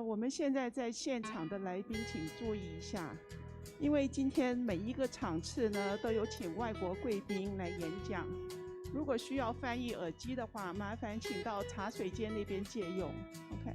我们现在在现场的来宾请注意一下，因为今天每一个场次呢都有请外国贵宾来演讲，如果需要翻译耳机的话，麻烦请到茶水间那边借用。OK。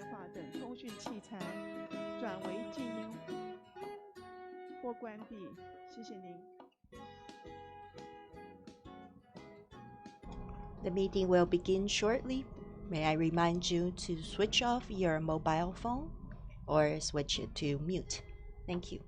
电话等通讯器材转为静音或关闭。谢谢您。The meeting will begin shortly. May I remind you to switch off your mobile phone or switch it to mute. Thank you.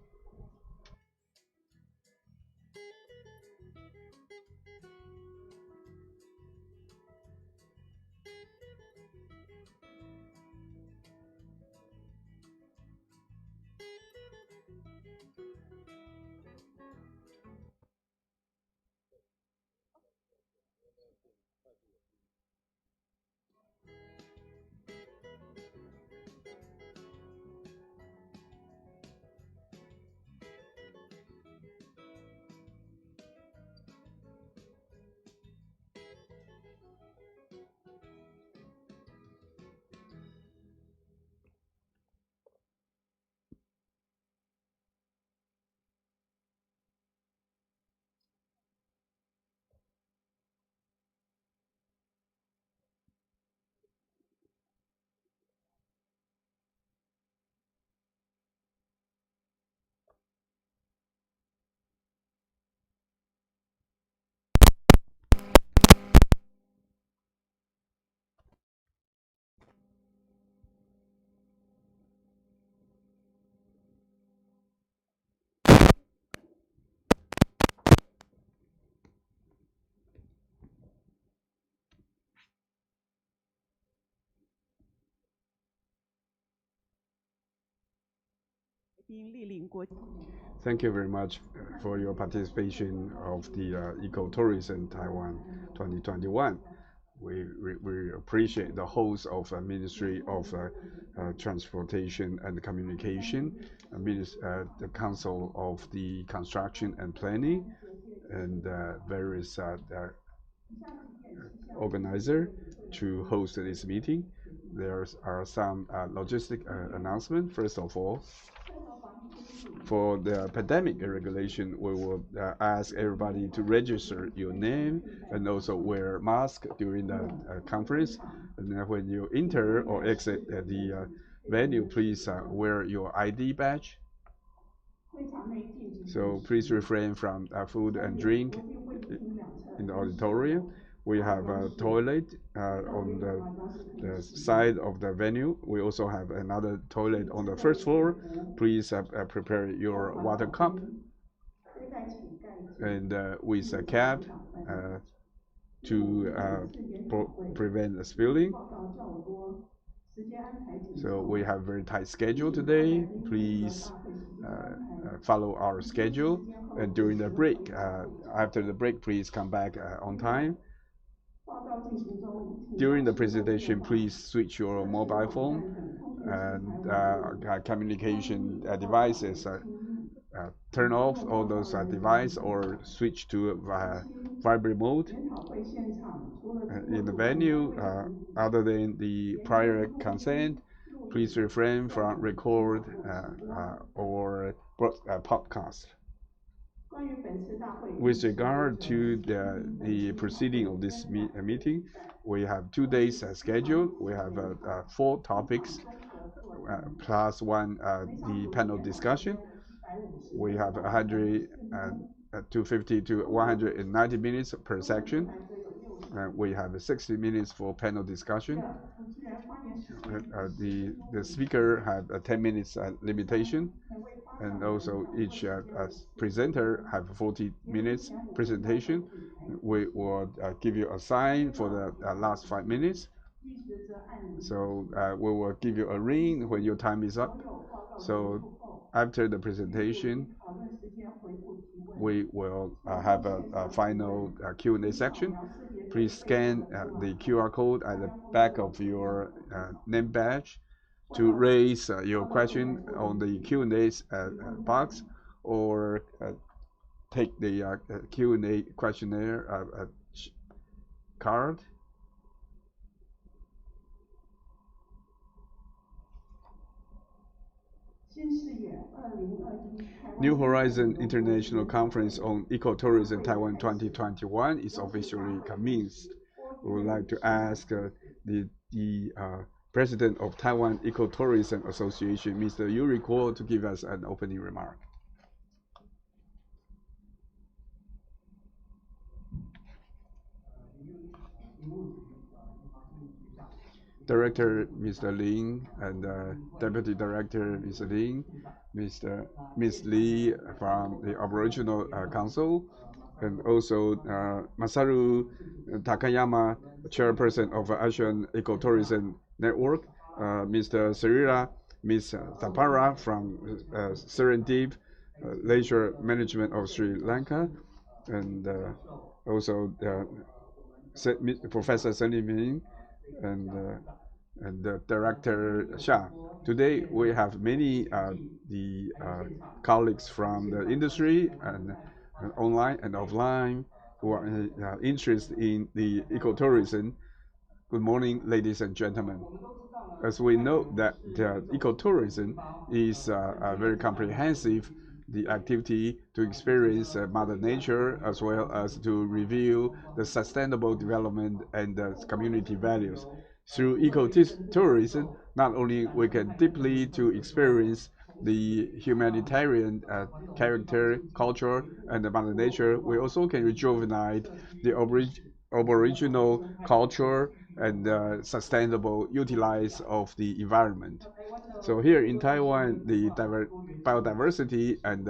Thank you very much for your participation of the Ecotourism Taiwan 2021. We appreciate the host of Ministry of Transportation and Communication, the Council of the Construction and Planning, and various organizer to host this meeting. There are some logistic announcements. First of all, for the pandemic regulation, we will ask everybody to register your name and also wear mask during the conference. And then when you enter or exit the venue, please wear your ID badge. So please refrain from food and drink in the auditorium. We have a toilet on the side of the venue. We also have another toilet on the first floor. Please prepare your water cup and with a cap to prevent the spilling. So we have a very tight schedule today. Please follow our schedule. And during the break, after the break, please come back on time. During the presentation, please switch your mobile phone and communication devices. Turn off all those devices or switch to vibrate mode. In the venue, other than the prior consent, please refrain from record or podcast. With regard to the proceeding of this meeting, we have 2 days scheduled. We have 4 topics plus one the panel discussion. We have 250 to 190 minutes per section. We have 60 minutes for panel discussion. The speaker have a 10 minutes limitation, and also each presenter have 40 minutes presentation. We will give you a sign for the last 5 minutes. So we will give you a ring when your time is up. So after the presentation, we will have a final Q&A section. Please scan the QR code at the back of your name badge to raise your question on the Q&A box, or take the Q&A questionnaire card. New Horizon International Conference on Ecotourism Taiwan 2021 is officially commenced. We would like to ask the President of Taiwan Ecotourism Association, Mr. Yuri Kuo, to give us an opening remark. Director Mr. Lin and Deputy Director Mr. Lin, Ms. Lee from the Aboriginal Council, and also Masaru Takayama, Chairperson of Asian Ecotourism Network, Mr. Sarira, Ms. Tapara from Serendip Leisure Management of Sri Lanka, and also Professor Sunny Ming and Director Xia. Today we have many the colleagues from the industry and online and offline who are interested in the ecotourism. Good morning, ladies and gentlemen. As we know that ecotourism is very comprehensive the activity to experience Mother Nature as well as to review the sustainable development and the community values. Through ecotourism, not only we can deeply to experience the humanitarian character, culture, and the Mother Nature, we also can rejuvenate the Aboriginal culture and sustainable utilize of the environment. So here in Taiwan, the biodiversity and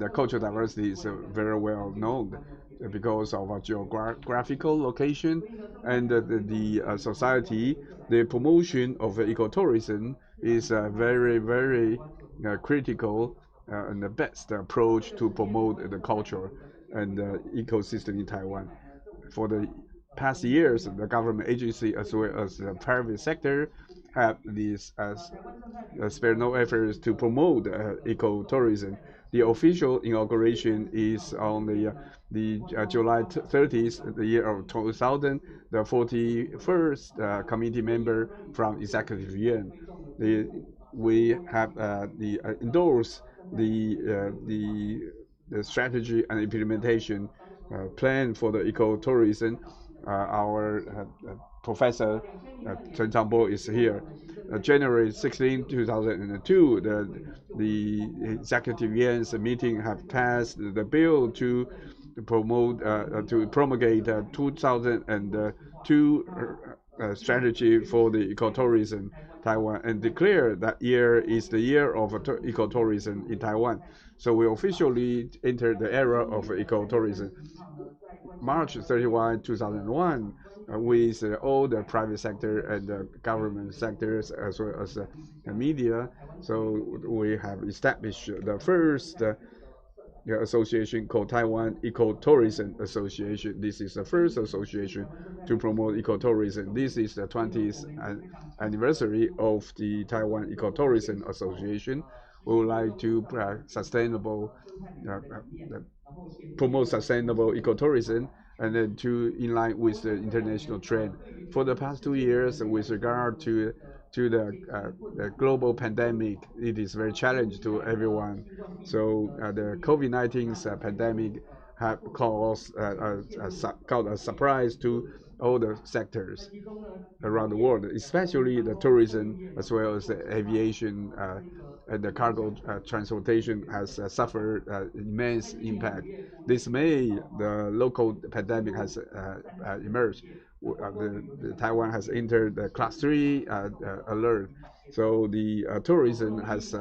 the cultural diversity is very well known because of our geographical location and the society. The promotion of ecotourism is very critical and the best approach to promote the culture and ecosystem in Taiwan. For the past years, the government agency as well as the private sector have these spare no efforts to promote ecotourism. The official inauguration is on the July 30th, the year of 2000. The 41st committee member from Executive Yuan. We have endorsed the strategy and implementation plan for the ecotourism. Our Professor Chen Changbo is here. January 16, 2002, the Executive Yuan's meeting have passed the bill to promulgate 2002 strategy for the ecotourism Taiwan and declare that year is the year of ecotourism in Taiwan. So we officially entered the era of ecotourism. March 31, 2001, with all the private sector and the government sectors as well as the media. So we have established the first association called Taiwan Ecotourism Association. This is the first association to promote ecotourism. This is the 20th anniversary of the Taiwan Ecotourism Association. We would like to promote sustainable ecotourism and then to in line with the international trend. For the past 2 years, with regard to the global pandemic, it is very challenging to everyone. So the COVID-19 pandemic have caused a surprise to all the sectors around the world, especially the tourism as well as the aviation and the cargo transportation has suffered immense impact. This May, the local pandemic has emerged. The Taiwan has entered the class 3 alert. So the tourism has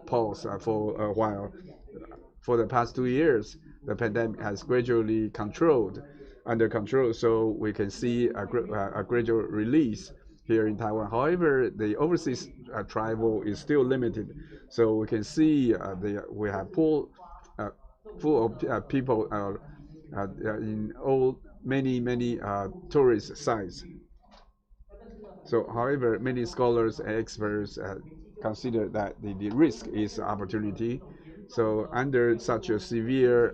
paused for a while. For the past 2 years, the pandemic has gradually under control, so we can see a gradual release here in Taiwan. However, the overseas travel is still limited, so we can see we have full of people in all many tourist sites. So, however, many scholars and experts consider that the risk is opportunity. So, under such a severe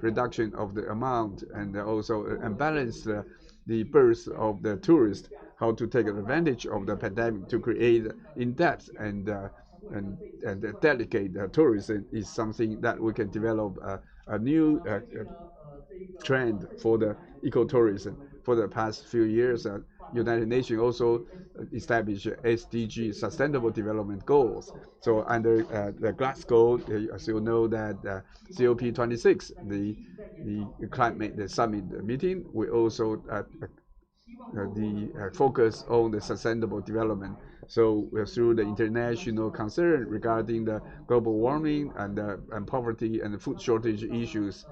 reduction of the amount and also imbalance the birth of the tourist, how to take advantage of the pandemic to create in-depth and delicate tourism is something that we can develop a new trend for the ecotourism. For the past few years, United Nations also established SDG, Sustainable Development Goals. So under the Glasgow, as you know that COP26, the climate the summit meeting, we also the focus on the sustainable development. So through the international concern regarding the global warming and poverty and food shortage issues.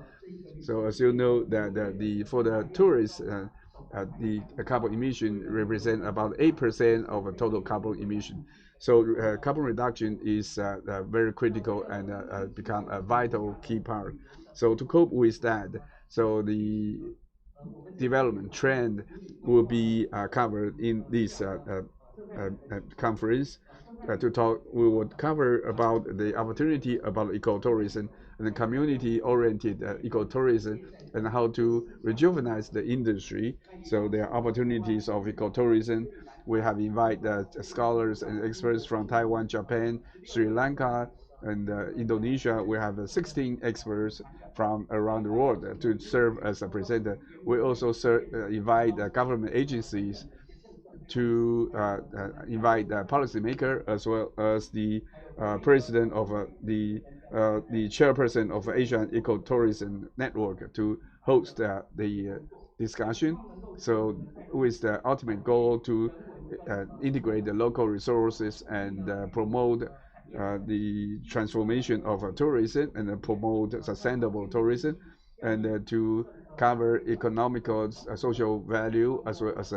So as you know, the for the tourists, the carbon emission represent about 8% of the total carbon emission. So carbon reduction is very critical and become a vital key part. So to cope with that, so the development trend will be covered in this conference. To talk, we would cover about the opportunity about ecotourism and the community-oriented ecotourism and how to rejuvenate the industry. So there are opportunities of ecotourism. We have invited scholars and experts from Taiwan, Japan, Sri Lanka, and Indonesia. We have 16 experts from around the world to serve as a presenter. We also invite government agencies to invite the policymaker as well as the president of the chairperson of Asian Ecotourism Network to host the discussion. So with the ultimate goal to integrate the local resources and promote the transformation of tourism and promote sustainable tourism and to cover economical, social value as well as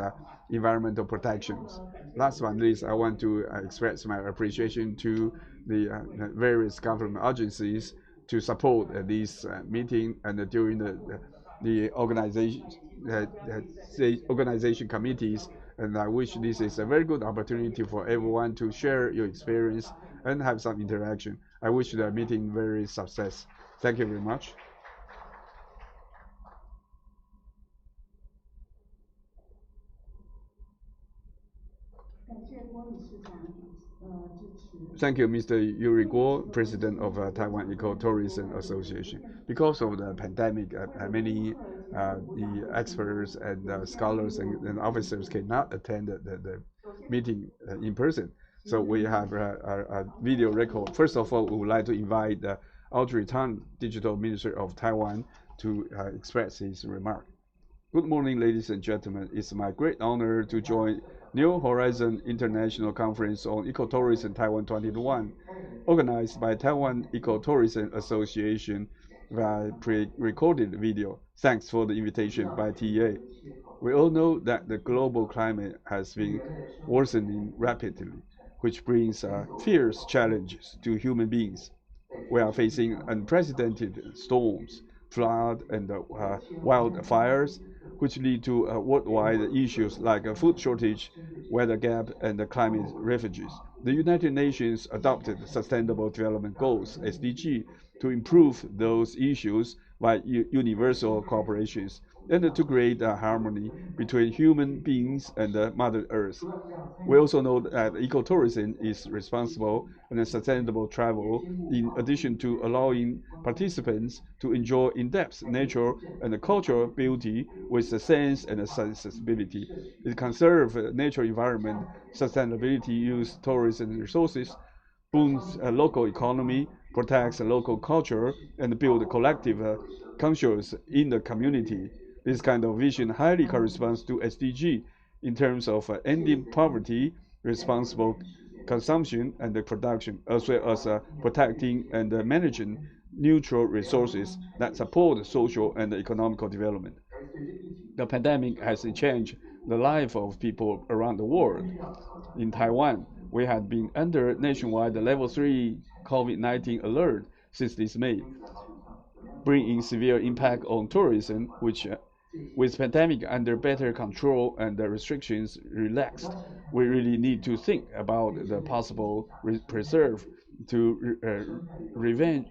environmental protections. Last but not least, I want to express my appreciation to the various government agencies to support this meeting and during the organization the organization committees. And I wish this is a very good opportunity for everyone to share your experience and have some interaction. I wish the meeting very success. Thank you very much. Thank you, Mr. Yuri Guo, President of Taiwan Ecotourism Association. Because of the pandemic, many the experts and scholars and officers cannot attend the meeting in person. So we have a video record. First of all, we would like to invite Audrey Tan, Digital Minister of Taiwan, to express his remark. Good morning, ladies and gentlemen. It's my great honor to join New Horizon International Conference on Ecotourism Taiwan 2021, organized by Taiwan Ecotourism Association by pre-recorded video. Thanks for the invitation by TEA. We all know that the global climate has been worsening rapidly, which brings fierce challenges to human beings. We are facing unprecedented storms, flood, and wildfires, which lead to worldwide issues like food shortage, weather gap, and climate refugees. The United Nations adopted Sustainable Development Goals (SDG) to improve those issues by universal cooperations and to create a harmony between human beings and Mother Earth. We also know that ecotourism is responsible and sustainable travel in addition to allowing participants to enjoy in-depth natural and cultural beauty with a sense and accessibility. It conserves natural environment, sustainability use tourism resources, boosts a local economy, protects a local culture, and builds collective conscience in the community. This kind of vision highly corresponds to SDG in terms of ending poverty, responsible consumption and production, as well as protecting and managing neutral resources that support social and economical development. The pandemic has changed the life of people around the world. In Taiwan, we had been under nationwide level 3 COVID-19 alert since this May, bringing severe impact on tourism, which with pandemic under better control and the restrictions relaxed, we really need to think about the possible preserve to revenge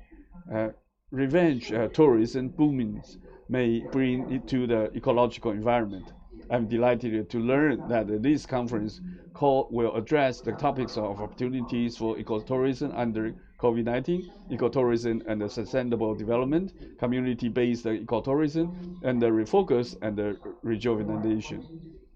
tourism boomings may bring it to the ecological environment. I'm delighted to learn that this conference call will address the topics of opportunities for ecotourism under COVID-19, ecotourism and sustainable development, community-based ecotourism, and the refocus and the rejuvenation.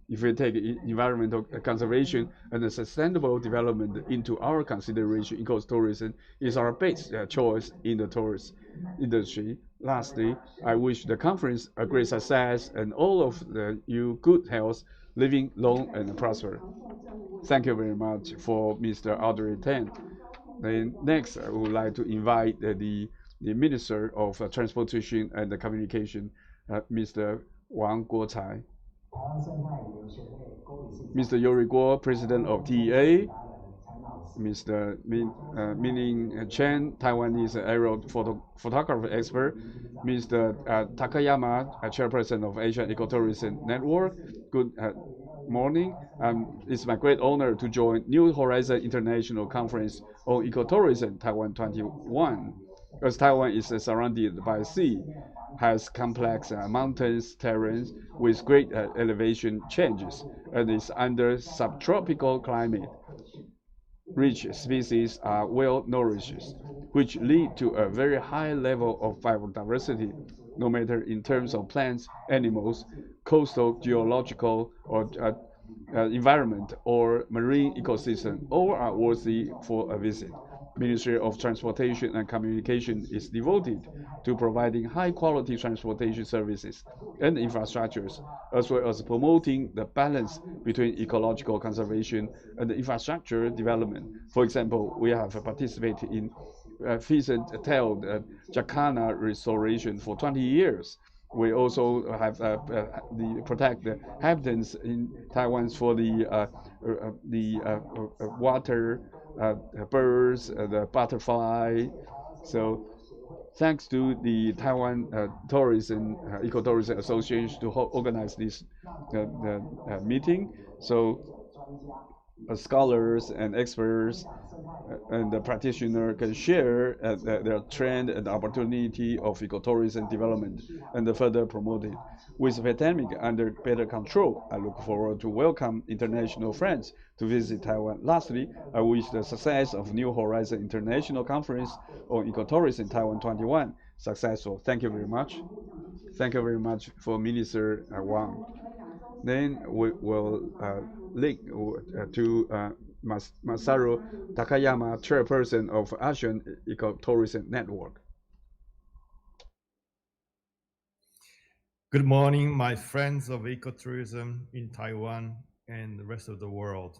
If we take environmental conservation and sustainable development into our consideration, ecotourism is our best choice in the tourist industry. Lastly, I wish the conference a great success and all of you good health, living long and prosper. Thank you very much for Mr. Audrey Tan. Then next, I would like to invite the Minister of Transportation and Communication, Mr. Wang Guocai. Mr. Yuri Guo, President of TEA, Mr. Min Chen, Taiwanese aerial photographer expert, Mr. Takayama, Chairperson of Asian Ecotourism Network. Good morning. It's my great honor to join New Horizon International Conference on Ecotourism Taiwan 21. As Taiwan is surrounded by sea, has complex mountains terrains with great elevation changes, and is under subtropical climate. Rich species are well nourished, which lead to a very high level of biodiversity, no matter in terms of plants, animals, coastal, geological, or environment, or marine ecosystem. All are worthy for a visit. Ministry of Transportation and Communication is devoted to providing high-quality transportation services and infrastructures, as well as promoting the balance between ecological conservation and infrastructure development. For example, we have participated in tailed Jacana restoration for 20 years. We also have protect the habitats in Taiwan for the water, birds, the butterfly. So thanks to the Taiwan Ecotourism Association to organize this meeting. So scholars and experts and the practitioner can share their trend and opportunity of ecotourism development and further promote it. With the pandemic under better control, I look forward to welcome international friends to visit Taiwan. Lastly, I wish the success of New Horizon International Conference on Ecotourism Taiwan 21 successful. Thank you very much. Thank you very much for Minister Wang. Then we will link to Masaru Takayama, Chairperson of Asian Ecotourism Network. Good morning, my friends of ecotourism in Taiwan and the rest of the world.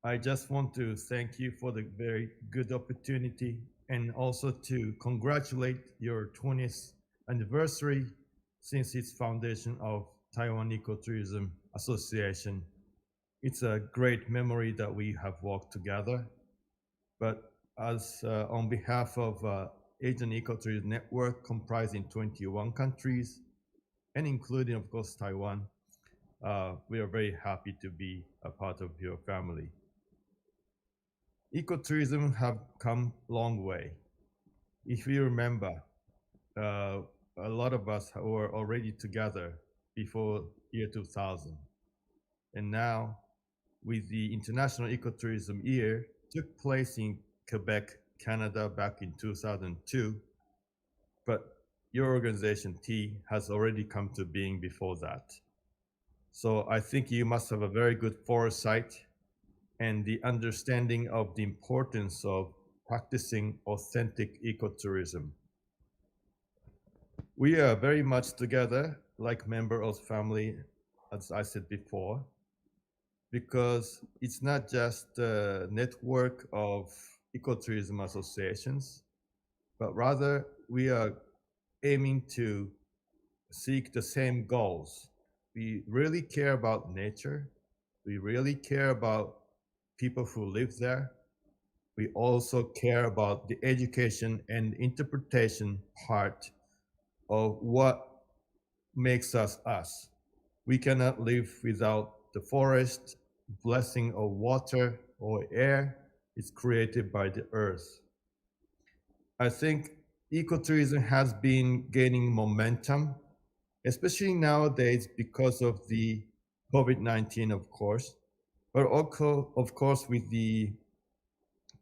I just want to thank you for the very good opportunity and also to congratulate your 20th anniversary since its foundation of Taiwan Ecotourism Association. It's a great memory that we have worked together. But as on behalf of Asian Ecotourism Network, comprising 21 countries, and including, of course, Taiwan, we are very happy to be a part of your family. Ecotourism have come a long way. If you remember, a lot of us were already together before year 2000. And now, with the International Ecotourism Year, took place in Quebec, Canada back in 2002, but your organization, T, has already come to being before that. So I think you must have a very good foresight and the understanding of the importance of practicing authentic ecotourism. We are very much together, like member of the family, as I said before, because it's not just a network of ecotourism associations, but rather we are aiming to seek the same goals. We really care about nature. We really care about people who live there. We also care about the education and interpretation part of what makes us us. We cannot live without the forest, blessing of water or air is created by the earth. I think ecotourism has been gaining momentum, especially nowadays because of the COVID-19, of course, but also, of course, with the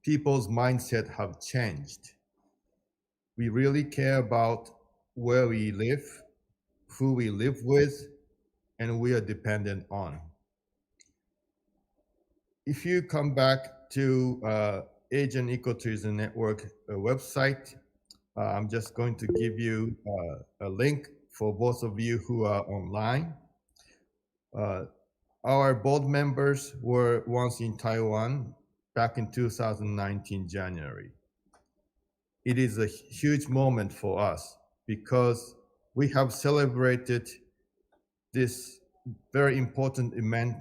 people's mindset have changed. We really care about where we live, who we live with, and we are dependent on. If you come back to Asian Ecotourism Network website, I'm just going to give you a link for both of you who are online. Our board members were once in Taiwan back in 2019 January. It is a huge moment for us because we have celebrated this very important event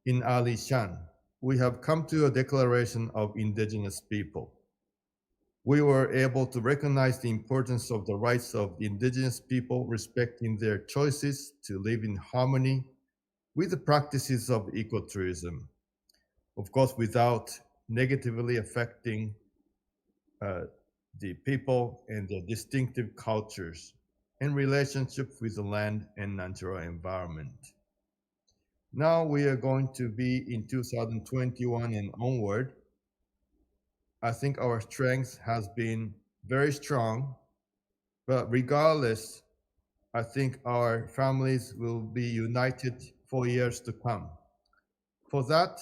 in Alishan. We have come to a declaration of indigenous people. We were able to recognize the importance of the rights of the indigenous people, respecting their choices to live in harmony with the practices of ecotourism. Of course, without negatively affecting the people and their distinctive cultures and relationship with the land and natural environment. Now we are going to be in 2021 and onward. I think our strength has been very strong, but regardless, I think our families will be united for years to come. For that,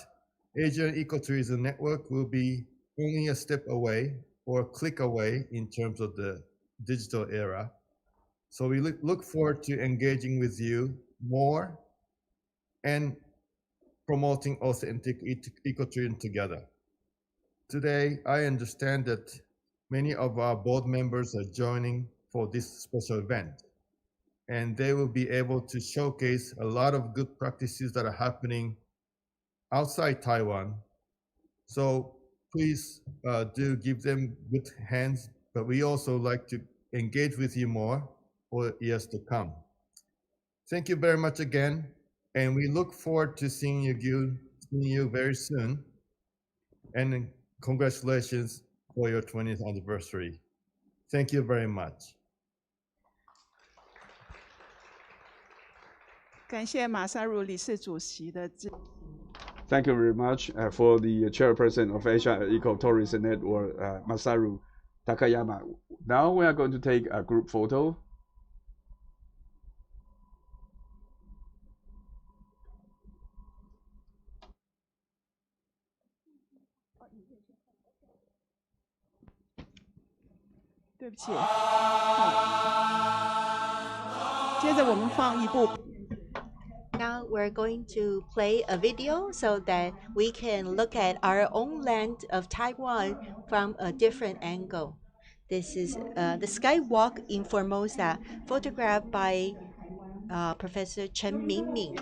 Asian Ecotourism Network will be only a step away or a click away in terms of the digital era. So we look forward to engaging with you more and promoting authentic ecotourism together. Today, I understand that many of our board members are joining for this special event, and they will be able to showcase a lot of good practices that are happening outside Taiwan. So please do give them good hands, but we also like to engage with you more for years to come. Thank you very much again, and we look forward to seeing you very soon. And congratulations for your 20th anniversary. Thank you very much. 感谢马萨鲁理事主席的致。 Thank you very much for the chairperson of Asia Ecotourism Network, Masaru Takayama. Now we are going to take a group photo. "对不起，接着我们放一部。 Now we're going to play a video so that we can look at our own land of Taiwan from a different angle. This is the skywalk in Formosa, photographed by Professor Chen Mingming.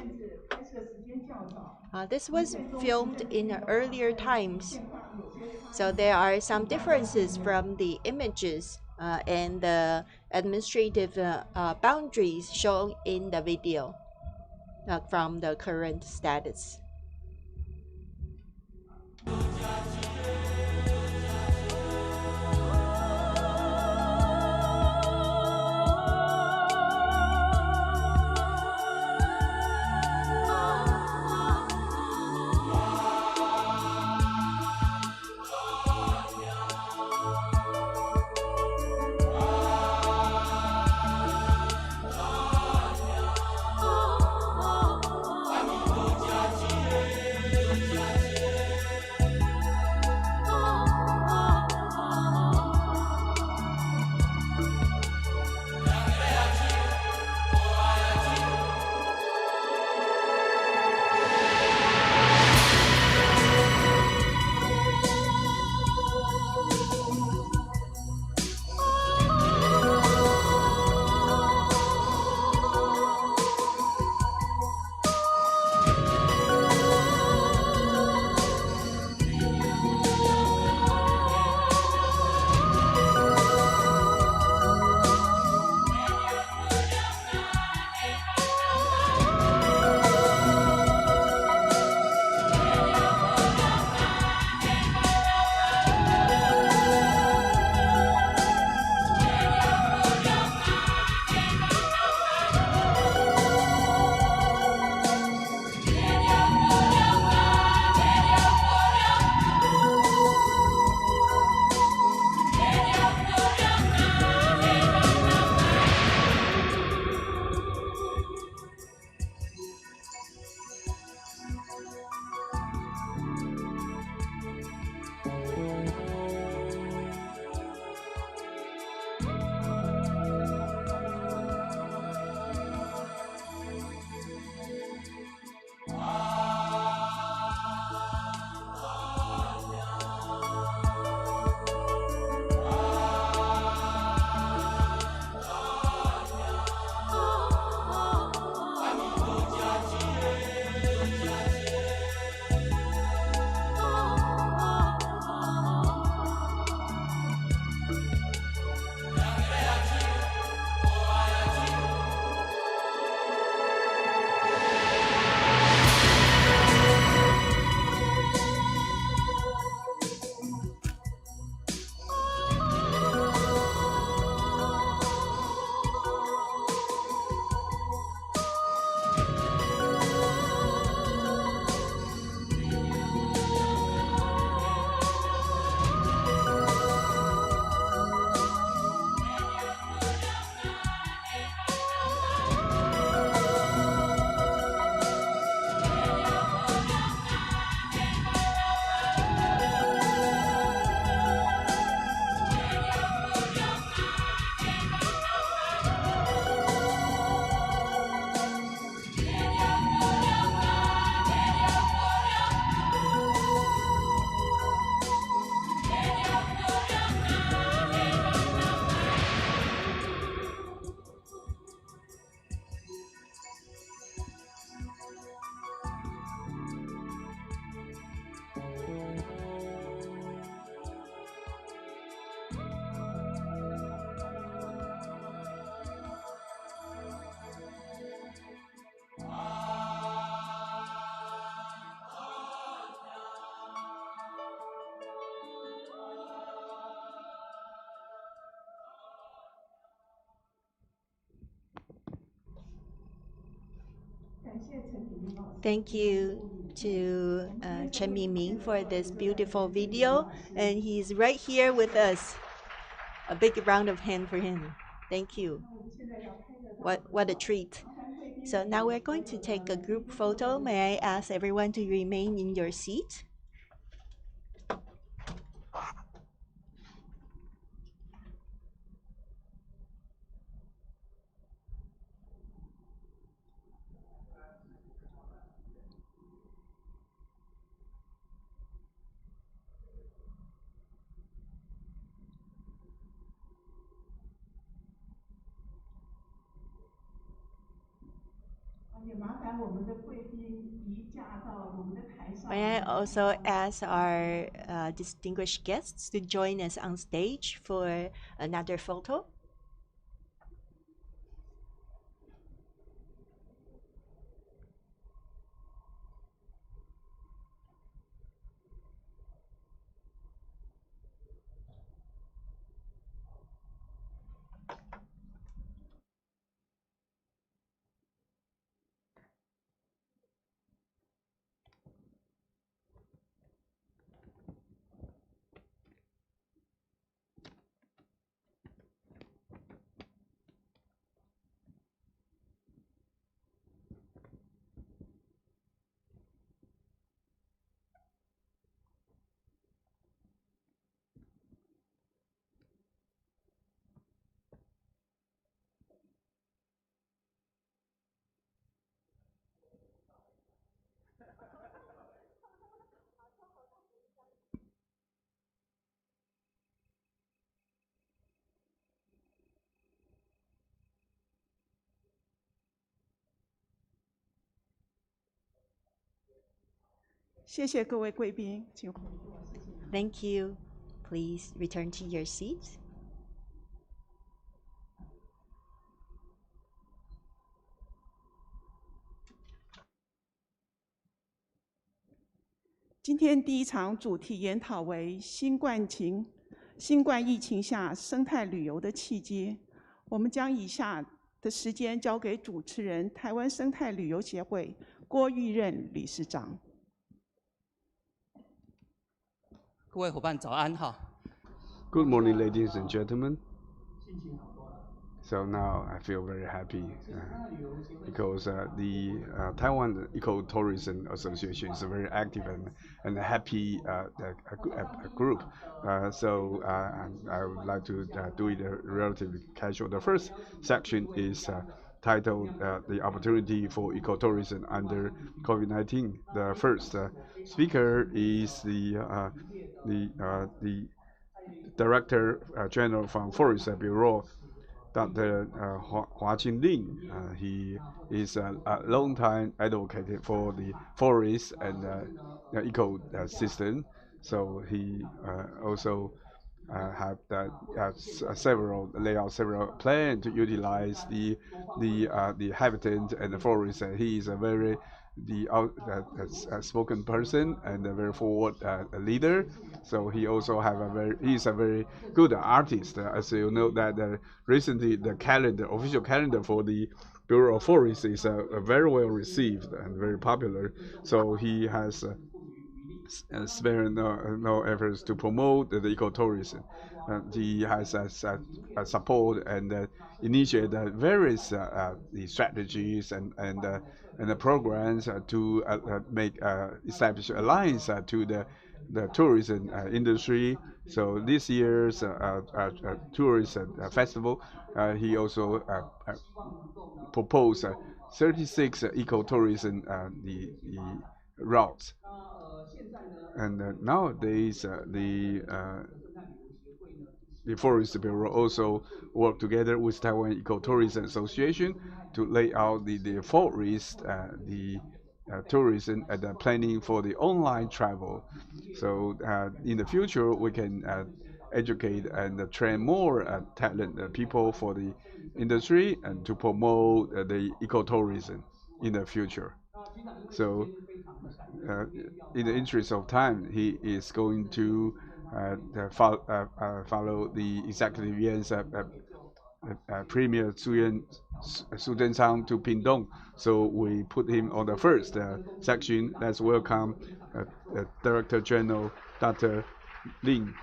This was filmed in earlier times, so there are some differences from the images and the administrative boundaries shown in the video. From the current status. Thank you to Chen Mingming for this beautiful video, and he's right here with us. A big round of hand for him. Thank you. What a treat. So now we're going to take a group photo. May I ask everyone to remain in your seat? May I also ask our distinguished guests to join us on stage for another photo? Thank you. Please return to your seats. 今天第一场主题研讨为新冠疫情下生态旅游的契机。我们将以下的时间交给主持人台湾生态旅游协会郭玉任理事长。各位伙伴早安哈。Good morning, ladies and gentlemen. So now I feel very happy because the Taiwan Ecotourism Association is a very active and happy group. So I would like to do it relatively casual. The first section is titled "The Opportunity for Ecotourism Under COVID-19." The first speaker is the Director General from Forest Bureau, Dr. Hua Qinling. He is a long-time advocate for the forest and the ecosystem. So he also have lay out several plans to utilize the habitat and the forest. He is a very spoken person and a very forward leader. So he also have he's a very good artist. As you know that recently the official calendar for the Bureau of Forest is very well received and very popular. So he has spare no efforts to promote the ecotourism. He has support and initiate various the strategies and the programs to make establish alliance to the tourism industry. So this year's tourism festival, he also proposed 36 ecotourism the routes. And nowadays, the Forest Bureau also work together with Taiwan Ecotourism Association to lay out the forest, the tourism, and the planning for the online travel. So in the future, we can educate and train more talent people for the industry and to promote the ecotourism in the future. So in the interest of time, he is going to follow the executive yuan's Premier Su Zhenchang to Pingdong. So we put him on the first section. Let's welcome Director General Dr. Lin.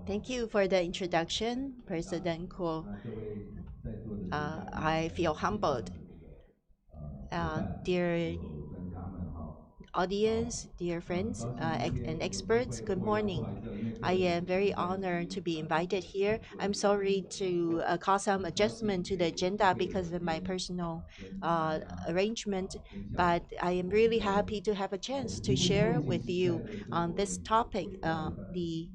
Thank you for the introduction, President Kuo. I feel humbled. Dear audience, dear friends and experts, good morning. I am very honored to be invited here. I'm sorry to cause some adjustment to the agenda because of my personal arrangement, but I am really happy to have a chance to share with you on this topic, the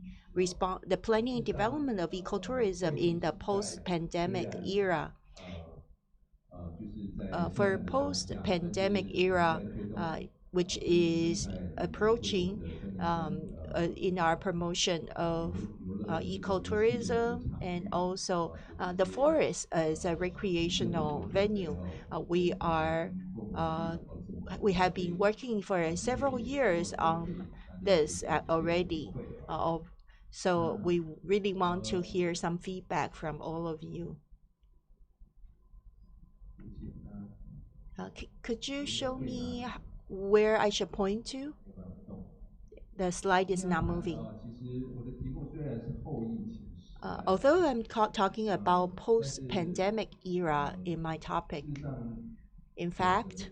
planning and development of ecotourism in the post-pandemic era. For post-pandemic era, which is approaching in our promotion of ecotourism and also the forest as a recreational venue. We are we have been working for several years on this already. So we really want to hear some feedback from all of you. Could you show me where I should point to? The slide is not moving. Although I'm talking about post-pandemic era in my topic, in fact,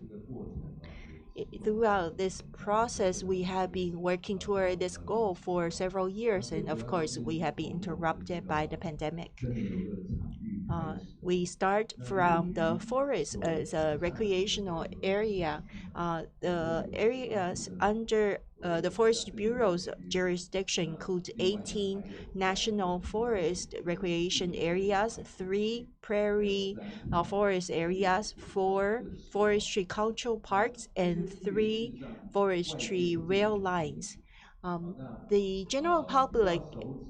throughout this process, we have been working toward this goal for several years, and of course, we have been interrupted by the pandemic. We start from the forest as a recreational area. The areas under the Forest Bureau's jurisdiction include 18 national forest recreation areas, 3 prairie forest areas, 4 forestry cultural parks, and 3 forestry rail lines. The general public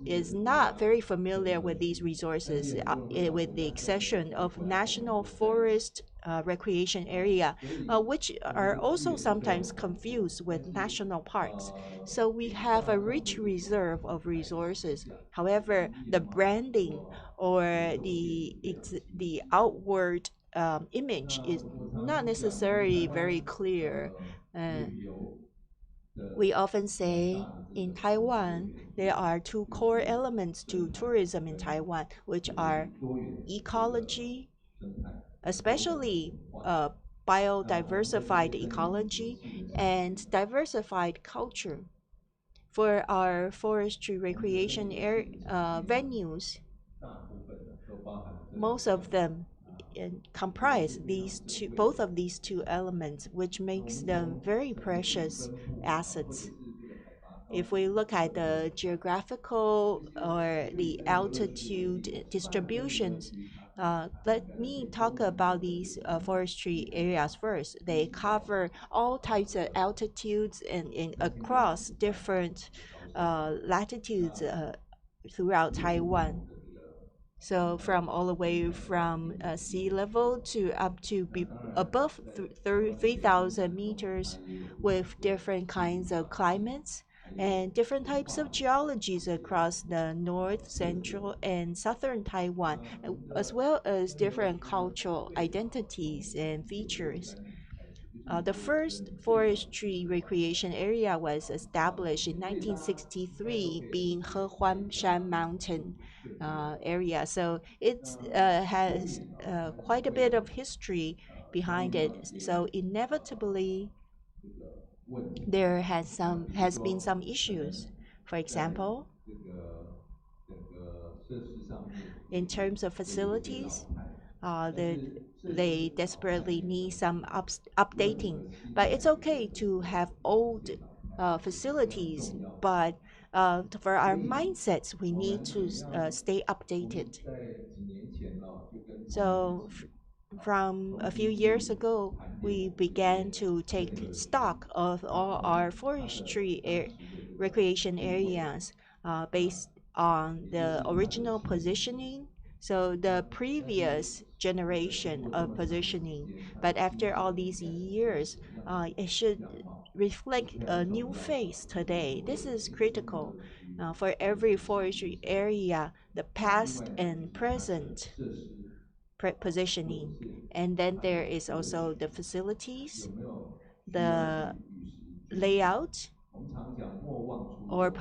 is not very familiar with these resources, with the exception of national forest recreation area, which are also sometimes confused with national parks. So we have a rich reserve of resources. However, the branding or the outward image is not necessarily very clear. We often say in Taiwan, there are 2 core elements to tourism in Taiwan, which are ecology, especially biodiversified ecology, and diversified culture. For our forestry recreation venues, most of them comprise both of these 2 elements, which makes them very precious assets. If we look at the geographical or the altitude distributions, let me talk about these forestry areas first. They cover all types of altitudes and across different latitudes throughout Taiwan. So from all the way from sea level to up to above 3,000 meters, with different kinds of climates and different types of geologies across the north, central, and southern Taiwan, as well as different cultural identities and features. The first forestry recreation area was established in 1963, being Hehuanshan Mountain area. So it has quite a bit of history behind it. So inevitably, there has been some issues. For example, in terms of facilities, they desperately need some updating. But it's okay to have old facilities, but for our mindsets, we need to stay updated. So from a few years ago, we began to take stock of all our forestry recreation areas based on the original positioning So the previous generation of positioning, but after all these years, it should reflect a new phase today. This is critical for every forestry area, the past and present positioning. And then there is also the facilities, the layout, or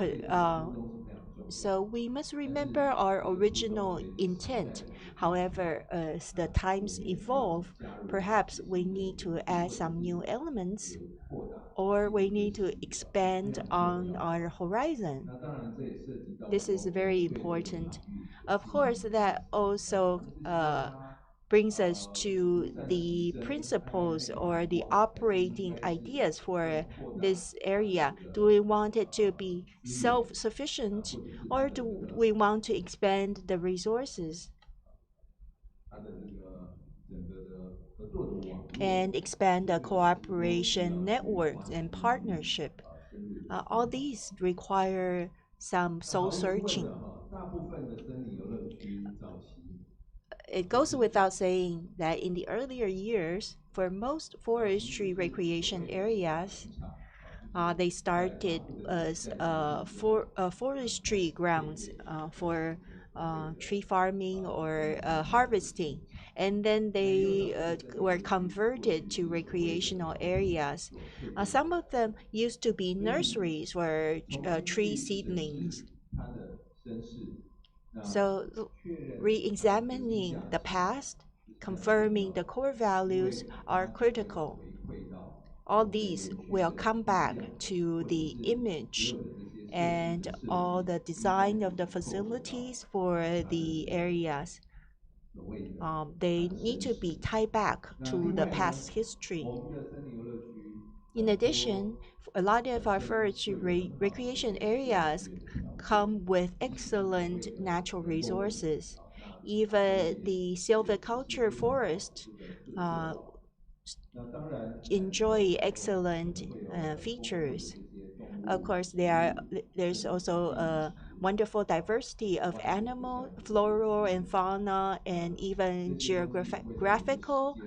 so we must remember our original intent. However, as the times evolve, perhaps we need to add some new elements or we need to expand on our horizon. This is very important. Of course, that also brings us to the principles or the operating ideas for this area. Do we want it to be self-sufficient or do we want to expand the resources and expand the cooperation networks and partnership? All these require some soul searching. It goes without saying that in the earlier years, for most forestry recreation areas, they started as forestry grounds for tree farming or harvesting. And then they were converted to recreational areas. Some of them used to be nurseries for tree seedlings. So, re examining the past, confirming the core values are critical. All these will come back to the image and all the design of the facilities for the areas. They need to be tied back to the past history. In addition, a lot of our forestry recreation areas come with excellent natural resources. Even the silviculture forest uh, enjoy excellent features. Of course, there's also a wonderful diversity of animal, floral and fauna, and even geographical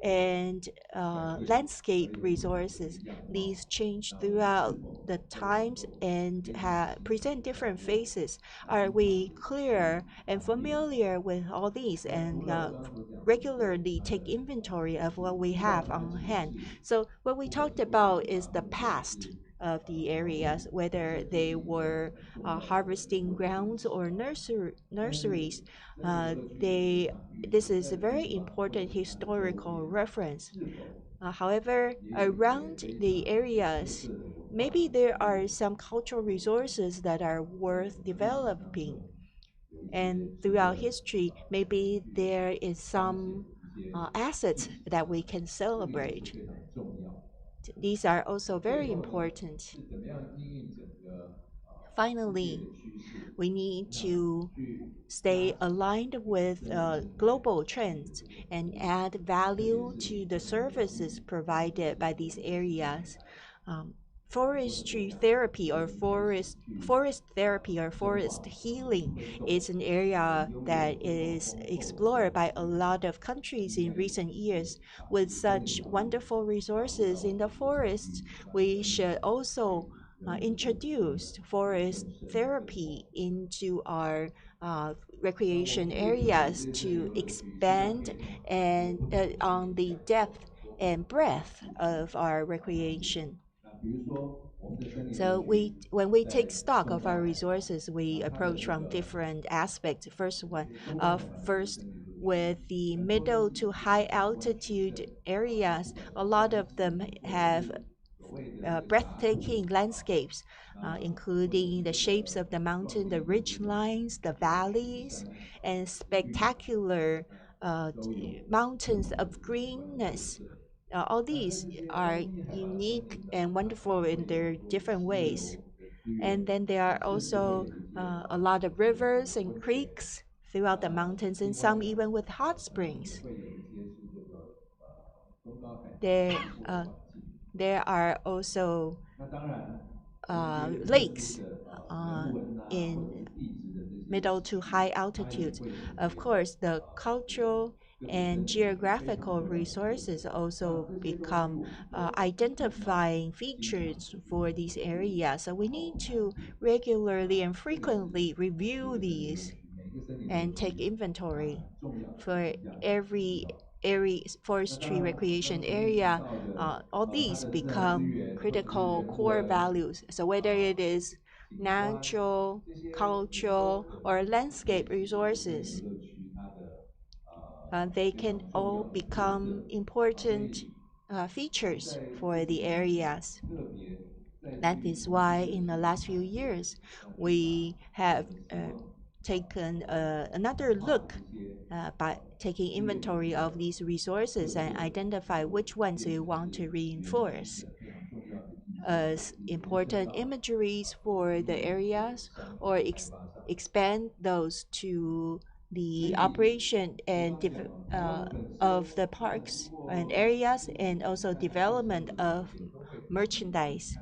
and landscape resources. These change throughout the times and present different faces. Are we clear and familiar with all these and regularly take inventory of what we have on hand? So what we talked about is the past of the areas, whether they were harvesting grounds or nurseries. This is a very important historical reference. However, around the areas, maybe there are some cultural resources that are worth developing. And throughout history, maybe there is some assets that we can celebrate. These are also very important. Finally, we need to stay aligned with global trends and add value to the services provided by these areas. Um, Forestry therapy or forest therapy or forest healing is an area that is explored by a lot of countries in recent years. With such wonderful resources in the forests, we should also introduce forest therapy into our recreation areas to expand and on the depth and breadth of our recreation. So when we take stock of our resources, we approach from different aspects. First, with the middle to high altitude areas, a lot of them have breathtaking landscapes, including the shapes of the mountain, the ridge lines, the valleys, and spectacular mountains of greenness. All these are unique and wonderful in their different ways. And then there are also a lot of rivers and creeks throughout the mountains, and some even with hot springs. There, uh, there are also lakes in middle to high altitudes. Of course, the cultural and geographical resources also become identifying features for these areas. So we need to regularly and frequently review these and take inventory for every forestry recreation area. All these become critical core values. So whether it is natural, cultural, or landscape resources, they can all become important features for the areas. That is why in the last few years, we have taken another look by taking inventory of these resources and identify which ones we want to reinforce as important imageries for the areas or expand those to the operation and of the parks and areas and also development of merchandise.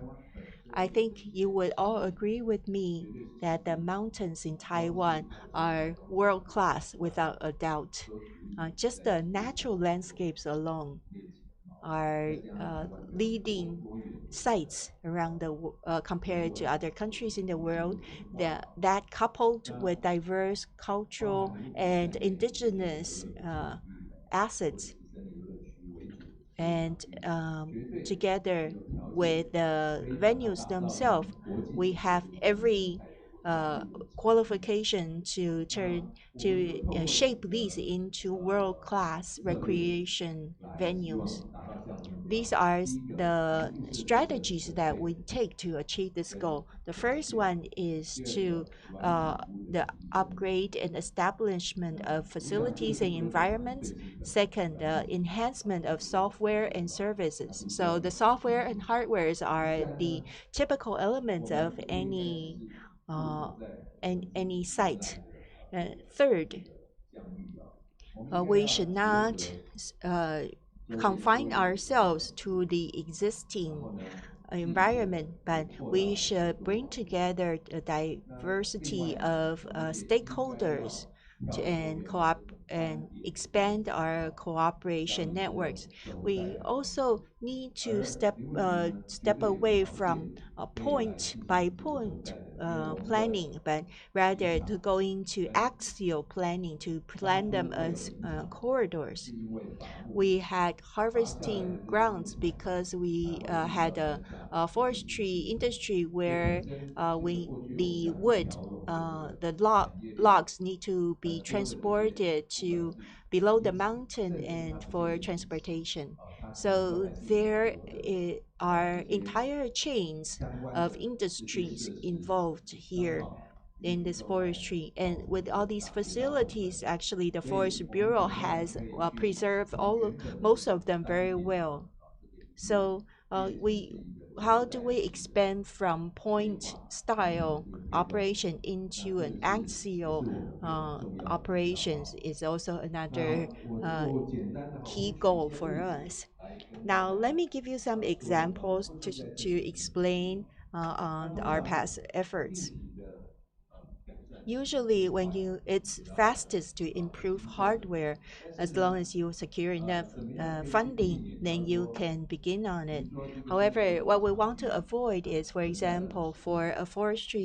I think you would all agree with me that the mountains in Taiwan are world class without a doubt. Just the natural landscapes alone are leading sites around compared to other countries in the world. That coupled with diverse cultural and indigenous assets and together with the venues themselves, we have every uh, qualification to shape these into world-class recreation venues. These are the strategies that we take to achieve this goal. The first one is to the upgrade and establishment of facilities and environments. Second, the enhancement of software and services. So the software and hardwares are the typical elements of uh, any site. Third, we should not confine ourselves to the existing environment, but we should bring together a diversity of stakeholders and expand our cooperation networks. We also need to step away from point by point planning, but rather to go into axial planning to plan them as corridors. We had harvesting grounds because we had a forestry industry where the wood, logs need to be transported to below the mountain and for transportation. So there are entire chains of industries involved here in this forestry. And with all these facilities, actually, the Forest Bureau has preserved most of them very well. So we how do we expand from point style operation into an axial operations is also another key goal for us. Now, let me give you some examples to explain on our past efforts. Usually, when it's fastest to improve hardware as long as you secure enough funding, then you can begin on it. However, what we want to avoid is, for example, for a forest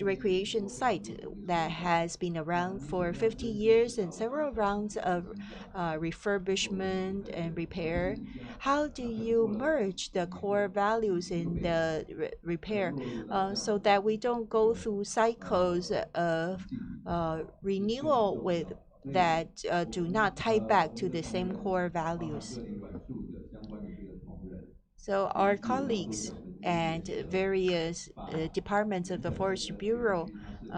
recreation site that has been around for 50 years and several rounds of refurbishment and repair. How do you merge the core values in the repair so that we don't go through cycles of renewal with that do not tie back to the same core values? So our colleagues and various departments of the Forest Bureau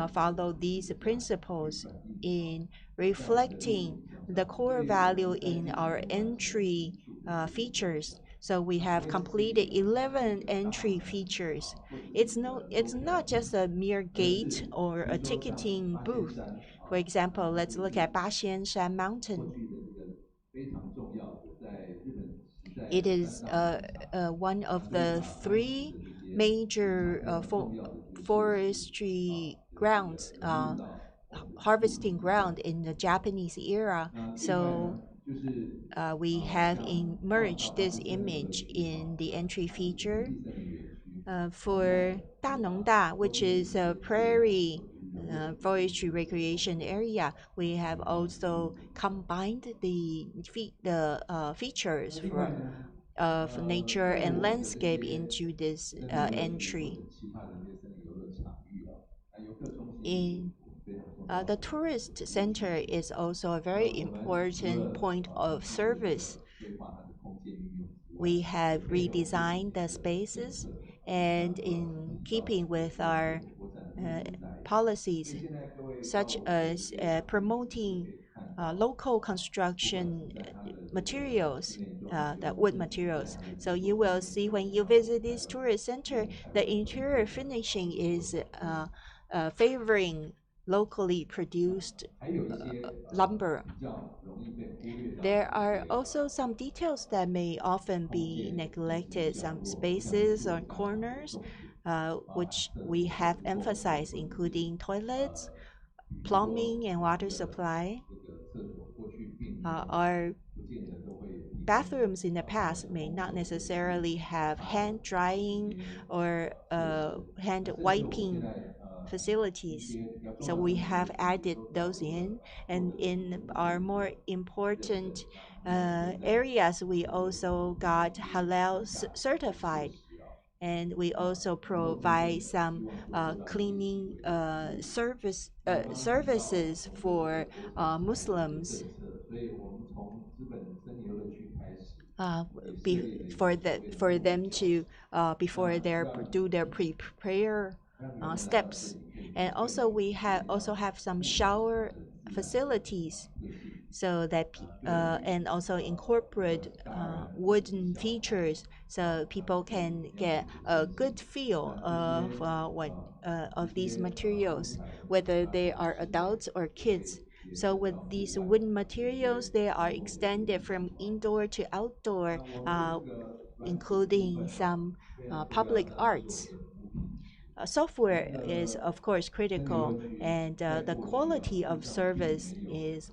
follow these principles in reflecting the core value in our entry features. So we have completed 11 entry features. It's not just a mere gate or a ticketing booth. For example, let's look at Shan Mountain. It is one of the three major forestry grounds, harvesting ground in the Japanese era. So we have emerged this image in the entry feature. For Da, which is a prairie forestry recreation area, we have also combined the features of nature and landscape into this entry. In the tourist center is also a very important point of service. We have redesigned the spaces, and in keeping with our policies, such as promoting local construction materials, the wood materials. So you will see when you visit this tourist center, the interior finishing is favoring locally produced lumber. There are also some details that may often be neglected, some spaces or corners, which we have emphasized, including toilets, plumbing, and water supply. Our bathrooms in the past may not necessarily have hand drying or hand wiping facilities. So we have added those in, and in our more important areas, we also got halal certified, and we also provide some cleaning services for Muslims. For them to before their do their prayer steps, and also we have some shower facilities, so that and also incorporate wooden features so people can get a good feel of these materials, whether they are adults or kids. So with these wooden materials, they are extended from indoor to outdoor, including some public arts. Software is, of course, critical, and the quality of service is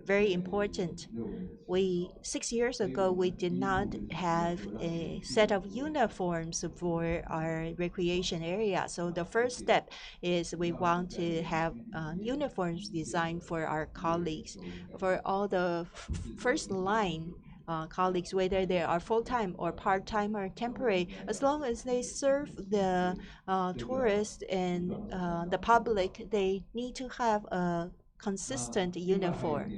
very important. 6 years ago, we did not have a set of uniforms for our recreation area. So the first step is we want to have uniforms designed for our colleagues, for all the first line colleagues, whether they are full-time or part-time or temporary, as long as they serve the tourists and the public, they need to have a consistent uniform.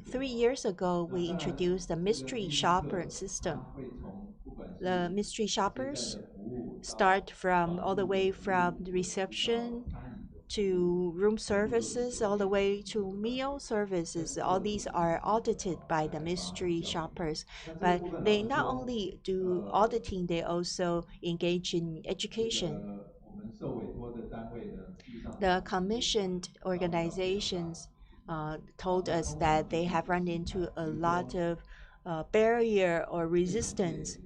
3 years ago, we introduced the mystery shopper system. The mystery shoppers start from all the way from the reception to room services, all the way to meal services. All these are audited by the mystery shoppers. But they not only do auditing, they also engage in education. The commissioned organizations told us that they have run into a lot of barrier or resistance.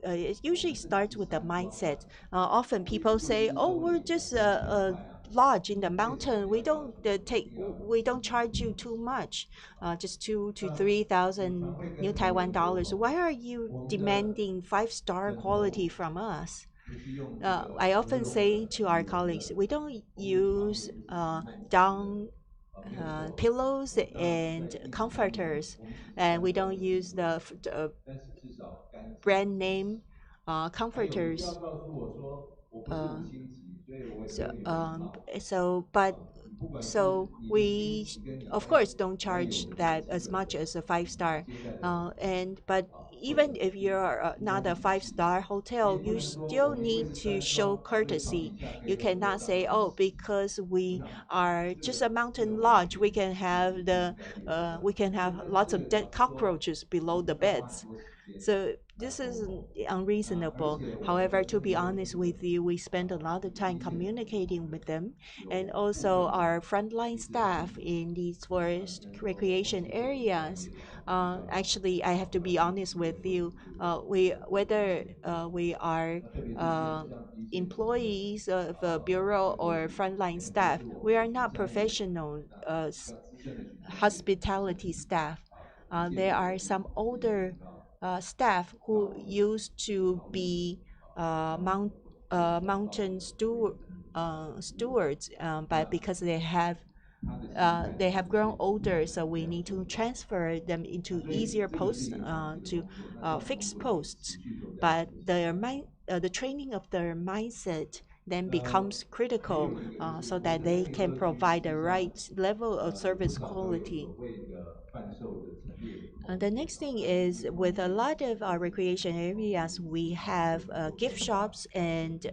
It usually starts with the mindset. Often people say, "Oh, we're just a lodge in the mountain. We don't charge you too much, just 2 to 3 thousand New Taiwan dollars. Why are you demanding 5-star quality from us?" I often say to our colleagues, we don't use down pillows and comforters, and we don't use the brand name comforters. Uh, so, but we of course don't charge that as much as a 5-star, and but even if you're not a 5-star hotel, you still need to show courtesy. You cannot say, oh, because we are just a mountain lodge, we can have lots of dead cockroaches below the beds. So this is unreasonable. However, to be honest with you, we spend a lot of time communicating with them, and also our frontline staff in these forest recreation areas Actually, I have to be honest with you. Whether we are uh, employees of a bureau or frontline staff, we are not professional hospitality staff. There are some older staff who used to be mountain stewards, but because they have grown older, so we need to transfer them into easier posts to fixed posts. But the training of their mindset then becomes critical so that they can provide the right level of service quality. The next thing is with a lot of our recreation areas, we have gift shops and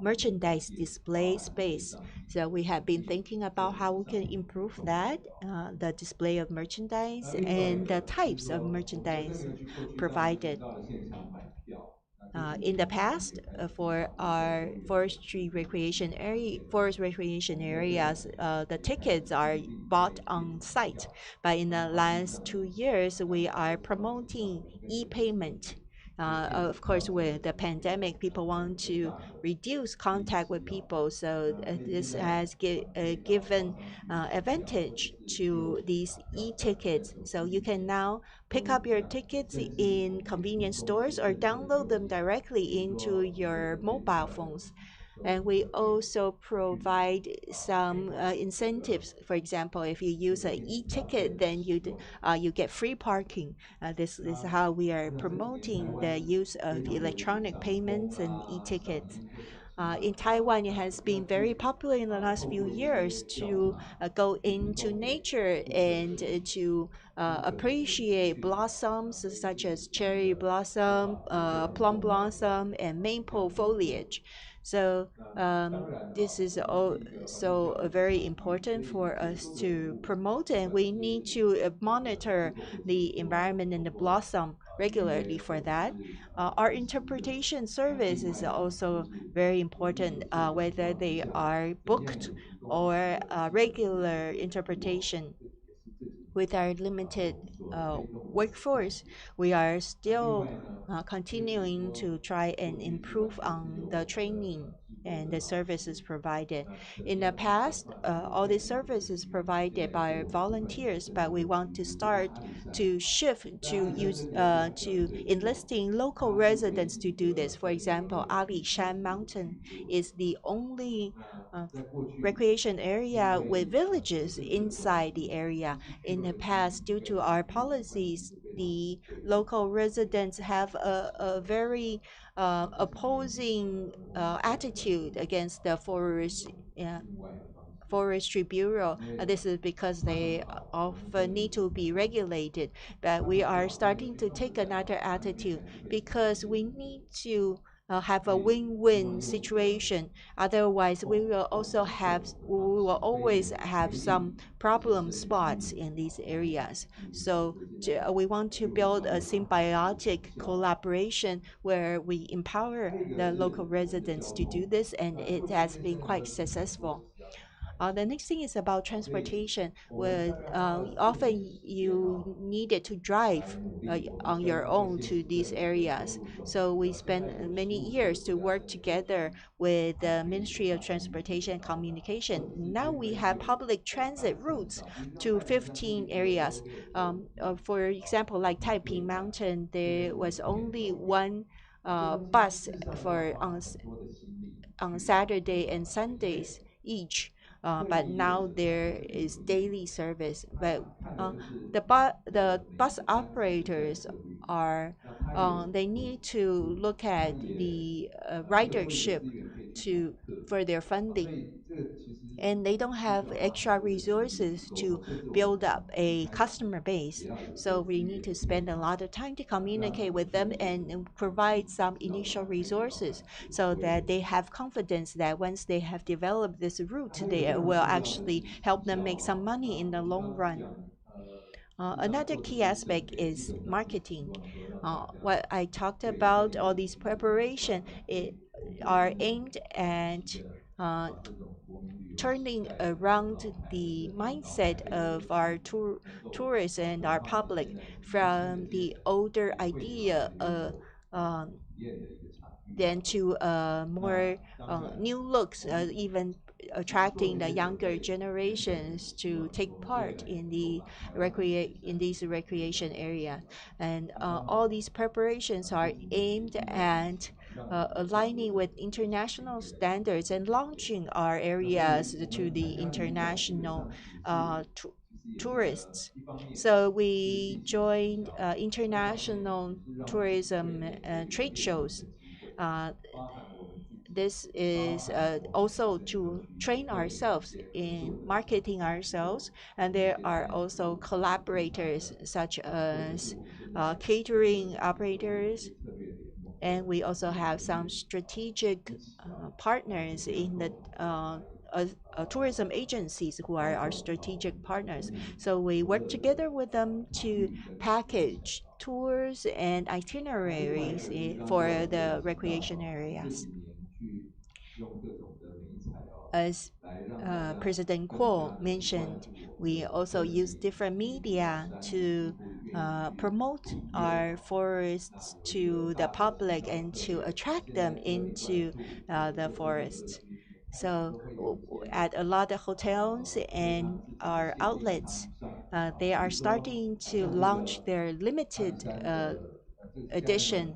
merchandise display space. So we have been thinking about how we can improve that, the display of merchandise and the types of merchandise provided. In the past, for our forest recreation areas, the tickets are bought on site. But in the last 2 years, we are promoting e-payment. Of course, with the pandemic, people want to reduce contact with people, so this has given advantage to these e-tickets. So you can now pick up your tickets in convenience stores or download them directly into your mobile phones. And we also provide some incentives. For example, if you use an e-ticket, then you get free parking. This is how we are promoting the use of electronic payments and e-tickets. In Taiwan, it has been very popular in the last few years to go into nature and to appreciate blossoms such as cherry blossom, plum blossom, and maple foliage. So this is also very important for us to promote, and we need to monitor the environment and the blossom regularly for that. Our interpretation service is also very important, whether they are booked or regular interpretation. With our limited workforce, we are still continuing to try and improve on the training and the services provided. In the past, all the services provided by volunteers, but we want to start to shift to enlisting local residents to do this. For example, Ali Shan Mountain is the only recreation area with villages inside the area. In the past, due to our policies, the local residents have a very opposing attitude against the Forestry Bureau. This is because they often need to be regulated. But we are starting to take another attitude because we need to have a win-win situation. Otherwise, we will always have some problem spots in these areas. So we want to build a symbiotic collaboration where we empower the local residents to do this, and it has been quite successful. The next thing is about transportation, where often you needed to drive on your own to these areas. So we spent many years to work together with the Ministry of Transportation and Communication. Now we have public transit routes to 15 areas. For example, like Taiping Mountain, there was only one bus for on Saturday and Sundays each. But now there is daily service. But the bus operators are they need to look at the ridership to for their funding, and they don't have extra resources to build up a customer base. So we need to spend a lot of time to communicate with them and provide some initial resources so that they have confidence that once they have developed this route, they will actually help them make some money in the long run. Another key aspect is marketing. What I talked about, all these preparation, are aimed at turning around the mindset of our tourists and our public from the older idea um, then to more new looks, even attracting the younger generations to take part in these recreation area. And all these preparations are aimed at aligning with international standards and launching our areas to the international tourists. So we joined international tourism trade shows. Uh, this is also to train ourselves in marketing ourselves, and there are also collaborators such as catering operators, and we also have some strategic partners in the tourism agencies who are our strategic partners. So we work together with them to package tours and itineraries for the recreation areas. As President Kuo mentioned, we also use different media to promote our forests to the public and to attract them into the forests. So at a lot of hotels and our outlets, they are starting to launch their limited edition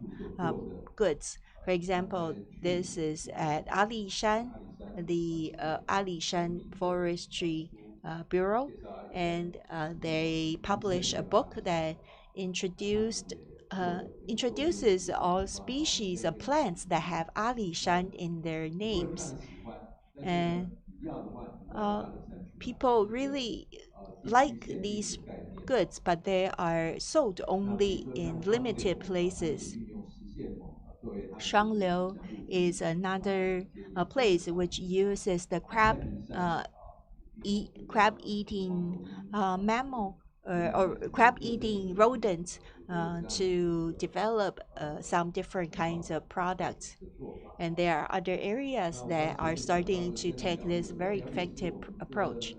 goods. For example, this is at Alishan, the Alishan Forestry Bureau, and they publish a book that introduces all species of plants that have Alishan in their names. And uh, people really like these goods, but they are sold only in limited places. Shangliu is another place which uses the uh, crab eating mammal or crab eating rodents to develop some different kinds of products. And there are other areas that are starting to take this very effective approach.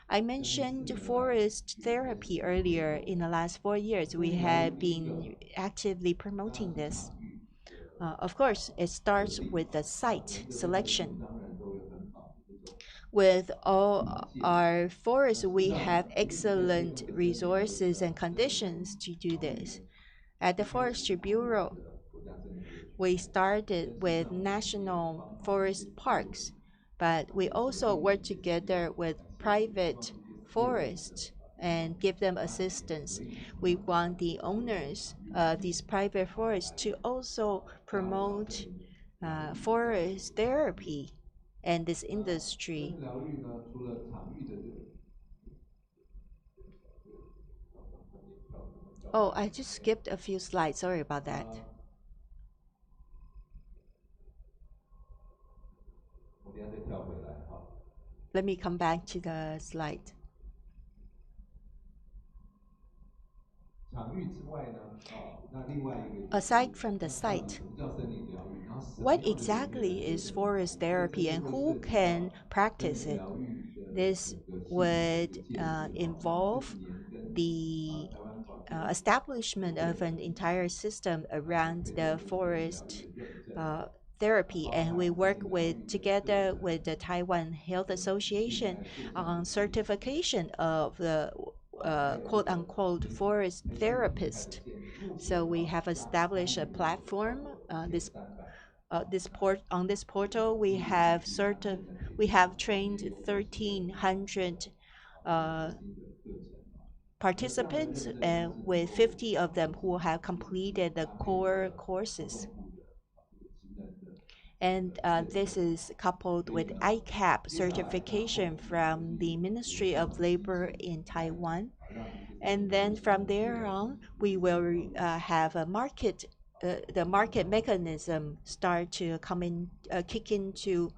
I mentioned forest therapy earlier. In the last 4 years, we have been actively promoting this. Of course, it starts with the site selection. With all our forests, we have excellent resources and conditions to do this. At the Forestry Bureau, we started with national forest parks, but we also work together with private forests and give them assistance. We want the owners of these private forests to also promote forest therapy and this industry. Oh, I just skipped a few slides. Sorry about that. Let me come back to the slide. Aside from the site, what exactly is forest therapy and who can practice it? This would involve the establishment of an entire system around the forest uh, therapy, and we work together with the Taiwan Health Association on certification of the quote unquote forest therapist. So we have established a platform. This portal we have trained 1,300 uh, participants, and with 50 of them who have completed the core courses. And this is coupled with ICAP certification from the Ministry of Labor in Taiwan. And then from there on, we will have a the market mechanism start to kick into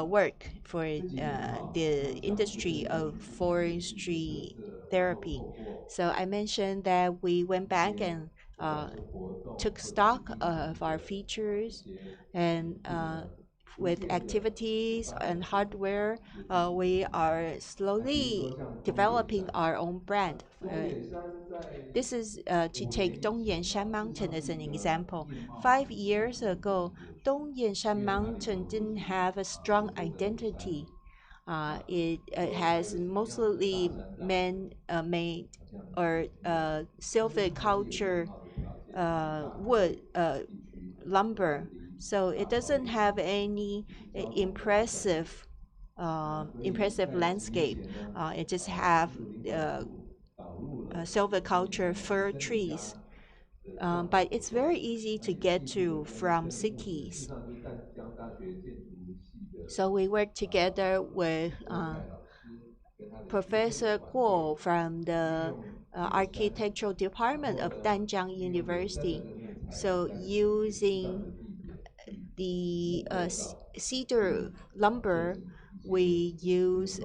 work for the industry of forestry therapy. So I mentioned that we went back and took stock of our features and with activities and hardware. We are slowly developing our own brand. This is to take Dongyanshan Mountain as an example. 5 years ago, Dongyanshan Mountain didn't have a strong identity. It has mostly man-made or silviculture wood lumber, so it doesn't have any impressive landscape. It just have uh, silviculture fir trees. But it's very easy to get to from cities. So we work together with Professor Guo from the architectural department of Danjiang University. So using the cedar lumber, we use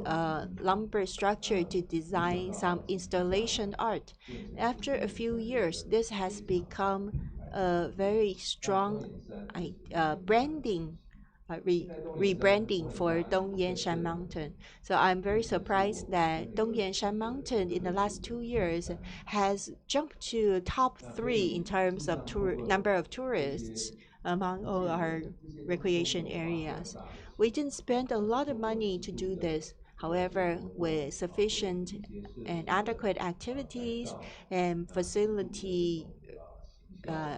lumber structure to design some installation art. After a few years, this has become a very strong branding, rebranding for Dongyanshan Mountain. So I'm very surprised that Dongyanshan Mountain in the last 2 years has jumped to top three in terms of number of tourists among all our recreation areas. We didn't spend a lot of money to do this. However, with sufficient and adequate activities and facility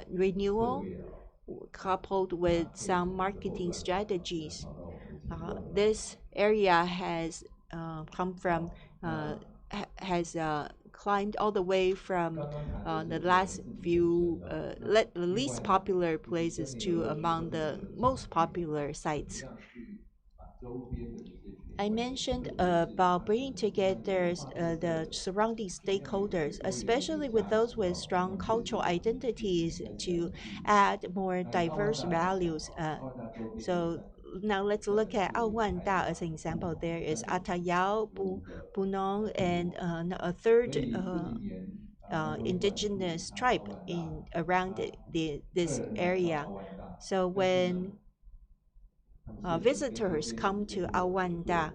renewal, coupled with some marketing strategies, this area has come from has climbed all the way from the last few the least popular places to among the most popular sites. I mentioned about bringing together the surrounding stakeholders, especially with those with strong cultural identities, to add more diverse values. So now let's look at Awanda as an example. There is Atayao, Bunong, and a third indigenous tribe in around this area. So when visitors come to Awanda,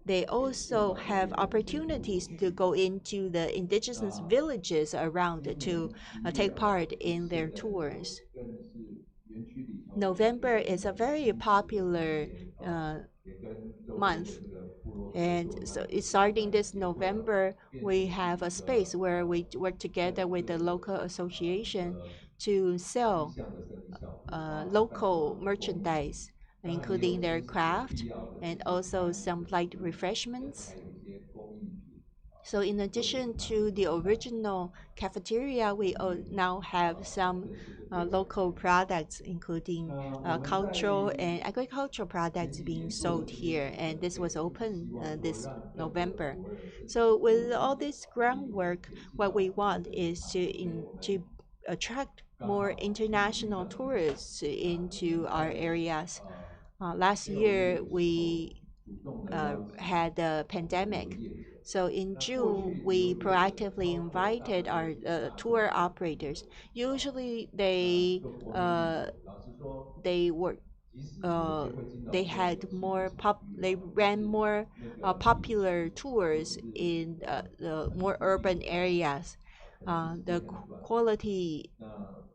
they also have opportunities to go into the indigenous villages around to take part in their tours. November is a very popular month. And so starting this November, we have a space where we work together with the local association to sell local merchandise, including their craft and also some light refreshments. So in addition to the original cafeteria, we now have some local products, including cultural and agricultural products being sold here. And this was open this November. So with all this groundwork, what we want is to attract more international tourists into our areas. Last year, we had a pandemic. So in June, we proactively invited our tour operators. Usually, they were they ran more popular tours in the more urban areas. The quality,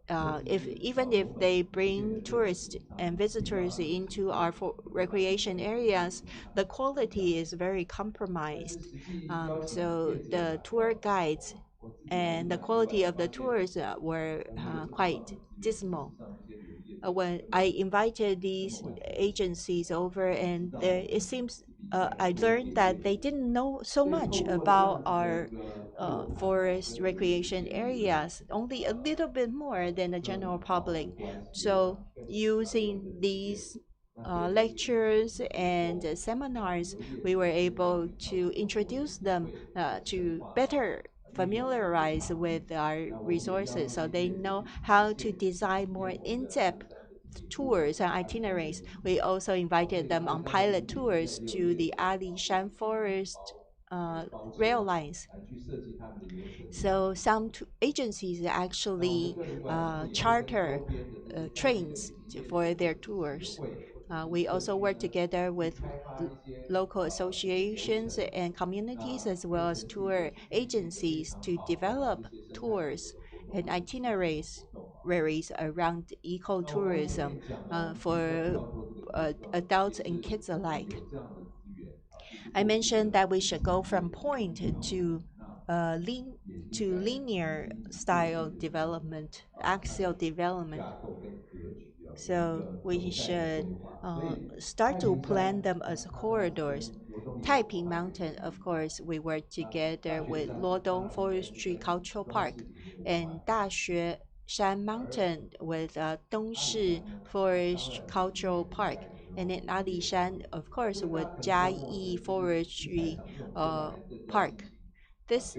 if even if they bring tourists and visitors into our recreation areas, the quality is very compromised. So the tour guides and the quality of the tours were quite dismal. When I invited these agencies over, and it seems I learned that they didn't know so much about our forest recreation areas, only a little bit more than the general public. So using these lectures and seminars, we were able to introduce them to better familiarize with our resources so they know how to design more in-depth tours and itineraries. We also invited them on pilot tours to the Ali Shan Forest rail lines. So some agencies actually charter trains for their tours. We also work together with local associations and communities as well as tour agencies to develop tours and itineraries around ecotourism for adults and kids alike. I mentioned that we should go from point to linear style development, axial development. So we should start to plan them as corridors. Taiping Mountain, of course, we work together with Luodong Forestry Cultural Park and Daxue Shan Mountain with Dongshi Forest Cultural Park. And in Alishan, of course, with Jiayi Forestry Park. This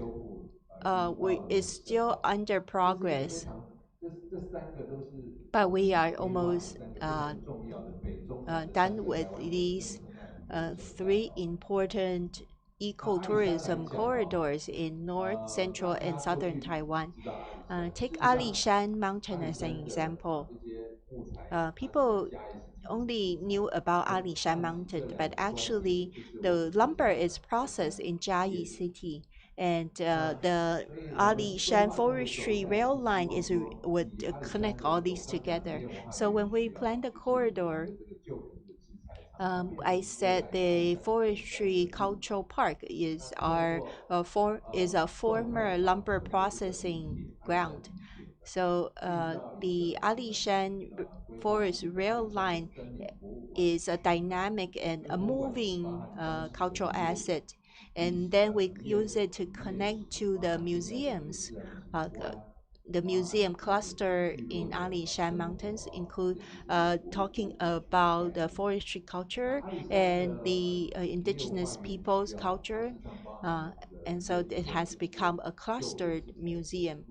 is still under progress, but we are almost done with these three important ecotourism corridors in north, central, and southern Taiwan. Take Alishan Mountain as an example. People only knew about Alishan Mountain, but actually the lumber is processed in Jiayi City, and the Alishan Forestry rail line would connect all these together. So when we plan the corridor, I said the Forestry Cultural Park is a former lumber processing ground. So the Alishan Forest Rail Line is a dynamic and a moving cultural asset. And then we use it to connect to the museums. The museum cluster in Alishan Mountains include talking about the forestry culture and the indigenous people's culture. Uh, and so it has become a clustered museum.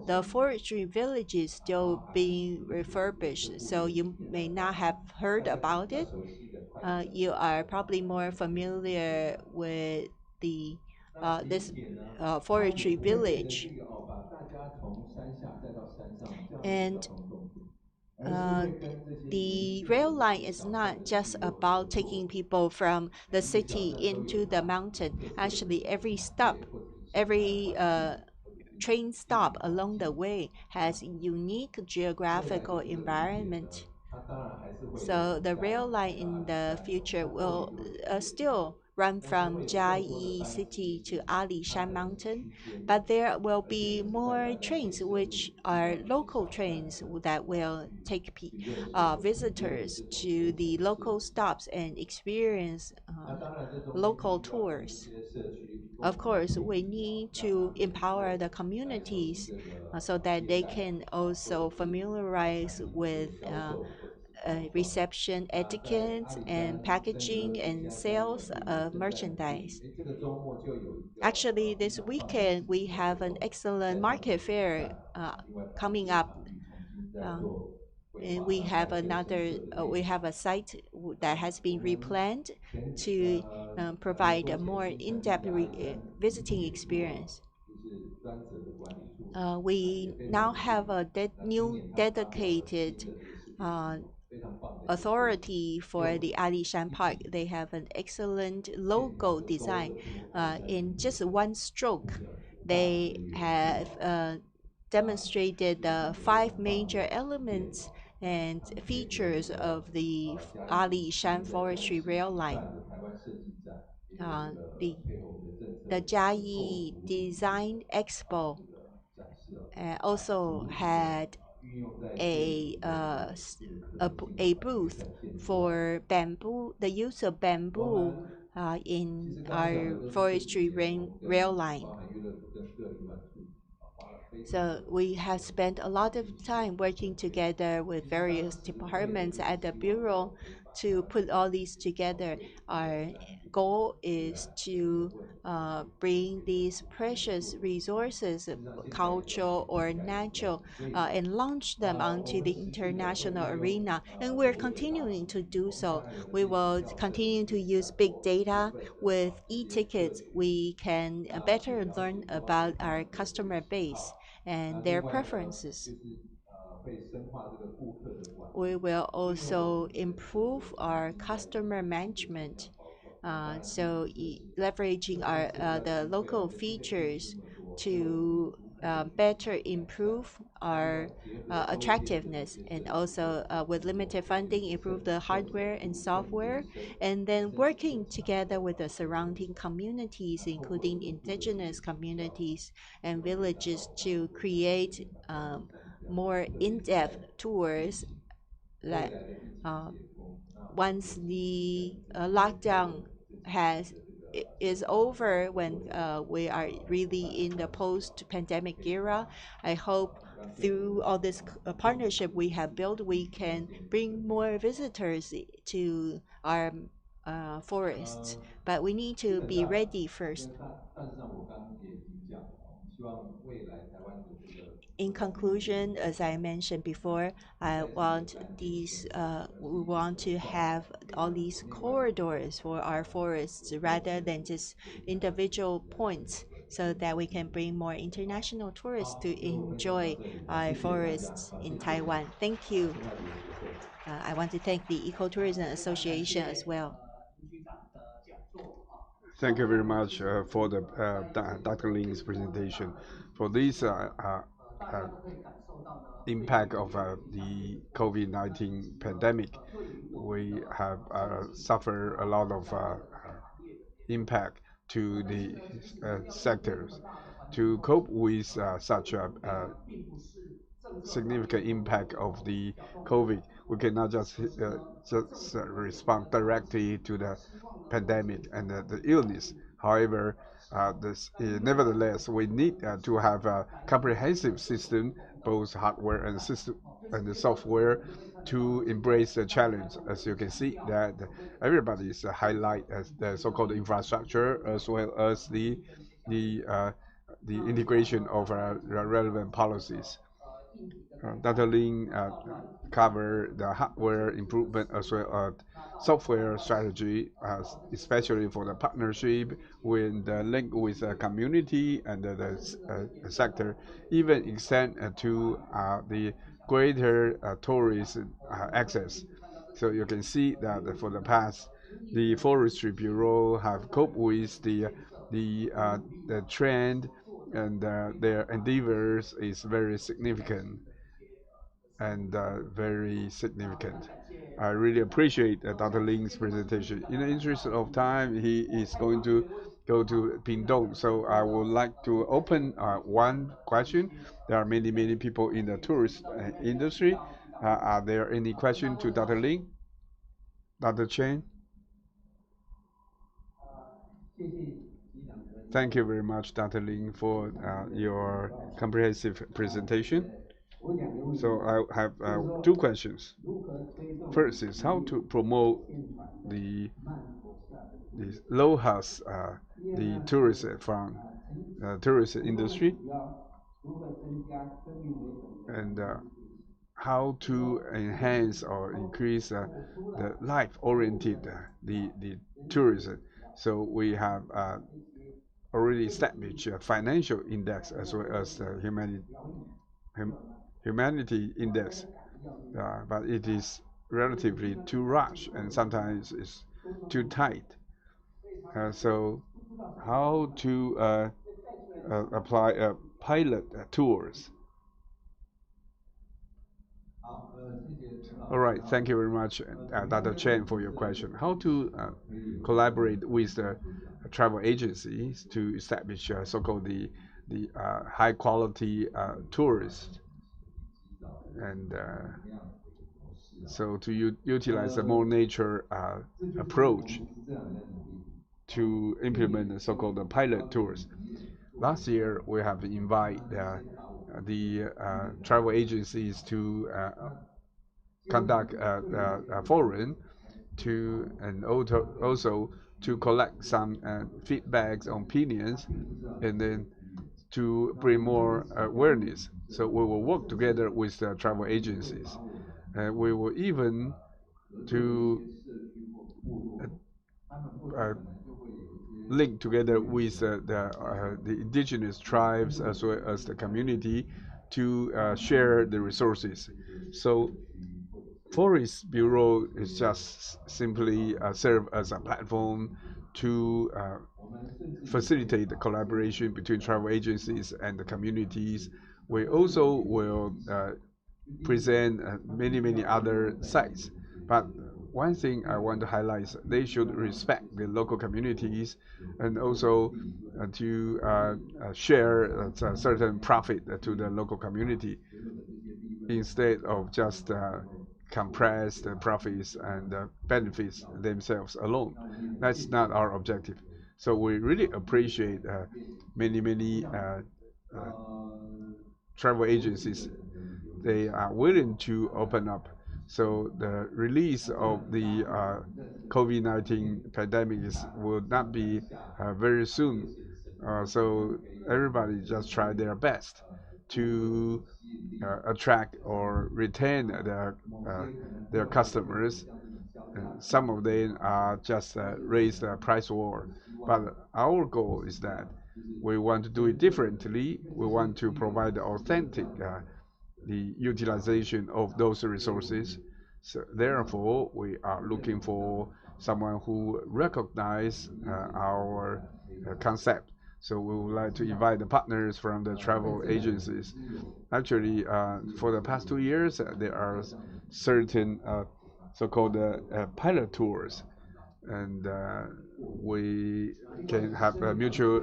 The forestry village is still being refurbished, so you may not have heard about it. You are probably more familiar with the this forestry village, and uh, the rail line is not just about taking people from the city into the mountain. Actually, every train stop along the way has unique geographical environment. So the rail line in the future will still run from Jiayi City to Alishan Mountain, but there will be more trains which are local trains that will take visitors to the local stops and experience local tours. Of course, we need to empower the communities so that they can also familiarize with reception etiquette and packaging and sales of merchandise. Actually, this weekend we have an excellent market fair coming up. And we have a site that has been replanned to provide a more in-depth visiting experience. We now have a new dedicated authority for the Alishan Park. They have an excellent logo design. In just one stroke, they have demonstrated the five major elements and features of the Alishan Forestry Rail Line. Uh, the the Jiayi Design Expo also had a, uh, a booth for bamboo, the use of bamboo in our forestry rail line. So we have spent a lot of time working together with various departments at the Bureau to put all these together. Our goal is to bring these precious resources, cultural or natural, and launch them onto the international arena. And we're continuing to do so. We will continue to use big data. With e-tickets, we can better learn about our customer base and their preferences. We will also improve our customer management. Leveraging the local features to better improve our attractiveness, and also with limited funding, improve the hardware and software, and then working together with the surrounding communities, including indigenous communities and villages, to create more in-depth tours that once the lockdown is over, when we are really in the post-pandemic era, I hope through all this partnership we have built, we can bring more visitors to our forests. But we need to be ready first. In conclusion, as I mentioned before, we want to have all these corridors for our forests rather than just individual points, so that we can bring more international tourists to enjoy our forests in Taiwan. Thank you. I want to thank the Ecotourism Association as well. Thank you very much for the Dr. Ling's presentation. For this impact of the COVID-19 pandemic, we have suffered a lot of impact to the sectors. To cope with such a significant impact of the COVID, we cannot just respond directly to the pandemic and the illness. However, nevertheless, we need to have a comprehensive system, both hardware and system and the software, to embrace the challenge. As you can see, that everybody is highlight as the so-called infrastructure, as well as the integration of relevant policies. Dr. Ling covered the hardware improvement as well as software strategy, especially for the partnership with the link with the community and the sector, even extend to the greater tourist access. So you can see that for the past, the Forestry Bureau have coped with the trend, and their endeavors is very significant and very significant. I really appreciate Dr. Ling's presentation. In the interest of time, he is going to go to Pingdong, so I would like to open one question. There are many people in the tourist industry. Are there any questions to Dr. Ling? Dr. Chen? Thank you very much, Dr. Ling, for your comprehensive presentation. So I have two questions. First is how to promote the LOHAS, the tourist industry, and how to enhance or increase the life-oriented the tourism. So we have already established a financial index as well as the humanity index, but it is relatively too rushed and sometimes it's too tight. So how to apply pilot tours? All right, thank you very much, Dr. Chen, for your question. How to collaborate with the travel agencies to establish so-called the high quality tourists, and so to utilize a more nature approach to implement the so-called pilot tours. Last year, we have invited the travel agencies to conduct a forum and also to collect some feedbacks on opinions, and then to bring more awareness. So we will work together with the travel agencies. We will even to link together with the indigenous tribes as well as the community to share the resources. So Forest Bureau is just simply serve as a platform to facilitate the collaboration between travel agencies and the communities. We also will present many other sites. But one thing I want to highlight is they should respect the local communities and also to share a certain profit to the local community instead of just compress the profits and benefits themselves alone. That's not our objective. So we really appreciate many travel agencies. They are willing to open up. So the release of the COVID-19 pandemic will not be very soon. So everybody just try their best to attract or retain their customers. And some of them are just raise the price war. But our goal is that we want to do it differently. We want to provide authentic the utilization of those resources. So therefore, we are looking for someone who recognize our concept. So we would like to invite the partners from the travel agencies. Actually, for the past 2 years, there are certain so-called pilot tours, and we can have a mutual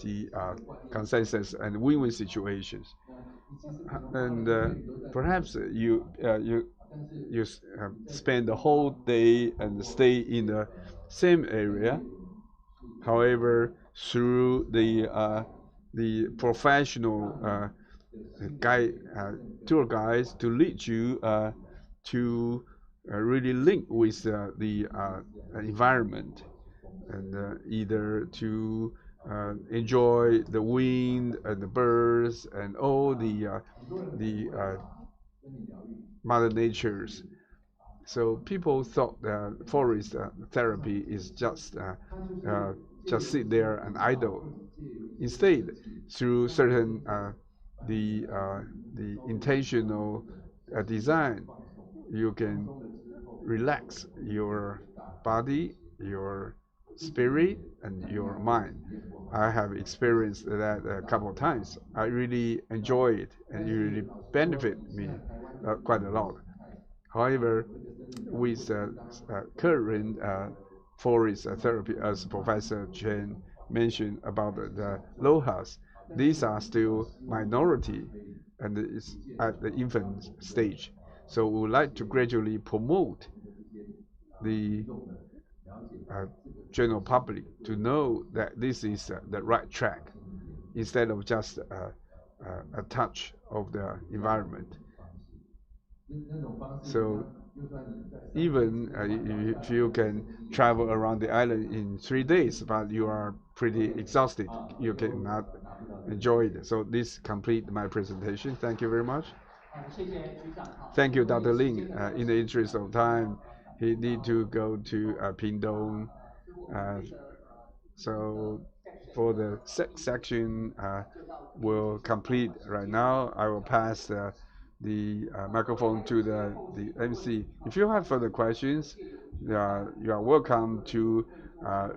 the consensus and win-win situations. And perhaps you spend the whole day and stay in the same area. However, through the professional guide tour guides to lead you to really link with the environment and either to enjoy the wind and the birds and all the mother natures. So people thought that forest therapy is just sit there and idle. Instead, through certain the intentional design, you can relax your body, your spirit, and your mind. I have experienced that a couple of times. I really enjoy it, and it really benefit me quite a lot. However, with current forest therapy, as Professor Chen mentioned about the LOHAS, these are still minority and it's at the infant stage. So we would like to gradually promote the uh, general public to know that this is the right track instead of just a touch of the environment. So even if you can travel around the island in 3 days, but you are pretty exhausted, you cannot enjoy it. So this completes my presentation. Thank you very much. Thank you, Dr. Lin. In the interest of time, he need to go to Pingdong. So for the section will complete right now. I will pass the microphone to the MC. If you have further questions, you are welcome to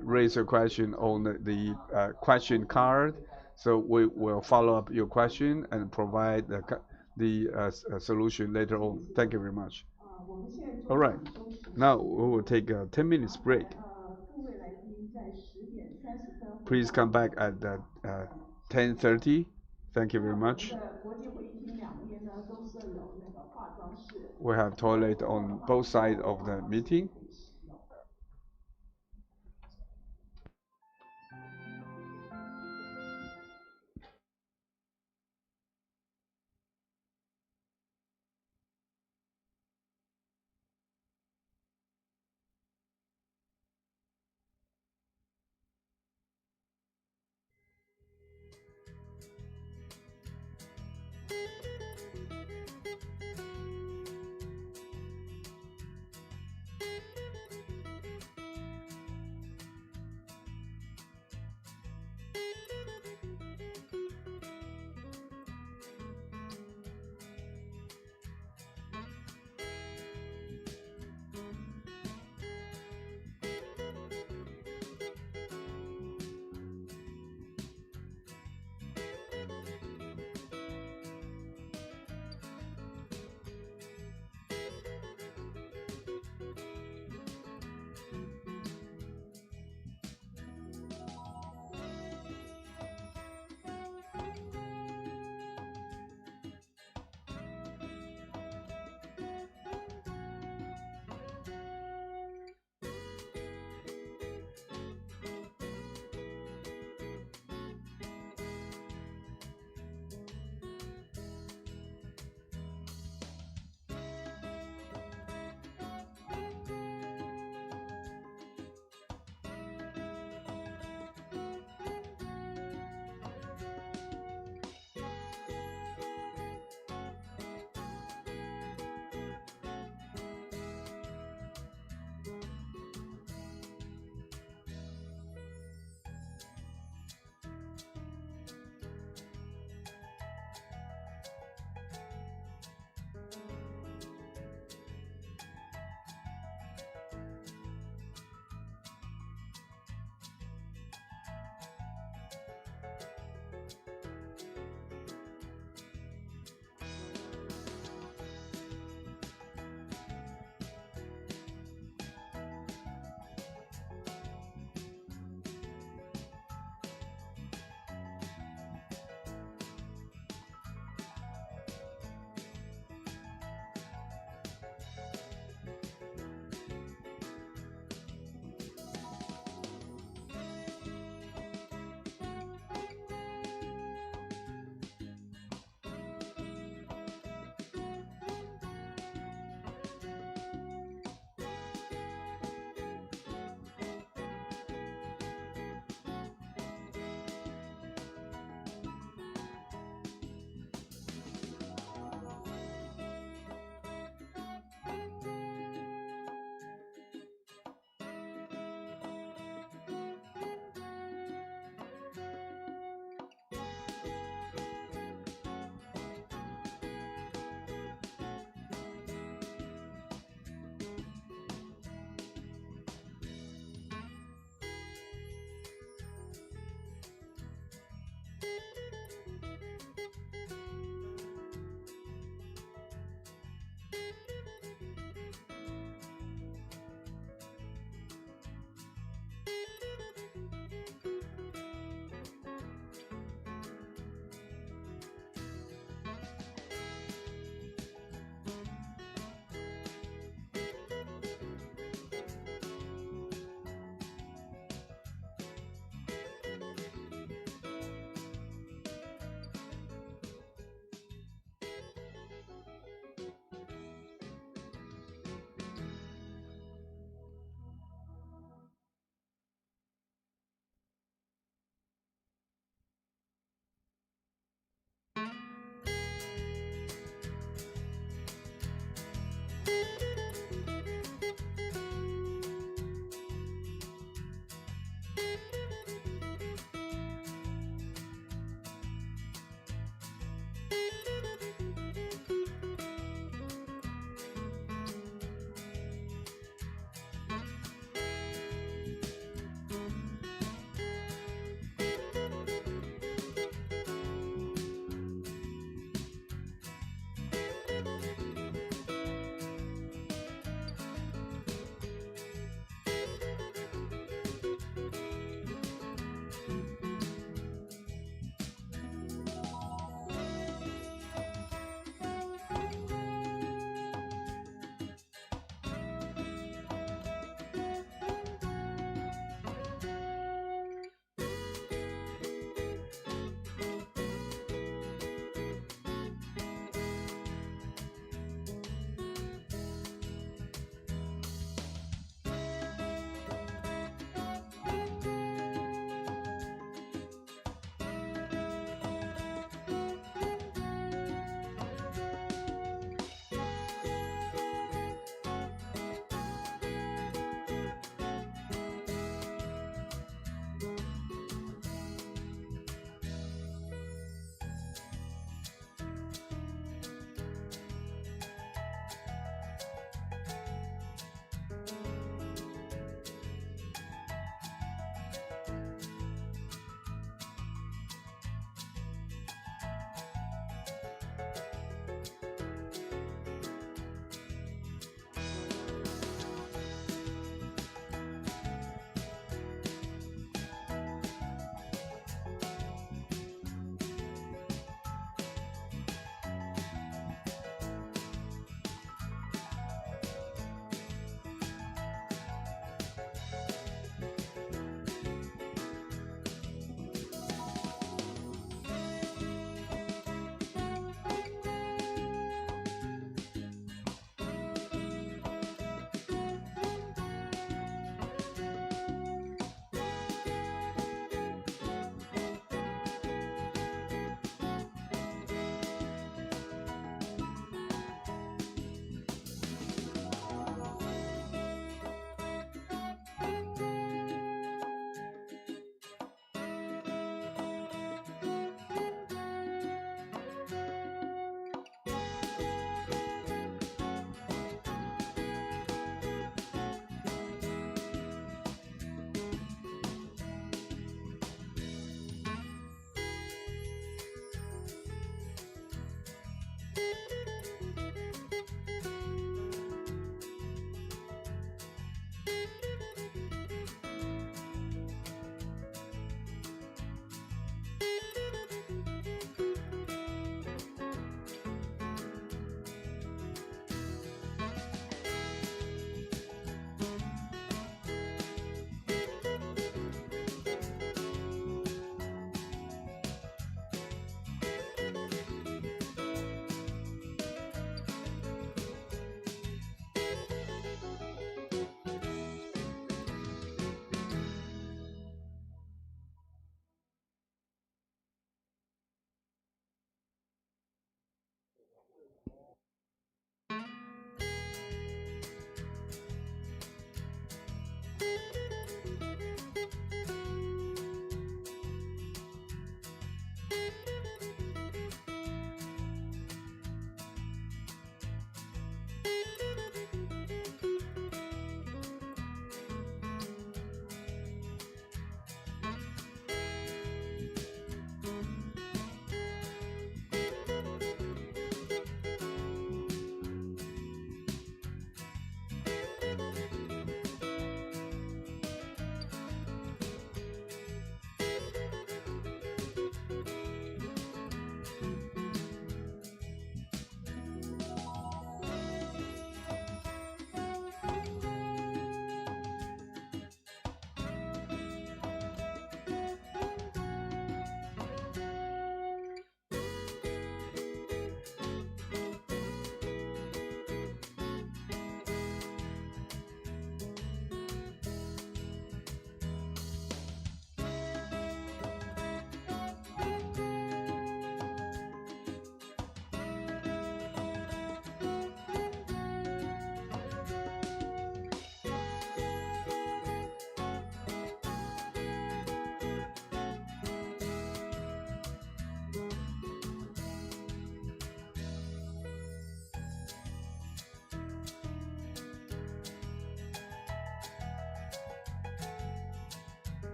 raise your question on the question card. So we will follow up your question and provide the solution later on. Thank you very much. All right. Now we will take a 10 minutes break. Please come back at 10:30. Thank you very much. We have toilet on both sides of the meeting.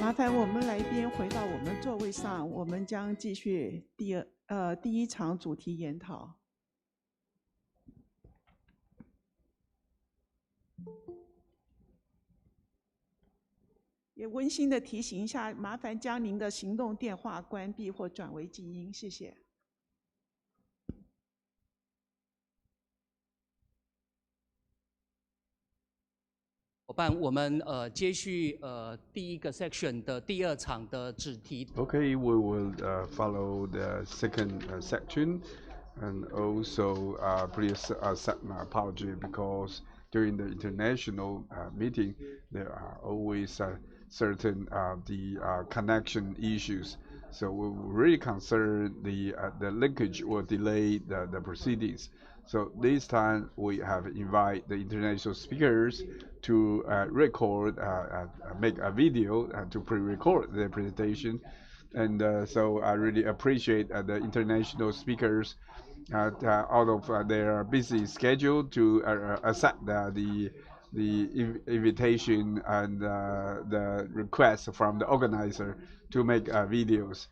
麻烦我们来宾回到我们座位上，我们将继续第一场主题研讨。也温馨的提醒一下，麻烦将您的行动电话关闭或转为静音，谢谢。伙伴，我们接续第一个 section 的第二场的主题。Okay, we will follow the second section, and also please accept my apology because during the international meeting there are always certain the connection issues. So we really concern the linkage will delay the proceedings. So this time we have invited the international speakers to record, make a video to pre-record the presentation. And so I really appreciate the international speakers out of their busy schedule to accept the invitation and the request from the organizer to make videos.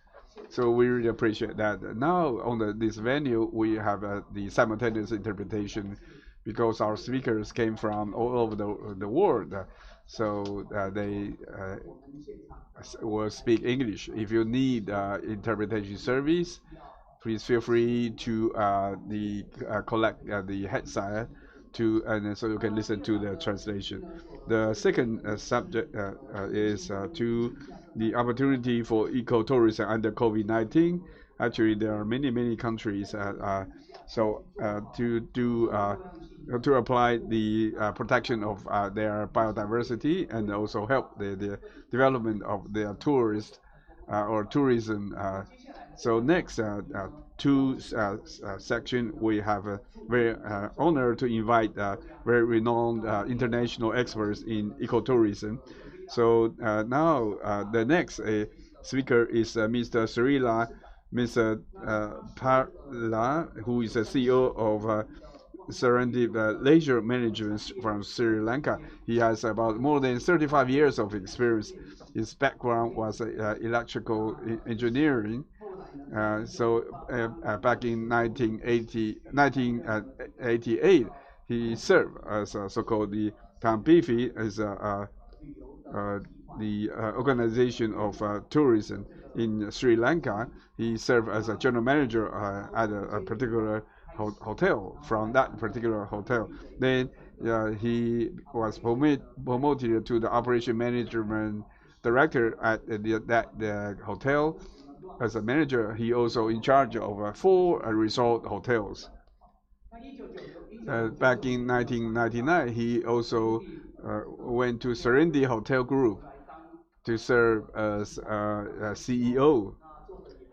So we really appreciate that. Now on this venue, we have the simultaneous interpretation because our speakers came from all over the world. So they will speak English. If you need interpretation service, please feel free to collect the headset and so you can listen to the translation. The second subject is to the opportunity for ecotourism under COVID-19. Actually, there are many countries to apply the protection of their biodiversity and also help the development of their tourist or tourism. So next two section we have a very honor to invite very renowned international experts in ecotourism. So now the next speaker is Mr. Mr. Parla, who is the CEO of Serendip Leisure Management from Sri Lanka. He has about more than 35 years of experience. His background was electrical engineering. Back in 1988, he served as a so-called the Tampifi as the organization of tourism in Sri Lanka. He served as a general manager at a particular hotel. From that particular hotel, then he was promoted to the operation management director at the hotel. As a manager, he also in charge of 4 resort hotels. Back in 1999, he also went to Serendi Hotel Group to serve as CEO,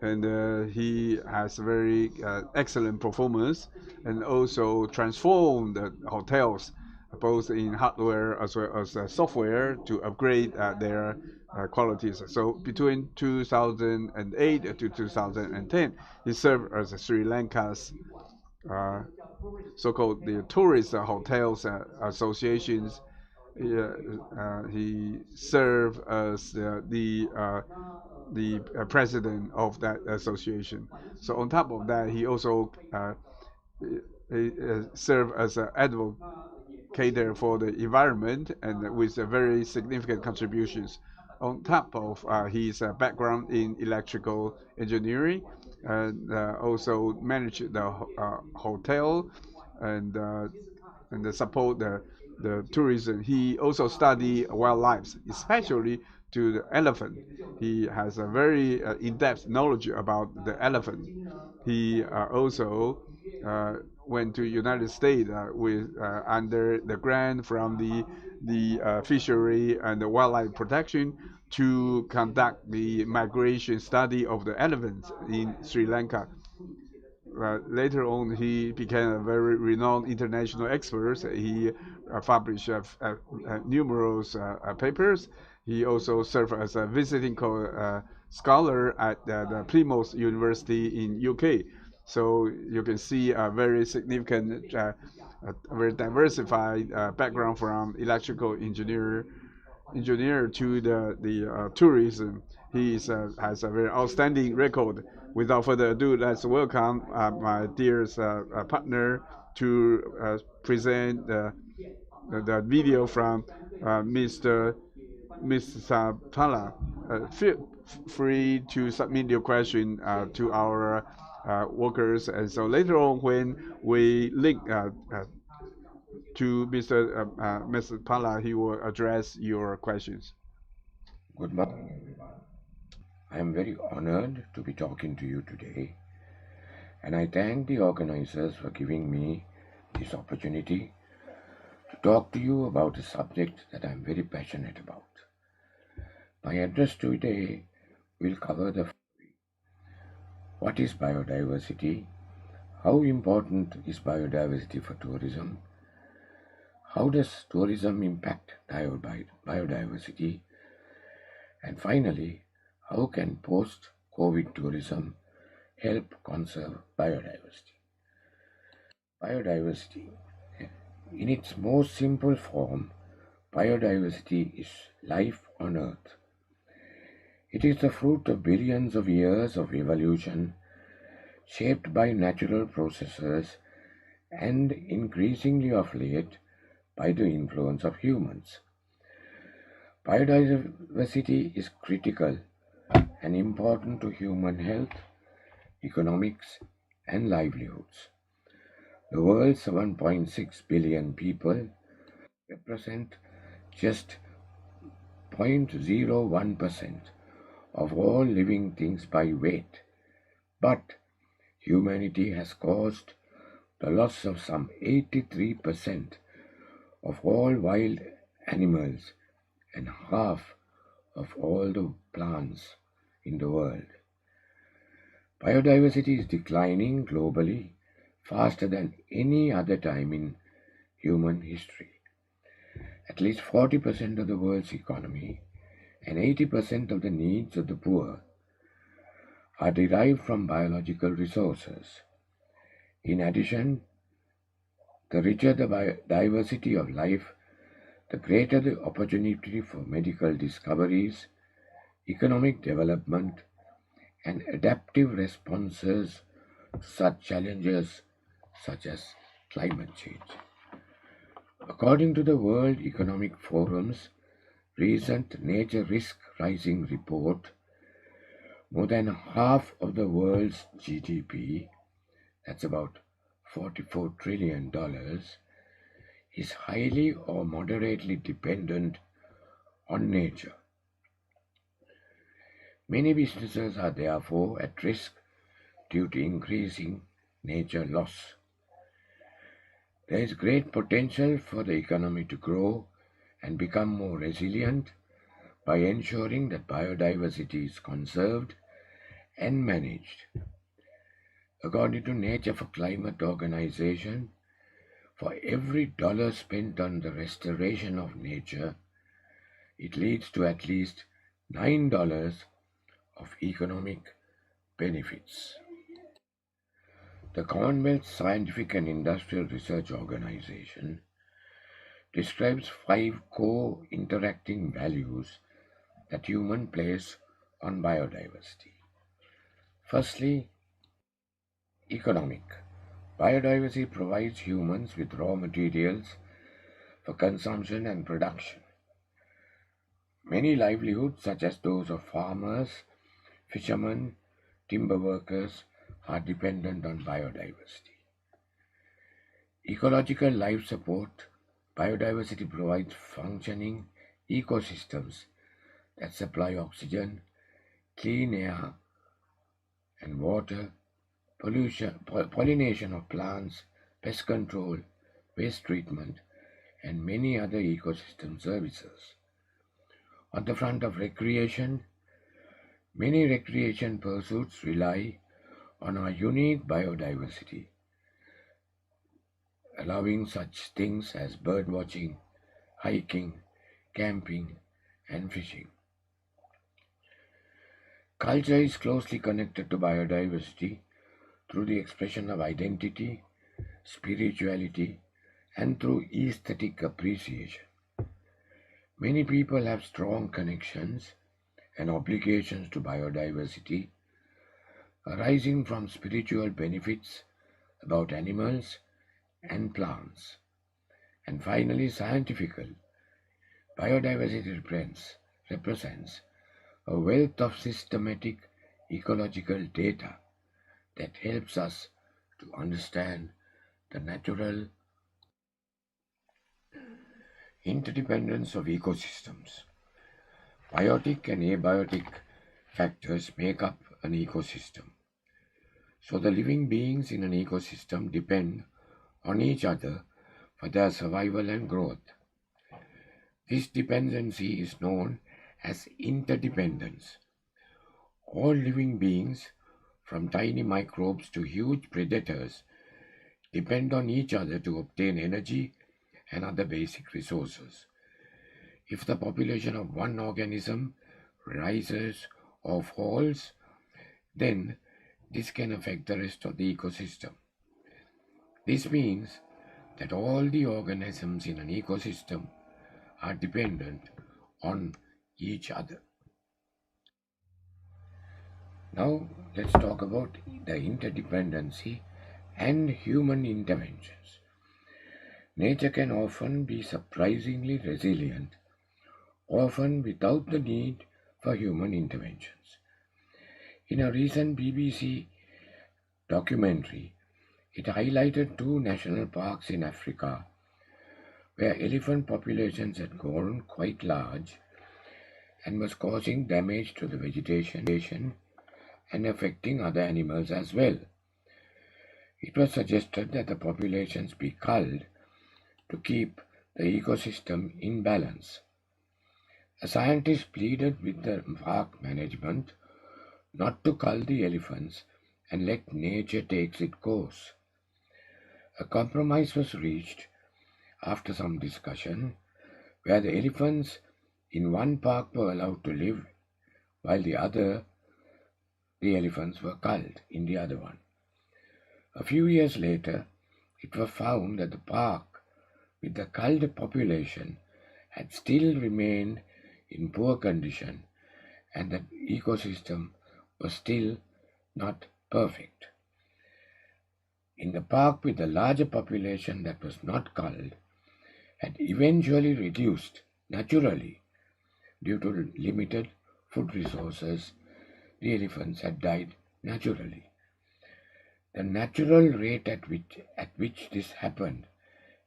and he has very excellent performance and also transformed the hotels both in hardware as well as software to upgrade their qualities. So between 2008 to 2010, he served as Sri Lanka's so-called the tourist hotels associations. He served as the president of that association. So on top of that, he also served as an advocate for the environment and with very significant contributions. On top of his background in electrical engineering, and also managed the hotel and support the tourism. He also studied wildlife, especially to the elephant. He has a very in-depth knowledge about the elephant. He also went to United States with under the grant from the fishery and the wildlife protection to conduct the migration study of the elephants in Sri Lanka. Later on, he became a very renowned international expert. He published numerous papers. He also served as a visiting scholar at the Plymouth University in UK. So you can see a very significant, very diversified background from electrical engineer engineer to the tourism. He has a very outstanding record. Without further ado, let's welcome my dear partner to present the video from Mr. Pala. Feel free to submit your question to our workers, and so later on when we link to Mr. Pala, he will address your questions. Good morning, everyone. I am very honored to be talking to you today, and I thank the organizers for giving me this opportunity to talk to you about a subject that I am very passionate about. My address today will cover the following: what is biodiversity? How important is biodiversity for tourism? How does tourism impact biodiversity? And finally, how can post-COVID tourism help conserve biodiversity? Biodiversity. In its most simple form, biodiversity is life on Earth. It is the fruit of billions of years of evolution, shaped by natural processes and increasingly of late by the influence of humans. Biodiversity is critical and important to human health, economics, and livelihoods. The world's 1.6 billion people represent just 0.01% of all living things by weight, but humanity has caused the loss of some 83% of all wild animals and half of all the plants in the world. Biodiversity is declining globally faster than any other time in human history. At least 40% of the world's economy and 80% of the needs of the poor are derived from biological resources. In addition, the richer the diversity of life, the greater the opportunity for medical discoveries, economic development, and adaptive responses to such challenges such as climate change. According to the World Economic Forum's recent Nature Risk Rising report, more than half of the world's GDP, that's about $44 trillion, is highly or moderately dependent on nature. Many businesses are therefore at risk due to increasing nature loss. There is great potential for the economy to grow and become more resilient by ensuring that biodiversity is conserved and managed. According to Nature for Climate Organization, for every dollar spent on the restoration of nature, it leads to at least $9 of economic benefits. The Commonwealth Scientific and Industrial Research Organization describes 5 core interacting values that humans place on biodiversity. Firstly, economic. Biodiversity provides humans with raw materials for consumption and production. Many livelihoods, such as those of farmers, fishermen, timber workers, are dependent on biodiversity. Ecological life support. Biodiversity provides functioning ecosystems that supply oxygen, clean air and water, pollination of plants, pest control, waste treatment, and many other ecosystem services. On the front of recreation, many recreation pursuits rely on our unique biodiversity, allowing such things as bird watching, hiking, camping, and fishing. Culture is closely connected to biodiversity through the expression of identity, spirituality, and through aesthetic appreciation. Many people have strong connections and obligations to biodiversity, arising from spiritual benefits about animals and plants. And finally, scientifical. Biodiversity represents a wealth of systematic ecological data that helps us to understand the natural interdependence of ecosystems. Biotic and abiotic factors make up an ecosystem. So the living beings in an ecosystem depend on each other for their survival and growth. This dependency is known as interdependence. All living beings, from tiny microbes to huge predators, depend on each other to obtain energy and other basic resources. If the population of one organism rises or falls, then this can affect the rest of the ecosystem. This means that all the organisms in an ecosystem are dependent on each other. Now let's talk about the interdependency and human interventions. Nature can often be surprisingly resilient, often without the need for human interventions. In a recent BBC documentary, it highlighted 2 national parks in Africa where elephant populations had grown quite large and was causing damage to the vegetation and affecting other animals as well. It was suggested that the populations be culled to keep the ecosystem in balance. A scientist pleaded with the park management not to cull the elephants and let nature take its course. A compromise was reached after some discussion, where the elephants in one park were allowed to live, while the elephants were culled in the other one. A few years later, it was found that the park with the culled population had still remained in poor condition and the ecosystem was still not perfect. In the park with the larger population that was not culled had eventually reduced naturally due to limited food resources. The elephants had died naturally. The natural rate at which this happened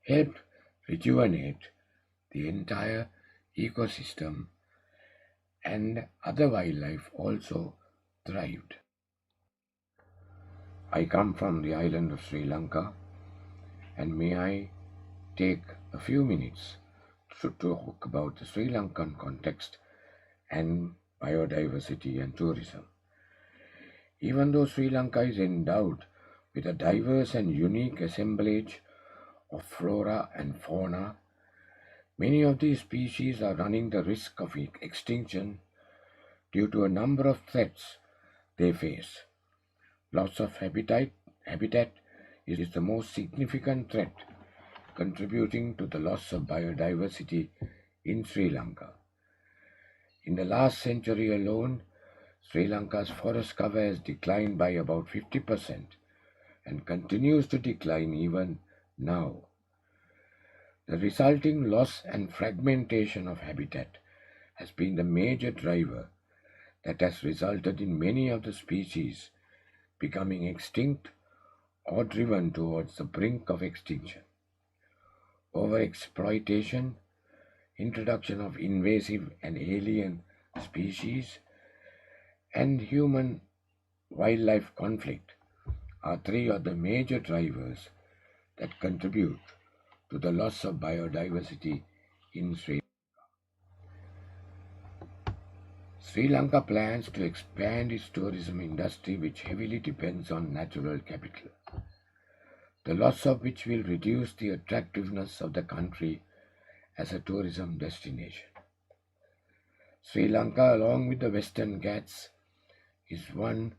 helped rejuvenate the entire ecosystem, and other wildlife also thrived. I come from the island of Sri Lanka, and may I take a few minutes to talk about the Sri Lankan context and biodiversity and tourism. Even though Sri Lanka is endowed with a diverse and unique assemblage of flora and fauna, many of these species are running the risk of extinction due to a number of threats they face. Loss of habitat is the most significant threat, contributing to the loss of biodiversity in Sri Lanka. In the last century alone, Sri Lanka's forest cover has declined by about 50% and continues to decline even now. The resulting loss and fragmentation of habitat has been the major driver that has resulted in many of the species becoming extinct or driven towards the brink of extinction. Overexploitation, introduction of invasive and alien species, and human-wildlife conflict are 3 of the major drivers that contribute to the loss of biodiversity in Sri Lanka. Sri Lanka plans to expand its tourism industry, which heavily depends on natural capital, the loss of which will reduce the attractiveness of the country as a tourism destination. Sri Lanka, along with the Western Ghats, is one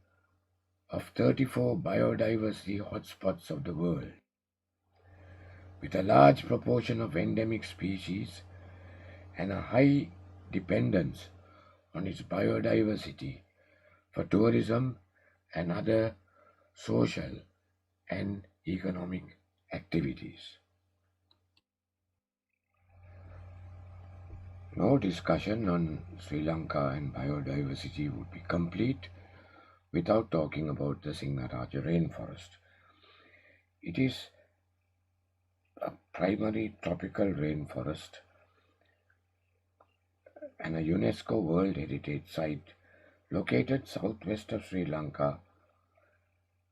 of 34 biodiversity hotspots of the world. With a large proportion of endemic species and a high dependence on its biodiversity for tourism and other social and economic activities. No discussion on Sri Lanka and biodiversity would be complete without talking about the Singaraja rainforest. It is a primary tropical rainforest and a UNESCO World Heritage Site located southwest of Sri Lanka,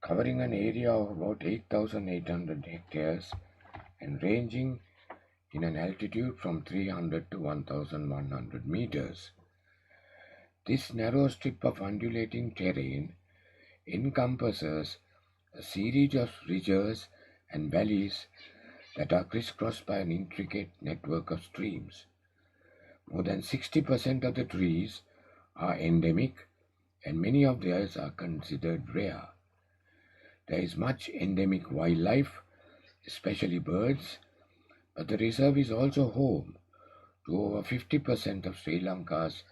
covering an area of about 8,800 hectares and ranging in an altitude from 300 to 1,100 meters. This narrow strip of undulating terrain encompasses a series of ridges and valleys that are crisscrossed by an intricate network of streams. More than 60% of the trees are endemic and many of theirs are considered rare. There is much endemic wildlife, especially birds, but the reserve is also home to over 50% of Sri Lanka's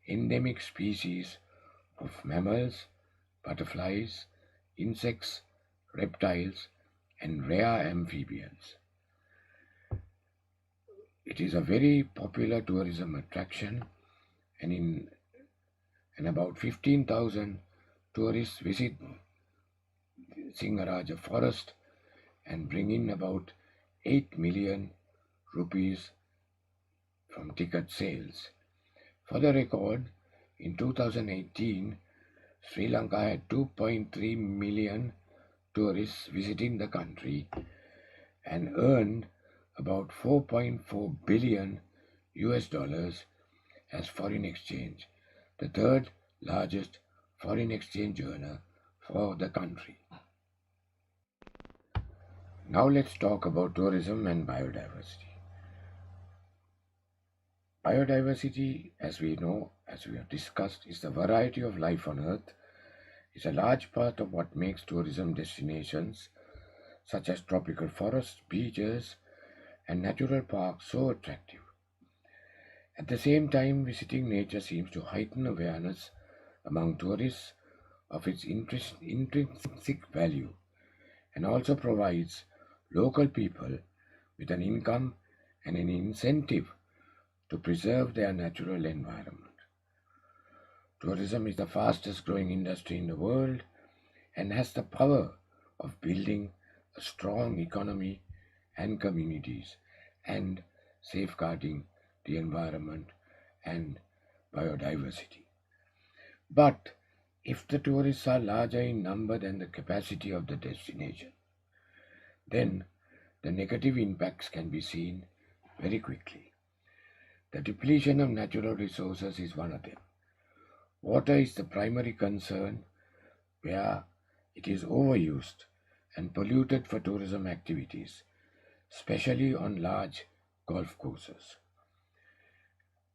endemic species of mammals, butterflies, insects, reptiles, and rare amphibians. It is a very popular tourism attraction, and about 15,000 tourists visit Singaraja forest and bring in about 8 million rupees from ticket sales. For the record, in 2018, Sri Lanka had 2.3 million tourists visiting the country and earned about 4.4 billion US dollars as foreign exchange, the third largest foreign exchange earner for the country. Now let's talk about tourism and biodiversity. Biodiversity, as we know, as we have discussed, is the variety of life on Earth. It's a large part of what makes tourism destinations such as tropical forests, beaches, and natural parks so attractive. At the same time, visiting nature seems to heighten awareness among tourists of its intrinsic value and also provides local people with an income and an incentive to preserve their natural environment. Tourism is the fastest growing industry in the world and has the power of building a strong economy and communities and safeguarding the environment and biodiversity. But if the tourists are larger in number than the capacity of the destination, then the negative impacts can be seen very quickly. The depletion of natural resources is one of them. Water is the primary concern where it is overused and polluted for tourism activities, especially on large golf courses.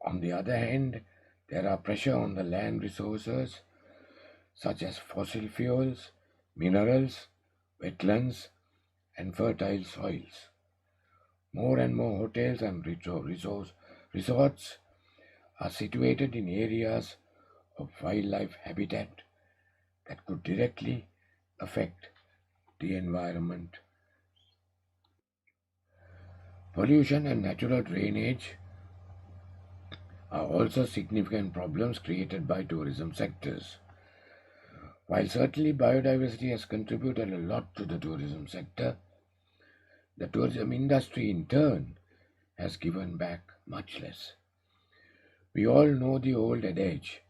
On the other hand, there are pressure on the land resources such as fossil fuels, minerals, wetlands, and fertile soils. More and more hotels and resorts are situated in areas of wildlife habitat that could directly affect the environment. Pollution and natural drainage are also significant problems created by tourism sectors. While certainly biodiversity has contributed a lot to the tourism sector, the tourism industry in turn has given back much less. We all know the old adage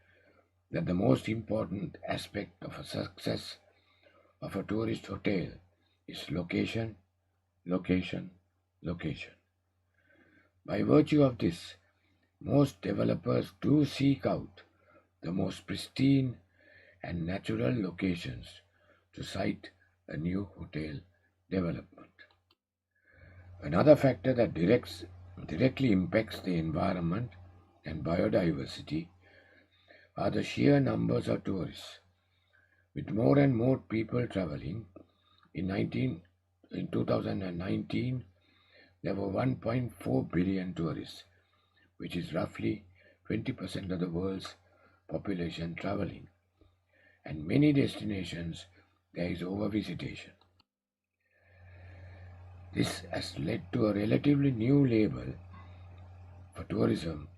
that the most important aspect of a success of a tourist hotel is location, location, location. By virtue of this, most developers do seek out the most pristine and natural locations to site a new hotel development. Another factor that directly impacts the environment and biodiversity are the sheer numbers of tourists. With more and more people traveling, in 2019, there were 1.4 billion tourists, which is roughly 20% of the world's population traveling, and many destinations there is overvisitation. This has led to a relatively new label for tourism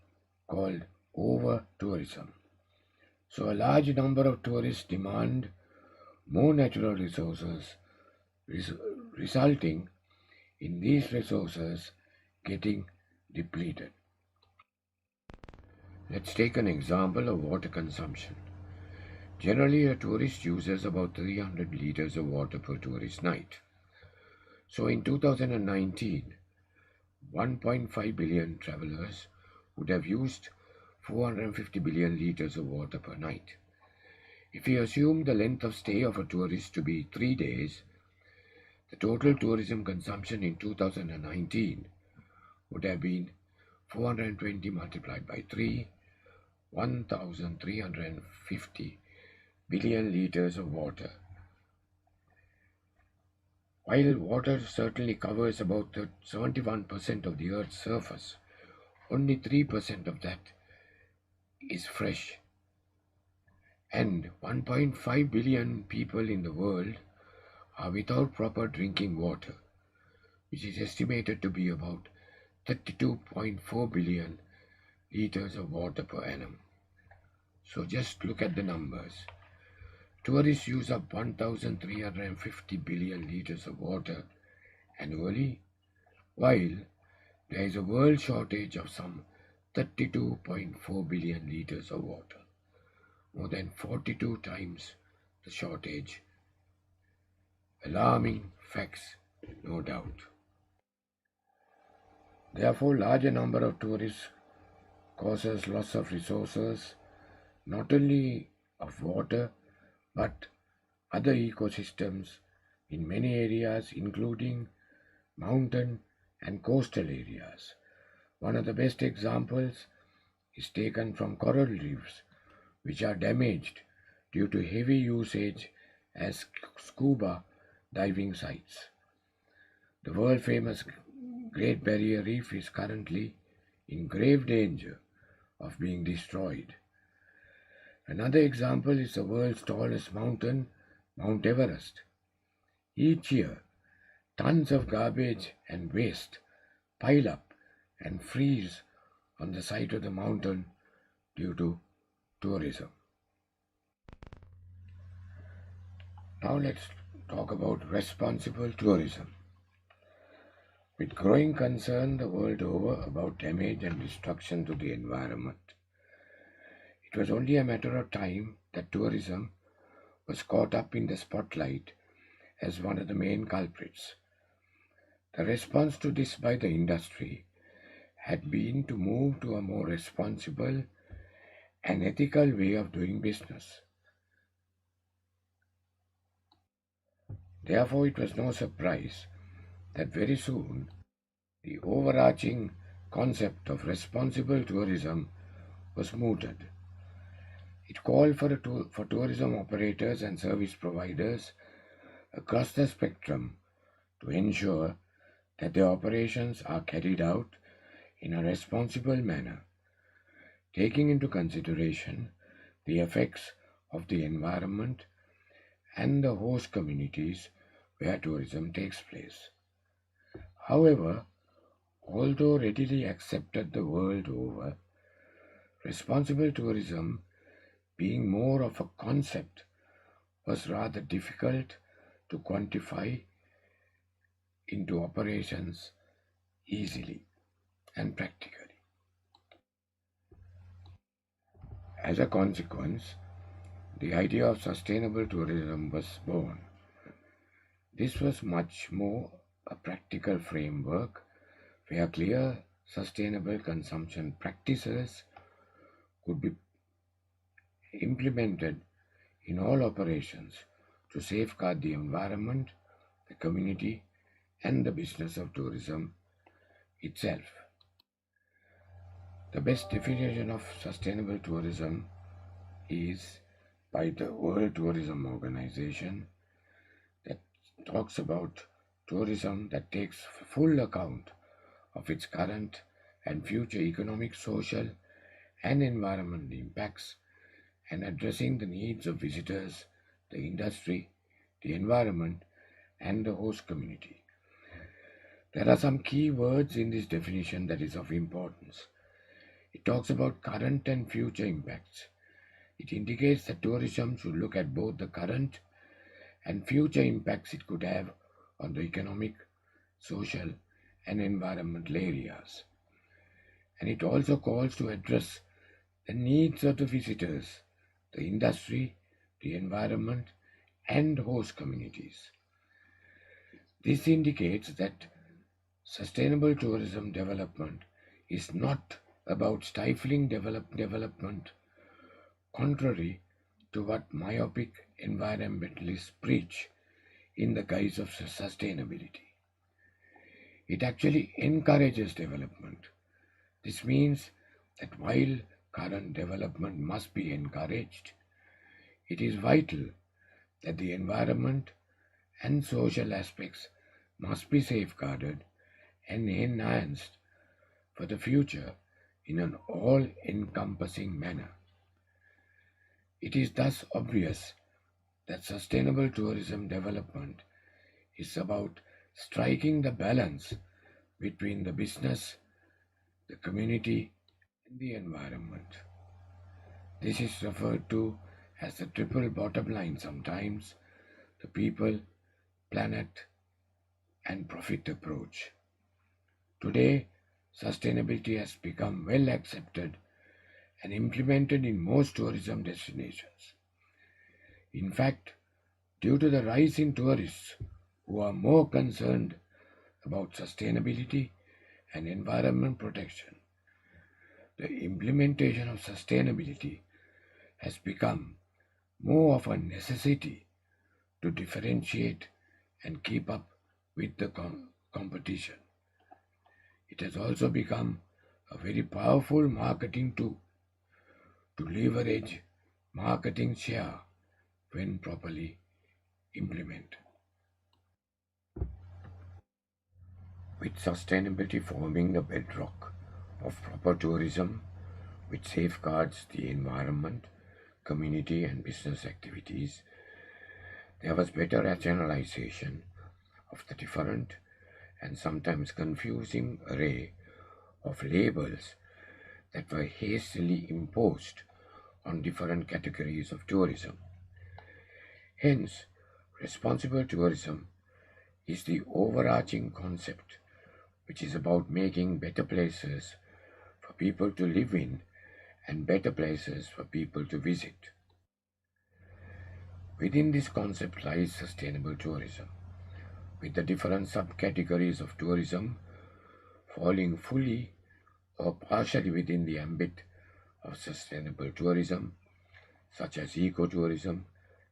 called over-tourism. So a large number of tourists demand more natural resources, resulting in these resources getting depleted. Let's take an example of water consumption. Generally, a tourist uses about 300 liters of water per tourist night. So in 2019, 1.5 billion travelers would have used 450 billion liters of water per night. If we assume the length of stay of a tourist to be 3 days, the total tourism consumption in 2019 would have been 420 multiplied by 3, 1,350 billion liters of water. While water certainly covers about 71% of the Earth's surface, only 3% of that is fresh. And 1.5 billion people in the world are without proper drinking water, which is estimated to be about 32.4 billion liters of water per annum. So just look at the numbers. Tourists use up 1,350 billion liters of water annually, while there is a world shortage of some 32.4 billion liters of water, more than 42 times the shortage. Alarming facts, no doubt. Therefore, larger number of tourists causes loss of resources, not only of water, but other ecosystems in many areas, including mountain and coastal areas. One of the best examples is taken from coral reefs, which are damaged due to heavy usage as scuba diving sites. The world-famous Great Barrier Reef is currently in grave danger of being destroyed. Another example is the world's tallest mountain, Mount Everest. Each year, tons of garbage and waste pile up and freeze on the side of the mountain due to tourism. Now let's talk about responsible tourism. With growing concern the world over about damage and destruction to the environment, it was only a matter of time that tourism was caught up in the spotlight as one of the main culprits. The response to this by the industry had been to move to a more responsible and ethical way of doing business. Therefore, it was no surprise that very soon the overarching concept of responsible tourism was mooted. It called for tourism operators and service providers across the spectrum to ensure that their operations are carried out in a responsible manner, taking into consideration the effects of the environment and the host communities where tourism takes place. However, although readily accepted the world over, responsible tourism, being more of a concept, was rather difficult to quantify into operations easily and practically. As a consequence, the idea of sustainable tourism was born. This was much more a practical framework where clear sustainable consumption practices could be implemented in all operations to safeguard the environment, the community, and the business of tourism itself. The best definition of sustainable tourism is by the World Tourism Organization, that talks about tourism that takes full account of its current and future economic, social, and environmental impacts, and addressing the needs of visitors, the industry, the environment, and the host community. There are some key words in this definition that is of importance. It talks about current and future impacts. It indicates that tourism should look at both the current and future impacts it could have on the economic, social, and environmental areas. And it also calls to address the needs of the visitors, the industry, the environment, and host communities. This indicates that sustainable tourism development is not about stifling development, contrary to what myopic environmentalists preach in the guise of sustainability. It actually encourages development. This means that while current development must be encouraged, it is vital that the environment and social aspects must be safeguarded and enhanced for the future in an all-encompassing manner. It is thus obvious that sustainable tourism development is about striking the balance between the business, the community, and the environment. This is referred to as the triple bottom line sometimes, the people, planet, and profit approach. Today, sustainability has become well accepted and implemented in most tourism destinations. In fact, due to the rise in tourists who are more concerned about sustainability and environment protection, the implementation of sustainability has become more of a necessity to differentiate and keep up with the competition. It has also become a very powerful marketing tool to leverage marketing share when properly implemented. With sustainability forming the bedrock of proper tourism, which safeguards the environment, community, and business activities, there was better rationalization of the different and sometimes confusing array of labels that were hastily imposed on different categories of tourism. Hence, responsible tourism is the overarching concept which is about making better places for people to live in and better places for people to visit. Within this concept lies sustainable tourism, with the different subcategories of tourism falling fully or partially within the ambit of sustainable tourism, such as ecotourism,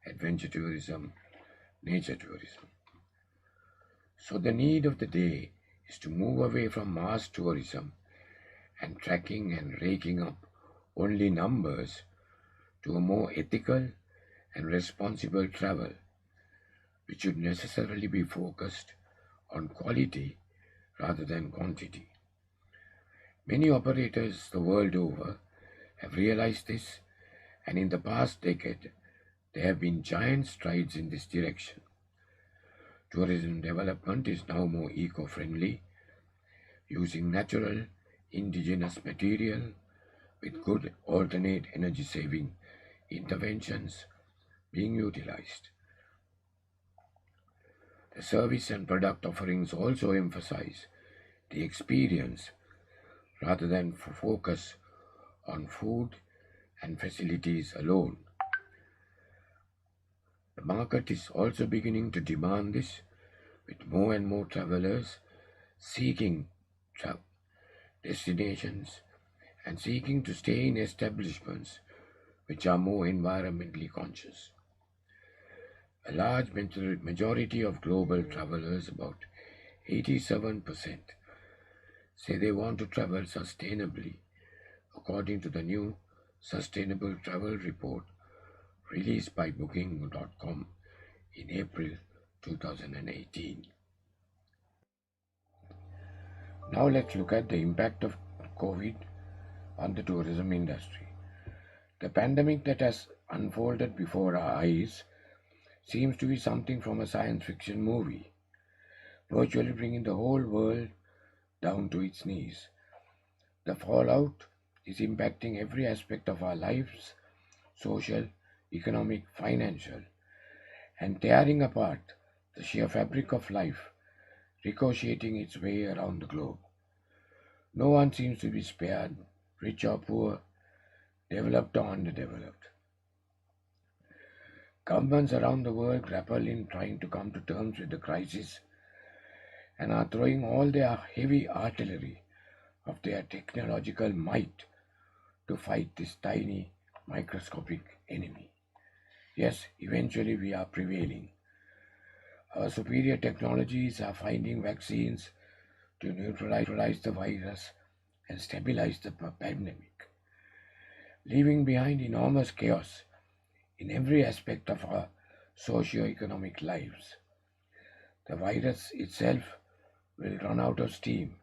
adventure tourism, nature tourism. So the need of the day is to move away from mass tourism and tracking and raking up only numbers to a more ethical and responsible travel, which should necessarily be focused on quality rather than quantity. Many operators the world over have realized this, and in the past decade, there have been giant strides in this direction. Tourism development is now more eco-friendly, using natural, indigenous material with good alternate energy-saving interventions being utilized. The service and product offerings also emphasize the experience rather than focus on food and facilities alone. The market is also beginning to demand this, with more and more travelers seeking destinations and seeking to stay in establishments which are more environmentally conscious. A large majority of global travelers, about 87%, say they want to travel sustainably, according to the new Sustainable Travel Report released by Booking.com in April 2018. Now let's look at the impact of COVID on the tourism industry. The pandemic that has unfolded before our eyes seems to be something from a science fiction movie, virtually bringing the whole world down to its knees. The fallout is impacting every aspect of our lives, social, economic, financial, and tearing apart the sheer fabric of life, ricocheting its way around the globe. No one seems to be spared, rich or poor, developed or underdeveloped. Governments around the world grapple in trying to come to terms with the crisis and are throwing all their heavy artillery of their technological might to fight this tiny, microscopic enemy. Yes, eventually we are prevailing. Our superior technologies are finding vaccines to neutralize the virus and stabilize the pandemic, leaving behind enormous chaos in every aspect of our socio-economic lives. The virus itself will run out of steam,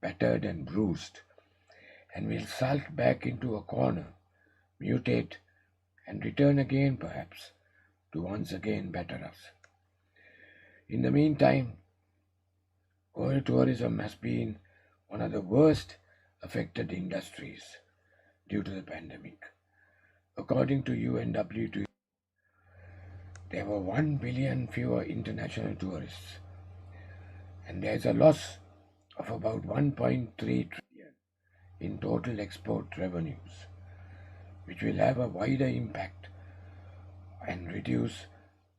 battered and bruised, and will sulk back into a corner, mutate, and return again perhaps to once again batter us. In the meantime, world tourism has been one of the worst affected industries due to the pandemic. According to UNWTO, there were 1 billion fewer international tourists, and there is a loss of about 1.3 trillion in total export revenues, which will have a wider impact and reduce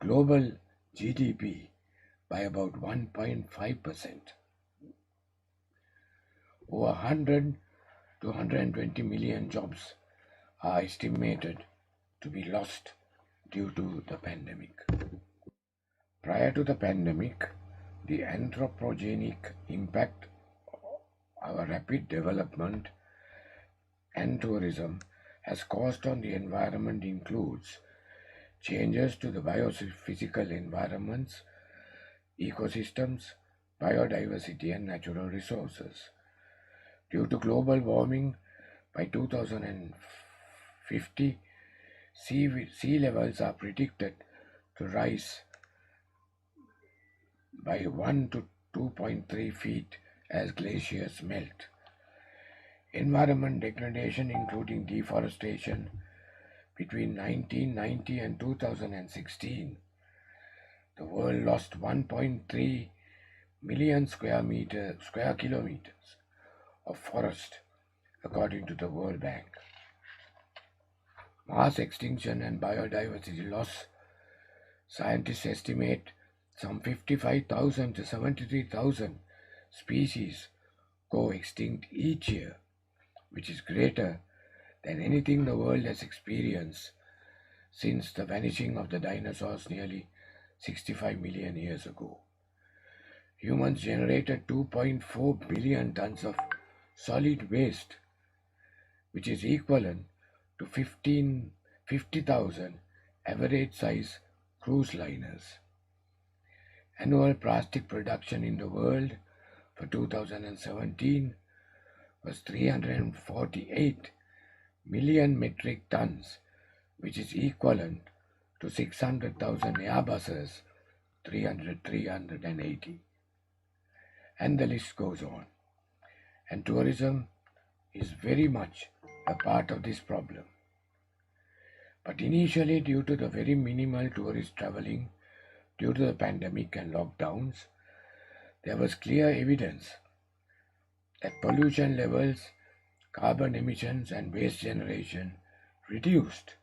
global GDP by about 1.5%. Over 100 to 120 million jobs are estimated to be lost due to the pandemic. Prior to the pandemic, the anthropogenic impact of our rapid development and tourism has caused on the environment includes changes to the biophysical environments, ecosystems, biodiversity and natural resources. Due to global warming, by 2050, sea levels are predicted to rise by 1 to 2.3 feet as glaciers melt. Environment degradation, including deforestation, between 1990 and 2016, the world lost 1.3 million square kilometers of forest, according to the World Bank. Mass extinction and biodiversity loss, scientists estimate some 55,000 to 73,000 species go extinct each year, which is greater than anything the world has experienced since the vanishing of the dinosaurs nearly 65 million years ago. Humans generated 2.4 billion tons of solid waste, which is equivalent to 50,000 average size cruise liners. Annual plastic production in the world for 2017 was 348 million metric tons, which is equivalent to 600,000 Airbuses 380. And the list goes on. And tourism is very much a part of this problem. But initially, due to the very minimal tourist traveling due to the pandemic and lockdowns, there was clear evidence that pollution levels, carbon emissions and waste generation reduced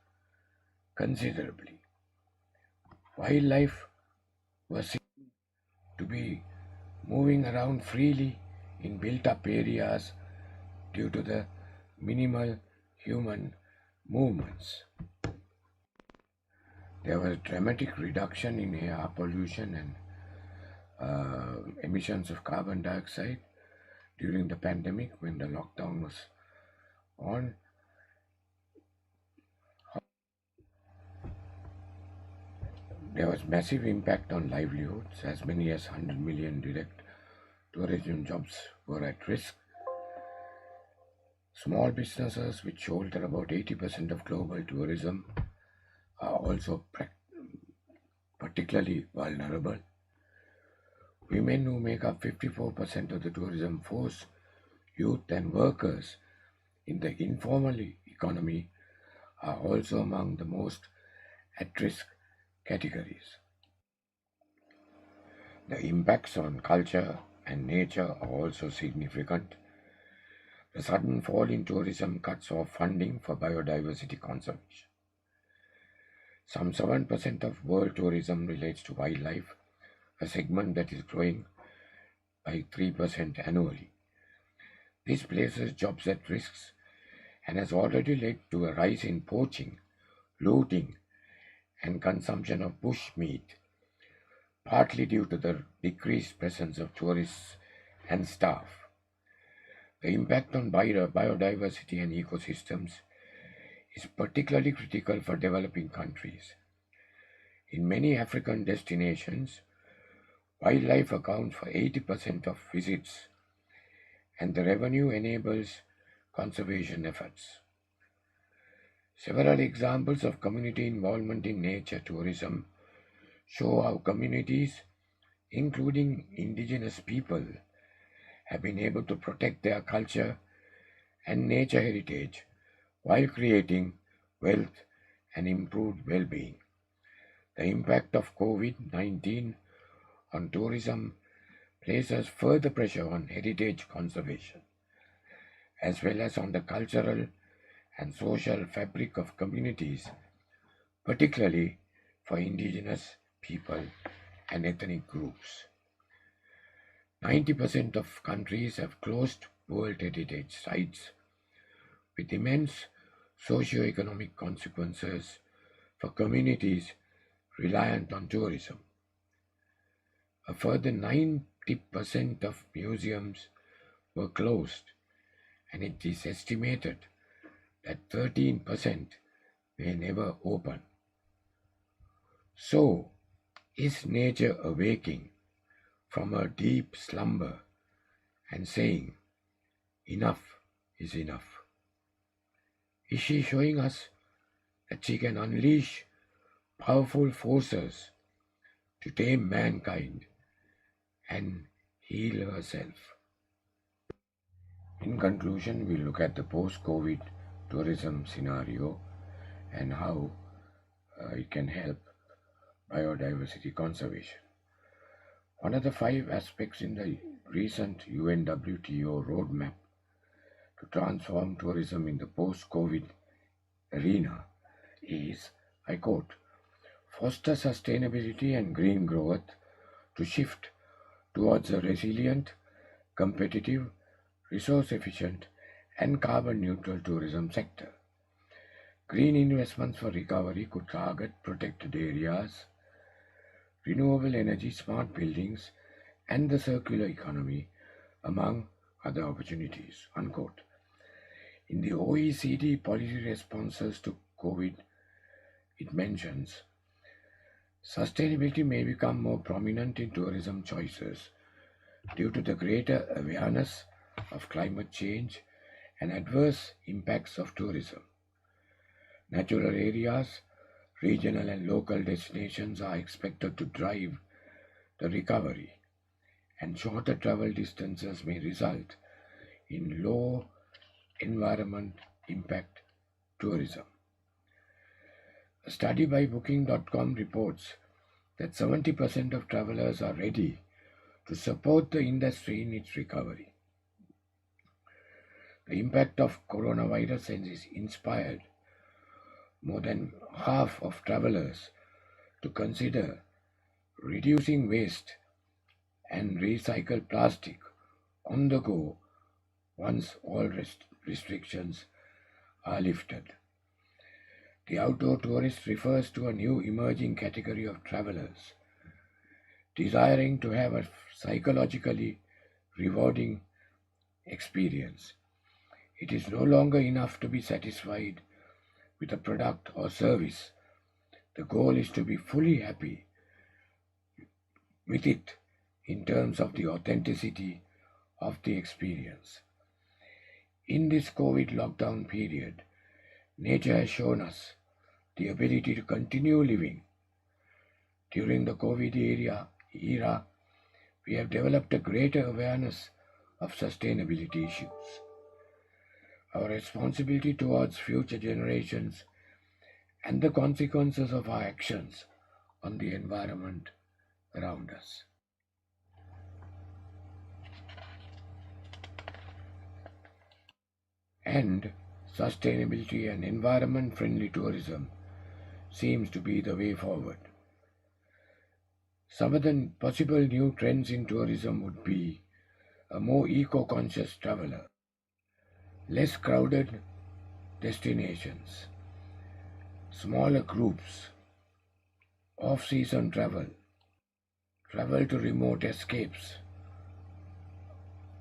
considerably. Wildlife was seen to be moving around freely in built-up areas due to the minimal human movements. There was a dramatic reduction in air pollution and emissions of carbon dioxide during the pandemic when the lockdown was on. There was massive impact on livelihoods. As many as 100 million direct tourism jobs were at risk. Small businesses, which shoulder about 80% of global tourism, are also particularly vulnerable. Women, who make up 54% of the tourism force, youth and workers in the informal economy are also among the most at-risk categories. The impacts on culture and nature are also significant. The sudden fall in tourism cuts off funding for biodiversity conservation. Some 7% of world tourism relates to wildlife, a segment that is growing by 3% annually. This places jobs at risk and has already led to a rise in poaching, looting, and consumption of bush meat, partly due to the decreased presence of tourists and staff. The impact on biodiversity and ecosystems is particularly critical for developing countries. In many African destinations, wildlife accounts for 80% of visits, and the revenue enables conservation efforts. Several examples of community involvement in nature tourism show how communities, including indigenous people, have been able to protect their culture and nature heritage while creating wealth and improved well-being. The impact of COVID-19 on tourism places further pressure on heritage conservation, as well as on the cultural and social fabric of communities, particularly for indigenous people and ethnic groups. 90% of countries have closed World Heritage Sites, with immense socio-economic consequences for communities reliant on tourism. A further 90% of museums were closed, and it is estimated that 13% may never open. So, is nature awaking from a deep slumber and saying, enough is enough? Is she showing us that she can unleash powerful forces to tame mankind and heal herself? In conclusion, we look at the post-COVID tourism scenario and how it can help biodiversity conservation. One of the 5 aspects in the recent UNWTO roadmap to transform tourism in the post-COVID arena is, I quote, foster sustainability and green growth to shift towards a resilient, competitive, resource-efficient, and carbon-neutral tourism sector. Green investments for recovery could target protected areas, renewable energy, smart buildings, and the circular economy, among other opportunities, unquote. In the OECD policy responses to COVID, it mentions sustainability may become more prominent in tourism choices due to the greater awareness of climate change and adverse impacts of tourism. Natural areas, regional and local destinations are expected to drive the recovery, and shorter travel distances may result in low environment impact tourism. A study by Booking.com reports that 70% of travelers are ready to support the industry in its recovery. The impact of coronavirus has inspired more than half of travelers to consider reducing waste and recycle plastic on the go once all restrictions are lifted. The outdoor tourist refers to a new emerging category of travelers desiring to have a psychologically rewarding experience. It is no longer enough to be satisfied with a product or service. The goal is to be fully happy with it in terms of the authenticity of the experience. In this COVID lockdown period, nature has shown us the ability to continue living. During the COVID era, we have developed a greater awareness of sustainability issues. Our responsibility towards future generations and the consequences of our actions on the environment around us. And sustainability and environment-friendly tourism seems to be the way forward. Some of the possible new trends in tourism would be a more eco-conscious traveler, less crowded destinations, smaller groups, off-season travel, travel to remote escapes,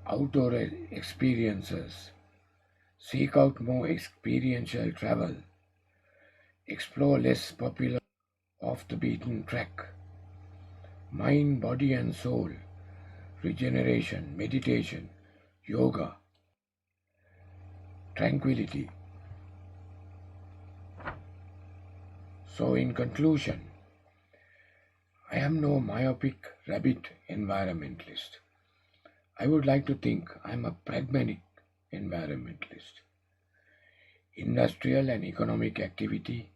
outdoor experiences, seek out more experiential travel, explore less popular off the beaten track, mind, body and soul, regeneration, meditation, yoga, tranquility. So in conclusion, I am no myopic rabbit environmentalist. I would like to think I am a pragmatic environmentalist. Industrial and economic activity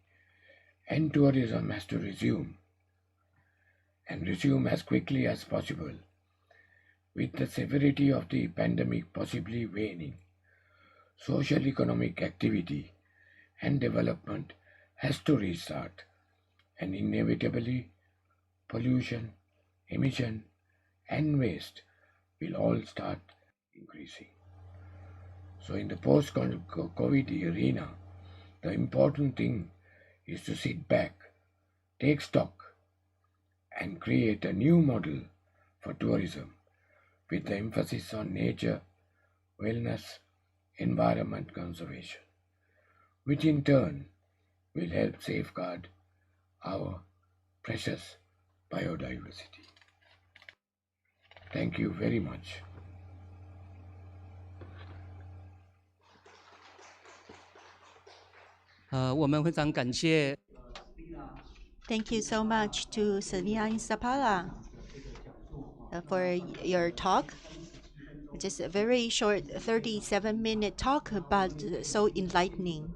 and tourism has to resume and resume as quickly as possible. With the severity of the pandemic possibly waning, social economic activity and development has to restart, and inevitably pollution, emission and waste will all start increasing. So in the post-COVID arena, the important thing is to sit back, take stock and create a new model for tourism with the emphasis on nature, wellness, environment conservation, which in turn will help safeguard our precious biodiversity. Thank you very much. Thank you so much to Selina Sapala for your talk. Just a very short 37-minute talk, but so enlightening.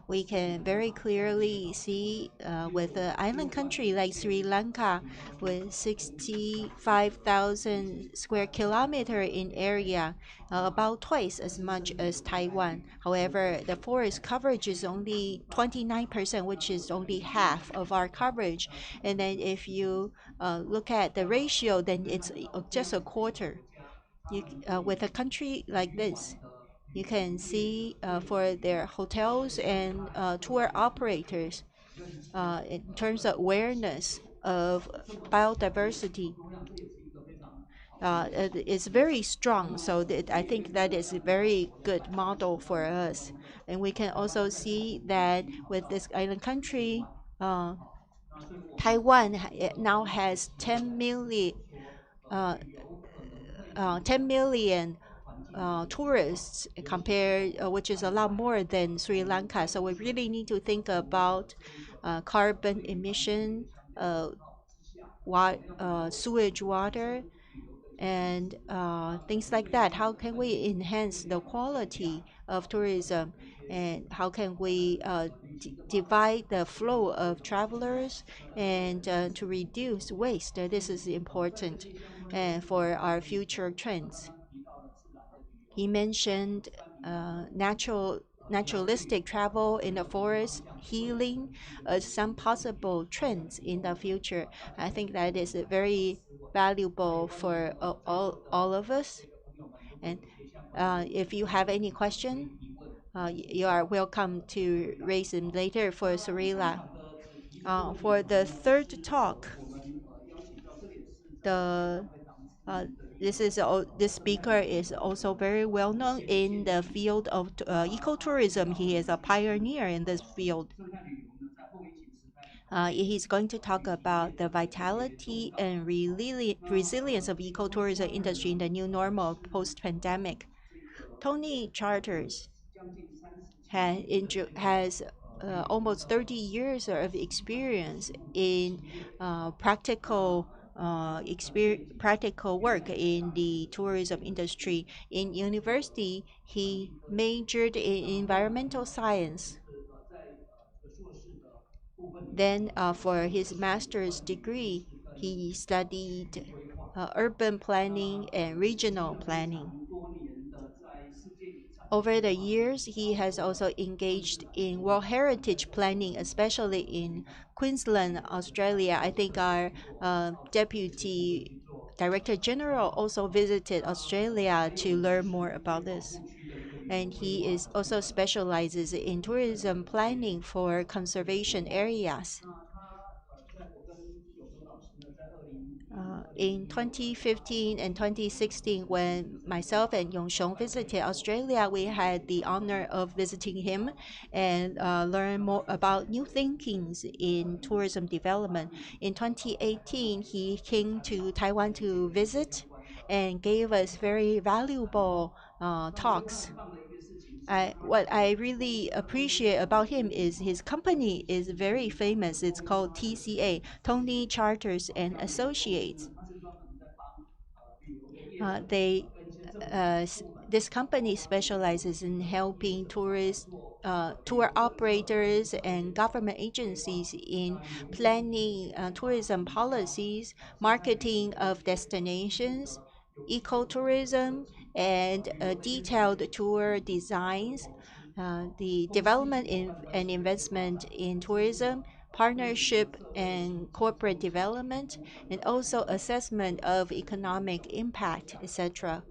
We can very clearly see with an island country like Sri Lanka with 65,000 square kilometer in area, about twice as much as Taiwan. However, the forest coverage is only 29%, which is only half of our coverage. And then if you look at the ratio, then it's just a quarter. With a country like this, you can see for their hotels and tour operators, in terms of awareness of biodiversity, it's very strong. So I think that is a very good model for us. And we can also see that with this island country, Taiwan now has 10 million, 10 million tourists compared, which is a lot more than Sri Lanka. So we really need to think about carbon emission, sewage water, and things like that. How can we enhance the quality of tourism, and how can we divide the flow of travelers and to reduce waste? This is important for our future trends. He mentioned naturalistic travel in the forest, healing, some possible trends in the future. I think that is very valuable for all of us. And if you have any question, you are welcome to raise them later for Surila. For the third talk, the this speaker is also very well known in the field of ecotourism. He is a pioneer in this field. He's going to talk about the vitality and resilience of ecotourism industry in the new normal post-pandemic. Tony Charters has almost 30 years of experience in practical work in the tourism industry. In university, he majored in environmental science. Then, for his master's degree, he studied urban planning and regional planning. Over the years, he has also engaged in World Heritage planning, especially in Queensland, Australia. I think our Deputy Director General also visited Australia to learn more about this. And he is also specializes in tourism planning for conservation areas. In 2015 and 2016, when myself and Yongxiong visited Australia, we had the honor of visiting him and learn more about new thinkings in tourism development. In 2018, he came to Taiwan to visit and gave us very valuable talks. What I really appreciate about him is his company is very famous. It's called TCA, Tony Charters and Associates. This company specializes in helping tourists, tour operators, and government agencies in planning tourism policies, marketing of destinations, ecotourism, and detailed tour designs, the development and investment in tourism, partnership and corporate development, and also assessment of economic impact, etc.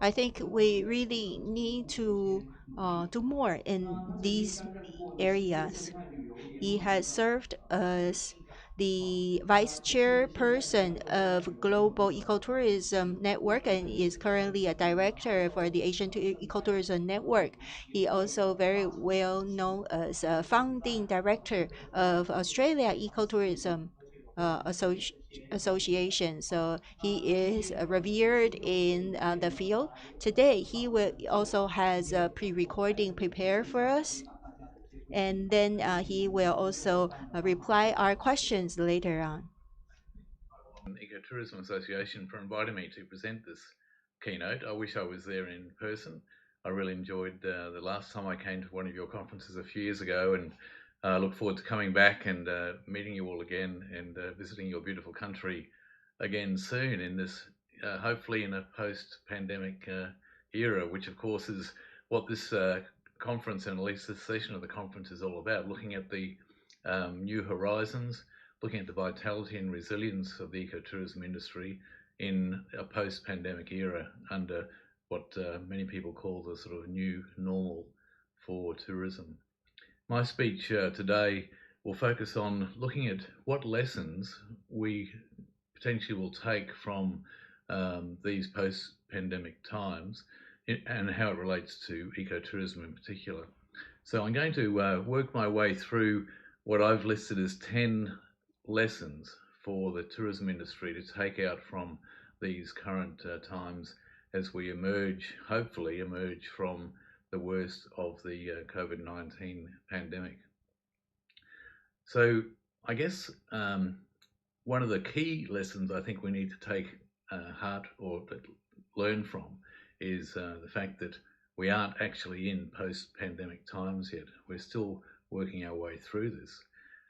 I think we really need to do more in these areas. He has served as the vice chairperson of Global Ecotourism Network and is currently a director for the Asian Ecotourism Network. He also very well known as a founding director of Australia Ecotourism Association. So he is revered in the field. Today, he will also has a pre-recording prepared for us, and then he will also reply our questions later on. Ecotourism Association for inviting me to present this keynote. I wish I was there in person. I really enjoyed the last time I came to one of your conferences a few years ago, and I look forward to coming back and meeting you all again and visiting your beautiful country again soon in this, hopefully in a post-pandemic era, which of course is what this conference and at least this session of the conference is all about, looking at the new horizons, looking at the vitality and resilience of the ecotourism industry in a post-pandemic era under what many people call the sort of new normal for tourism. My speech today will focus on looking at what lessons we potentially will take from these post-pandemic times and how it relates to ecotourism in particular. So I'm going to work my way through what I've listed as 10 lessons for the tourism industry to take out from these current times as we hopefully emerge from the worst of the COVID-19 pandemic. So I guess one of the key lessons I think we need to take heart or learn from is the fact that we aren't actually in post-pandemic times yet. We're still working our way through this.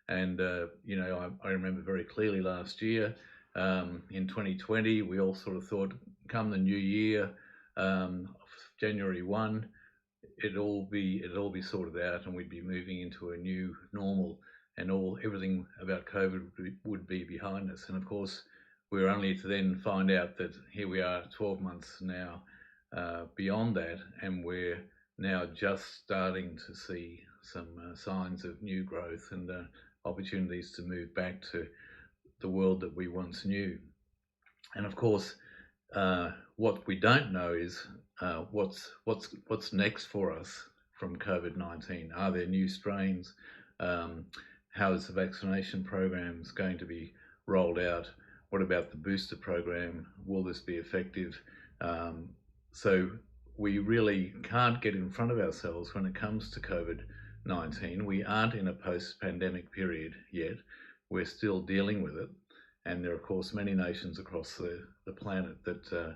And, you know, I remember very clearly last year in 2020, we all sort of thought come the new year, January 1, it'd all be sorted out and we'd be moving into a new normal and everything about COVID would be behind us. And of course, we're only to then find out that here we are 12 months now beyond that, and we're now just starting to see some signs of new growth and opportunities to move back to the world that we once knew. And of course, what we don't know is what's next for us from COVID-19. Are there new strains? How is the vaccination programs going to be rolled out? What about the booster program? Will this be effective? So we really can't get in front of ourselves when it comes to COVID-19. We aren't in a post-pandemic period yet. We're still dealing with it. And there are, of course, many nations across the planet that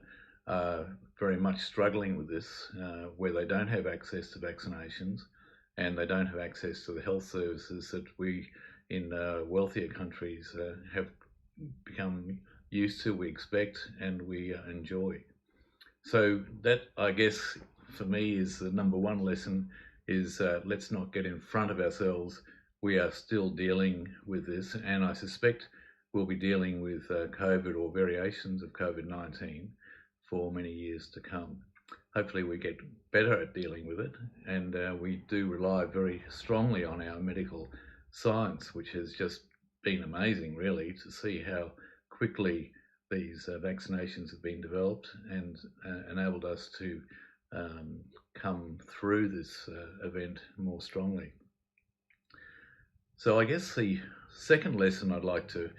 are very much struggling with this, where they don't have access to vaccinations and they don't have access to the health services that we in wealthier countries have become used to, we expect, and we enjoy. So that, I guess, for me is the number one lesson, is let's not get in front of ourselves. We are still dealing with this, and I suspect we'll be dealing with COVID or variations of COVID-19 for many years to come. Hopefully we get better at dealing with it, and we do rely very strongly on our medical science, which has just been amazing, really, to see how quickly these vaccinations have been developed and enabled us to come through this event more strongly. So I guess the second lesson I'd like to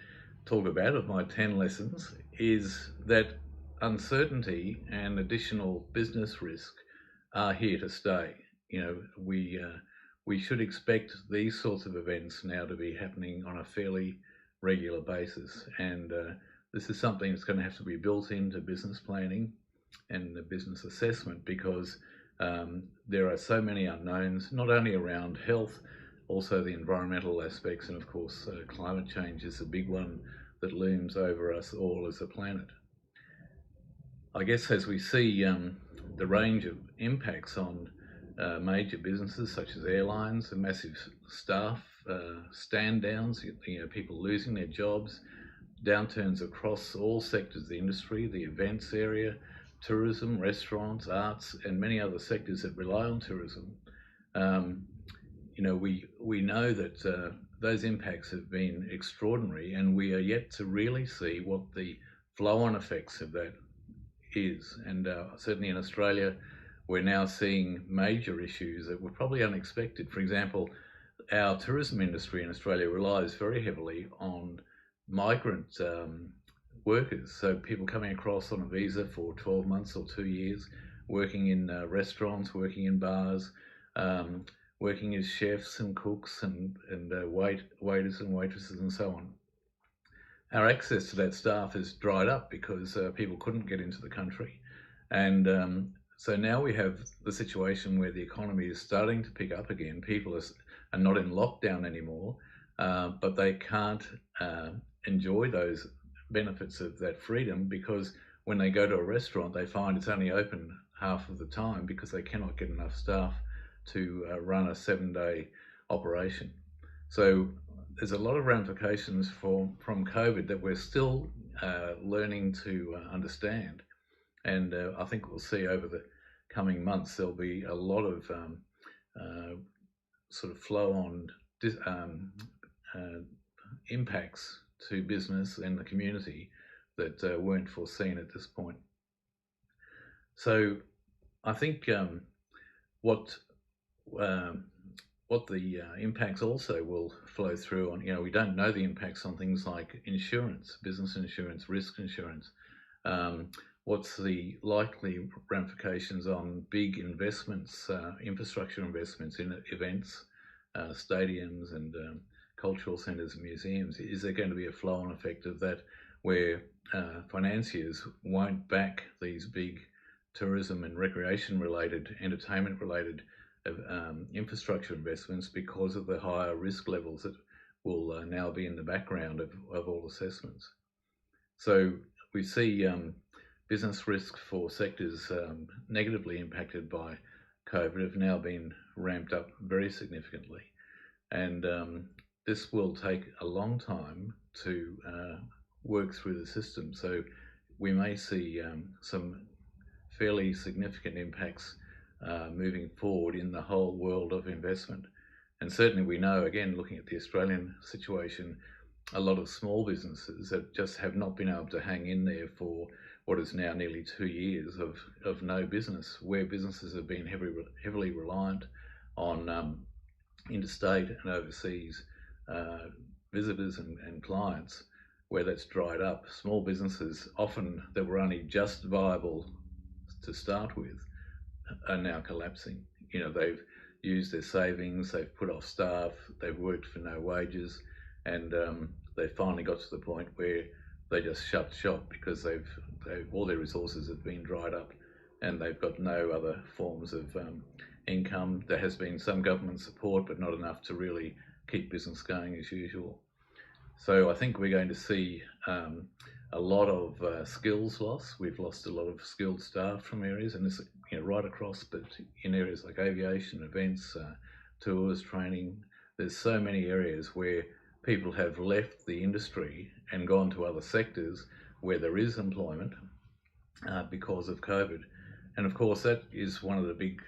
talk about of my 10 lessons is that uncertainty and additional business risk are here to stay. You know, we should expect these sorts of events now to be happening on a fairly regular basis, and this is something that's going to have to be built into business planning and the business assessment, because there are so many unknowns, not only around health, also the environmental aspects, and of course climate change is a big one that looms over us all as a planet. I guess as we see the range of impacts on major businesses such as airlines, the massive staff stand downs, you know, people losing their jobs, downturns across all sectors of the industry, the events area, tourism, restaurants, arts, and many other sectors that rely on tourism. You know, we know that those impacts have been extraordinary, and we are yet to really see what the flow-on effects of that is. And certainly in Australia, we're now seeing major issues that were probably unexpected. For example, our tourism industry in Australia relies very heavily on migrant workers, so people coming across on a visa for 12 months or 2 years, working in restaurants, working in bars, working as chefs and cooks and waiters and waitresses and so on. Our access to that staff has dried up because people couldn't get into the country. And so now we have the situation where the economy is starting to pick up again. People are not in lockdown anymore, but they can't enjoy those benefits of that freedom, because when they go to a restaurant, they find it's only open half of the time because they cannot get enough staff to run a 7-day operation. So there's a lot of ramifications from COVID that we're still learning to understand. And I think we'll see over the coming months, there'll be a lot of sort of flow-on impacts to business and the community that weren't foreseen at this point. So I think what the impacts also will flow through on, you know, we don't know the impacts on things like insurance, business insurance, risk insurance. What's the likely ramifications on big investments, infrastructure investments in events, stadiums and cultural centres and museums? Is there going to be a flow-on effect of that where financiers won't back these big tourism and recreation-related, entertainment-related infrastructure investments because of the higher risk levels that will now be in the background of all assessments? So we see business risk for sectors negatively impacted by COVID have now been ramped up very significantly. And this will take a long time to work through the system. So we may see some fairly significant impacts moving forward in the whole world of investment. And certainly we know, again, looking at the Australian situation, a lot of small businesses that just have not been able to hang in there for what is now nearly 2 years of no business, where businesses have been heavily reliant on interstate and overseas visitors and clients, where that's dried up. Small businesses often that were only just viable to start with are now collapsing. You know, they've used their savings, they've put off staff, they've worked for no wages, and they finally got to the point where they just shut shop because all their resources have been dried up, and they've got no other forms of income. There has been some government support, but not enough to really keep business going as usual. So I think we're going to see a lot of skills loss. We've lost a lot of skilled staff from areas, and this, you know, right across, but in areas like aviation, events, tours, training. There's so many areas where people have left the industry and gone to other sectors where there is employment because of COVID. And of course, that is one of the big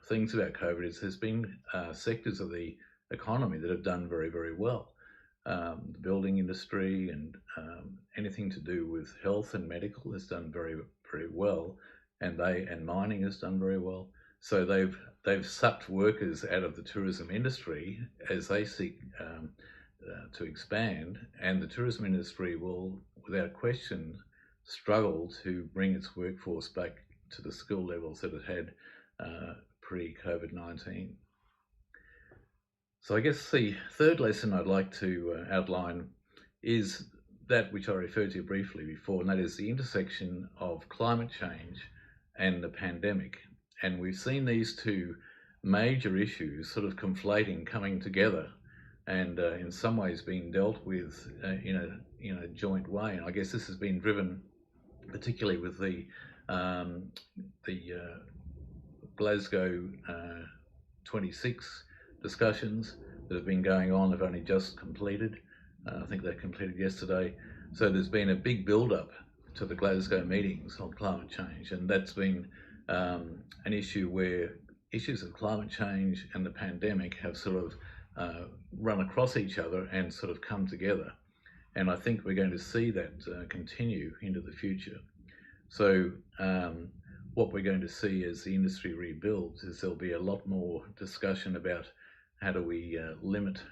things about COVID is there's been sectors of the economy that have done very, very well. The building industry and anything to do with health and medical has done very, very well, and mining has done very well. So they've sucked workers out of the tourism industry as they seek to expand, and the tourism industry will, without question, struggle to bring its workforce back to the skill levels that it had pre-COVID-19. So I guess the third lesson I'd like to outline is that which I referred to briefly before, and that is the intersection of climate change and the pandemic. And we've seen these two major issues sort of conflating, coming together, and in some ways being dealt with in a joint way. And I guess this has been driven particularly with the Glasgow 26 discussions that have been going on. Have only just completed. I think they completed yesterday. So there's been a big build-up to the Glasgow meetings on climate change, and that's been an issue where issues of climate change and the pandemic have sort of run across each other and sort of come together. And I think we're going to see that continue into the future. So what we're going to see as the industry rebuilds is there'll be a lot more discussion about how do we limit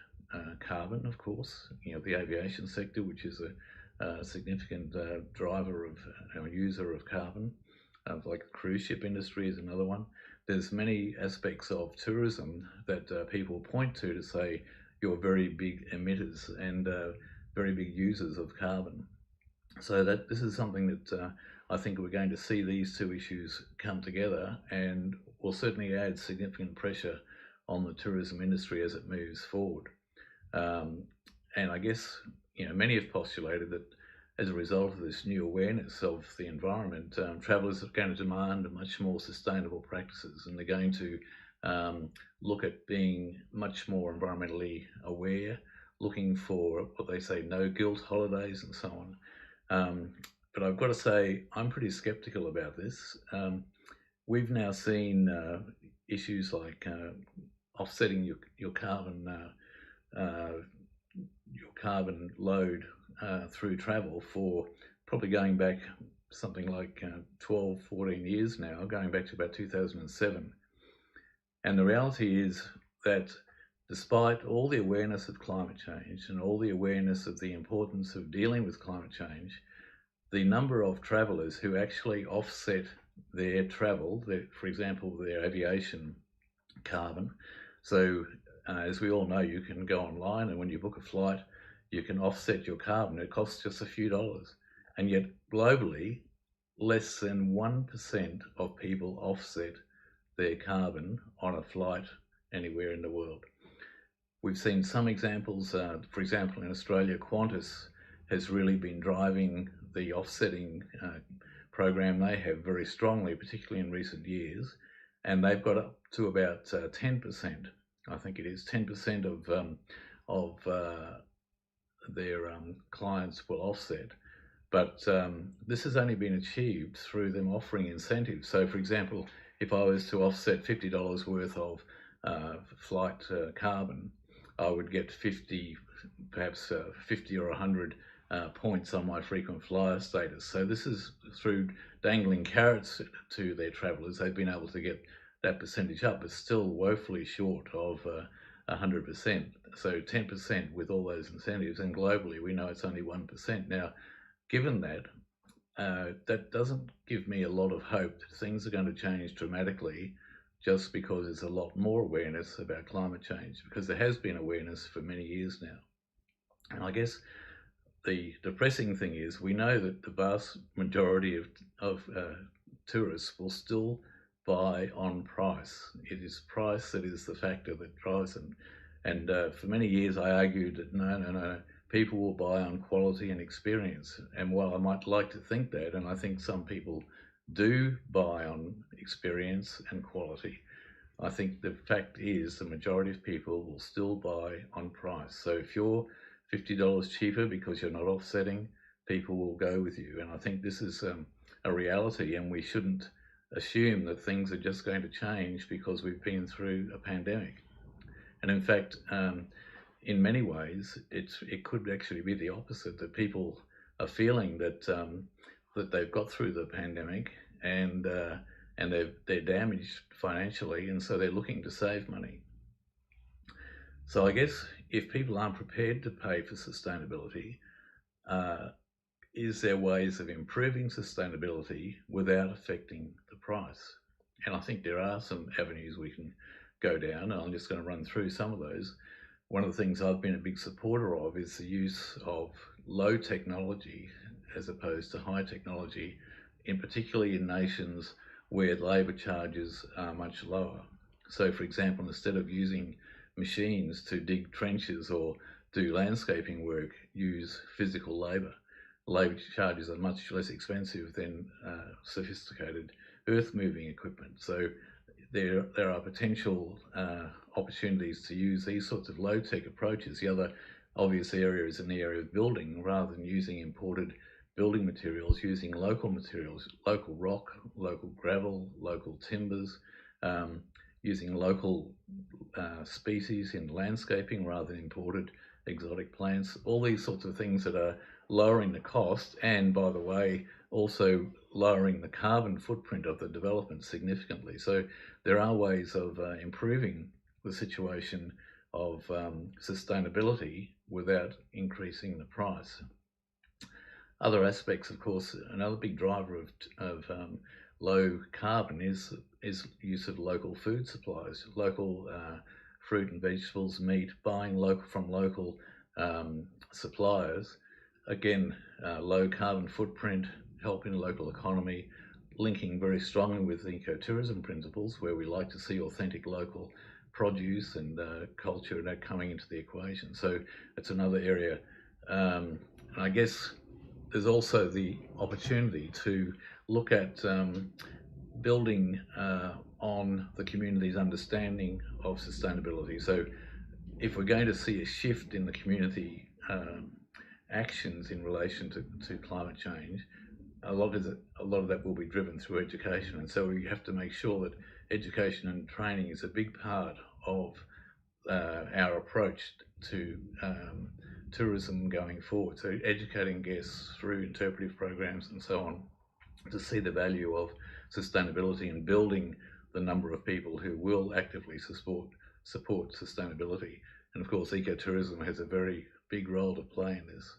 carbon, of course. You know, the aviation sector, which is a significant driver of user of carbon, like the cruise ship industry is another one. There's many aspects of tourism that people point to say you're very big emitters and very big users of carbon. So that this is something that I think we're going to see these two issues come together, and will certainly add significant pressure on the tourism industry as it moves forward. And I guess, you know, many have postulated that as a result of this new awareness of the environment, travellers are going to demand much more sustainable practices, and they're going to look at being much more environmentally aware, looking for what they say no guilt holidays and so on. But I've got to say, I'm pretty skeptical about this. We've now seen issues like offsetting your carbon load through travel for probably going back something like 12, 14 years now, going back to about 2007. And the reality is that despite all the awareness of climate change and all the awareness of the importance of dealing with climate change, the number of travellers who actually offset their travel, for example, their aviation carbon. So as we all know, you can go online, and when you book a flight, you can offset your carbon. It costs just a few dollars. And yet globally, less than 1% of people offset their carbon on a flight anywhere in the world. We've seen some examples, for example, in Australia, Qantas has really been driving the offsetting program they have very strongly, particularly in recent years, and they've got up to about 10%. I think it is 10% of their clients will offset. But this has only been achieved through them offering incentives. So, for example, if I was to offset $50 worth of flight carbon, I would get 50, perhaps 50 or 100 points on my frequent flyer status. So this is through dangling carrots to their travellers. They've been able to get that percentage up, but still woefully short of 100%. So 10% with all those incentives, and globally we know it's only 1%. Now, given that, that doesn't give me a lot of hope that things are going to change dramatically just because there's a lot more awareness about climate change, because there has been awareness for many years now. And I guess the depressing thing is we know that the vast majority of tourists will still buy on price. It is price that is the factor that drives them. And for many years I argued that no, people will buy on quality and experience. And while I might like to think that, and I think some people do buy on experience and quality, I think the fact is the majority of people will still buy on price. So if you're $50 cheaper because you're not offsetting, people will go with you. And I think this is a reality, and we shouldn't assume that things are just going to change because we've been through a pandemic. And in fact, in many ways, it could actually be the opposite, that people are feeling that that they've got through the pandemic and they're damaged financially, and so they're looking to save money. So I guess if people aren't prepared to pay for sustainability, is there ways of improving sustainability without affecting the price? And I think there are some avenues we can go down, and I'm just going to run through some of those. One of the things I've been a big supporter of is the use of low technology as opposed to high technology, particularly in nations where labour charges are much lower. So for example, instead of using machines to dig trenches or do landscaping work, use physical labour. Labour charges are much less expensive than sophisticated earth-moving equipment. So there are potential opportunities to use these sorts of low-tech approaches. The other obvious area is in the area of building. Rather than using imported building materials, using local materials, local rock, local gravel, local timbers, using local species in landscaping rather than imported exotic plants, all these sorts of things that are lowering the cost and, by the way, also lowering the carbon footprint of the development significantly. So there are ways of improving the situation of sustainability without increasing the price. Other aspects, of course, another big driver of low carbon is use of local food supplies, local fruit and vegetables, meat, buying from local suppliers. Again, low carbon footprint, helping the local economy, linking very strongly with the ecotourism principles, where we like to see authentic local produce and culture and that coming into the equation. So it's another area. And I guess there's also the opportunity to look at building on the community's understanding of sustainability. So if we're going to see a shift in the community actions in relation to climate change, a lot of that will be driven through education. And so we have to make sure that education and training is a big part of our approach to tourism going forward. So educating guests through interpretive programs and so on to see the value of sustainability and building the number of people who will actively support sustainability. And of course, ecotourism has a very big role to play in this.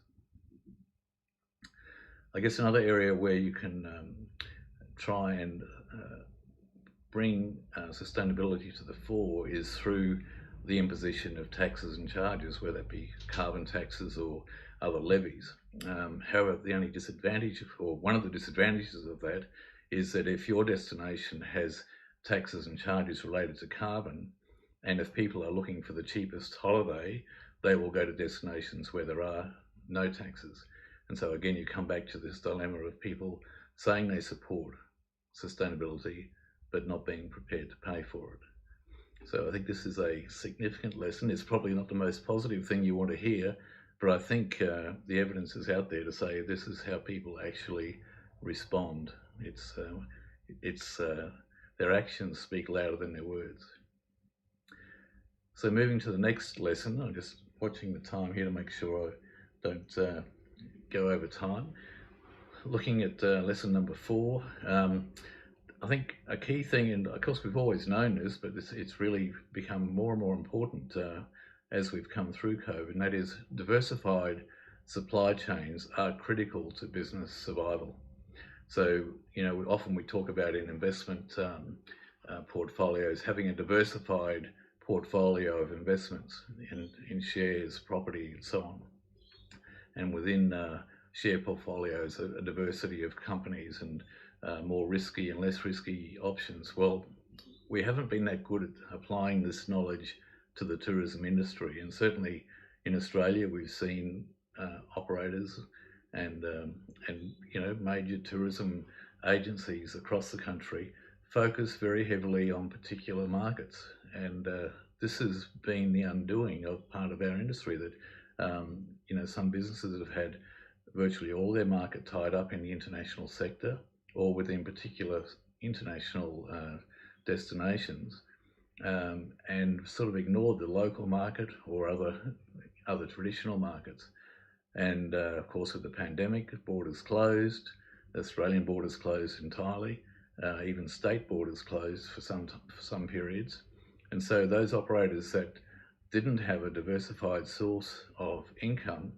I guess another area where you can try and bring sustainability to the fore is through the imposition of taxes and charges, whether it be carbon taxes or other levies. However, the only disadvantage, or one of the disadvantages of that, is that if your destination has taxes and charges related to carbon, and if people are looking for the cheapest holiday, they will go to destinations where there are no taxes. And so again, you come back to this dilemma of people saying they support sustainability, but not being prepared to pay for it. So I think this is a significant lesson. It's probably not the most positive thing you want to hear, but I think the evidence is out there to say this is how people actually respond. Their actions speak louder than their words. So moving to the next lesson, I'm just watching the time here to make sure I don't go over time. Looking at lesson number 4, I think a key thing, and of course we've always known this, but it's really become more and more important as we've come through COVID, and that is diversified supply chains are critical to business survival. So, you know, often we talk about in investment portfolios having a diversified portfolio of investments in shares, property, and so on. And within share portfolios, a diversity of companies and more risky and less risky options. Well, we haven't been that good at applying this knowledge to the tourism industry, and certainly in Australia we've seen operators and you know, major tourism agencies across the country focus very heavily on particular markets, and this has been the undoing of part of our industry, that you know, some businesses have had virtually all their market tied up in the international sector or within particular international destinations, and sort of ignored the local market or other traditional markets. And of course, with the pandemic, borders closed, Australian borders closed entirely, even state borders closed for some periods. And so those operators that didn't have a diversified source of income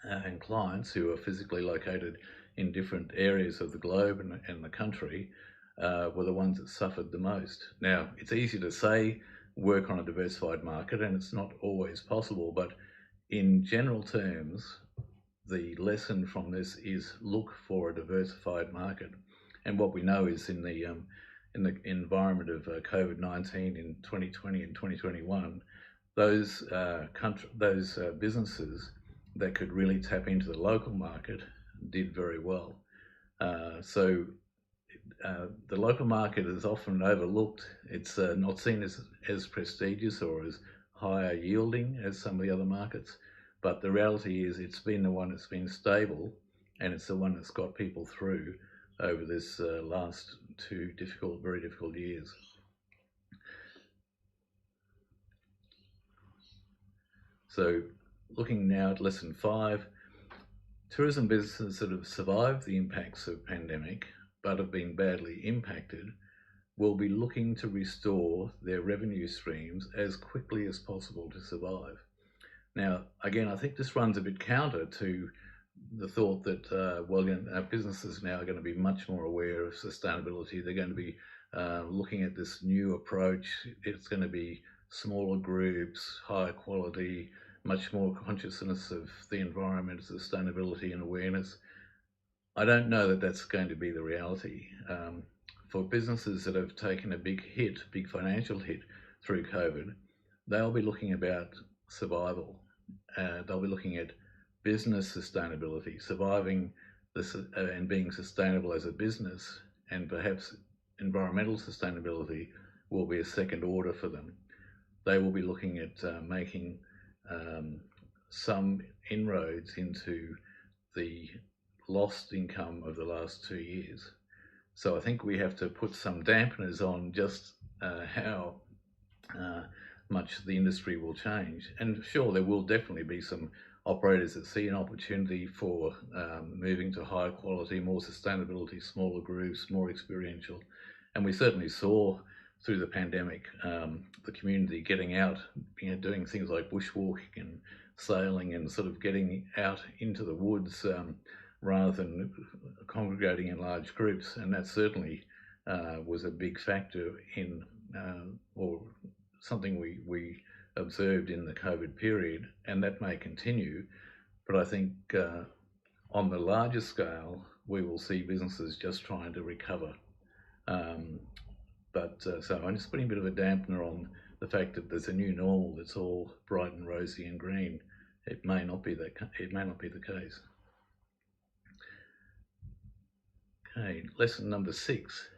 and clients who are physically located in different areas of the globe and the country were the ones that suffered the most. Now, it's easy to say work on a diversified market, and it's not always possible, but in general terms, the lesson from this is look for a diversified market. And what we know is in the environment of COVID-19 in 2020 and 2021, those businesses that could really tap into the local market did very well. So the local market is often overlooked. It's not seen as prestigious or as higher yielding as some of the other markets, but the reality is it's been the one that's been stable, and it's the one that's got people through over this last two very difficult years. So looking now at lesson 5, tourism businesses that have survived the impacts of pandemic but have been badly impacted will be looking to restore their revenue streams as quickly as possible to survive. Now, again, I think this runs a bit counter to the thought that, well, our businesses now are going to be much more aware of sustainability. They're going to be looking at this new approach. It's going to be smaller groups, higher quality, much more consciousness of the environment, sustainability and awareness. I don't know that that's going to be the reality. For businesses that have taken a big financial hit through COVID, they'll be looking about survival. They'll be looking at business sustainability, surviving this and being sustainable as a business, and perhaps environmental sustainability will be a second order for them. They will be looking at making some inroads into the lost income of the last 2 years. So I think we have to put some dampeners on just how much the industry will change. And sure, there will definitely be some operators that see an opportunity for moving to higher quality, more sustainability, smaller groups, more experiential. And we certainly saw through the pandemic the community getting out, doing things like bushwalking and sailing and sort of getting out into the woods rather than congregating in large groups. And that certainly was a big factor in, or something we observed in the COVID period, and that may continue. But I think on the larger scale, we will see businesses just trying to recover. So I'm just putting a bit of a dampener on the fact that there's a new normal that's all bright and rosy and green. It may not be the case. Okay, lesson number 6.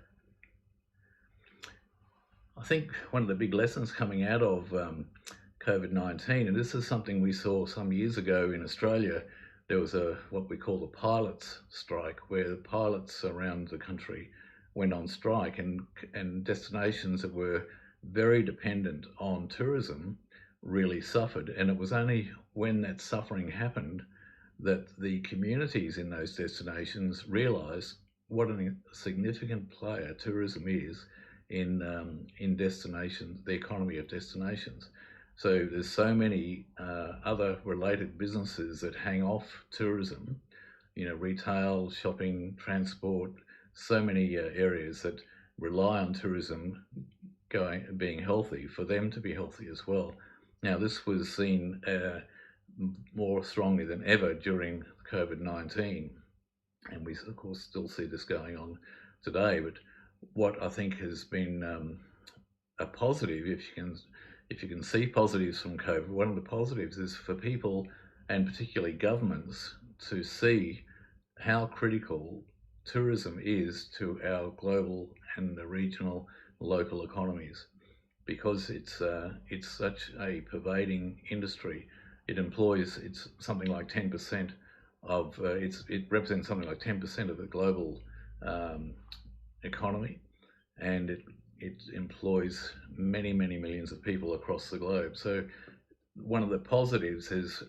I think one of the big lessons coming out of COVID-19, and this is something we saw some years ago in Australia, there was what we call the pilots strike, where the pilots around the country went on strike, and destinations that were very dependent on tourism really suffered. And it was only when that suffering happened that the communities in those destinations realised what a significant player tourism is in destinations, the economy of destinations. So there's so many other related businesses that hang off tourism, retail, shopping, transport, so many areas that rely on tourism being healthy for them to be healthy as well. Now, this was seen more strongly than ever during COVID-19, and we of course still see this going on today. But what I think has been a positive, if you can see positives from COVID, one of the positives is for people, and particularly governments, to see how critical tourism is to our global and the regional local economies, because it's such a pervading industry. It employs, it's something like 10% of it represents something like 10% of the global economy, and it employs many millions of people across the globe. So one of the positives is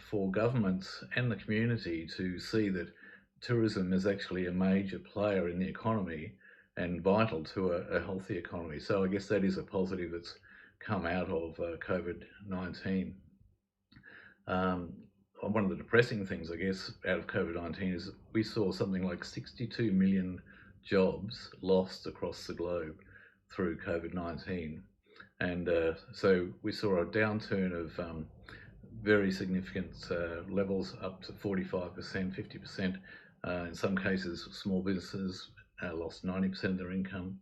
for governments and the community to see that tourism is actually a major player in the economy and vital to a healthy economy. So I guess that is a positive that's come out of COVID-19. One of the depressing things, I guess, out of COVID-19 is we saw something like 62 million jobs lost across the globe through COVID-19. And so we saw a downturn of very significant levels, up to 45%, 50%. In some cases, small businesses lost 90% of their income.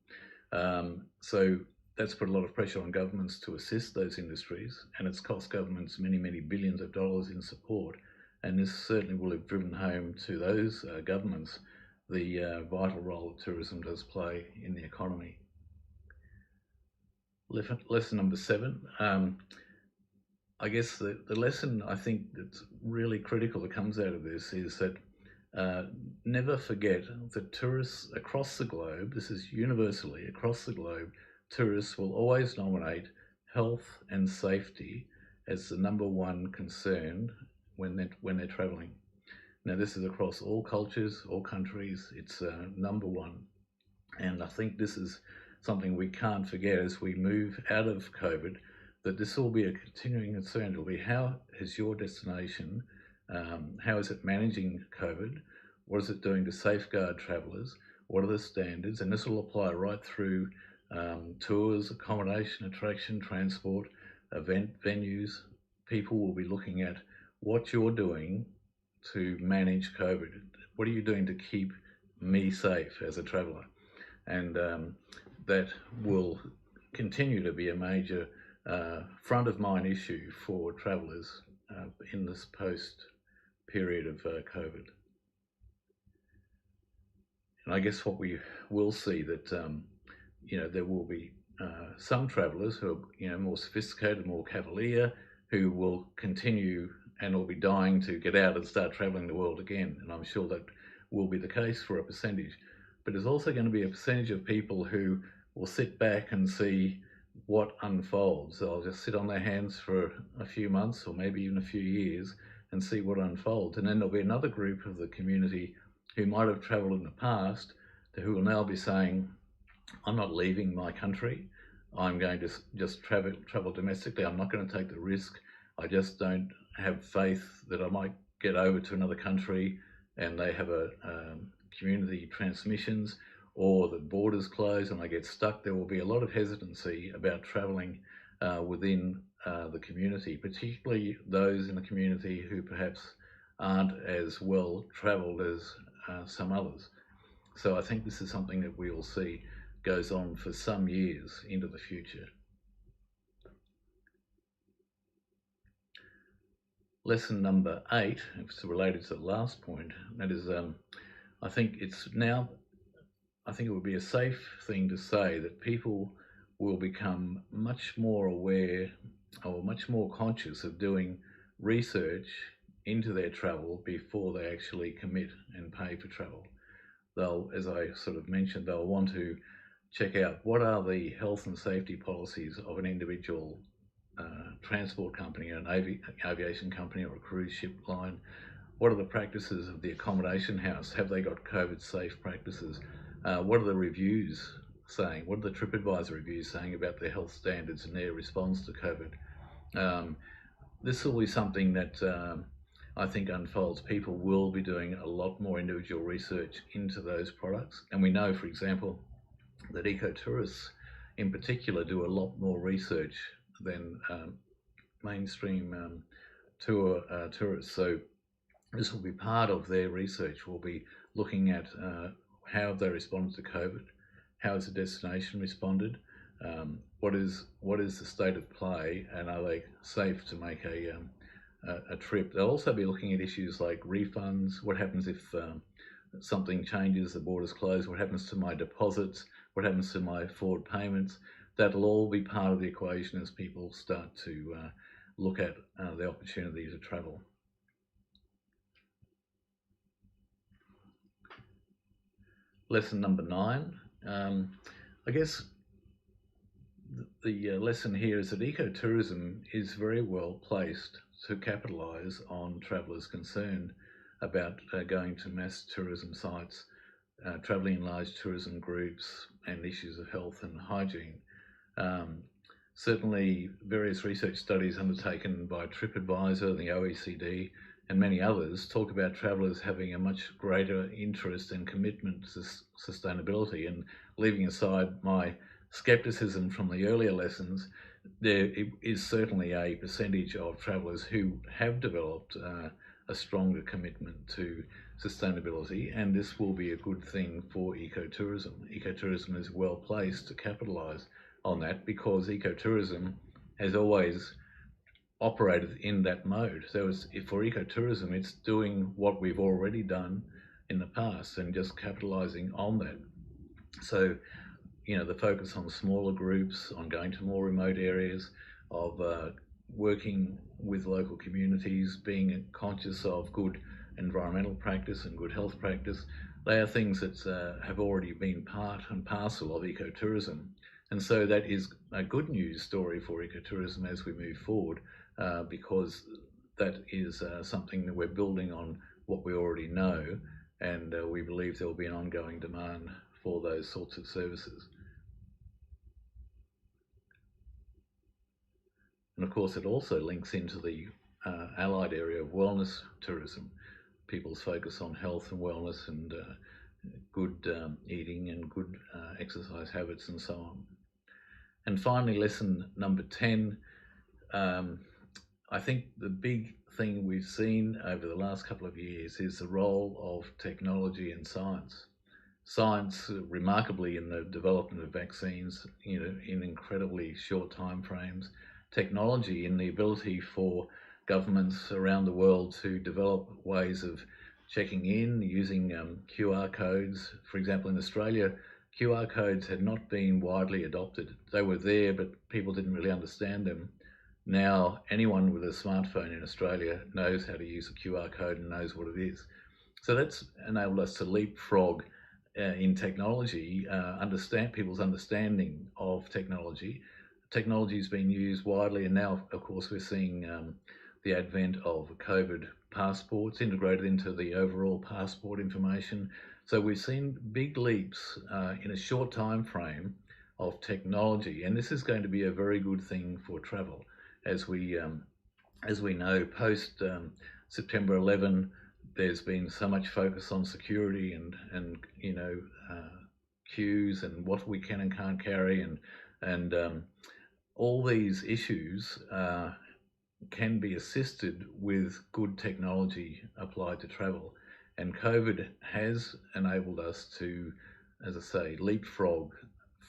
So that's put a lot of pressure on governments to assist those industries, and it's cost governments many billions of dollars in support. And this certainly will have driven home to those governments the vital role that tourism does play in the economy. Lesson number 7. I guess the lesson I think that's really critical that comes out of this is that never forget that tourists across the globe, this is universally across the globe, tourists will always nominate health and safety as the #1 concern when they're traveling. Now, this is across all cultures, all countries. It's #1, and I think this is something we can't forget as we move out of COVID, that this will be a continuing concern. It'll be, how is your destination, how is it managing COVID? What is it doing to safeguard travellers? What are the standards? And this will apply right through tours, accommodation, attraction, transport, event venues. People will be looking at what you're doing to manage COVID. What are you doing to keep me safe as a traveller? And that will continue to be a major front of mind issue for travellers in this post period of COVID. And I guess what we will see that there will be some travellers who are more sophisticated, more cavalier, who will continue and will be dying to get out and start travelling the world again. And I'm sure that will be the case for a percentage. But there's also going to be a percentage of people who will sit back and see what unfolds. They'll just sit on their hands for a few months or maybe even a few years and see what unfolds. And then there'll be another group of the community who might have travelled in the past who will now be saying, I'm not leaving my country. I'm going to just travel domestically. I'm not going to take the risk. I just don't have faith that I might get over to another country and they have a community transmissions, or the borders close and I get stuck. There will be a lot of hesitancy about travelling within the community, particularly those in the community who perhaps aren't as well travelled as some others. So I think this is something that we will see goes on for some years into the future. Lesson number 8, it's related to the last point, that is, I think it would be a safe thing to say that people will become much more aware or much more conscious of doing research into their travel before they actually commit and pay for travel. They'll, as I sort of mentioned, they'll want to check out what are the health and safety policies of an individual transport company, an aviation company or a cruise ship line. What are the practices of the accommodation house? Have they got COVID safe practices? What are the reviews saying? What are the TripAdvisor reviews saying about their health standards and their response to COVID? This will be something that I think unfolds, people will be doing a lot more individual research into those products. And we know, for example, that ecotourists in particular do a lot more research than mainstream tourists. So this will be part of their research. We'll be looking at how have they responded to COVID, how has the destination responded, what is the state of play, and are they safe to make a trip. They'll also be looking at issues like refunds, what happens if something changes, the borders close, what happens to my deposits, what happens to my forward payments. That'll all be part of the equation as people start to look at the opportunity to travel. Lesson number 9. I guess the lesson here is that ecotourism is very well placed to capitalise on travellers concerned about going to mass tourism sites, travelling in large tourism groups, and issues of health and hygiene. Certainly, various research studies undertaken by TripAdvisor, the OECD, and many others talk about travellers having a much greater interest and commitment to sustainability. And leaving aside my scepticism from the earlier lessons, there is certainly a percentage of travellers who have developed a stronger commitment to sustainability, and this will be a good thing for ecotourism. Ecotourism is well placed to capitalise on that because ecotourism has always operated in that mode. So for ecotourism, it's doing what we've already done in the past and just capitalising on that. So, you know, the focus on smaller groups, on going to more remote areas, of working with local communities, being conscious of good environmental practice and good health practice, they are things that have already been part and parcel of ecotourism. And so that is a good news story for ecotourism as we move forward, because that is something that we're building on what we already know, and we believe there will be an ongoing demand for those sorts of services. And of course, it also links into the allied area of wellness tourism, people's focus on health and wellness and good eating and good exercise habits and so on. And finally, lesson number 10, I think the big thing we've seen over the last couple of years is the role of technology and science. Science, remarkably, in the development of vaccines, you know, in incredibly short time frames. Technology in the ability for governments around the world to develop ways of checking in using QR codes. For example, in Australia, QR codes had not been widely adopted. They were there, but people didn't really understand them. Now, anyone with a smartphone in Australia knows how to use a QR code and knows what it is. So that's enabled us to leapfrog in technology, understand people's understanding of technology. Technology has been used widely, and now, of course, we're seeing the advent of COVID passports integrated into the overall passport information. So we've seen big leaps in a short time frame of technology, and this is going to be a very good thing for travel. As we know, post September 11, there's been so much focus on security and you know, queues and what we can and can't carry, and all these issues can be assisted with good technology applied to travel. And COVID has enabled us to, as I say, leapfrog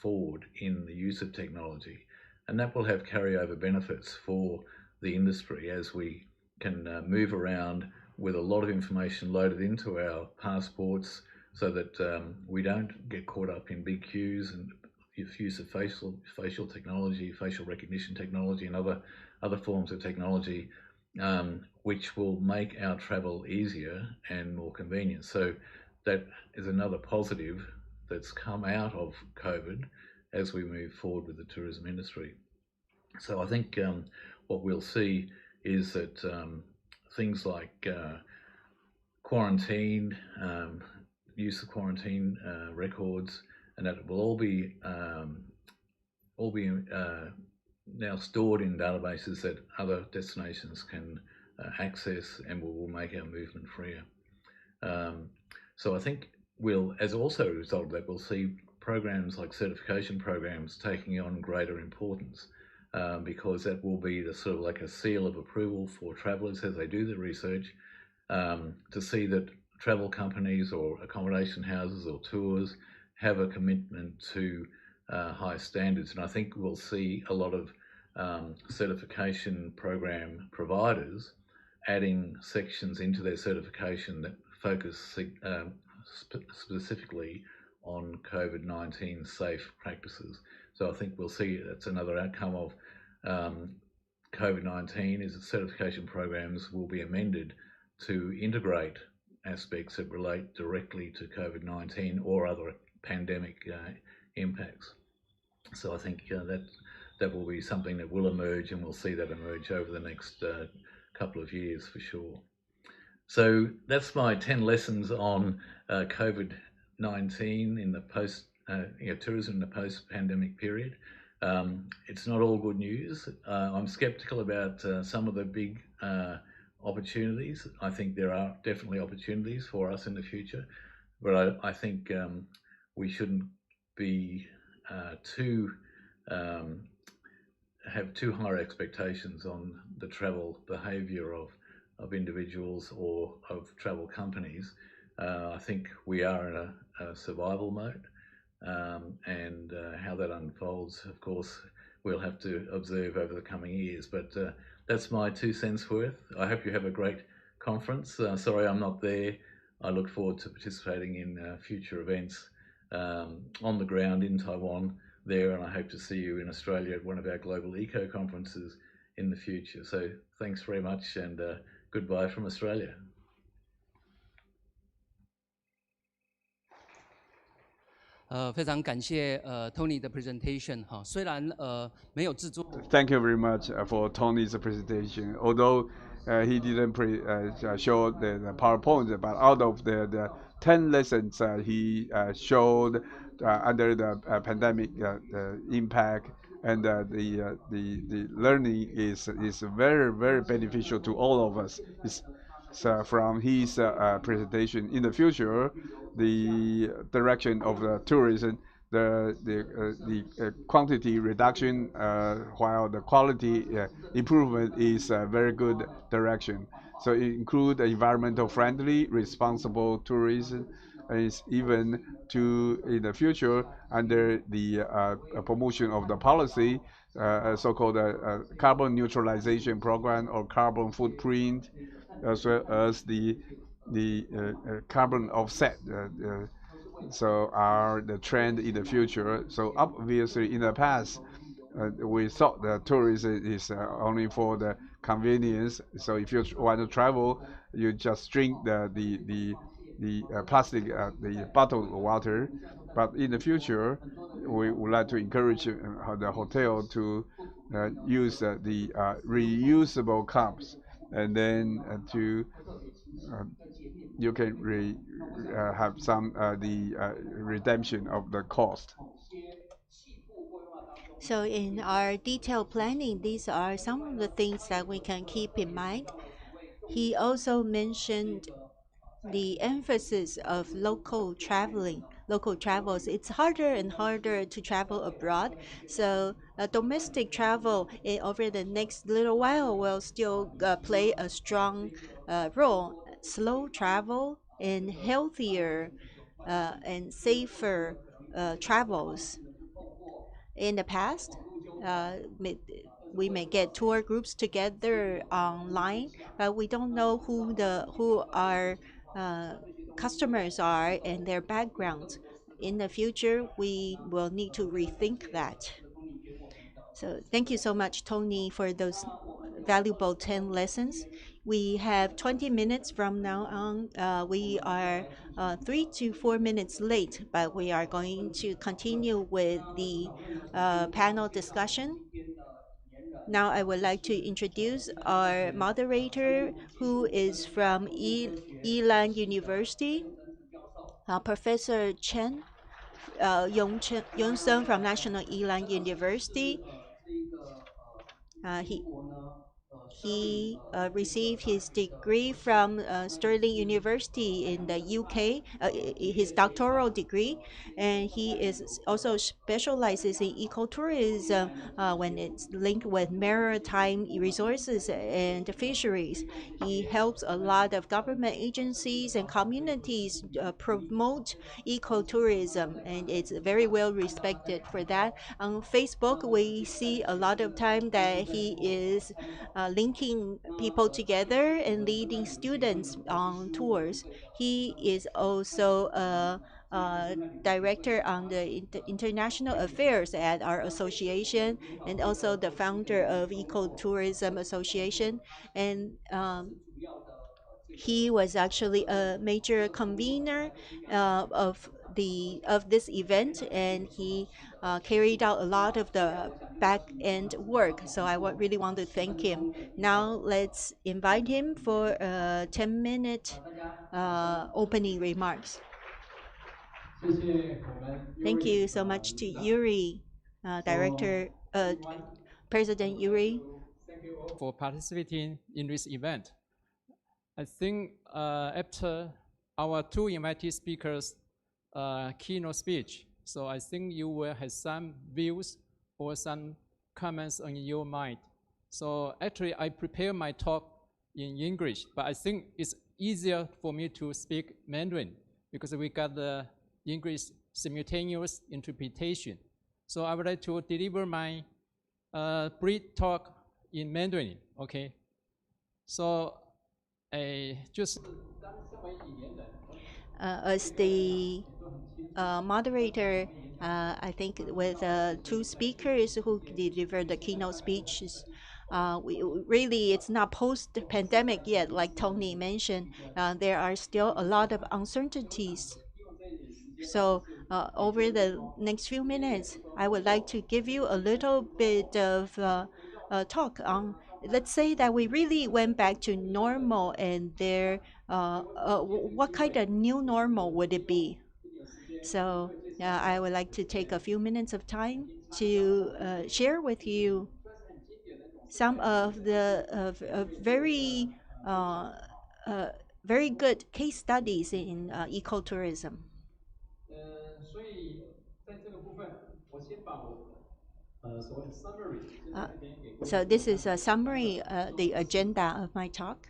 forward in the use of technology. And that will have carryover benefits for the industry as we can move around with a lot of information loaded into our passports so that we don't get caught up in big queues, and use of facial technology, facial recognition technology, and other forms of technology, which will make our travel easier and more convenient. So that is another positive that's come out of COVID as we move forward with the tourism industry. So I think what we'll see is that things like quarantine, use of quarantine records, and that will all be now stored in databases that other destinations can access, and will make our movement freer. So I think we'll, as also a result of that, we'll see programs like certification programs taking on greater importance, because that will be the sort of like a seal of approval for travellers as they do the research, to see that travel companies or accommodation houses or tours have a commitment to high standards. And I think we'll see a lot of certification program providers adding sections into their certification that focus specifically on COVID-19 safe practices. So I think we'll see that's another outcome of COVID-19, is that certification programs will be amended to integrate aspects that relate directly to COVID-19 or other pandemic impacts. So I think that will be something that will emerge, and we'll see that emerge over the next couple of years for sure. So that's my 10 lessons on COVID-19 in the tourism in the post-pandemic period. It's not all good news. I'm skeptical about some of the big opportunities. I think there are definitely opportunities for us in the future, but I think we shouldn't be have too high expectations on the travel behaviour of individuals or of travel companies. I think we are in a survival mode, and how that unfolds, of course, we'll have to observe over the coming years. But that's my 2 cents worth. I hope you have a great conference. Sorry I'm not there. I look forward to participating in future events on the ground in Taiwan there, and I hope to see you in Australia at one of our global eco conferences in the future. So thanks very much, and goodbye from Australia. Tony 的 presentation 哈，虽然没有制作。Thank you very much for Tony's presentation. Although he didn't show the PowerPoint, but out of the 10 lessons he showed under the pandemic impact, and the learning is very, very beneficial to all of us. So from his presentation, in the future, the direction of the tourism, the quantity reduction while the quality improvement is a very good direction. So it includes environmental friendly, responsible tourism, is even to in the future under the promotion of the policy, so-called carbon neutralization program or carbon footprint, as well as the carbon offset. So are the trend in the future. So obviously in the past, we thought that tourism is only for the convenience. So if you want to travel, you just drink the plastic, the bottled water. But in the future, we would like to encourage the hotel to use the reusable cups, and then to you can have some the redemption of the cost. So in our detailed planning, these are some of the things that we can keep in mind. He also mentioned the emphasis of local travels. It's harder and harder to travel abroad. So domestic travel over the next little while will still play a strong role. Slow travel and healthier and safer travels. In the past, we may get tour groups together online, but we don't know who our customers are and their backgrounds. In the future, we will need to rethink that. So thank you so much, Tony, for those valuable 10 lessons. We have 20 minutes from now on. We are 3 to 4 minutes late, but we are going to continue with the panel discussion. Now I would like to introduce our moderator, who is from Yilan University, Professor Chen, Yong Sung from National Yilan University. he received his degree from Stirling University in the UK, his doctoral degree, and he is also specializes in ecotourism when it's linked with maritime resources and fisheries. He helps a lot of government agencies and communities promote ecotourism, and it's very well respected for that. On Facebook, we see a lot of time that he is linking people together and leading students on tours. He is also a director on the international affairs at our association, and also the founder of Ecotourism Association. And he was actually a major convener of this event, and he carried out a lot of the back end work. So I really want to thank him. Now let's invite him for a 10-minute opening remarks. Thank you so much to Yuri, Director, President Yuri. For participating in this event. I think after our two invited speakers' keynote speech, so I think you will have some views or some comments on your mind. So actually, I prepare my talk in English, but I think it's easier for me to speak Mandarin because we got the English simultaneous interpretation. So I would like to deliver my brief talk in Mandarin, okay? So, just as the moderator, I think with two speakers who delivered the keynote speeches, it's not post-pandemic yet, like Tony mentioned. There are still a lot of uncertainties. So over the next few minutes, I would like to give you a little bit of talk on, let's say that we really went back to normal, and what kind of new normal would it be? So I would like to take a few minutes of time to share with you some of the very good case studies in ecotourism. So this is a summary, the agenda of my talk.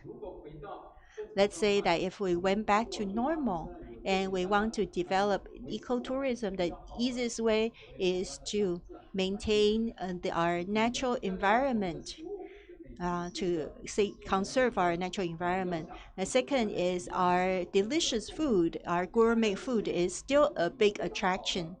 Let's say that if we went back to normal and we want to develop ecotourism, the easiest way is to maintain our natural environment, to conserve our natural environment. The second is our delicious food. Our gourmet food is still a big attraction.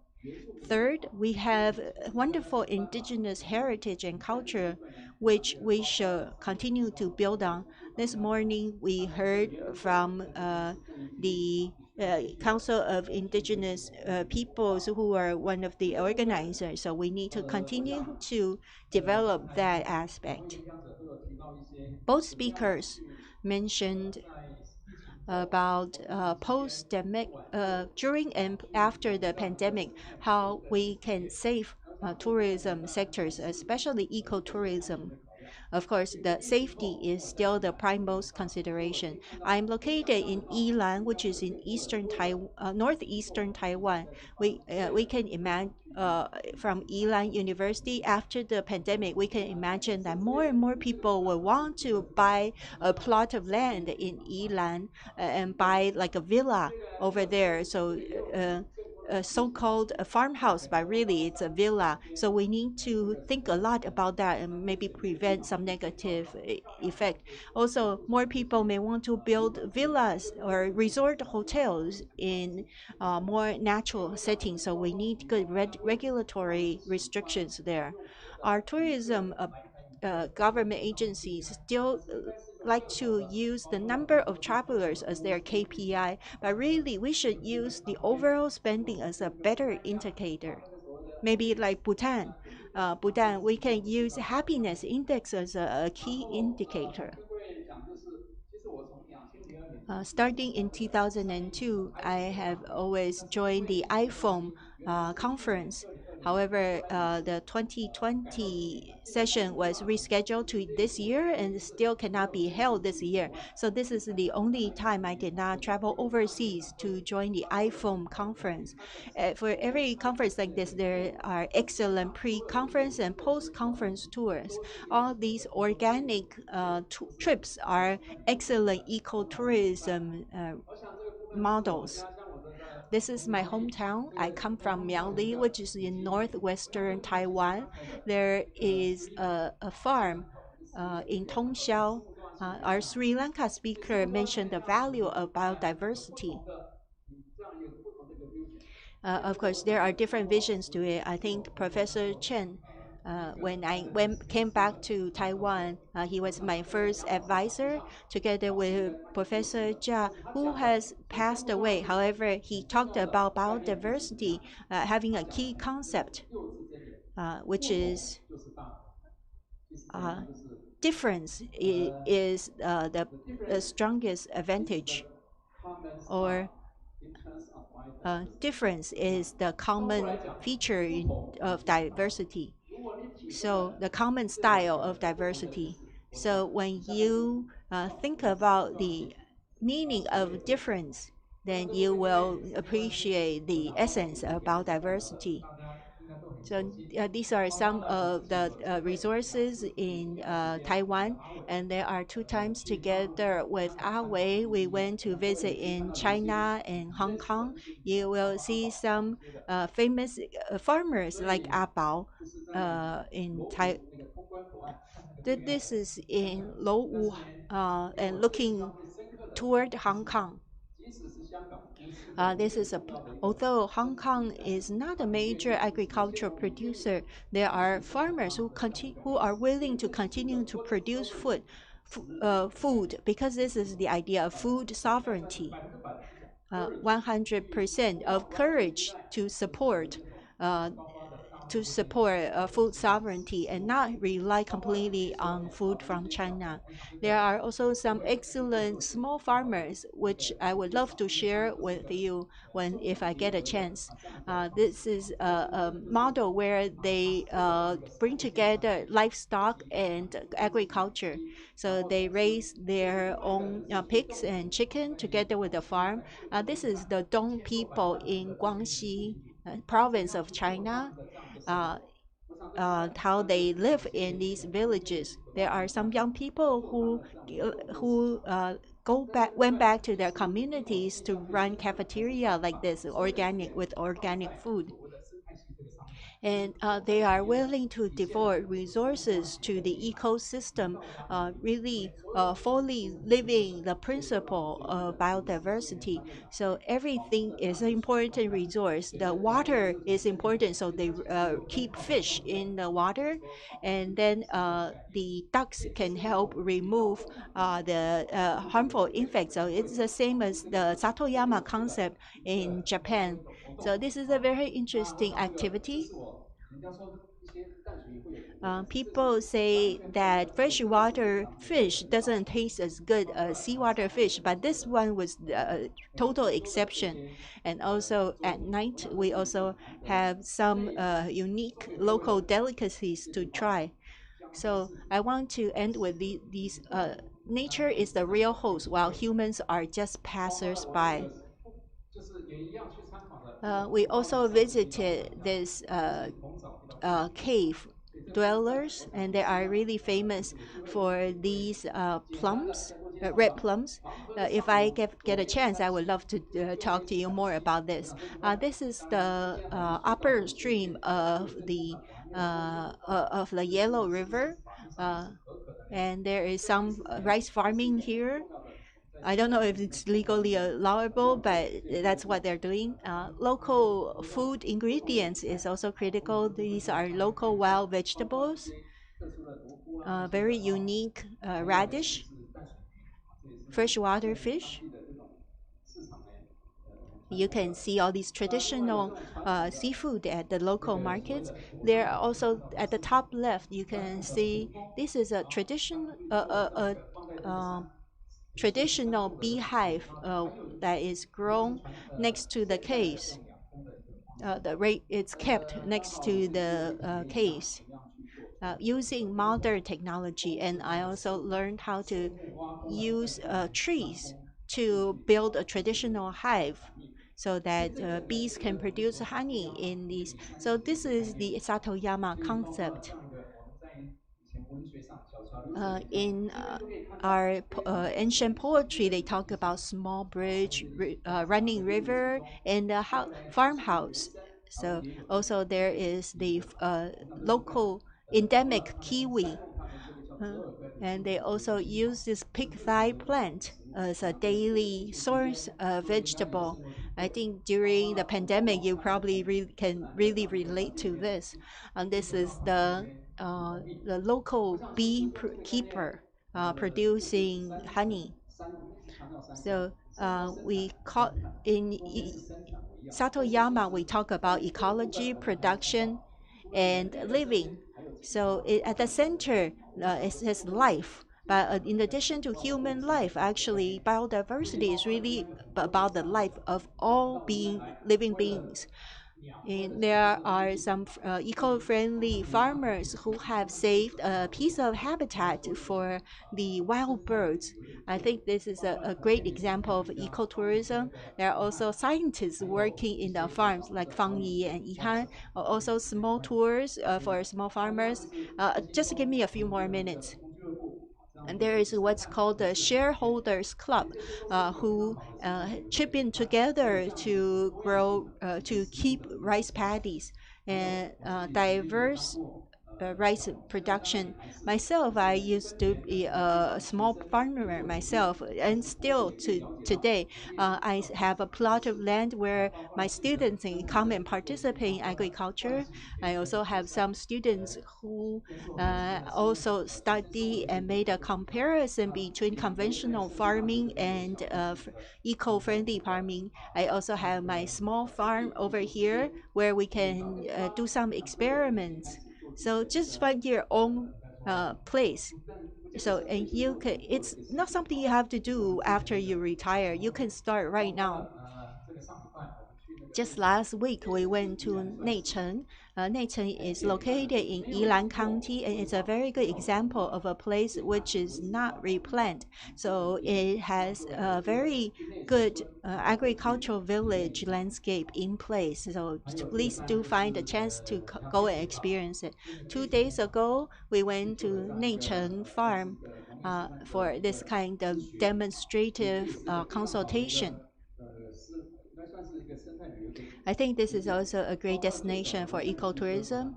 Third, we have wonderful indigenous heritage and culture, which we should continue to build on. This morning, we heard from the Council of Indigenous Peoples, who are one of the organizers. So we need to continue to develop that aspect. Both speakers mentioned about post-pandemic, during and after the pandemic, how we can save tourism sectors, especially ecotourism. Of course, the safety is still the primemost consideration. I'm located in Yilan, which is in northeastern Taiwan. We can imagine from Yilan University, after the pandemic, we can imagine that more and more people will want to buy a plot of land in Yilan and buy like a villa over there. So a so-called a farmhouse, but really it's a villa. So we need to think a lot about that and maybe prevent some negative effect. Also, more people may want to build villas or resort hotels in more natural settings. So we need good regulatory restrictions there. Our tourism government agencies still like to use the number of travelers as their KPI, but really we should use the overall spending as a better indicator. Maybe like Bhutan. Bhutan, we can use happiness index as a key indicator. Starting in 2002, I have always joined the iPhone conference. However, the 2020 session was rescheduled to this year and still cannot be held this year. So this is the only time I did not travel overseas to join the iPhone conference. For every conference like this, there are excellent pre-conference and post-conference tours. All these organic trips are excellent ecotourism models. This is my hometown. I come from Miaoli, which is in northwestern Taiwan. There is a farm in Tongxiao. Our Sri Lanka speaker mentioned the value of biodiversity. Of course, there are different visions to it. I think Professor Chen, when I came back to Taiwan, he was my first advisor, together with Professor Jia, who has passed away. However, he talked about biodiversity having a key concept, which is difference is the strongest advantage, or difference is the common feature of diversity. So the common style of diversity. So when you think about the meaning of difference, then you will appreciate the essence about diversity. So these are some of the resources in Taiwan, and there are two times together with Wei. We went to visit in China and Hong Kong. You will see some famous farmers like Bao in Tai. This is in Lou and looking toward Hong Kong. Although Hong Kong is not a major agricultural producer, there are farmers who are willing to continue to produce food, because this is the idea of food sovereignty. 100% of courage to support food sovereignty and not rely completely on food from China. There are also some excellent small farmers, which I would love to share with you if I get a chance. This is a model where they bring together livestock and agriculture. So they raise their own pigs and chicken together with the farm. This is the Dong people in Guangxi province of China. How they live in these villages. There are some young people who went back to their communities to run cafeteria like this, with organic food. And they are willing to devote resources to the ecosystem, really fully living the principle of biodiversity. So everything is an important resource. The water is important, so they keep fish in the water, and then the ducks can help remove the harmful insects. So it's the same as the Satoyama concept in Japan. So this is a very interesting activity. People say that freshwater fish doesn't taste as good as seawater fish, but this one was a total exception. And also at night, we also have some unique local delicacies to try. So I want to end with these. Nature is the real host, while humans are just passers-by. We also visited this cave dwellers, and they are really famous for these plums, red plums. If I get a chance, I would love to talk to you more about this. This is the upper stream of the Yellow River, and there is some rice farming here. I don't know if it's legally allowable, but that's what they're doing. Local food ingredients is also critical. These are local wild vegetables, very unique radish, freshwater fish. You can see all these traditional seafood at the local markets. There are also at the top left, you can see this is a traditional beehive that is grown next to the caves. the rate it's kept next to the case using modern technology. And I also learned how to use trees to build a traditional hive so that bees can produce honey in these. So this is the Satoyama concept. In our ancient poetry, they talk about small bridge, running river, and a farmhouse. So also there is the local endemic kiwi, and they also use this pig thigh plant as a daily source of vegetable. I think during the pandemic, you probably can really relate to this. And this is the local keeper producing honey. So we call in Satoyama, we talk about ecology, production, and living. So at the center, it says life. But in addition to human life, actually, biodiversity is really about the life of all living beings. And there are some eco-friendly farmers who have saved a piece of habitat for the wild birds. I think this is a great example of ecotourism. There are also scientists working in the farms like Fang Yi and Yihan, also small tours for small farmers. Just give me a few more minutes. And there is what's called the shareholders club, who chip in together to grow, to keep rice paddies and diverse rice production. Myself, I used to be a small farmer myself, and still to today, I have a plot of land where my students can come and participate in agriculture. I also have some students who also study and made a comparison between conventional farming and eco-friendly farming. I also have my small farm over here where we can do some experiments. So just find your own place. So and you can. It's not something you have to do after you retire. You can start right now. Just last week, we went to Neicheng. Neicheng is located in Yilan County, and it's a very good example of a place which is not replanted. So it has a very good agricultural village landscape in place. So please do find a chance to go and experience it. 2 days ago, we went to Neicheng Farm for this kind of demonstrative consultation. I think this is also a great destination for ecotourism.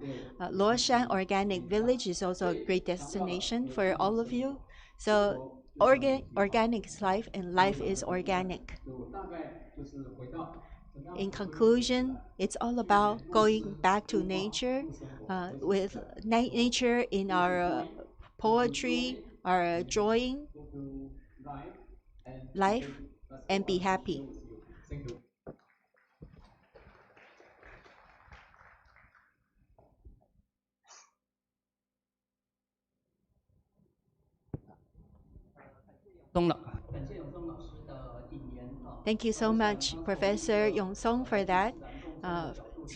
Luoshan Organic Village is also a great destination for all of you. So organic is life, and life is organic. In conclusion, it's all about going back to nature, with nature in our poetry, our drawing, life, and be happy. Thank you so much, Professor Yong-song, for that.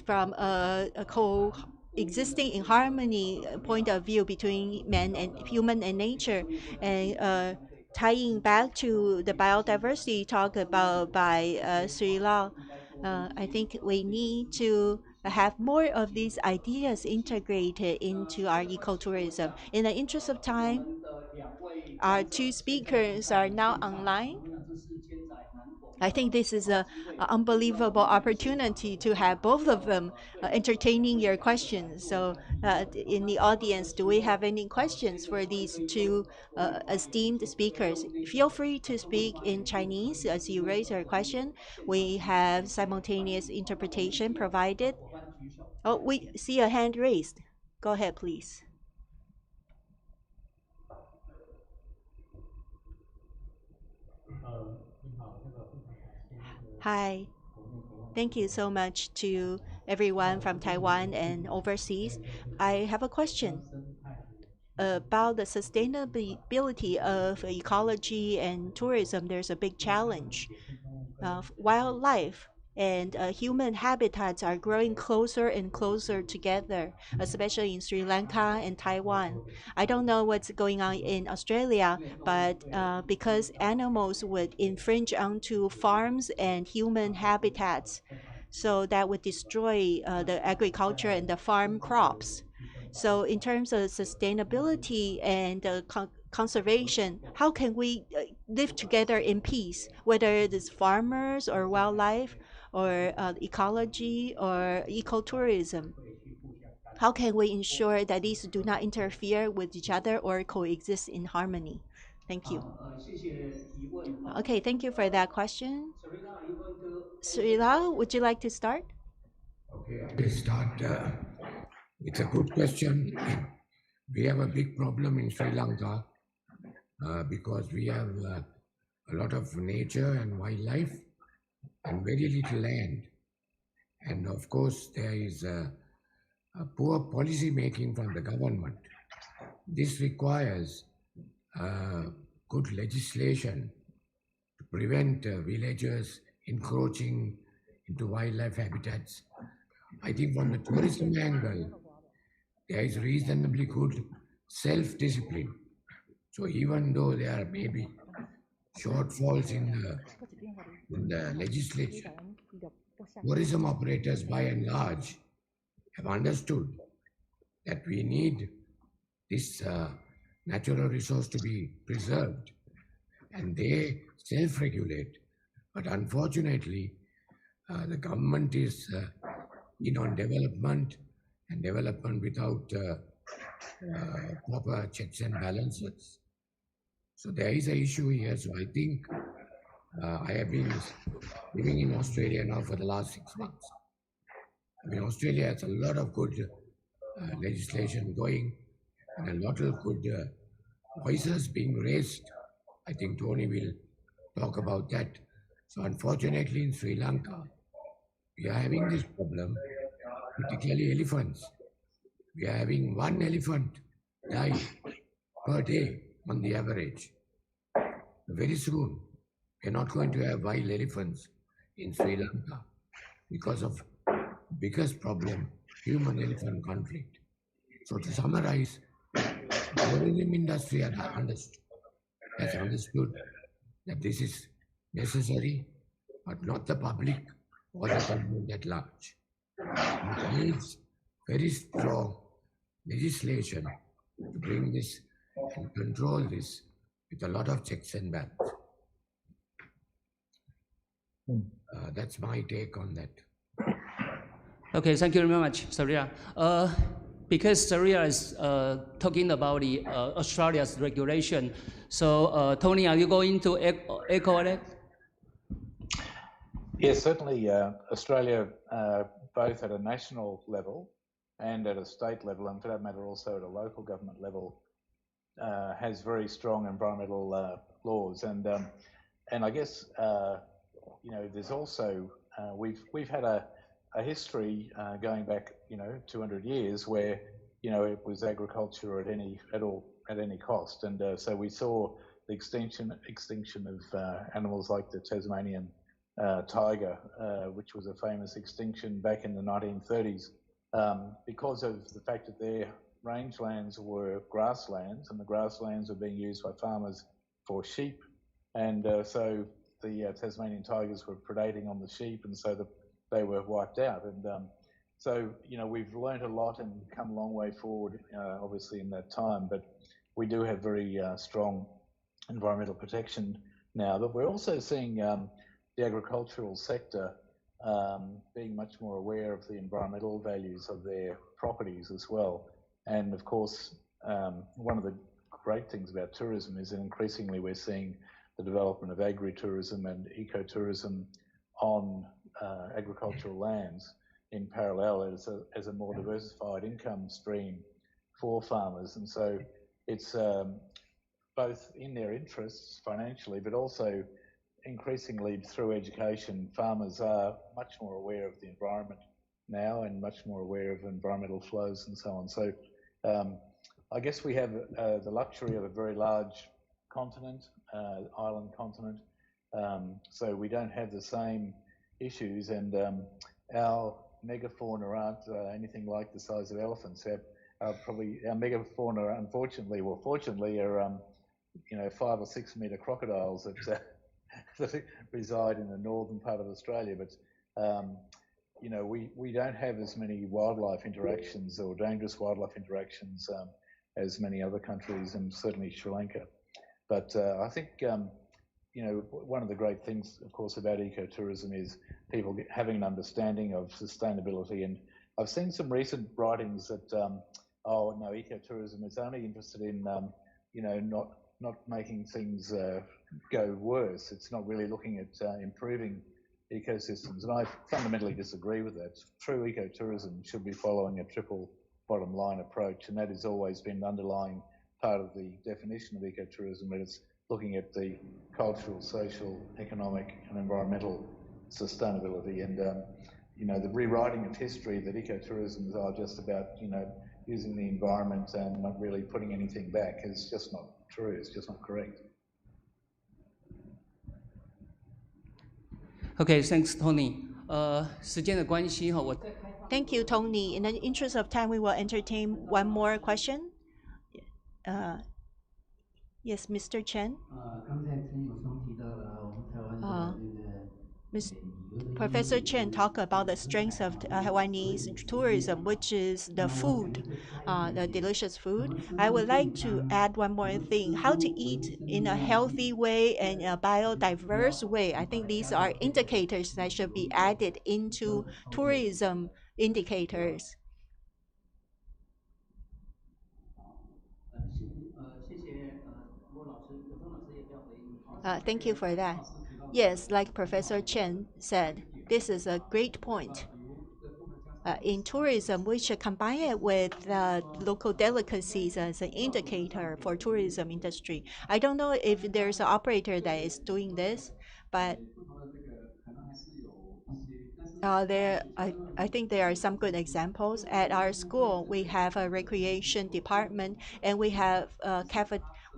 From a coexisting in harmony point of view between man and human and nature, and tying back to the biodiversity talked about by Sri Lao, I think we need to have more of these ideas integrated into our ecotourism. In the interest of time, our two speakers are now online. I think this is an unbelievable opportunity to have both of them entertaining your questions. So, in the audience, do we have any questions for these two esteemed speakers? Feel free to speak in Chinese as you raise your question. We have simultaneous interpretation provided. Oh, we see a hand raised. Go ahead, please. Hi. Thank you so much to everyone from Taiwan and overseas. I have a question about the sustainability of ecology and tourism. There's a big challenge of wildlife and human habitats are growing closer and closer together, especially in Sri Lanka and Taiwan. I don't know what's going on in Australia, but because animals would infringe onto farms and human habitats, so that would destroy the agriculture and the farm crops. So in terms of sustainability and conservation, how can we live together in peace, whether it is farmers or wildlife or ecology or ecotourism? How can we ensure that these do not interfere with each other or coexist in harmony? Thank you. Okay, thank you for that question. Srila, would you like to start? Okay, I will start. It's a good question. We have a big problem in Sri Lanka because we have a lot of nature and wildlife and very little land. And of course, there is a poor policy making from the government. This requires good legislation to prevent villagers encroaching into wildlife habitats. I think from the tourism angle, there is reasonably good self-discipline. So even though there may be shortfalls in the legislature, tourism operators by and large have understood that we need this natural resource to be preserved, and they self-regulate. But unfortunately, the government is in on development and development without proper checks and balances. So there is an issue here. So I think I have been living in Australia now for the last 6 months. I mean, Australia has a lot of good legislation going and a lot of good voices being raised. I think Tony will talk about that. So unfortunately in Sri Lanka, we are having this problem, particularly elephants. We are having 1 elephant die per day on the average. Very soon, we are not going to have wild elephants in Sri Lanka because of biggest problem, human-elephant conflict. So to summarize, the tourism industry has understood that this is necessary, but not the public or the government at large. It needs very strong legislation to bring this and control this with a lot of checks and balances. That's my take on that. Okay, thank you very much, Saria. Because Saria is talking about the Australia's regulation, so Tony, are you going to echo it? Yes, certainly Australia, both at a national level and at a state level, and for that matter also at a local government level, has very strong environmental laws. And I guess, you know, there's also, we've had a history going back, you know, 200 years where, you know, it was agriculture at any cost. And so we saw the extinction of animals like the Tasmanian tiger, which was a famous extinction back in the 1930s, because of the fact that their rangelands were grasslands, and the grasslands were being used by farmers for sheep. And so the Tasmanian tigers were predating on the sheep, and so they were wiped out. And so, you know, we've learned a lot and come a long way forward, obviously, in that time. But we do have very strong environmental protection now. But we're also seeing the agricultural sector being much more aware of the environmental values of their properties as well. And of course, one of the great things about tourism is that increasingly we're seeing the development of agritourism and ecotourism on agricultural lands in parallel as a more diversified income stream for farmers. And so it's both in their interests financially, but also increasingly through education, farmers are much more aware of the environment now and much more aware of environmental flows and so on. So I guess we have the luxury of a very large continent, island continent. So we don't have the same issues, and our megafauna aren't anything like the size of elephants. Probably our megafauna, unfortunately, or fortunately, are 5 or 6 metre crocodiles that, that reside in the northern part of Australia. But we don't have as many wildlife interactions or dangerous wildlife interactions as many other countries, and certainly Sri Lanka. But I think one of the great things, of course, about ecotourism is people having an understanding of sustainability. And I've seen some recent writings that, ecotourism is only interested in, not making things go worse. It's not really looking at improving ecosystems. And I fundamentally disagree with that. True ecotourism should be following a triple bottom line approach, and that has always been an underlying part of the definition of ecotourism, but it's looking at the cultural, social, economic and environmental sustainability. And the rewriting of history that ecotourism are just about using the environment and not really putting anything back is just not true. It's just not correct. Okay, thanks, Tony. 时间的关系哈，我 Thank you, Tony. In the interest of time, we will entertain one more question. Yes, Mr. Chen. Professor Chen talked about the strengths of Taiwanese tourism, which is the food, the delicious food. I would like to add one more thing: how to eat in a healthy way and a biodiverse way. I think these are indicators that should be added into tourism indicators. Thank you for that. Yes, like Professor Chen said, this is a great point. In tourism, we should combine it with local delicacies as an indicator for tourism industry. I don't know if there's an operator that is doing this, but I think there are some good examples. At our school, we have a recreation department, and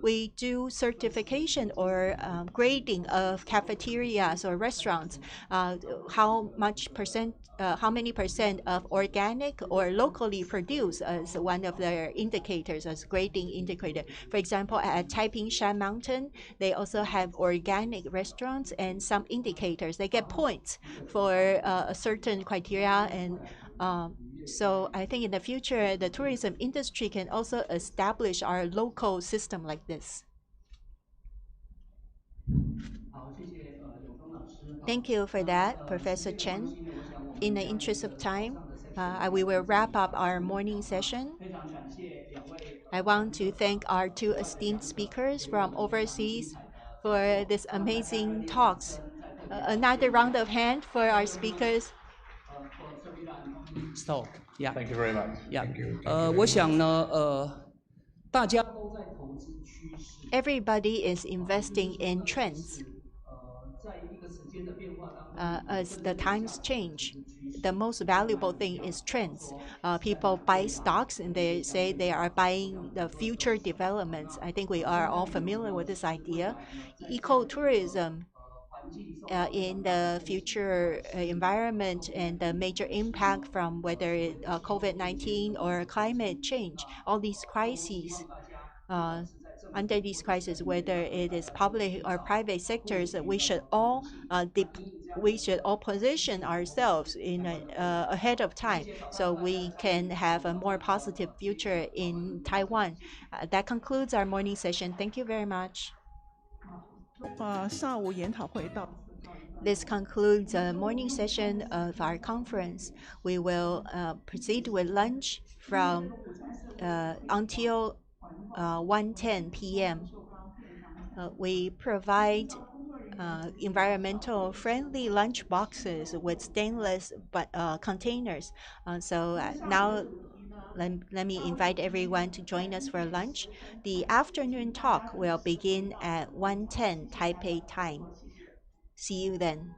we do certification or grading of cafeterias or restaurants. How many percent of organic or locally produced as one of their indicators, as grading indicator. For example, at Taiping Shan Mountain, they also have organic restaurants and some indicators. They get points for a certain criteria, and so I think in the future, the tourism industry can also establish our local system like this. Thank you for that, Professor Chen. In the interest of time, we will wrap up our morning session. I want to thank our two esteemed speakers from overseas for this amazing talks. Another round of hand for our speakers. So, yeah. Thank you very much. Yeah. Thank you. 我想呢，大家 Everybody is investing in trends. As the times change, the most valuable thing is trends. People buy stocks and they say they are buying the future developments. I think we are all familiar with this idea. Ecotourism in the future environment and the major impact from whether it COVID-19 or climate change, all these crises. Under these crises, whether it is public or private sectors, we should all position ourselves in ahead of time so we can have a more positive future in Taiwan. That concludes our morning session. Thank you very much. 上午研讨会到。 This concludes the morning session of our conference. We will proceed with lunch from until 1:10 p.m. We provide environmental friendly lunch boxes with stainless containers. Now let me invite everyone to join us for lunch. The afternoon talk will begin at 1:10 Taipei time. See you then.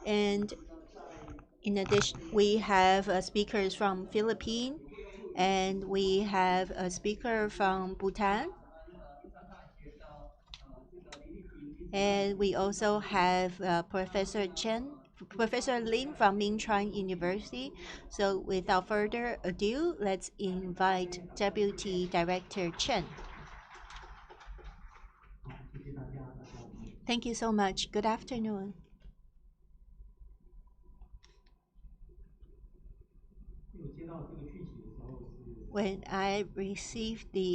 And in addition, we have speakers from Philippines, and we have a speaker from Bhutan. And we also have Professor Lin from Mingchuan University. So without further ado, let's invite Deputy Director Chen. Thank you so much. Good afternoon. When I received the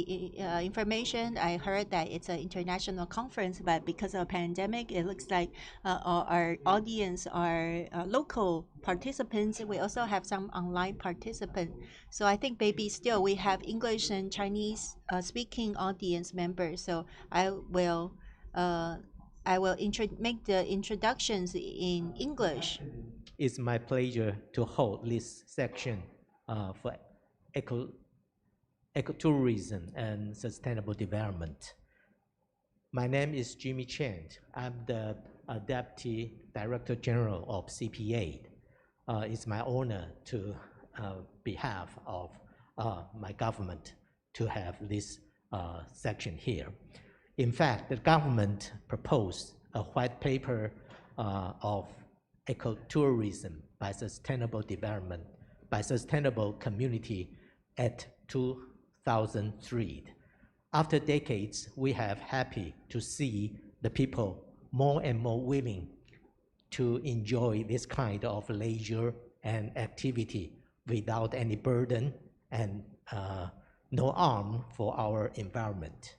information, I heard that it's an international conference, but because of pandemic, it looks like our audience are local participants. We also have some online participants. So I think maybe still we have English and Chinese speaking audience members. So I will make the introductions in English. It's my pleasure to hold this section for ecotourism and sustainable development. My name is Jimmy Chen. I'm the Deputy Director General of CPA. It's my honor to behalf of my government to have this section here. In fact, the government proposed a white paper of ecotourism by sustainable development, by sustainable community at 2003. After decades, we have happy to see the people more and more willing to enjoy this kind of leisure and activity without any burden and no harm for our environment.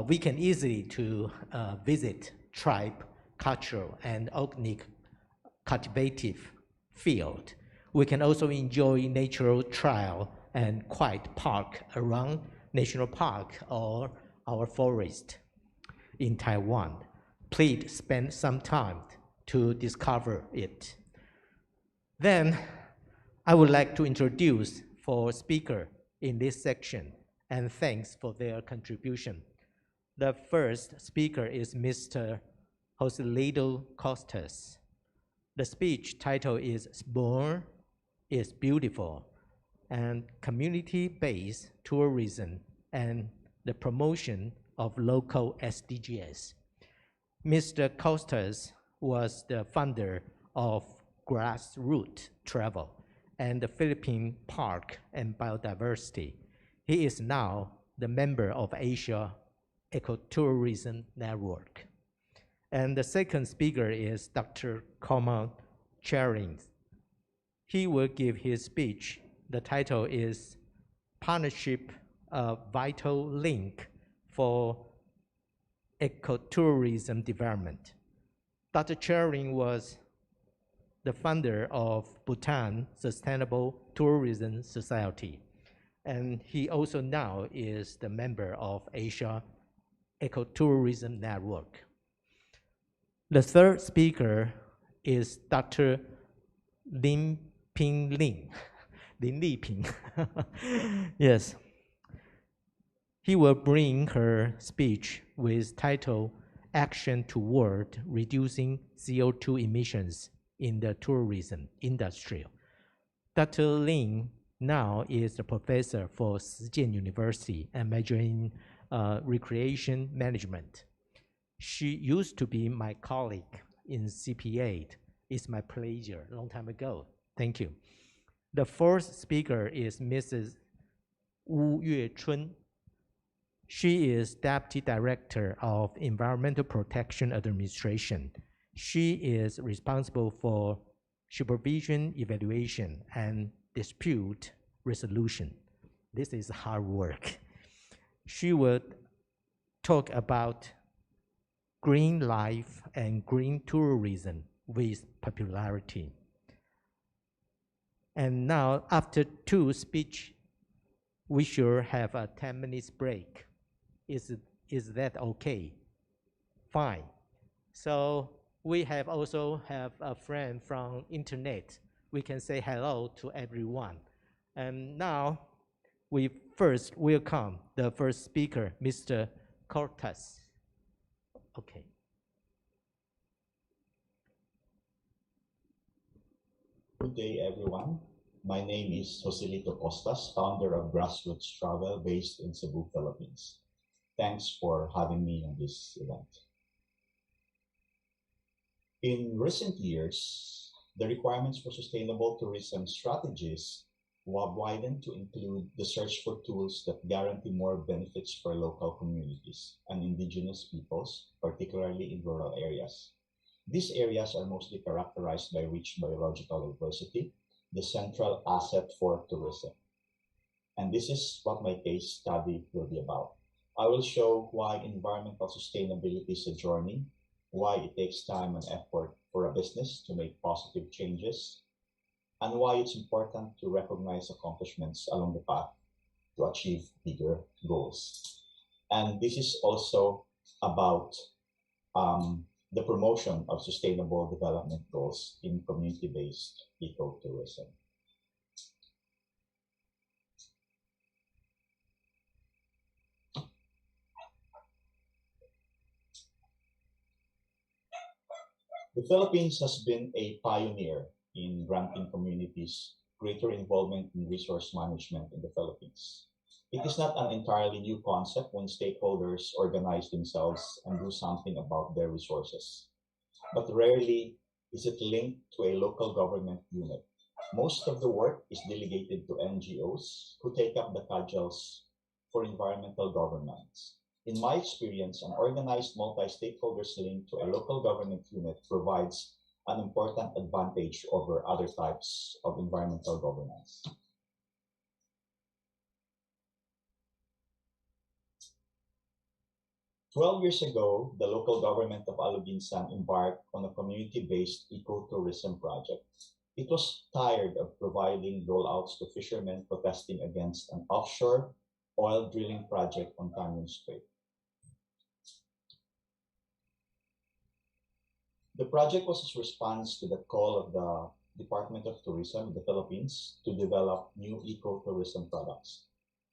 We can easily to visit tribe, cultural, and organic cultivative field. We can also enjoy natural trail and quiet park around national park or our forest in Taiwan. Please spend some time to discover it. Then I would like to introduce four speakers in this section, and thanks for their contribution. The first speaker is Mr. Joselito Costas. The speech title is Small is Beautiful, and community-based tourism and the promotion of local SDGs. Mr. Costas was the founder of Grassroots Travel and the Philippine Park and Biodiversity. He is now the member of Asia Ecotourism Network. And the second speaker is Dr. Coleman Charing. He will give his speech. The title is Partnership, a Vital Link for Ecotourism Development. Dr. Charing was the founder of Bhutan Sustainable Tourism Society, and he also now is the member of Asia Ecotourism Network. The third speaker is Dr. Lin Liping. Yes. He will bring her speech with title Action Toward Reducing CO2 Emissions in the Tourism Industry. Dr. Lin now is a professor for Shijian University and majoring in recreation management. She used to be my colleague in CPA. It's my pleasure, a long time ago. Thank you. The fourth speaker is Mrs. Wu Yuechun. She is Deputy Director of Environmental Protection Administration. She is responsible for supervision, evaluation, and dispute resolution. This is hard work. She will talk about green life and green tourism with popularity. And now, after two speeches, we should have a 10 minutes break. Is that okay? Fine. So we have also have a friend from internet. We can say hello to everyone. And now we first welcome the first speaker, Mr. Cortez. Okay. Good day, everyone. My name is Joselito Costas, founder of Grassroots Travel based in Cebu, Philippines. Thanks for having me on this event. In recent years, the requirements for sustainable tourism strategies have widened to include the search for tools that guarantee more benefits for local communities and indigenous peoples, particularly in rural areas. These areas are mostly characterized by rich biological diversity, the central asset for tourism. And this is what my case study will be about. I will show why environmental sustainability is a journey, why it takes time and effort for a business to make positive changes, and why it's important to recognize accomplishments along the path to achieve bigger goals. And this is also about the promotion of sustainable development goals in community-based ecotourism. The Philippines has been a pioneer in granting communities greater involvement in resource management in the Philippines. It is not an entirely new concept when stakeholders organize themselves and do something about their resources, but rarely is it linked to a local government unit. Most of the work is delegated to NGOs who take up the cudgels for environmental governance. In my experience, an organized multi-stakeholders link to a local government unit provides an important advantage over other types of environmental governance. "12 years ago, the local government of Alubinsan embarked on a community-based ecotourism project. It was tired of providing rollouts to fishermen protesting against an offshore oil drilling project on Tanyon Strait. The project was a response to the call of the Department of Tourism of the Philippines to develop new ecotourism products.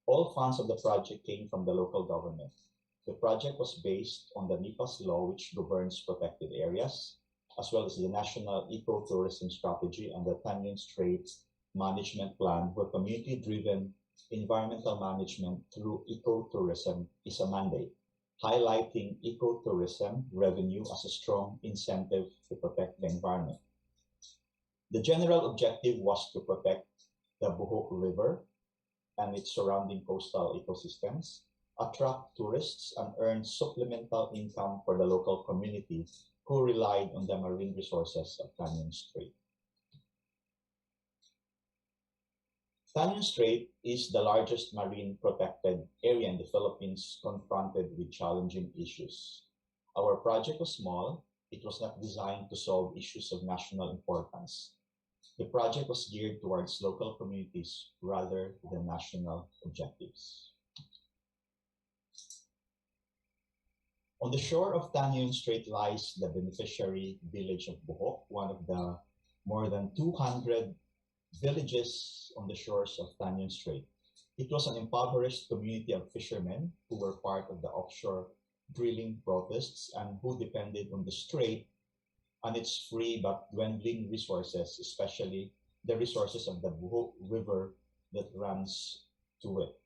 All funds of the project came from the local government. The project was based on the NIPAS law, which governs protected areas, as well as the National Ecotourism Strategy and the Tanyon Strait Management Plan, where community-driven environmental management through ecotourism is a mandate, highlighting ecotourism revenue as a strong incentive to protect the environment. The general objective was to protect the Buhok River and its surrounding coastal ecosystems, attract tourists, and earn supplemental income for the local community who relied on the marine resources of Tanyon Strait. Tanyon Strait is the largest marine protected area in the Philippines confronted with challenging issues. Our project was small. It was not designed to solve issues of national importance. The project was geared towards local communities rather than national objectives. On the shore of Tanyon Strait lies the beneficiary village of Buhok, one of the more than 200 villages on the shores of Tanyon Strait. It was an impoverished community of fishermen who were part of the offshore drilling protests and who depended on the strait and its free but dwindling resources, especially the resources of the Buhok River that runs to it.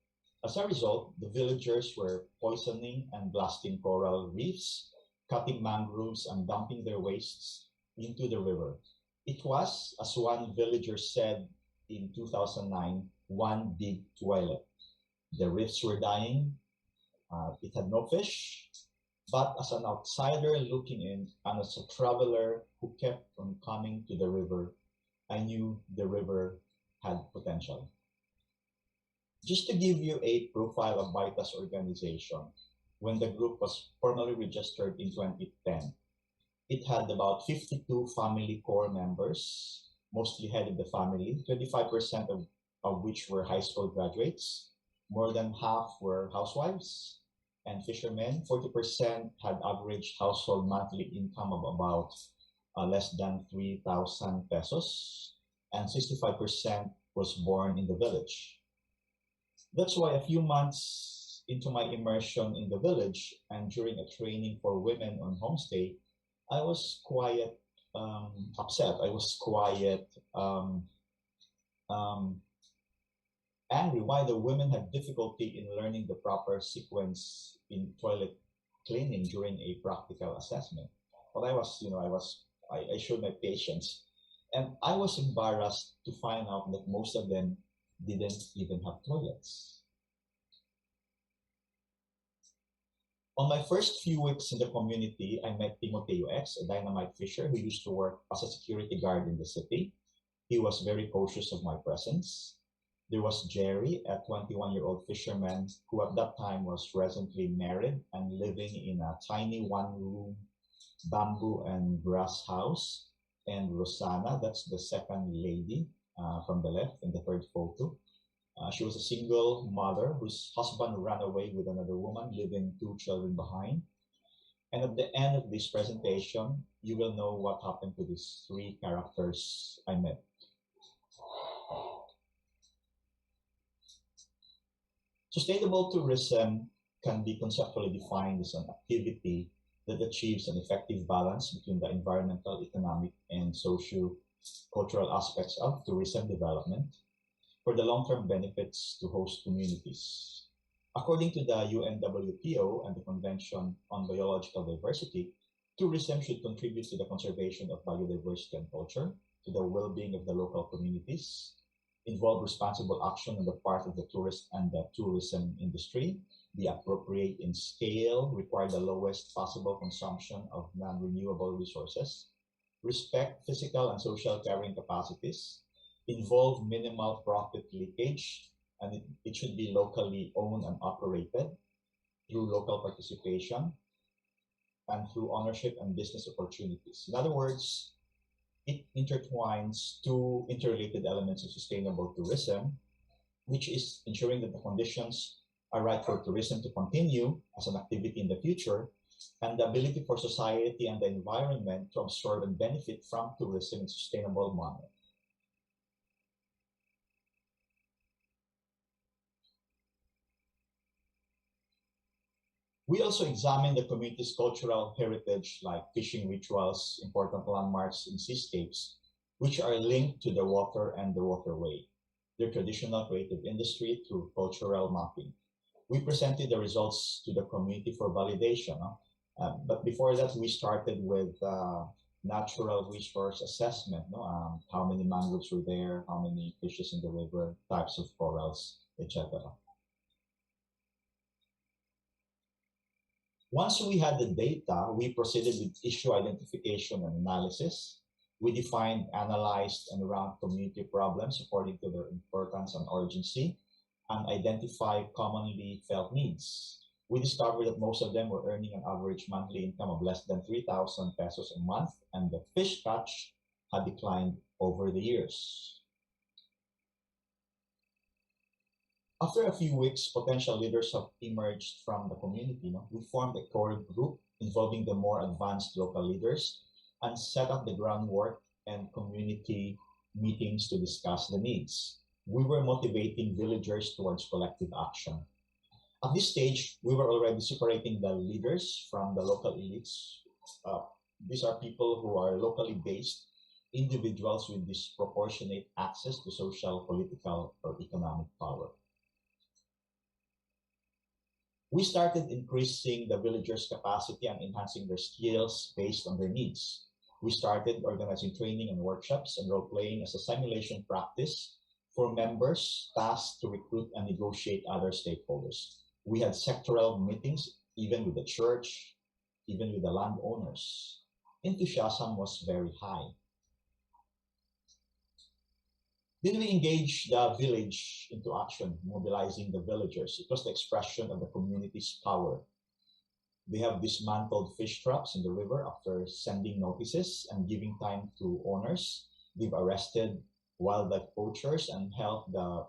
As a result, the villagers were poisoning and blasting coral reefs, cutting mangroves, and dumping their wastes into the river. It was, as one villager said in 2009, one big toilet. The reefs were dying, it had no fish, but as an outsider looking in and as a traveler who kept on coming to the river, I knew the river had potential. Just to give you a profile of Vitas organization, when the group was formally registered in 2010, it had about 52 family core members, mostly head of the family, 25% of which were high school graduates. More than half were housewives and fishermen. 40% had average household monthly income of about less than 3,000 pesos, and 65% was born in the village. That's why a few months into my immersion in the village and during a training for women on homestay, I was quiet upset. I was quiet, angry why the women had difficulty in learning the proper sequence in toilet cleaning during a practical assessment. But I showed my patience, and I was embarrassed to find out that most of them didn't even have toilets. On my first few weeks in the community, I met Timoteo X, a dynamite fisher who used to work as a security guard in the city. He was very cautious of my presence. There was Jerry, a 21-year-old fisherman who at that time was recently married and living in a tiny one-room bamboo and grass house. And Rosanna, that's the second lady from the left in the third photo. She was a single mother whose husband ran away with another woman, leaving 2 children behind. And at the end of this presentation, you will know what happened to these 3 characters I met. Sustainable tourism can be conceptually defined as an activity that achieves an effective balance between the environmental, economic, and socio-cultural aspects of tourism development for the long-term benefits to host communities. According to the UNWTO and the Convention on Biological Diversity, tourism should contribute to the conservation of biodiversity and culture, to the well-being of the local communities, involve responsible action on the part of the tourist and the tourism industry, be appropriate in scale, require the lowest possible consumption of non-renewable resources, respect physical and social carrying capacities, involve minimal profit leakage, and it should be locally owned and operated through local participation and through ownership and business opportunities. In other words, it intertwines 2 interrelated elements of sustainable tourism, which is ensuring that the conditions are right for tourism to continue as an activity in the future, and the ability for society and the environment to absorb and benefit from tourism in a sustainable manner. We also examine the community's cultural heritage, like fishing rituals, important landmarks, and seascapes, which are linked to the water and the waterway, their traditional creative industry through cultural mapping. We presented the results to the community for validation. But before that, we started with natural resource assessment. How many mangroves were there, how many fishes in the river, types of corals, etc. Once we had the data, we proceeded with issue identification and analysis. We defined, analyzed, and ranked community problems according to their importance and urgency, and identified commonly felt needs. We discovered that most of them were earning an average monthly income of less than 3,000 pesos a month, and the fish catch had declined over the years. After a few weeks, potential leaders have emerged from the community. We formed a core group involving the more advanced local leaders and set up the groundwork and community meetings to discuss the needs. We were motivating villagers towards collective action. At this stage, we were already separating the leaders from the local elites. These are people who are locally based, individuals with disproportionate access to social, political, or economic power. We started increasing the villagers' capacity and enhancing their skills based on their needs. We started organizing training and workshops and role-playing as a simulation practice for members tasked to recruit and negotiate other stakeholders. We had sectoral meetings, even with the church, even with the landowners. Enthusiasm was very high. Then we engaged the village into action, mobilizing the villagers. It was the expression of the community's power. They have dismantled fish traps in the river after sending notices and giving time to owners. They've arrested wildlife poachers and helped the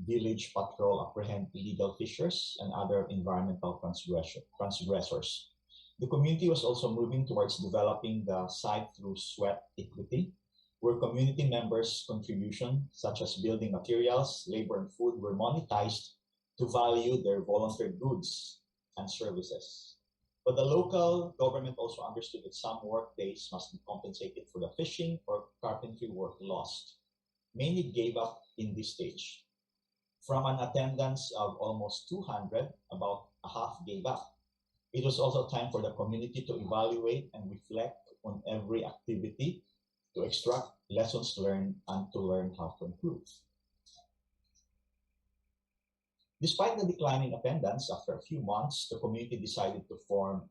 village patrol apprehend illegal fishers and other environmental transgressors. The community was also moving towards developing the site through sweat equity, where community members' contribution, such as building materials, labor, and food, were monetized to value their volunteer goods and services. But the local government also understood that some work days must be compensated for the fishing or carpentry work lost. Many gave up in this stage. From an attendance of almost 200, about a half gave up. It was also time for the community to evaluate and reflect on every activity, to extract lessons learned, and to learn how to improve. Despite the decline in attendance, after a few months, the community decided to form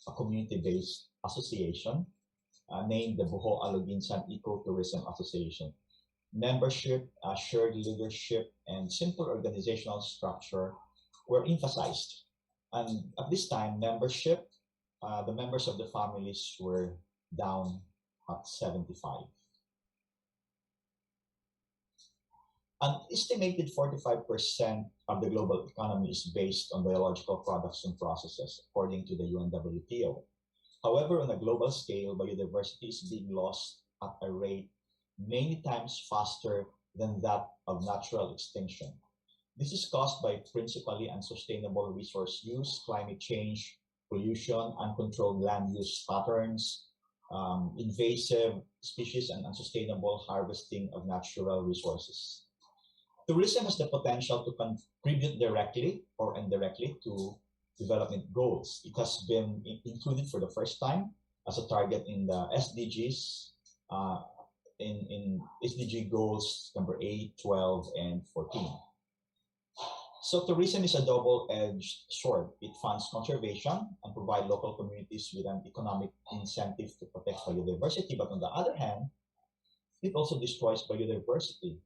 a community-based association named the Boho Aloginsan Ecotourism Association. Membership, shared leadership, and simple organizational structure were emphasized. And at this time, membership, the members of the families were down at 75. An estimated 45% of the global economy is based on biological products and processes, according to the UNWTO. However, on a global scale, biodiversity is being lost at a rate many times faster than that of natural extinction. This is caused by principally unsustainable resource use, climate change, pollution, uncontrolled land use patterns, invasive species, and unsustainable harvesting of natural resources. Tourism has the potential to contribute directly or indirectly to development goals. It has been included for the first time as a target in the SDGs, in SDG goals number 8, 12, and 14. So tourism is a double-edged sword. It funds conservation and provides local communities with an economic incentive to protect biodiversity. But on the other hand, it also destroys biodiversity.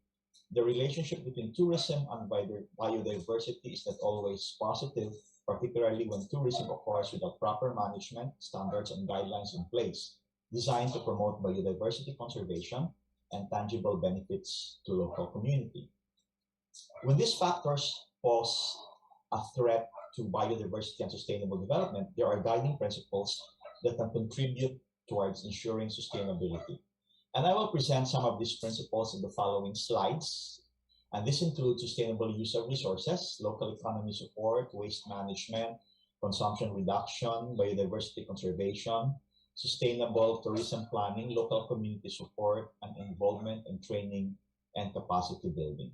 The relationship between tourism and biodiversity is not always positive, particularly when tourism occurs without proper management, standards, and guidelines in place, designed to promote biodiversity conservation and tangible benefits to local community. When these factors pose a threat to biodiversity and sustainable development, there are guiding principles that can contribute towards ensuring sustainability. And I will present some of these principles in the following slides. And this includes sustainable use of resources, local economy support, waste management, consumption reduction, biodiversity conservation, sustainable tourism planning, local community support, and involvement in training and capacity building.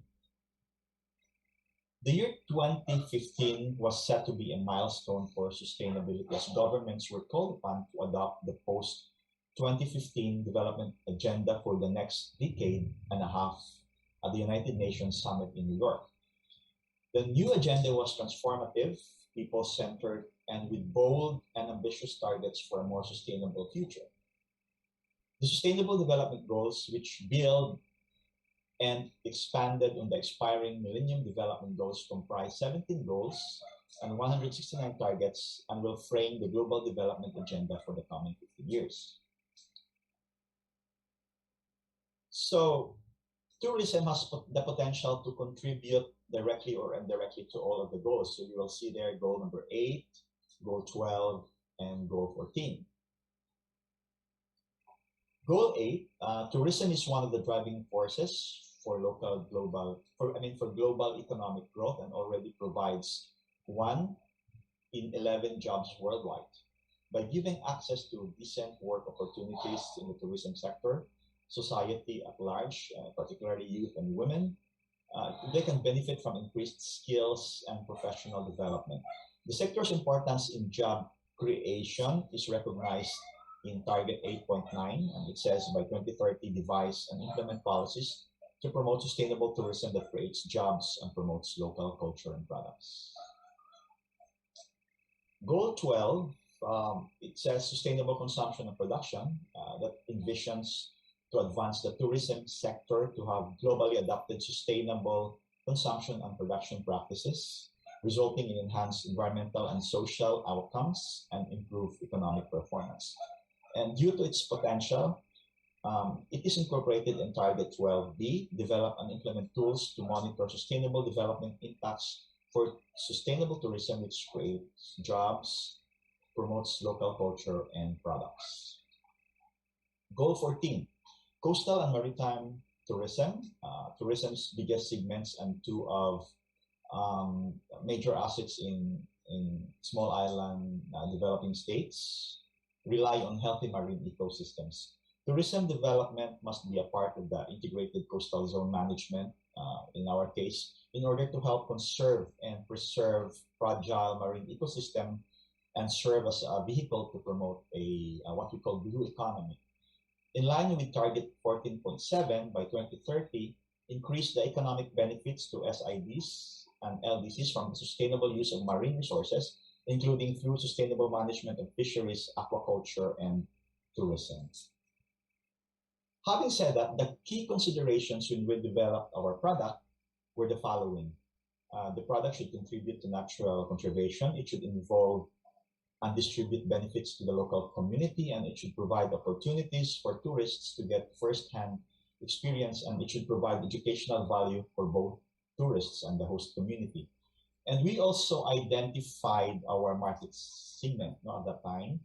The year 2015 was set to be a milestone for sustainability as governments were called upon to adopt the post-2015 development agenda for the next decade and a half at the United Nations Summit in New York. The new agenda was transformative, people-centered, and with bold and ambitious targets for a more sustainable future. The Sustainable Development Goals, which build and expanded on the expiring Millennium Development Goals, comprise 17 goals and 169 targets and will frame the global development agenda for the coming 15 years. So, tourism has the potential to contribute directly or indirectly to all of the goals. So you will see there goal number 8, goal 12, and goal 14. Goal 8, tourism is one of the driving forces for global economic growth and already provides 1 in 11 jobs worldwide. By giving access to decent work opportunities in the tourism sector, society at large, particularly youth and women, they can benefit from increased skills and professional development. The sector's importance in job creation is recognized in Target 8.9, and it says by 2030, devise and implement policies to promote sustainable tourism that creates jobs and promotes local culture and products. Goal 12, it says sustainable consumption and production that envisions to advance the tourism sector to have globally adopted sustainable consumption and production practices, resulting in enhanced environmental and social outcomes and improved economic performance. And due to its potential, it is incorporated in Target 12B, develop and implement tools to monitor sustainable development impacts for sustainable tourism, which creates jobs, promotes local culture and products. Goal 14, coastal and maritime tourism, tourism's biggest segments and two of major assets in in small island developing states rely on healthy marine ecosystems. Tourism development must be a part of the integrated coastal zone management, in our case, in order to help conserve and preserve fragile marine ecosystem and serve as a vehicle to promote a what we call blue economy. In line with target 14.7 by 2030, increase the economic benefits to SIDs and LDCs from the sustainable use of marine resources, including through sustainable management of fisheries, aquaculture, and tourism. Having said that, the key considerations when we developed our product were the following. The product should contribute to natural conservation. It should involve and distribute benefits to the local community, and it should provide opportunities for tourists to get first-hand experience, and it should provide educational value for both tourists and the host community. And we also identified our market segment at that time,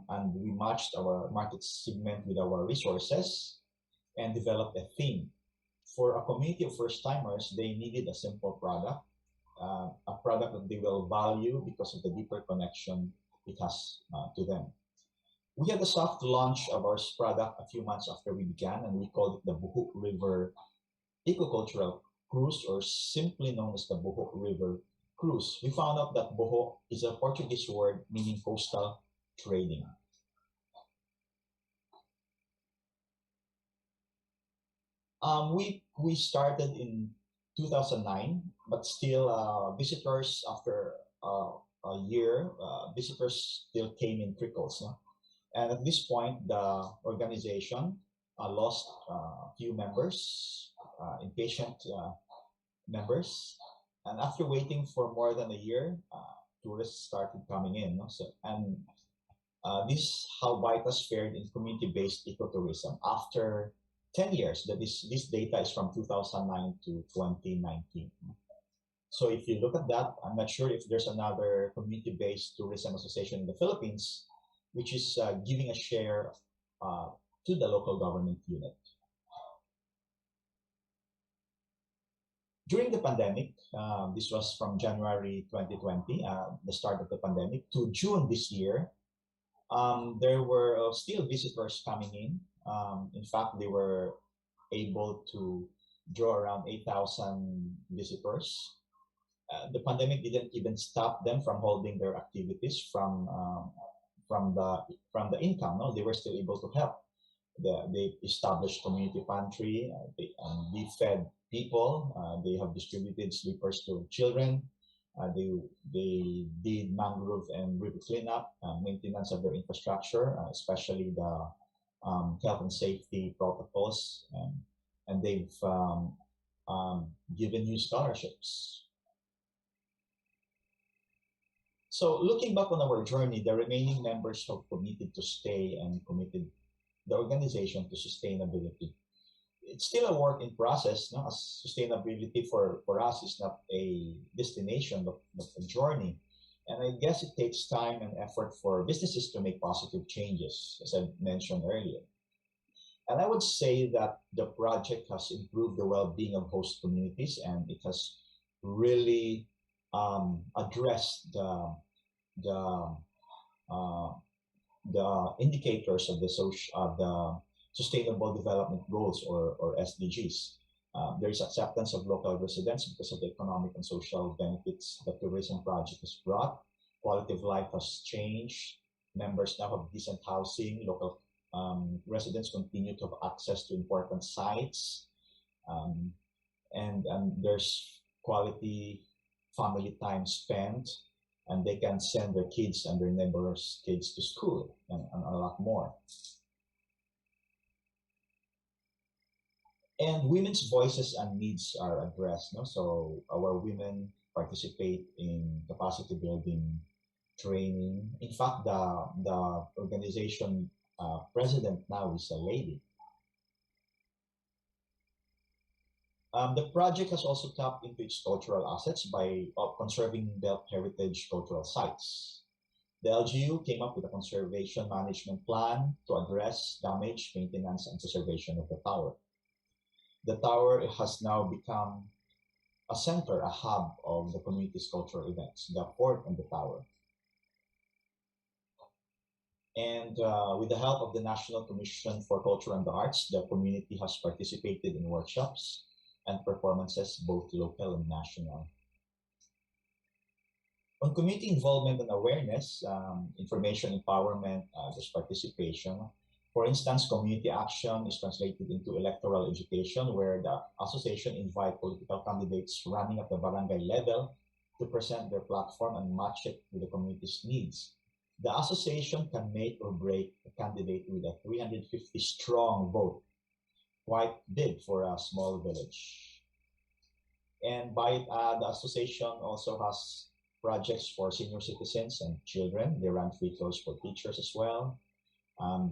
and we matched our market segment with our resources and developed a theme. For a community of first-timers, they needed a simple product, a product that they will value because of the deeper connection it has to them. We had a soft launch of our product a few months after we began, and we called it the Buhok River Ecocultural Cruise, or simply known as the Buhok River Cruise. We found out that Buhok is a Portuguese word meaning coastal trading. We started in 2009, but still visitors after a year, visitors still came in trickles. No? And at this point, the organization lost a few members, impatient members. And after waiting for more than a year, tourists started coming in. No? This is how Vitas fared in community-based ecotourism. After 10 years, this data is from 2009 to 2019. So if you look at that, I'm not sure if there's another community-based tourism association in the Philippines, which is giving a share to the local government unit. During the pandemic, this was from January 2020, the start of the pandemic, to June this year, there were still visitors coming in. In fact, they were able to draw around 8,000 visitors. The pandemic didn't even stop them from holding their activities from the income. No, they were still able to help. They established community pantry. They fed people. They have distributed sleepers to children. They did mangrove and river cleanup, maintenance of their infrastructure, especially the health and safety protocols, and they've given you scholarships. So looking back on our journey, the remaining members have committed to stay and committed the organization to sustainability. It's still a work in process. No? As sustainability for us is not a destination, but a journey. And I guess it takes time and effort for businesses to make positive changes, as I mentioned earlier. And I would say that the project has improved the well-being of host communities, and it has really addressed the indicators of the Sustainable Development Goals, or SDGs. There is acceptance of local residents because of the economic and social benefits the tourism project has brought. Quality of life has changed. Members now have decent housing. Local residents continue to have access to important sites. And there's quality family time spent, and they can send their kids and their neighbors' kids to school, and a lot more. And women's voices and needs are addressed. No? So our women participate in capacity building training. In fact, the organization president now is a lady. The project has also tapped into its cultural assets by conserving built heritage cultural sites. The LGU came up with a conservation management plan to address damage, maintenance, and preservation of the tower. The tower has now become a center, a hub of the community's cultural events, the fort and the tower. And with the help of the National Commission for Culture and the Arts, the community has participated in workshops and performances, both local and national. On community involvement and awareness, information empowerment, there's participation. For instance, community action is translated into electoral education, where the association invite political candidates running at the barangay level to present their platform and match it with the community's needs. The association can make or break a candidate with a 350 strong vote, quite big for a small village. And by the association also has projects for senior citizens and children. They run free tours for teachers as well.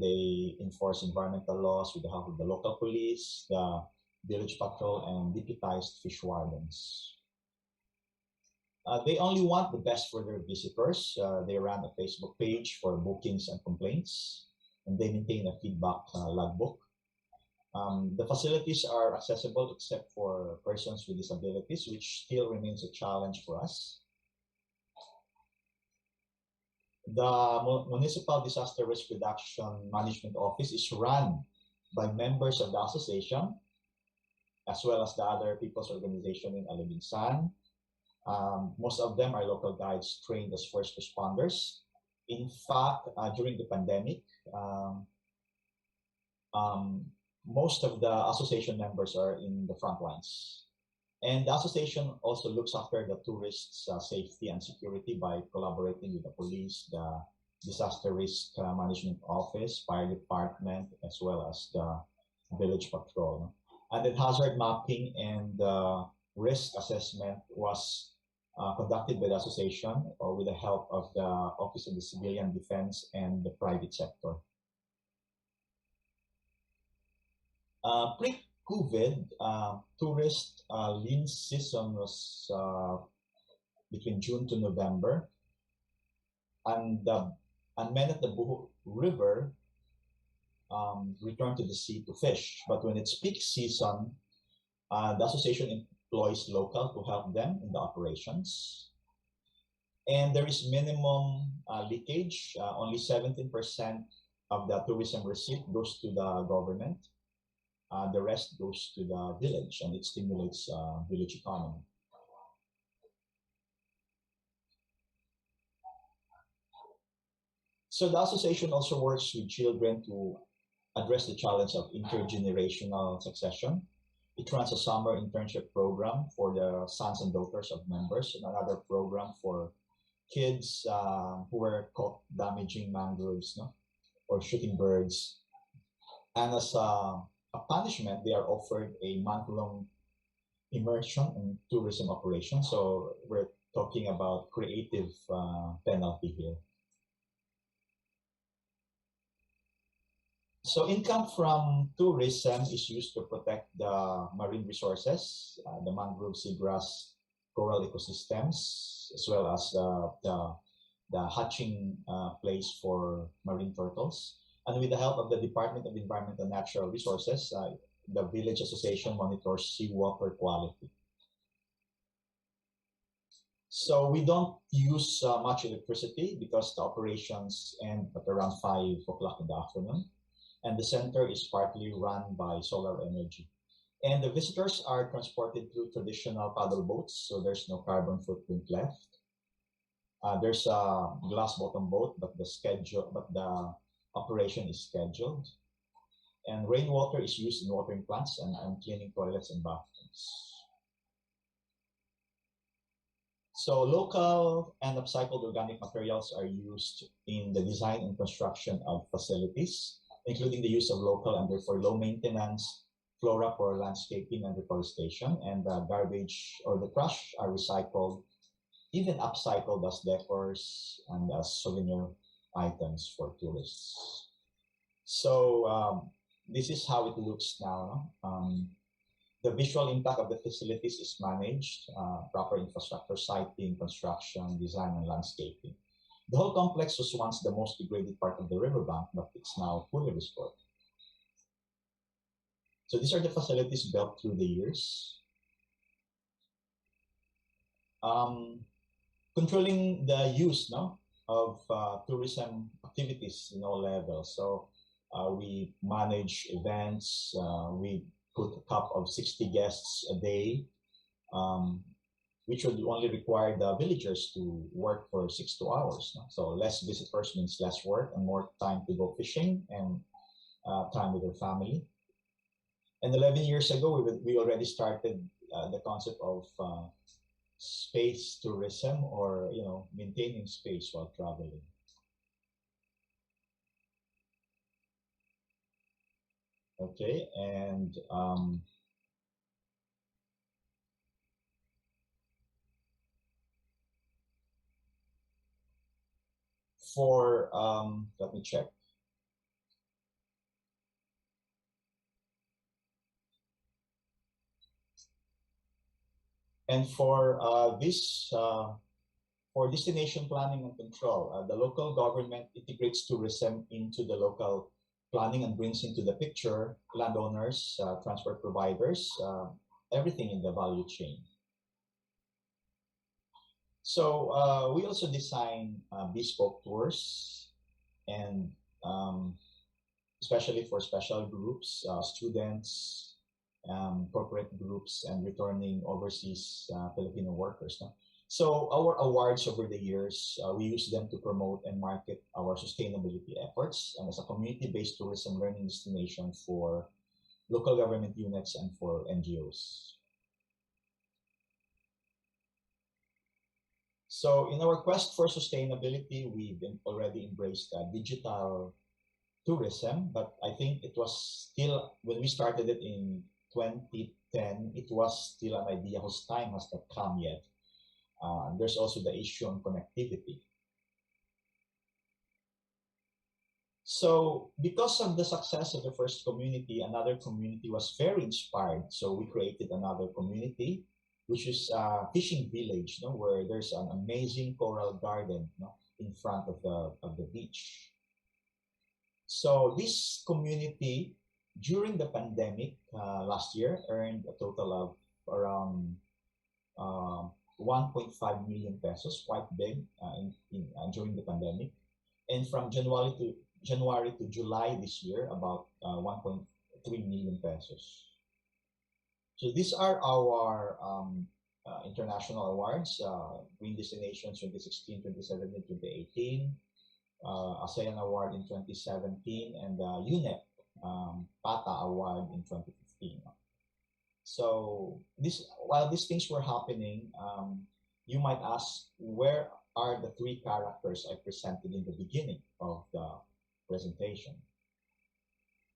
They enforce environmental laws with the help of the local police, the village patrol, and deputized fish wardens. They only want the best for their visitors. They run a Facebook page for bookings and complaints, and they maintain a feedback logbook. The facilities are accessible except for persons with disabilities, which still remains a challenge for us. The Municipal Disaster Risk Reduction Management Office is run by members of the association, as well as the other people's organization in Alabinsan. Most of them are local guides trained as first responders. In fact, during the pandemic, most of the association members are in the front lines. And the association also looks after the tourists' safety and security by collaborating with the police, the Disaster Risk Management Office, Fire Department, as well as the Village Patrol. And then hazard mapping and risk assessment was conducted by the association with the help of the Office of the Civilian Defense and the private sector. Pre-COVID, tourist lean season was between June to November, and men at the Buho River return to the sea to fish. But when it's peak season, the association employs local to help them in the operations. And there is minimum leakage. Only 17% of the tourism receipt goes to the government. The rest goes to the village, and it stimulates village economy. So the association also works with children to address the challenge of intergenerational succession. It runs a summer internship program for the sons and daughters of members, and another program for kids who were caught damaging mangroves, or shooting birds. And as a punishment, they are offered a month-long immersion in tourism operations. So we're talking about creative penalty here. So income from tourism is used to protect the marine resources, the mangrove, seagrass, coral ecosystems, as well as the hatching place for marine turtles. And with the help of the Department of Environment and Natural Resources, the Village Association monitors seawater quality. So we don't use much electricity because the operations end at around 5 o'clock in the afternoon. And the center is partly run by solar energy. And the visitors are transported through traditional paddle boats, so there's no carbon footprint left. There's a glass bottom boat, but the operation is scheduled. And rainwater is used in watering plants and cleaning toilets and bathrooms. So local and upcycled organic materials are used in the design and construction of facilities, including the use of local and therefore low maintenance flora for landscaping and reforestation, and the garbage or the trash are recycled, even upcycled as decors and as souvenir items for tourists. So this is how it looks now. The visual impact of the facilities is managed, proper infrastructure, siting, construction, design, and landscaping. The whole complex was once the most degraded part of the riverbank, but it's now fully restored. So these are the facilities built through the years. controlling the use of tourism activities in all levels. So we manage events. We put a cap of 60 guests a day, which would only require the villagers to work for 6 hours. So less visitors means less work and more time to go fishing and time with their family. And 11 years ago, we already started the concept of space tourism, or maintaining space while traveling. Okay, and for let me check. And for this, for destination planning and control, the local government integrates tourism into the local planning and brings into the picture landowners, transport providers, everything in the value chain. So we also design bespoke tours, and especially for special groups, students, corporate groups, and returning overseas Filipino workers. So our awards over the years, we use them to promote and market our sustainability efforts, and as a community-based tourism learning destination for local government units and for NGOs. So in our quest for sustainability, we've already embraced digital tourism, but I think it was still, when we started it in 2010, it was still an idea whose time has not come yet. There's also the issue on connectivity. So because of the success of the first community, another community was very inspired. So we created another community, which is a fishing village, where there's an amazing coral garden, in front of the beach. So this community, during the pandemic last year, earned a total of around 1.5 million pesos, quite big during the pandemic. And from January to July this year, about 1.3 million pesos. So these are our international awards: Green Destinations 2016, 2017, 2018, ASEAN Award in 2017, and the UNEP PATA Award in 2015. So while these things were happening, you might ask, where are the three characters I presented in the beginning of the presentation?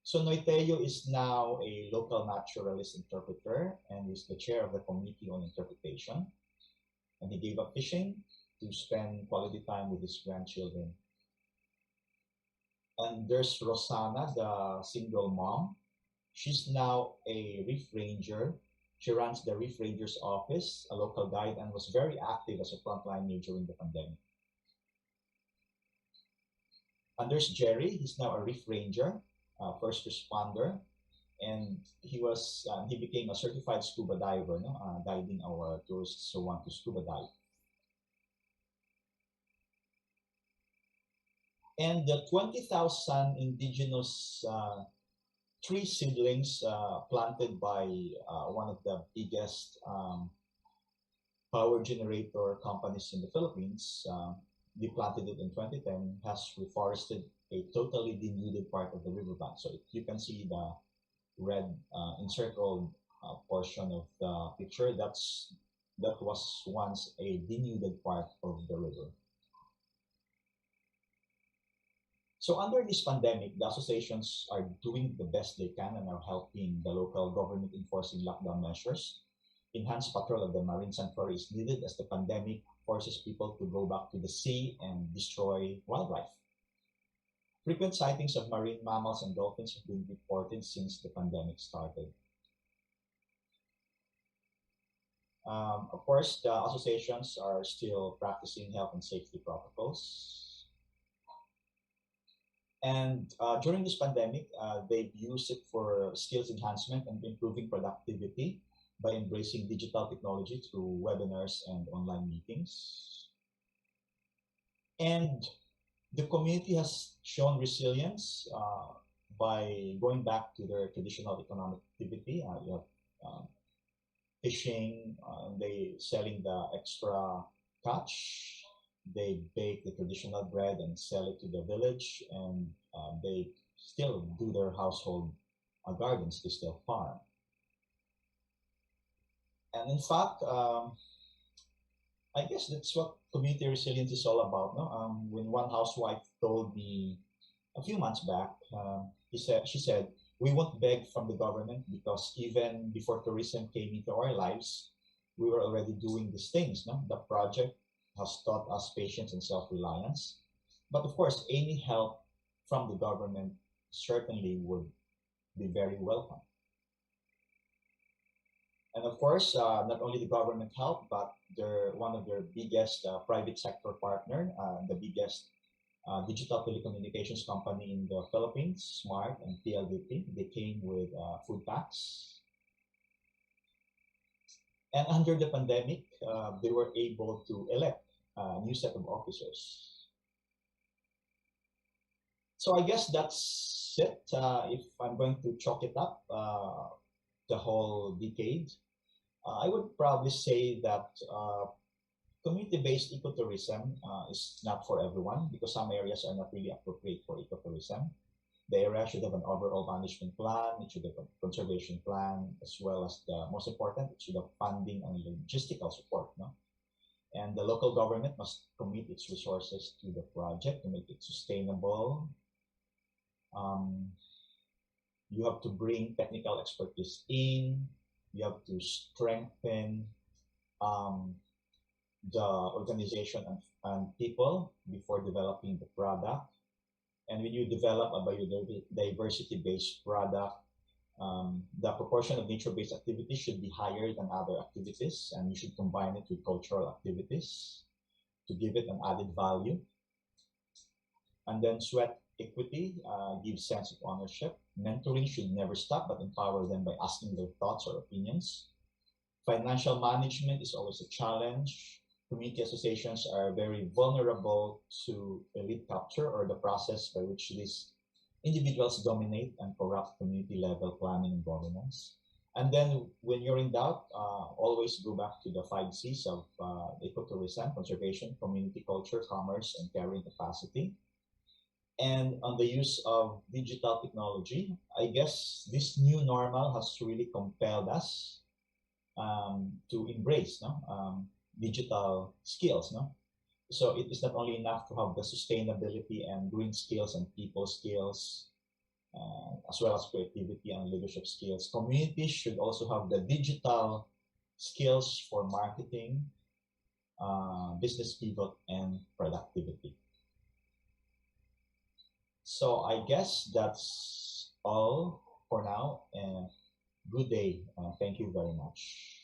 So Noiteo is now a local naturalist interpreter and is the chair of the Committee on Interpretation. And he gave up fishing to spend quality time with his grandchildren. And there's Rosana, the single mom. She's now a reef ranger. She runs the Reef Rangers office, a local guide, and was very active as a frontliner during the pandemic. And there's Jerry. He's now a reef ranger, first responder, and he became a certified scuba diver, guiding our tourists who want to scuba dive. And the 20,000 indigenous tree seedlings planted by one of the biggest power generator companies in the Philippines, they planted it in 2010, has reforested a totally denuded part of the riverbank. So you can see the red encircled portion of the picture. That was once a denuded part of the river. So under this pandemic, the associations are doing the best they can and are helping the local government enforcing lockdown measures. Enhanced patrol of the marine sanctuary is needed as the pandemic forces people to go back to the sea and destroy wildlife. Frequent sightings of marine mammals and dolphins have been reported since the pandemic started. Of course, the associations are still practicing health and safety protocols. And during this pandemic, they've used it for skills enhancement and improving productivity. by embracing digital technology through webinars and online meetings. And the community has shown resilience by going back to their traditional economic activity. Fishing, they selling the extra catch. They bake the traditional bread and sell it to the village, and they still do their household gardens. They still farm. And in fact, I guess that's what community resilience is all about. No? When one housewife told me a few months back, she said, we won't beg from the government because even before tourism came into our lives, we were already doing these things. No? The project has taught us patience and self-reliance. But of course, any help from the government certainly would be very welcome. And of course, not only the government help, but one of their biggest private sector partner, the biggest digital telecommunications company in the Philippines, Smart and PLDT, they came with food packs. And under the pandemic, they were able to elect a new set of officers. So I guess that's it. If I'm going to chalk it up, the whole decade, I would probably say that community-based ecotourism is not for everyone because some areas are not really appropriate for ecotourism. The area should have an overall management plan, it should have a conservation plan, as well as the most important, it should have funding and logistical support. No? And the local government must commit its resources to the project to make it sustainable. You have to bring technical expertise in, you have to strengthen the organization and people before developing the product. And when you develop a biodiversity-based product, the proportion of nature-based activities should be higher than other activities, and you should combine it with cultural activities to give it an added value. And then sweat equity gives sense of ownership. Mentoring should never stop, but empower them by asking their thoughts or opinions. Financial management is always a challenge. Community associations are very vulnerable to elite capture or the process by which these individuals dominate and corrupt community level planning and governance. And then when you're in doubt, always go back to the 5 C's of ecotourism: conservation, community, culture, commerce, and carrying capacity. And on the use of digital technology, I guess this new normal has really compelled us to embrace digital skills. No? So it is not only enough to have the sustainability and green skills and people skills, as well as creativity and leadership skills. Communities should also have the digital skills for marketing, business pivot, and productivity. So I guess that's all for now, and good day. Thank you very much.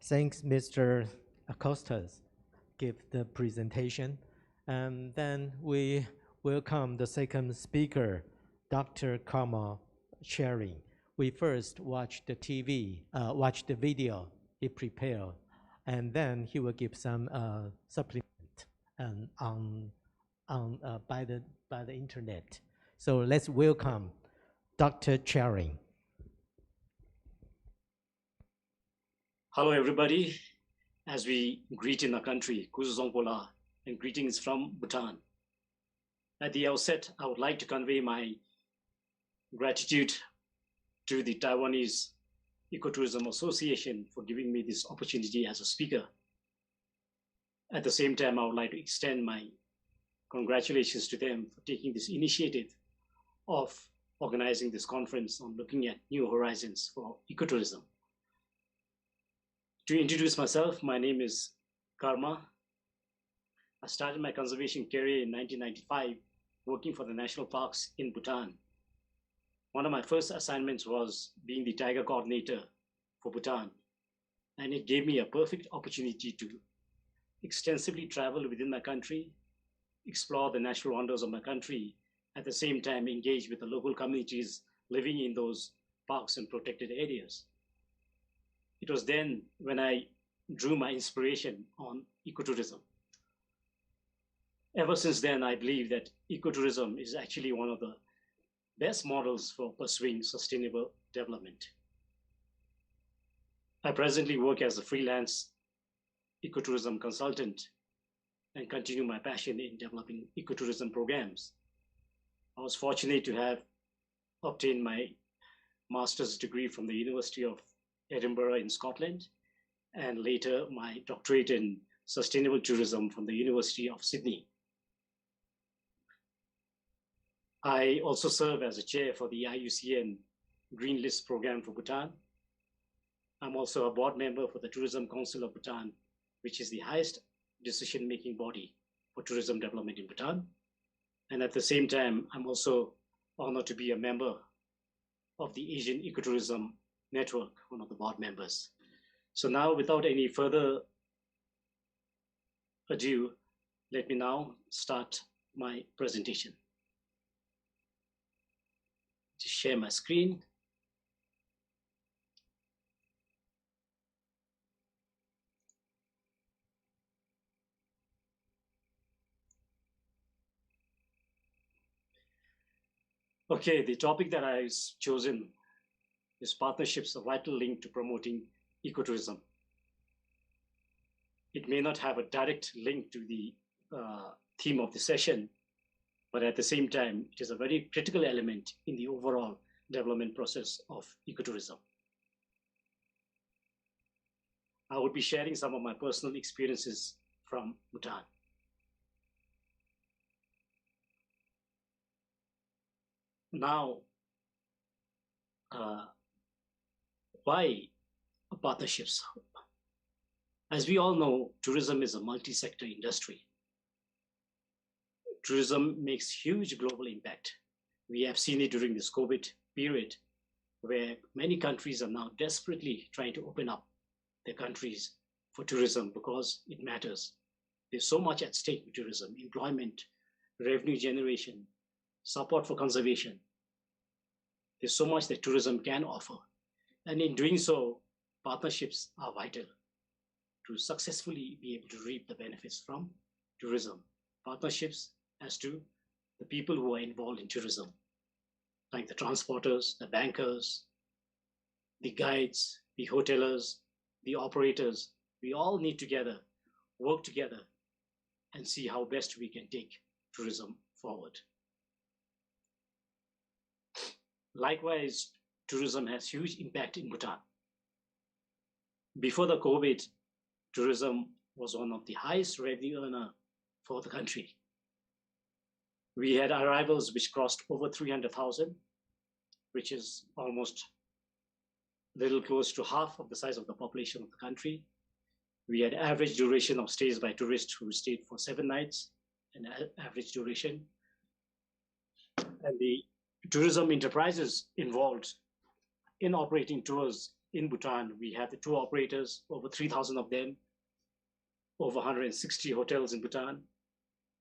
Thanks, Mr. Acosta, give the presentation. And then we welcome the second speaker, Dr. Karma Sharing. We first watch the video he prepared, and then he will give some supplement by the internet. So let's welcome Dr. Charing. Hello, everybody. As we greet in our country, Kuzuzongpola, and greetings from Bhutan. At the outset, I would like to convey my gratitude to the Taiwanese Ecotourism Association for giving me this opportunity as a speaker. At the same time, I would like to extend my congratulations to them for taking this initiative of organizing this conference on looking at new horizons for ecotourism. To introduce myself, my name is Karma. I started my conservation career in 1995, working for the national parks in Bhutan. One of my first assignments was being the tiger coordinator for Bhutan. and it gave me a perfect opportunity to extensively travel within my country, explore the natural wonders of my country, at the same time engage with the local communities living in those parks and protected areas. It was then when I drew my inspiration on ecotourism. Ever since then, I believe that ecotourism is actually one of the best models for pursuing sustainable development. I presently work as a freelance ecotourism consultant and continue my passion in developing ecotourism programs. I was fortunate to have obtained my master's degree from the University of Edinburgh in Scotland, and later my doctorate in sustainable tourism from the University of Sydney. I also serve as a chair for the IUCN Green List program for Bhutan. I'm also a board member for the Tourism Council of Bhutan, which is the highest decision-making body for tourism development in Bhutan. And at the same time, I'm also honored to be a member of the Asian Ecotourism Network, one of the board members. So now, without any further ado, let me now start my presentation. To share my screen. Okay, the topic that I've chosen is partnerships, a vital link to promoting ecotourism. It may not have a direct link to the theme of the session, but at the same time, it is a very critical element in the overall development process of ecotourism. I would be sharing some of my personal experiences from Bhutan. Now, why partnerships? As we all know, tourism is a multi-sector industry. Tourism makes huge global impact. We have seen it during this COVID period, where many countries are now desperately trying to open up their countries for tourism because it matters. There's so much at stake with tourism: employment, revenue generation, support for conservation. There's so much that tourism can offer. And in doing so, partnerships are vital to successfully be able to reap the benefits from tourism. Partnerships as to the people who are involved in tourism, like the transporters, the bankers, the guides, the hoteliers, the operators. We all need together, work together, and see how best we can take tourism forward. Likewise, tourism has huge impact in Bhutan. Before the COVID, tourism was one of the highest revenue earner for the country. We had arrivals which crossed over 300,000, which is almost a little close to half of the size of the population of the country. We had average duration of stays by tourists who stayed for 7 nights, an average duration. And the tourism enterprises involved in operating tours in Bhutan, we had the tour operators, over 3,000 of them, over 160 hotels in Bhutan,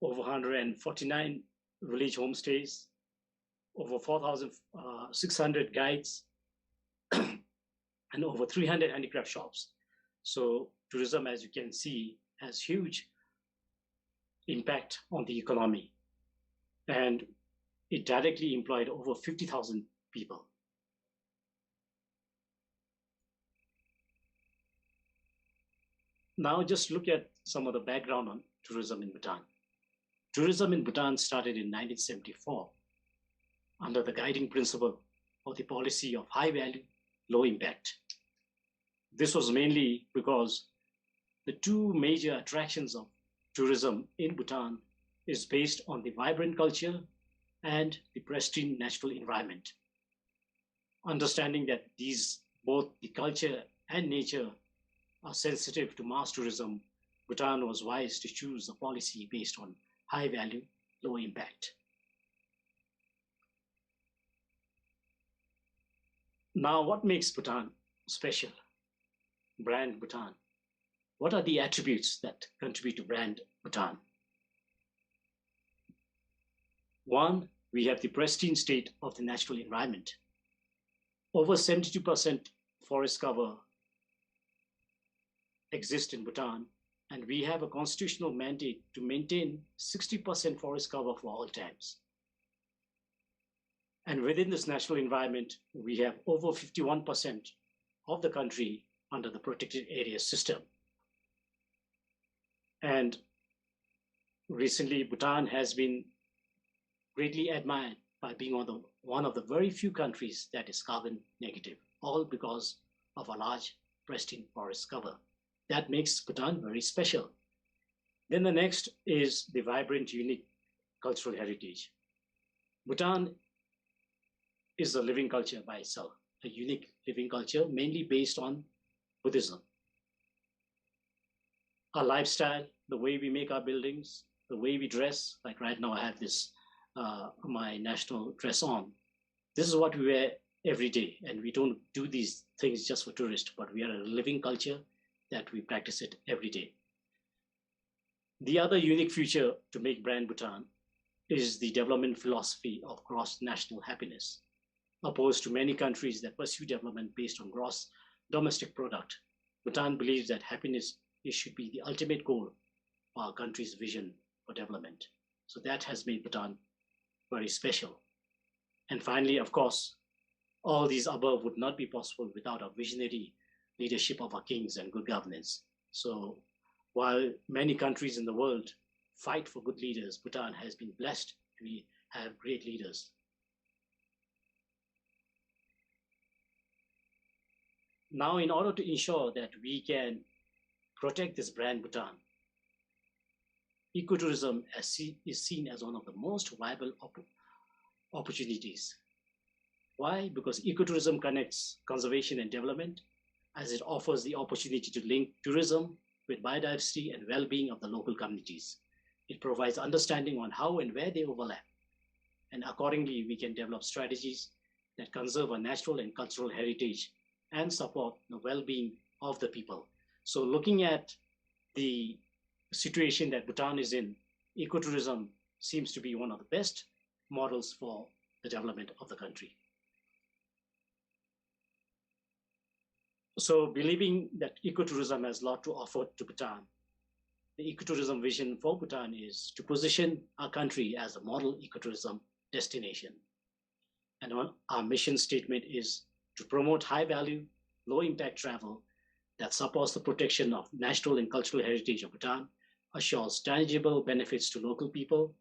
over 149 village homestays, over 4,600 guides, and over 300 handicraft shops. So tourism, as you can see, has huge impact on the economy. And it directly employed over 50,000 people. Now just look at some of the background on tourism in Bhutan. Tourism in Bhutan started in 1974 under the guiding principle of the policy of high value, low impact. This was mainly because the two major attractions of tourism in Bhutan is based on the vibrant culture and the pristine natural environment. Understanding that these, both the culture and nature, are sensitive to mass tourism, Bhutan was wise to choose a policy based on high value, low impact. Now, what makes Bhutan special? brand Bhutan. What are the attributes that contribute to brand Bhutan? One, we have the pristine state of the natural environment. Over 72% forest cover exists in Bhutan, and we have a constitutional mandate to maintain 60% forest cover for all times. And within this natural environment, we have over 51% of the country under the protected area system. And recently, Bhutan has been greatly admired by being one of the very few countries that is carbon negative, all because of a large pristine forest cover. That makes Bhutan very special. Then the next is the vibrant, unique cultural heritage. Bhutan is a living culture by itself, a unique living culture mainly based on Buddhism. Our lifestyle, the way we make our buildings, the way we dress, like right now I have this, my national dress on. This is what we wear every day, and we don't do these things just for tourists, but we are a living culture that we practice it every day. The other unique feature to make brand Bhutan is the development philosophy of gross national happiness. Opposed to many countries that pursue development based on gross domestic product, Bhutan believes that happiness should be the ultimate goal of our country's vision for development. So that has made Bhutan very special. And finally, of course, all these above would not be possible without a visionary leadership of our kings and good governance. So while many countries in the world fight for good leaders, Bhutan has been blessed. We have great leaders. Now, in order to ensure that we can protect this brand Bhutan, ecotourism is seen as one of the most viable opportunities. Why? Because ecotourism connects conservation and development, as it offers the opportunity to link tourism with biodiversity and well-being of the local communities. It provides understanding on how and where they overlap. And accordingly, we can develop strategies that conserve our natural and cultural heritage and support the well-being of the people. So looking at the situation that Bhutan is in, ecotourism seems to be one of the best models for the development of the country. So believing that ecotourism has a lot to offer to Bhutan, the ecotourism vision for Bhutan is to position our country as a model ecotourism destination. And our mission statement is to promote high-value, low-impact travel that supports the protection of natural and cultural heritage of Bhutan, assures tangible benefits to local people,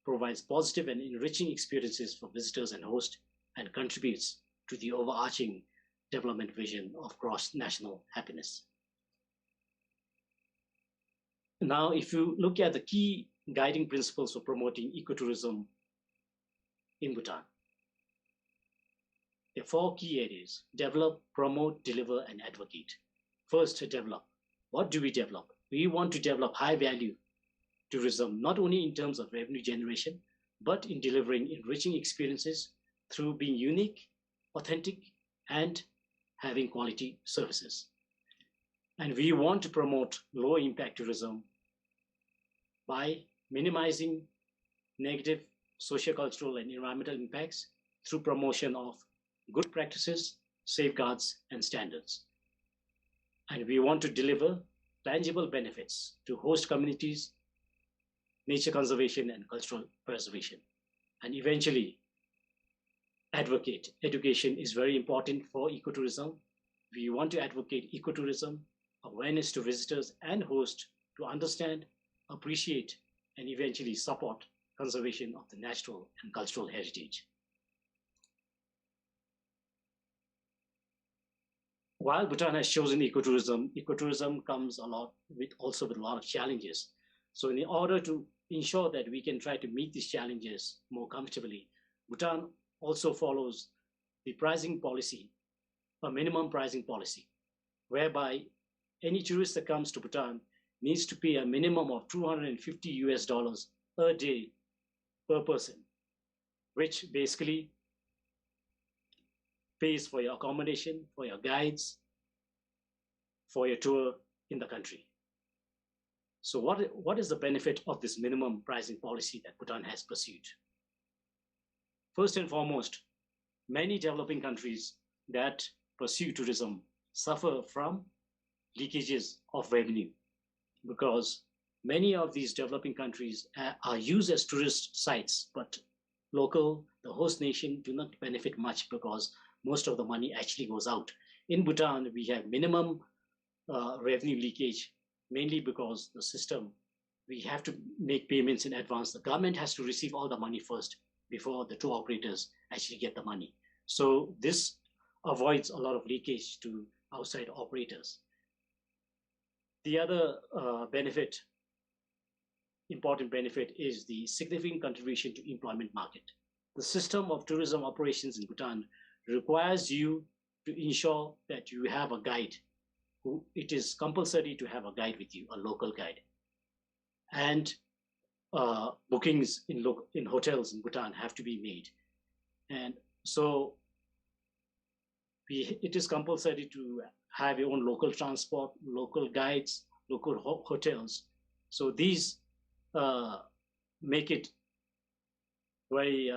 provides positive and enriching experiences for visitors and hosts, and contributes to the overarching development vision of cross-national happiness. Now, if you look at the key guiding principles for promoting ecotourism in Bhutan, there are 4 key areas: develop, promote, deliver, and advocate. First, develop. What do we develop? We want to develop high-value tourism, not only in terms of revenue generation, but in delivering enriching experiences through being unique, authentic, and having quality services. And we want to promote low-impact tourism by minimizing negative sociocultural and environmental impacts through promotion of good practices, safeguards, and standards. And we want to deliver tangible benefits to host communities, nature conservation, and cultural preservation. And eventually, advocate. Education is very important for ecotourism. We want to advocate ecotourism, awareness to visitors and hosts to understand, appreciate, and eventually support conservation of the natural and cultural heritage. While Bhutan has chosen ecotourism, ecotourism comes also with a lot of challenges. So in order to ensure that we can try to meet these challenges more comfortably, Bhutan also follows the pricing policy, a minimum pricing policy, whereby any tourist that comes to Bhutan needs to pay a minimum of $250 a day per person, which basically pays for your accommodation, for your guides, for your tour in the country. So what is the benefit of this minimum pricing policy that Bhutan has pursued? First and foremost, many developing countries that pursue tourism suffer from leakages of revenue because many of these developing countries are used as tourist sites, but the host nation do not benefit much because most of the money actually goes out. In Bhutan, we have minimum revenue leakage, mainly because the system, we have to make payments in advance. The government has to receive all the money first before the tour operators actually get the money. So this avoids a lot of leakage to outside operators. The other important benefit is the significant contribution to employment market. The system of tourism operations in Bhutan requires you to ensure that you have a guide. It is compulsory to have a guide with you, a local guide. And bookings in hotels in Bhutan have to be made. And so it is compulsory to have your own local transport, local guides, local hotels. So these make it very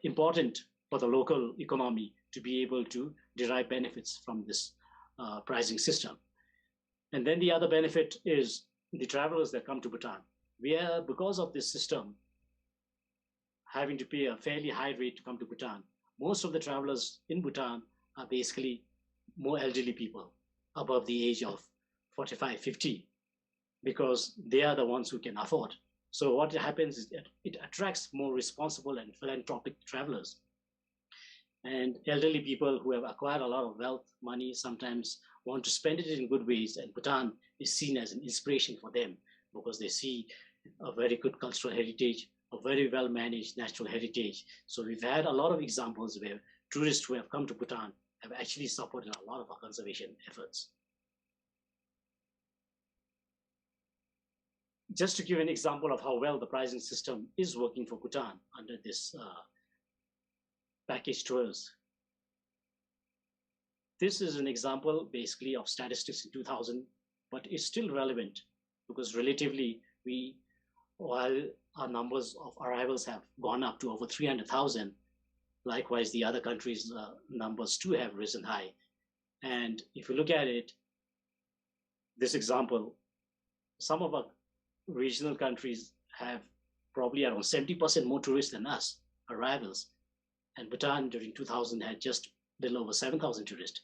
important for the local economy to be able to derive benefits from this pricing system. And then the other benefit is the travelers that come to Bhutan. We are, because of this system, having to pay a fairly high rate to come to Bhutan. Most of the travelers in Bhutan are basically more elderly people above the age of 45, 50, because they are the ones who can afford. So what happens is that it attracts more responsible and philanthropic travelers. And elderly people who have acquired a lot of wealth, money, sometimes want to spend it in good ways, and Bhutan is seen as an inspiration for them because they see a very good cultural heritage, a very well-managed natural heritage. So we've had a lot of examples where tourists who have come to Bhutan have actually supported a lot of our conservation efforts. Just to give an example of how well the pricing system is working for Bhutan under this package tours. This is an example basically of statistics in 2000, but it's still relevant because relatively while our numbers of arrivals have gone up to over 300,000, likewise the other countries' numbers too have risen high. And if you look at it, this example, some of our regional countries have probably around 70% more tourists than us, arrivals. And Bhutan during 2000 had just a little over 7,000 tourists.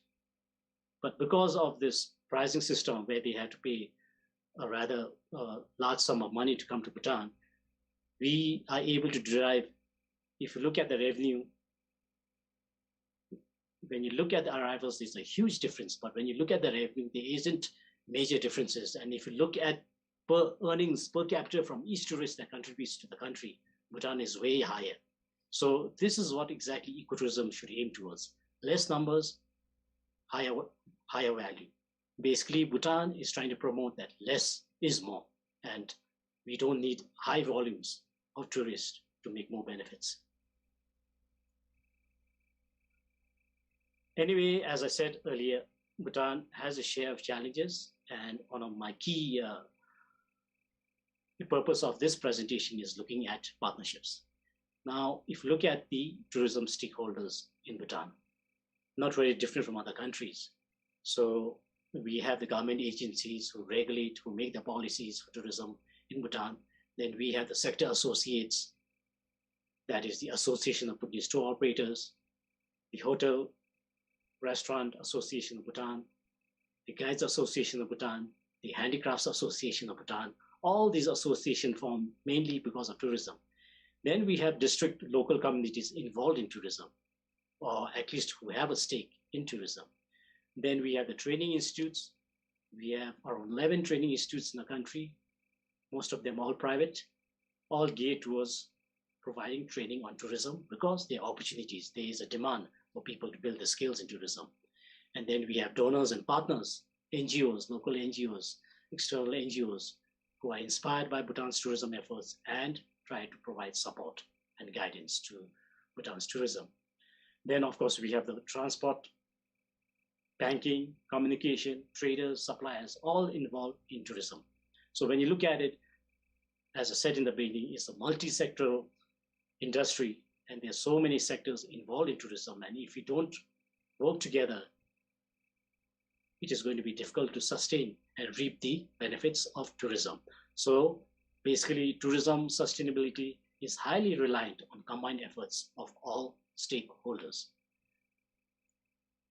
But because of this pricing system where they had to pay a rather large sum of money to come to Bhutan, we are able to derive, if you look at the revenue, when you look at the arrivals, there's a huge difference. But when you look at the revenue, there isn't major differences. And if you look at earnings per capita from each tourist that contributes to the country, Bhutan is way higher. So this is what exactly ecotourism should aim towards. Less numbers, higher value. Basically, Bhutan is trying to promote that less is more, and we don't need high volumes of tourists to make more benefits. Anyway, as I said earlier, Bhutan has a share of challenges, and one of my key the purpose of this presentation is looking at partnerships. Now, if you look at the tourism stakeholders in Bhutan, not very different from other countries. So we have the government agencies who regulate, who make the policies for tourism in Bhutan. Then we have the sector associates, that is the Association of Bhutanese Tour Operators, the Hotel Restaurant Association of Bhutan, the Guides Association of Bhutan, the Handicrafts Association of Bhutan. All these associations form mainly because of tourism. Then we have district local communities involved in tourism, or at least who have a stake in tourism. Then we have the training institutes. We have around 11 training institutes in the country, most of them all private, all geared towards providing training on tourism because there are opportunities. There is a demand for people to build the skills in tourism. And then we have donors and partners, NGOs, local NGOs, external NGOs, who are inspired by Bhutan's tourism efforts and try to provide support and guidance to Bhutan's tourism. Then, of course, we have the transport banking, communication, traders, suppliers, all involved in tourism. So when you look at it, as I said in the beginning, it's a multi-sectoral industry, and there's so many sectors involved in tourism. And if we don't work together, it is going to be difficult to sustain and reap the benefits of tourism. So basically, tourism sustainability is highly reliant on combined efforts of all stakeholders.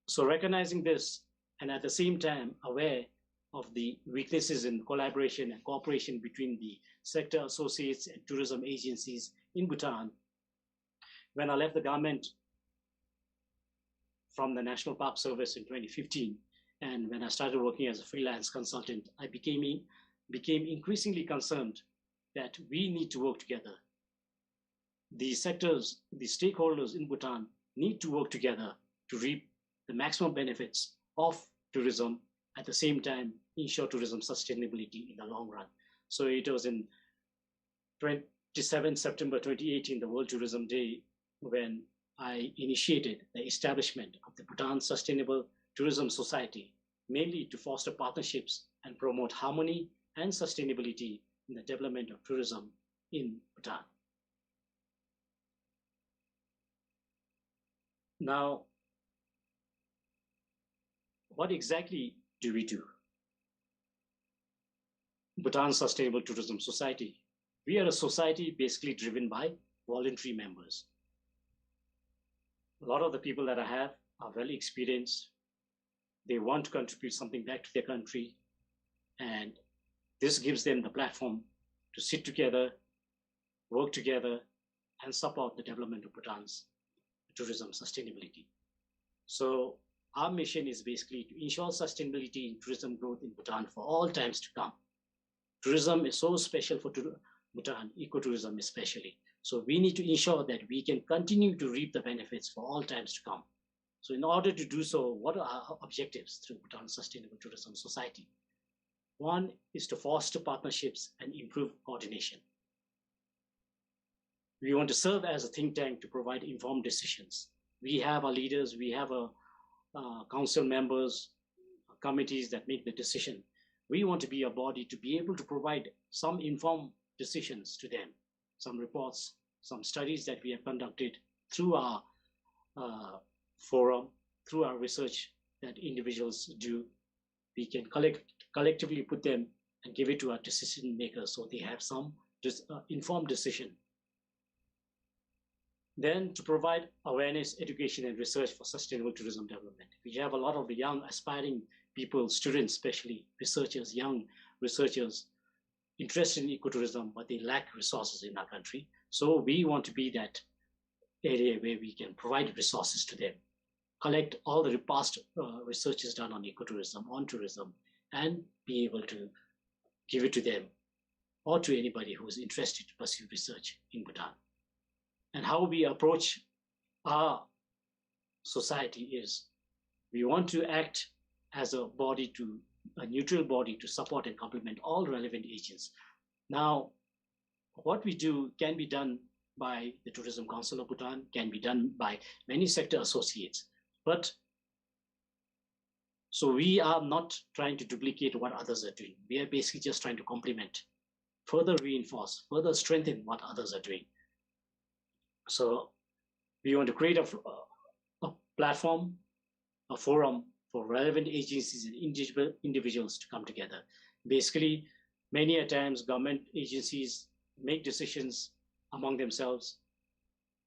So recognizing this, and at the same time aware of the weaknesses in collaboration and cooperation between the sector associates and tourism agencies in Bhutan, when I left the government from the National Park Service in 2015, and when I started working as a freelance consultant, I became increasingly concerned that we need to work together. The sectors, the stakeholders in Bhutan need to work together to reap the maximum benefits of tourism, at the same time ensure tourism sustainability in the long run. So it was in 27 September 2018, the World Tourism Day, when I initiated the establishment of the Bhutan Sustainable Tourism Society, mainly to foster partnerships and promote harmony and sustainability in the development of tourism in Bhutan. Now, what exactly do we do? Bhutan Sustainable Tourism Society. We are a society basically driven by voluntary members. A lot of the people that I have are well experienced. They want to contribute something back to their country, and this gives them the platform to sit together, work together, and support the development of Bhutan's tourism sustainability. So our mission is basically to ensure sustainability in tourism growth in Bhutan for all times to come. Tourism is so special for Bhutan, ecotourism especially. So we need to ensure that we can continue to reap the benefits for all times to come. So in order to do so, what are our objectives through Bhutan Sustainable Tourism Society? One is to foster partnerships and improve coordination. We want to serve as a think tank to provide informed decisions. We have our leaders, we have our council members, committees that make the decision. We want to be a body to be able to provide some informed decisions to them, some reports, some studies that we have conducted through our forum, through our research that individuals do. We can collectively put them and give it to our decision makers so they have some informed decision. Then to provide awareness, education, and research for sustainable tourism development. We have a lot of young aspiring people, students especially, researchers, young researchers interested in ecotourism, but they lack resources in our country. So we want to be that area where we can provide resources to them, collect all the past researches done on ecotourism, on tourism, and be able to give it to them or to anybody who is interested to pursue research in Bhutan. And how we approach our society is we want to act as a body, a neutral body to support and complement all relevant agents. Now, what we do can be done by the Tourism Council of Bhutan, can be done by many sector associates. But so we are not trying to duplicate what others are doing. We are basically just trying to complement, further reinforce, further strengthen what others are doing. So we want to create a platform, a forum for relevant agencies and individuals to come together. Basically, many a times government agencies make decisions among themselves.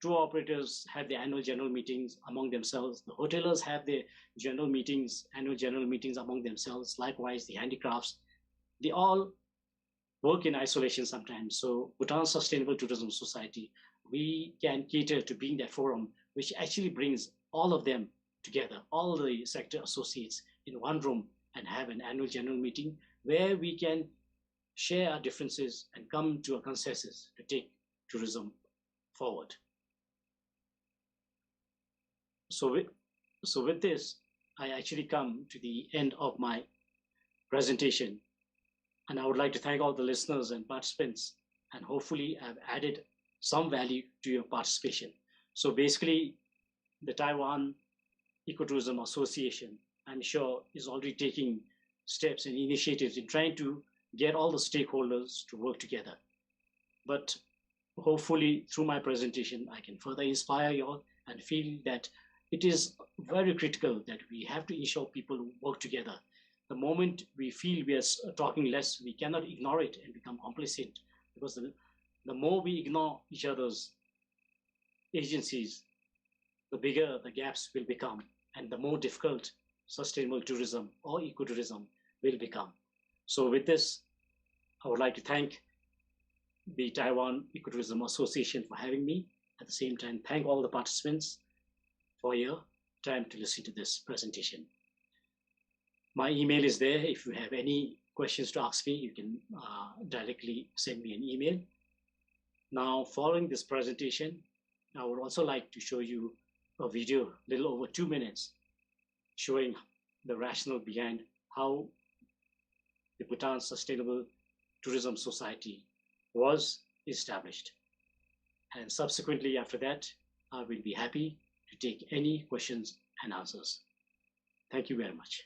Tour operators have their annual general meetings among themselves. The hoteliers have their general meetings, annual general meetings among themselves. Likewise, the handicrafts, they all work in isolation sometimes. So Bhutan Sustainable Tourism Society, we can cater to being that forum, which actually brings all of them together, all the sector associates in one room, and have an annual general meeting where we can share our differences and come to a consensus to take tourism forward. So with this, I actually come to the end of my presentation, and I would like to thank all the listeners and participants, and hopefully I've added some value to your participation. So basically, the Taiwan Ecotourism Association I'm sure, is already taking steps and initiatives in trying to get all the stakeholders to work together. But hopefully, through my presentation, I can further inspire you all and feel that it is very critical that we have to ensure people work together. The moment we feel we are talking less, we cannot ignore it and become complacent, because the more we ignore each other's agencies, the bigger the gaps will become, and the more difficult sustainable tourism or ecotourism will become. So with this, I would like to thank the Taiwan Ecotourism Association for having me. At the same time, thank all the participants for your time to listen to this presentation. My email is there. If you have any questions to ask me, you can directly send me an email. Now, following this presentation, I would also like to show you a video, little over 2 minutes, showing the rationale behind how the Bhutan Sustainable Tourism Society was established. And subsequently after that, I will be happy to take any questions and answers. Thank you very much.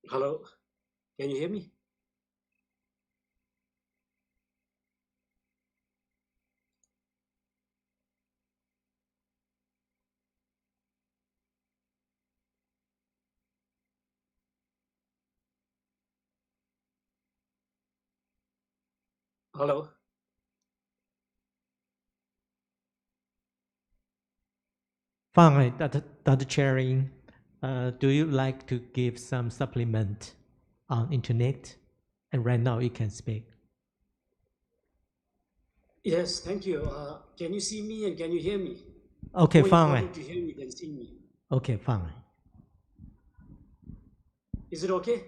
Hello, can you hear me? Hello. Fine, Dr. Cherry, do you like to give some supplement on internet? And right now you can speak. Yes, thank you. Can you see me and can you hear me? Okay, More fine. important to hear me than see me. Okay, fine. Is it okay?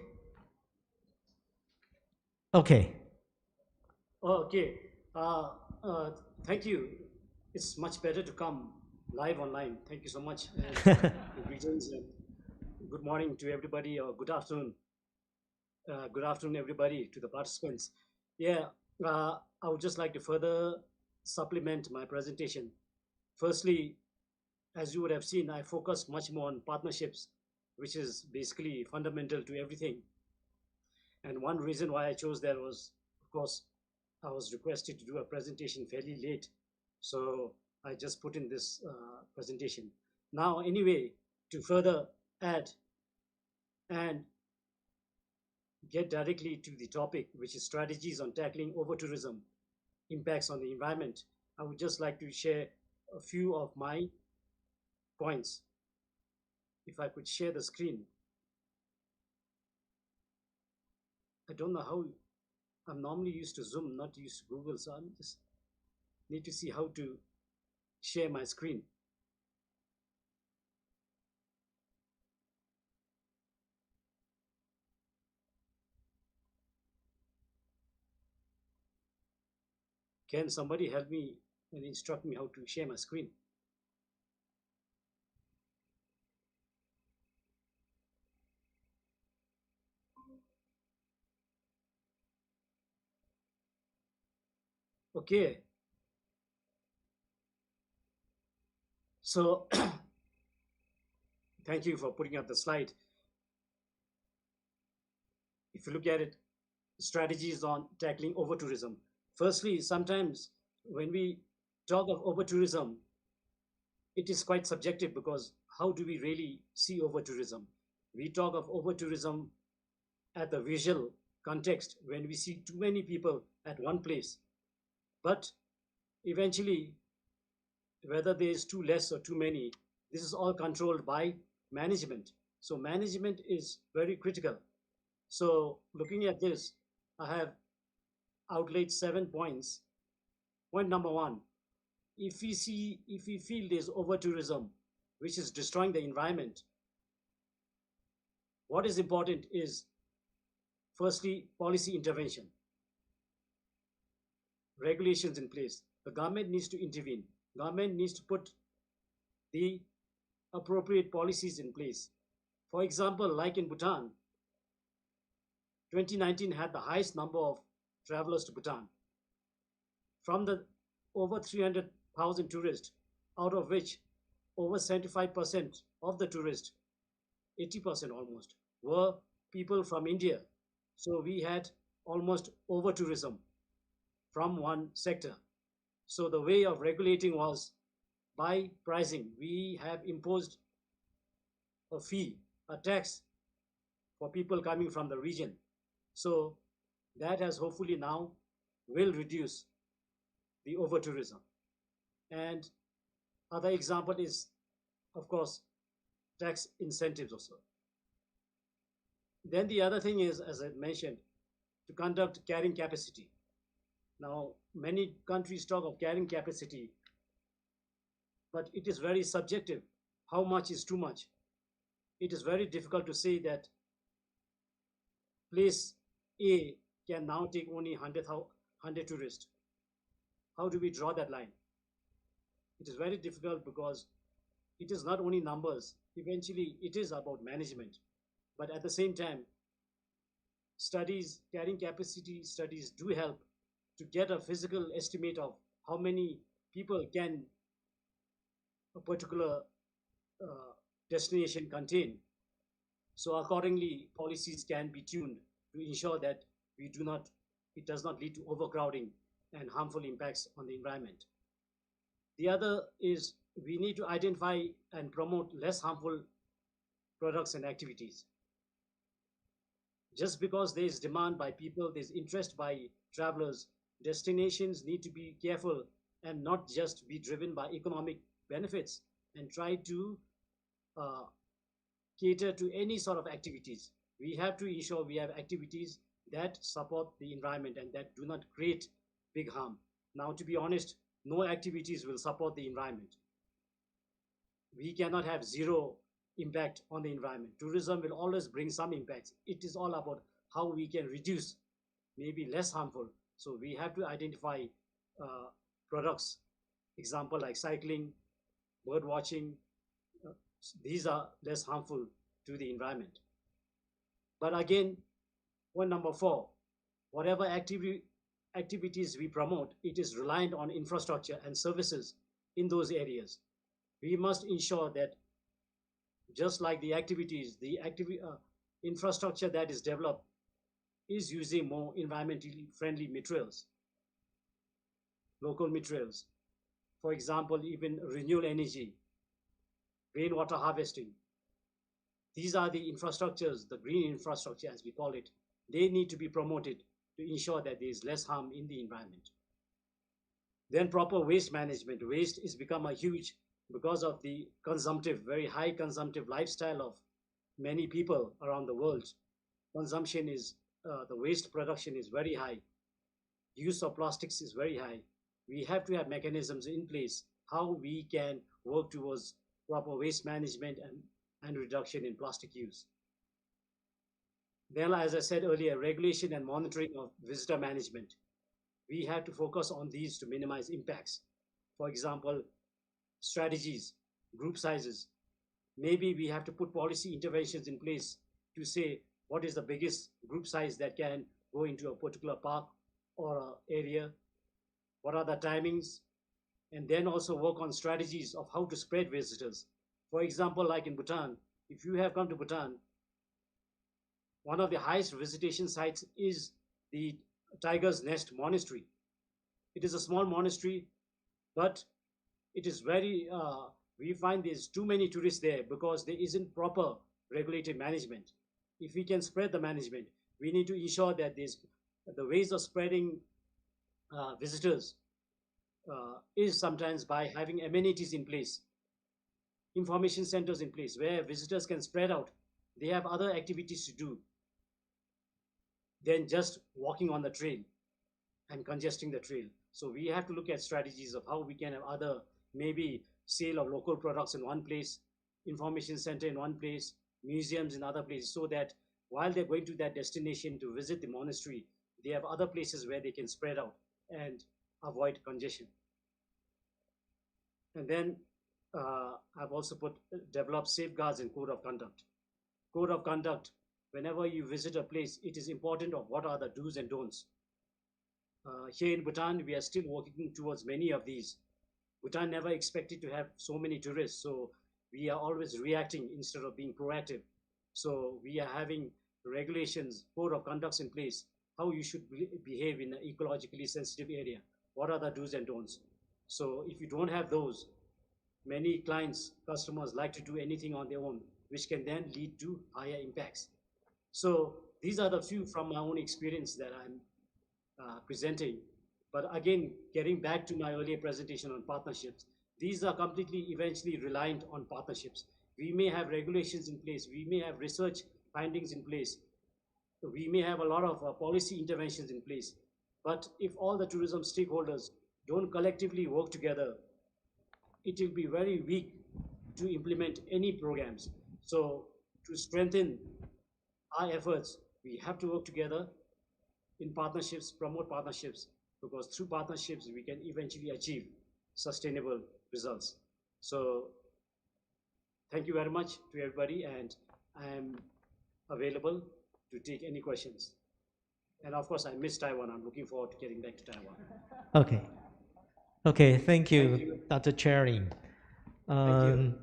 Okay. Okay. Thank you. It's much better to come live online. Thank you so much. And greetings and good morning to everybody, or good afternoon. Good afternoon, everybody, to the participants. Yeah, I would just like to further supplement my presentation. Firstly, as you would have seen, I focused much more on partnerships, which is basically fundamental to everything. And one reason why I chose that was, of course, I was requested to do a presentation fairly late. So I just put in this presentation. Now, anyway, to further add and get directly to the topic, which is strategies on tackling over-tourism impacts on the environment, I would just like to share a few of my points. If I could share the screen. I don't know how, I'm normally used to Zoom, not used to Google, so I'm just need to see how to share my screen. Can somebody help me and instruct me how to share my screen? Okay. So thank you for putting up the slide. If you look at it, strategies on tackling over-tourism. Firstly, sometimes when we talk of over-tourism, it is quite subjective because how do we really see over-tourism? We talk of over-tourism at the visual context when we see too many people at one place. But eventually, whether there is too less or too many, this is all controlled by management. So management is very critical. So looking at this, I have outlaid 7 points. Point number 1, if we feel there's over-tourism, which is destroying the environment, what is important is, firstly, policy intervention. Regulations in place. The government needs to intervene. Government needs to put the appropriate policies in place. For example, like in Bhutan, 2019 had the highest number of travelers to Bhutan. From the over 300,000 tourists, out of which over 75% of the tourists, 80% almost, were people from India. So we had almost over tourism from one sector. So the way of regulating was by pricing. We have imposed a fee, a tax for people coming from the region. So that has hopefully now will reduce the over tourism. And other example is, of course, tax incentives also. Then the other thing is, as I mentioned, to conduct carrying capacity. Now, many countries talk of carrying capacity, but it is very subjective. How much is too much? It is very difficult to say that place A can now take only 100 tourists. How do we draw that line? It is very difficult because it is not only numbers. Eventually, it is about management. But at the same time, studies, carrying capacity studies do help to get a physical estimate of how many people can a particular destination contain. So accordingly, policies can be tuned to ensure that it does not lead to overcrowding and harmful impacts on the environment. The other is we need to identify and promote less harmful products and activities. Just because there is demand by people, there's interest by travelers, destinations need to be careful and not just be driven by economic benefits and try to cater to any sort of activities. We have to ensure we have activities that support the environment and that do not create big harm. Now, to be honest, no activities will support the environment. We cannot have zero impact on the environment. Tourism will always bring some impacts. It is all about how we can reduce, maybe less harmful. So we have to identify products, example like cycling, bird watching. These are less harmful to the environment. But again, point number 4, whatever activity activities we promote, it is reliant on infrastructure and services in those areas. We must ensure that just like the activities, the infrastructure that is developed is using more environmentally friendly materials, local materials. For example, even renewable energy, rainwater harvesting. These are the infrastructures, the green infrastructure as we call it. They need to be promoted to ensure that there is less harm in the environment. Then proper waste management. Waste has become a huge, because of the consumptive, very high consumptive lifestyle of many people around the world. Consumption is, the waste production is very high. Use of plastics is very high. We have to have mechanisms in place how we can work towards proper waste management and reduction in plastic use. Then, as I said earlier, regulation and monitoring of visitor management. We have to focus on these to minimize impacts. For example, strategies, group sizes. Maybe we have to put policy interventions in place to say what is the biggest group size that can go into a particular park or area, what are the timings, and then also work on strategies of how to spread visitors. For example, like in Bhutan, if you have come to Bhutan, one of the highest visitation sites is the Tiger's Nest Monastery. It is a small monastery, but it is very, we find there's too many tourists there because there isn't proper regulated management. If we can spread the management, we need to ensure that there's the ways of spreading visitors is sometimes by having amenities in place, information centers in place where visitors can spread out. They have other activities to do than just walking on the trail and congesting the trail. So we have to look at strategies of how we can have other, maybe sale of local products in one place, information center in one place, museums in other places, so that while they're going to that destination to visit the monastery, they have other places where they can spread out and avoid congestion. And then I've also developed safeguards and code of conduct. Code of conduct, whenever you visit a place, it is important of what are the do's and don'ts. Here in Bhutan, we are still working towards many of these. Bhutan never expected to have so many tourists, so we are always reacting instead of being proactive. So we are having regulations, code of conducts in place, how you should behave in an ecologically sensitive area. What are the do's and don'ts? So if you don't have those, many clients, customers like to do anything on their own, which can then lead to higher impacts. So these are the few from my own experience that I'm presenting. But again, getting back to my earlier presentation on partnerships, these are completely eventually reliant on partnerships. We may have regulations in place, we may have research findings in place, we may have a lot of policy interventions in place, but if all the tourism stakeholders don't collectively work together, it will be very weak to implement any programs. So to strengthen our efforts, we have to work together in partnerships, promote partnerships, because through partnerships, we can eventually achieve sustainable results. So thank you very much to everybody, and I am available to take any questions. And of course, I miss Taiwan. I'm looking forward to getting back to Taiwan. Okay. Okay, thank you, Dr. Charing. In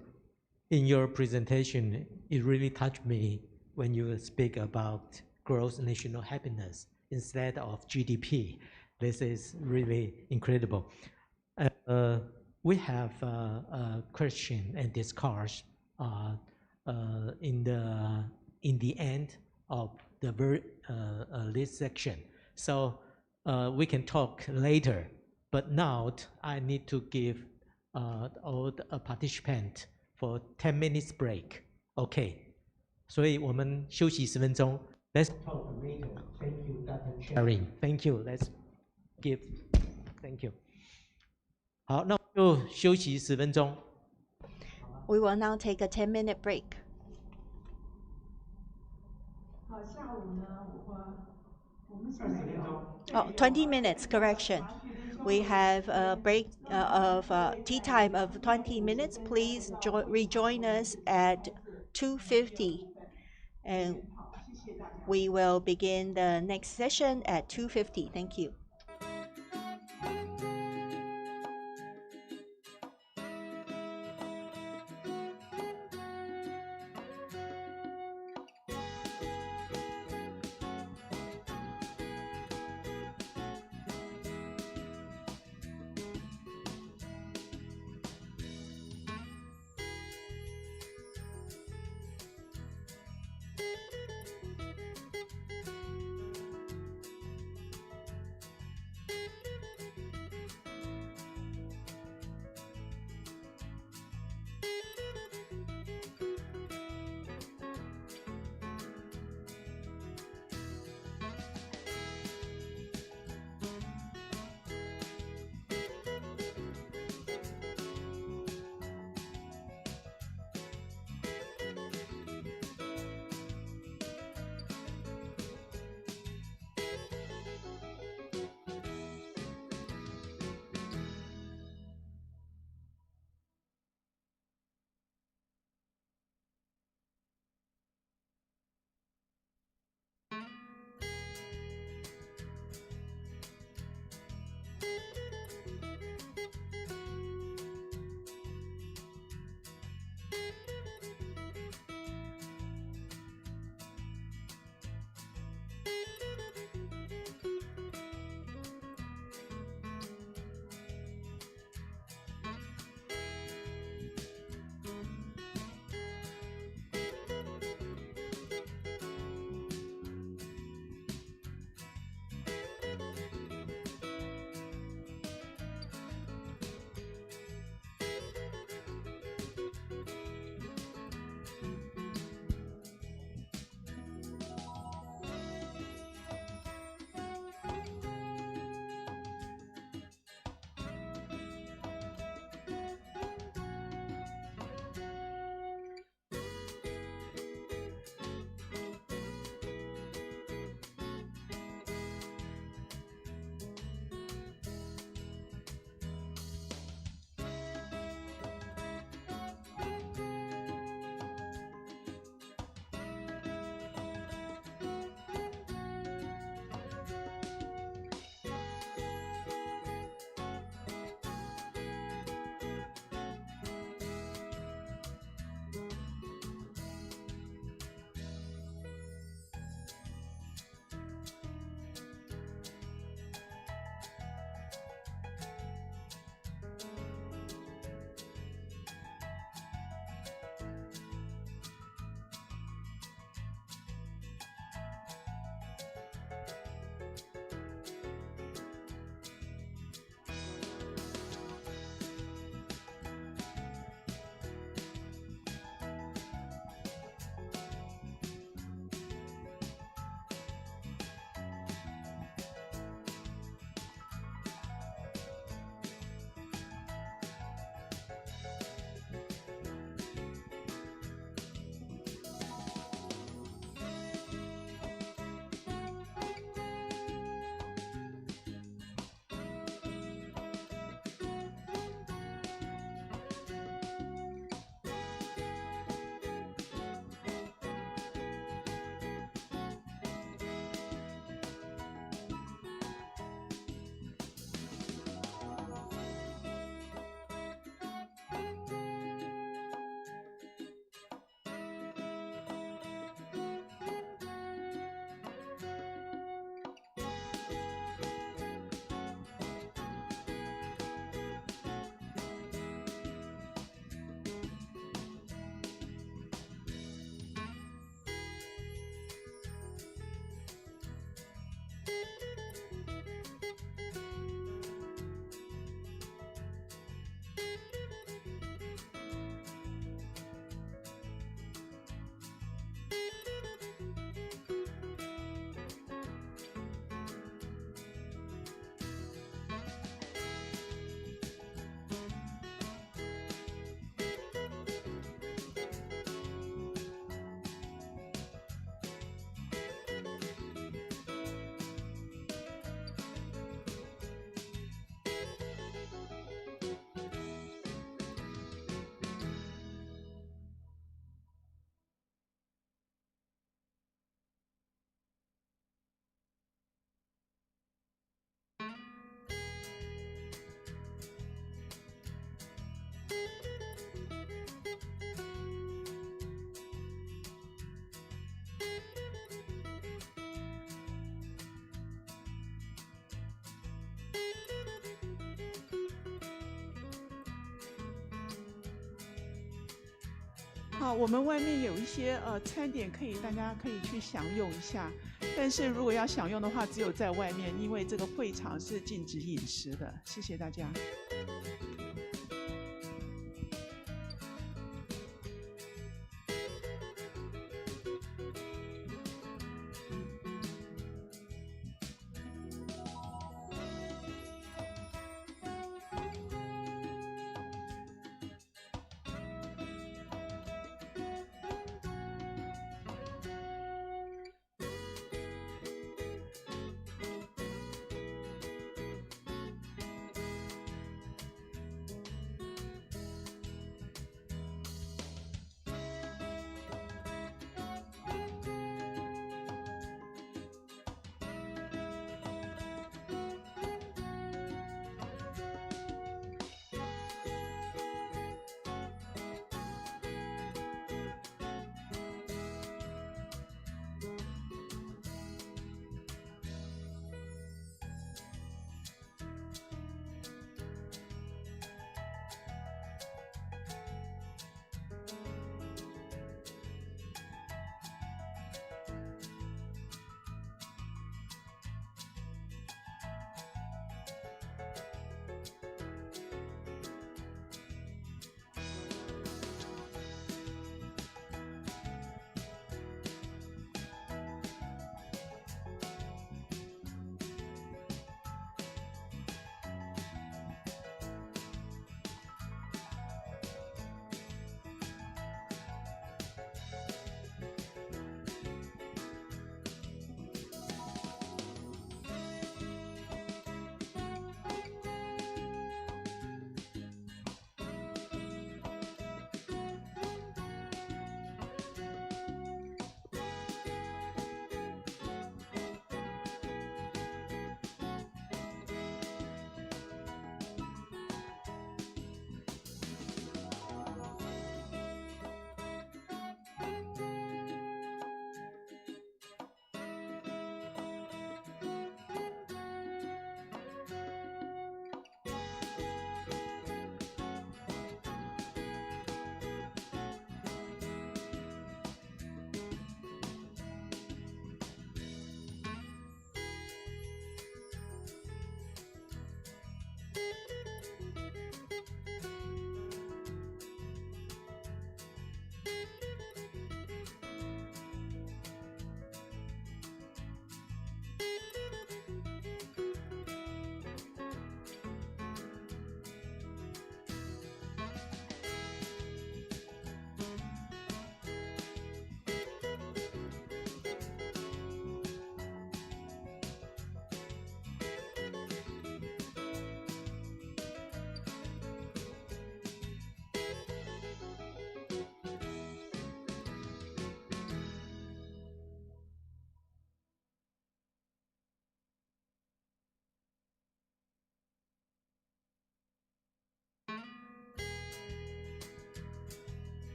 your presentation, it really touched me when you speak about gross national happiness instead of GDP. This is really incredible. We have a question and discourse in the end of this section. So we can talk later, but now I need to give all the participant for 10 minutes break. Okay. 所以我们休息10分钟。Let's talk later. Thank you, Dr. Charing. Thank you. Let's give. Thank you. 好，那我就休息10分钟。We will now take a 10-minute break. 好，下午呢，我们现在有 Oh, 20 minutes, correction. We have a break of tea time of 20 minutes. Please rejoin us at 2:50. And we will begin the next session at 2:50. Thank you. 好，我们外面有一些餐点大家可以去享用一下，但是如果要享用的话，只有在外面，因为这个会场是禁止饮食的。谢谢大家。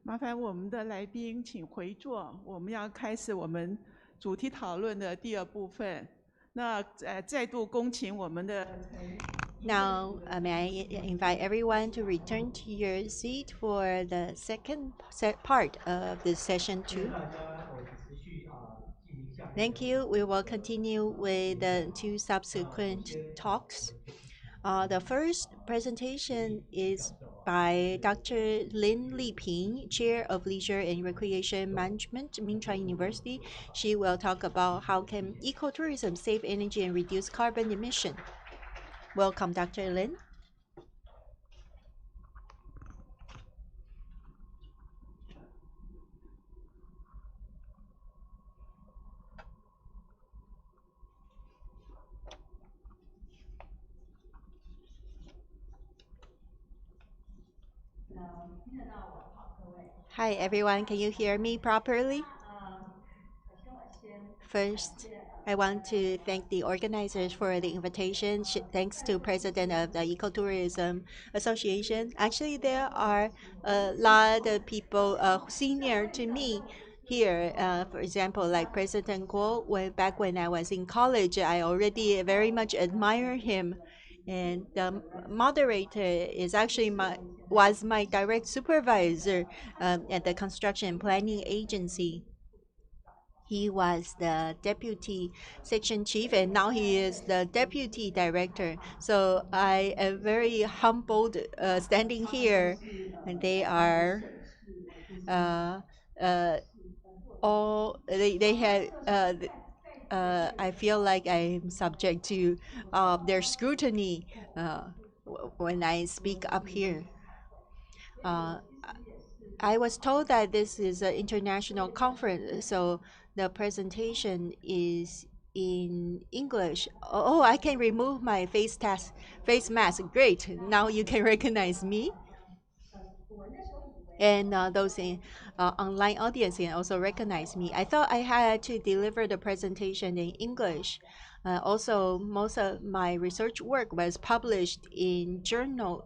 麻烦我们的来宾请回座，我们要开始我们主题讨论的第二部分。那再度恭请我们的 Now, may I invite everyone to return to your seat for the second part of the session 2. Thank you. We will continue with the 2 subsequent talks. The first presentation is by Dr. Lin Liping, Chair of Leisure and Recreation Management, Mingchuan University. She will talk about how can ecotourism save energy and reduce carbon emission. Welcome, Dr. Lin. Hi, everyone. Can you hear me properly? First, I want to thank the organizers for the invitation. Thanks to President of the Ecotourism Association. Actually, there are a lot of people senior to me here. For example, like President Guo. Back when I was in college, I already very much admire him. And the moderator is actually was my direct supervisor at the construction planning agency. He was the deputy section chief, and now he is the deputy director. So I am very humbled standing here, and they are all they have. I feel like I'm subject to their scrutiny. when I speak up here. I was told that this is an international conference, so the presentation is in English. Oh, I can remove my face mask. Great. Now you can recognize me. And those in online audience can also recognize me. I thought I had to deliver the presentation in English. Also, most of my research work was published in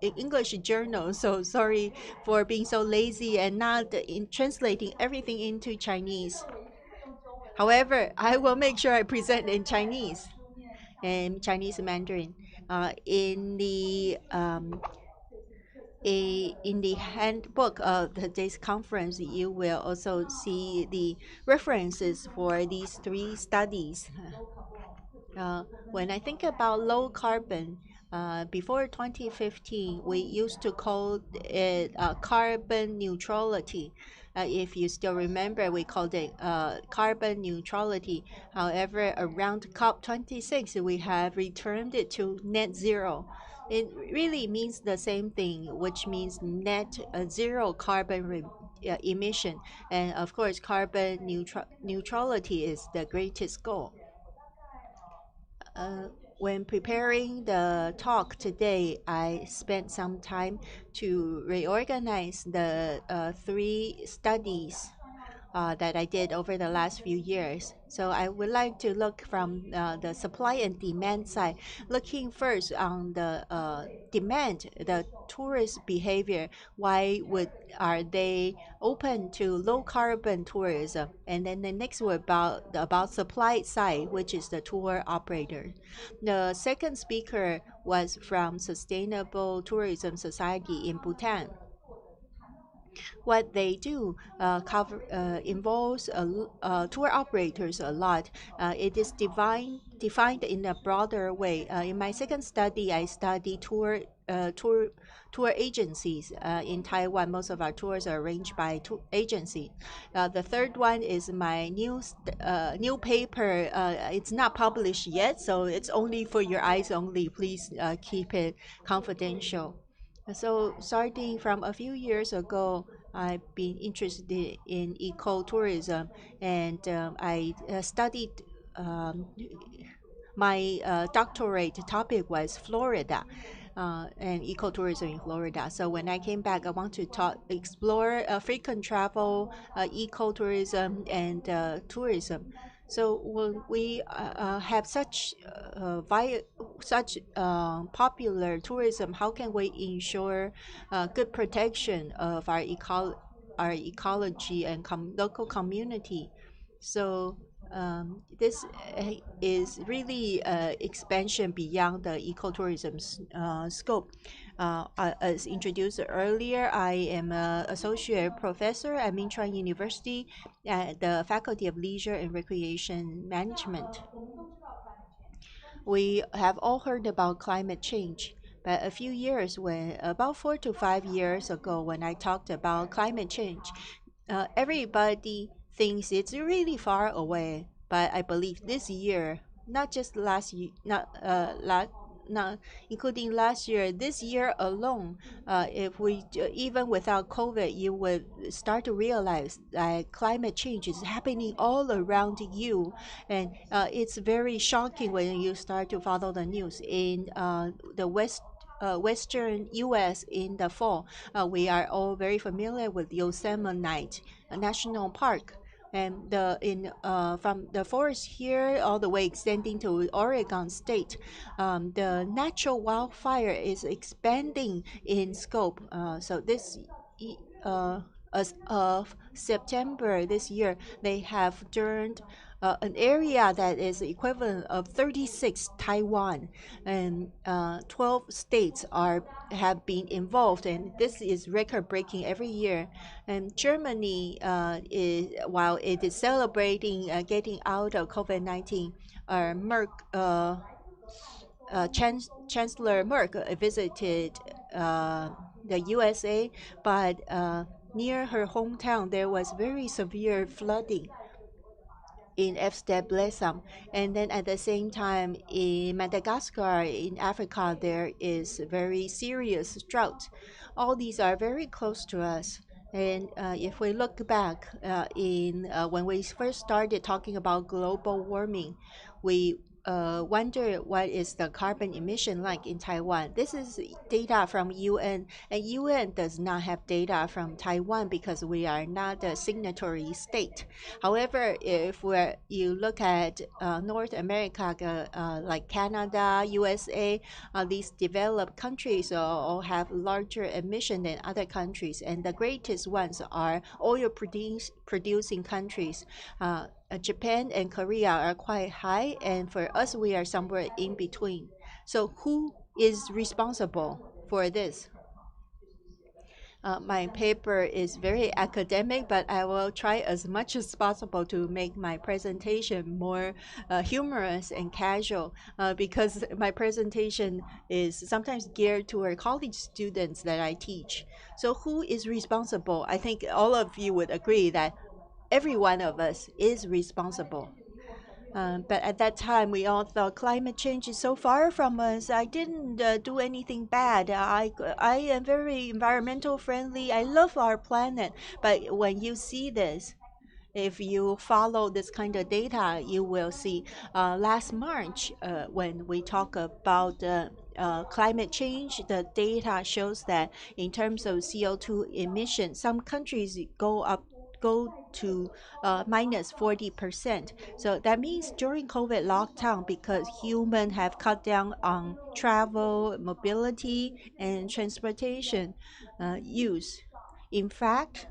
English journal. So sorry for being so lazy and not in translating everything into Chinese. However, I will make sure I present in Chinese and Chinese Mandarin. In the in the handbook of today's conference, you will also see the references for these three studies. When I think about low carbon, before 2015, we used to call it carbon neutrality. If you still remember, we called it carbon neutrality. However, around COP26, we have returned it to net zero. It really means the same thing, which means net zero carbon emission. And of course, carbon neutrality is the greatest goal. When preparing the talk today, I spent some time to reorganize the three studies that I did over the last few years. So I would like to look from the supply and demand side, looking first on the demand, the tourist behavior. Why are they open to low carbon tourism? And then the next one about supply side, which is the tour operator. The second speaker was from Sustainable Tourism Society in Bhutan. What they do involves tour operators a lot. It is defined in a broader way. In my second study, I studied tour agencies in Taiwan. Most of our tours are arranged by tour agency. The third one is my new paper. It's not published yet, so it's only for your eyes only. Please keep it confidential. So starting from a few years ago, I've been interested in ecotourism, and I studied. My doctorate topic was Florida and ecotourism in Florida. So when I came back, I want to explore frequent travel, ecotourism, and tourism. So when we have such popular tourism, how can we ensure good protection of our ecology and local community? So this is really expansion beyond the ecotourism scope. As introduced earlier, I am an associate professor at Minchuan University at the Faculty of Leisure and Recreation Management. We have all heard about climate change. But a few years about 4 to 5 years ago, when I talked about climate change, everybody thinks it's really far away. But I believe this year, not just last year, not including last year, this year alone, if we even without COVID, you would start to realize that climate change is happening all around you, and it's very shocking when you start to follow the news in the western U.S. in the fall. We are all very familiar with Yosemite National Park. And from the forest here all the way extending to Oregon State, the natural wildfire is expanding in scope. So as of September this year, they have turned an area that is equivalent of 36 Taiwan, and 12 states have been involved, and this is record breaking every year. And Germany, while it is celebrating getting out of COVID-19, Chancellor Merkel visited the USA, but near her hometown there was very severe flooding in Blessam. And then at the same time, in Madagascar, in Africa, there is very serious drought. All these are very close to us. And if we look back when we first started talking about global warming, we wonder what is the carbon emission like in Taiwan. This is data from UN, and UN does not have data from Taiwan because we are not a signatory state. However, if you look at North America, like Canada, USA, these developed countries all have larger emission than other countries, and the greatest ones are oil producing countries. Japan and Korea are quite high, and for us, we are somewhere in between. So, who is responsible for this? My paper is very academic, but I will try as much as possible to make my presentation more humorous and casual because my presentation is sometimes geared toward college students that I teach. So, who is responsible? I think all of you would agree that every one of us is responsible. But at that time, we all thought climate change is so far from us. I didn't do anything bad. I am very environmental friendly. I love our planet. But when you see this, if you follow this kind of data, you will see last March, when we talk about climate change, the data shows that in terms of CO2 emissions, some countries go to minus 40%. So that means during COVID lockdown, because humans have cut down on travel, mobility, and transportation use. In fact,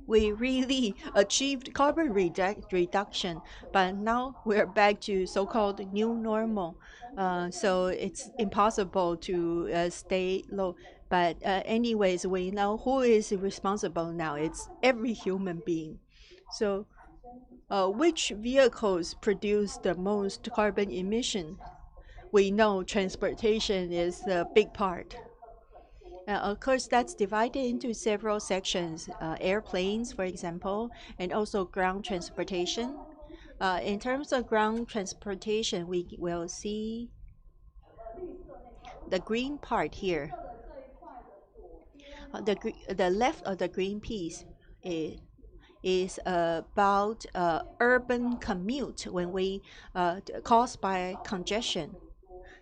we really achieved carbon reduction, but now we're back to so-called new normal. So it's impossible to stay low. But anyways, we know who is responsible now. It's every human being. So which vehicles produce the most carbon emission? We know transportation is a big part. Of course, that's divided into several sections, airplanes, for example, and also ground transportation. In terms of ground transportation, we will see the green part here. The left of the green piece is about urban commute when we caused by congestion.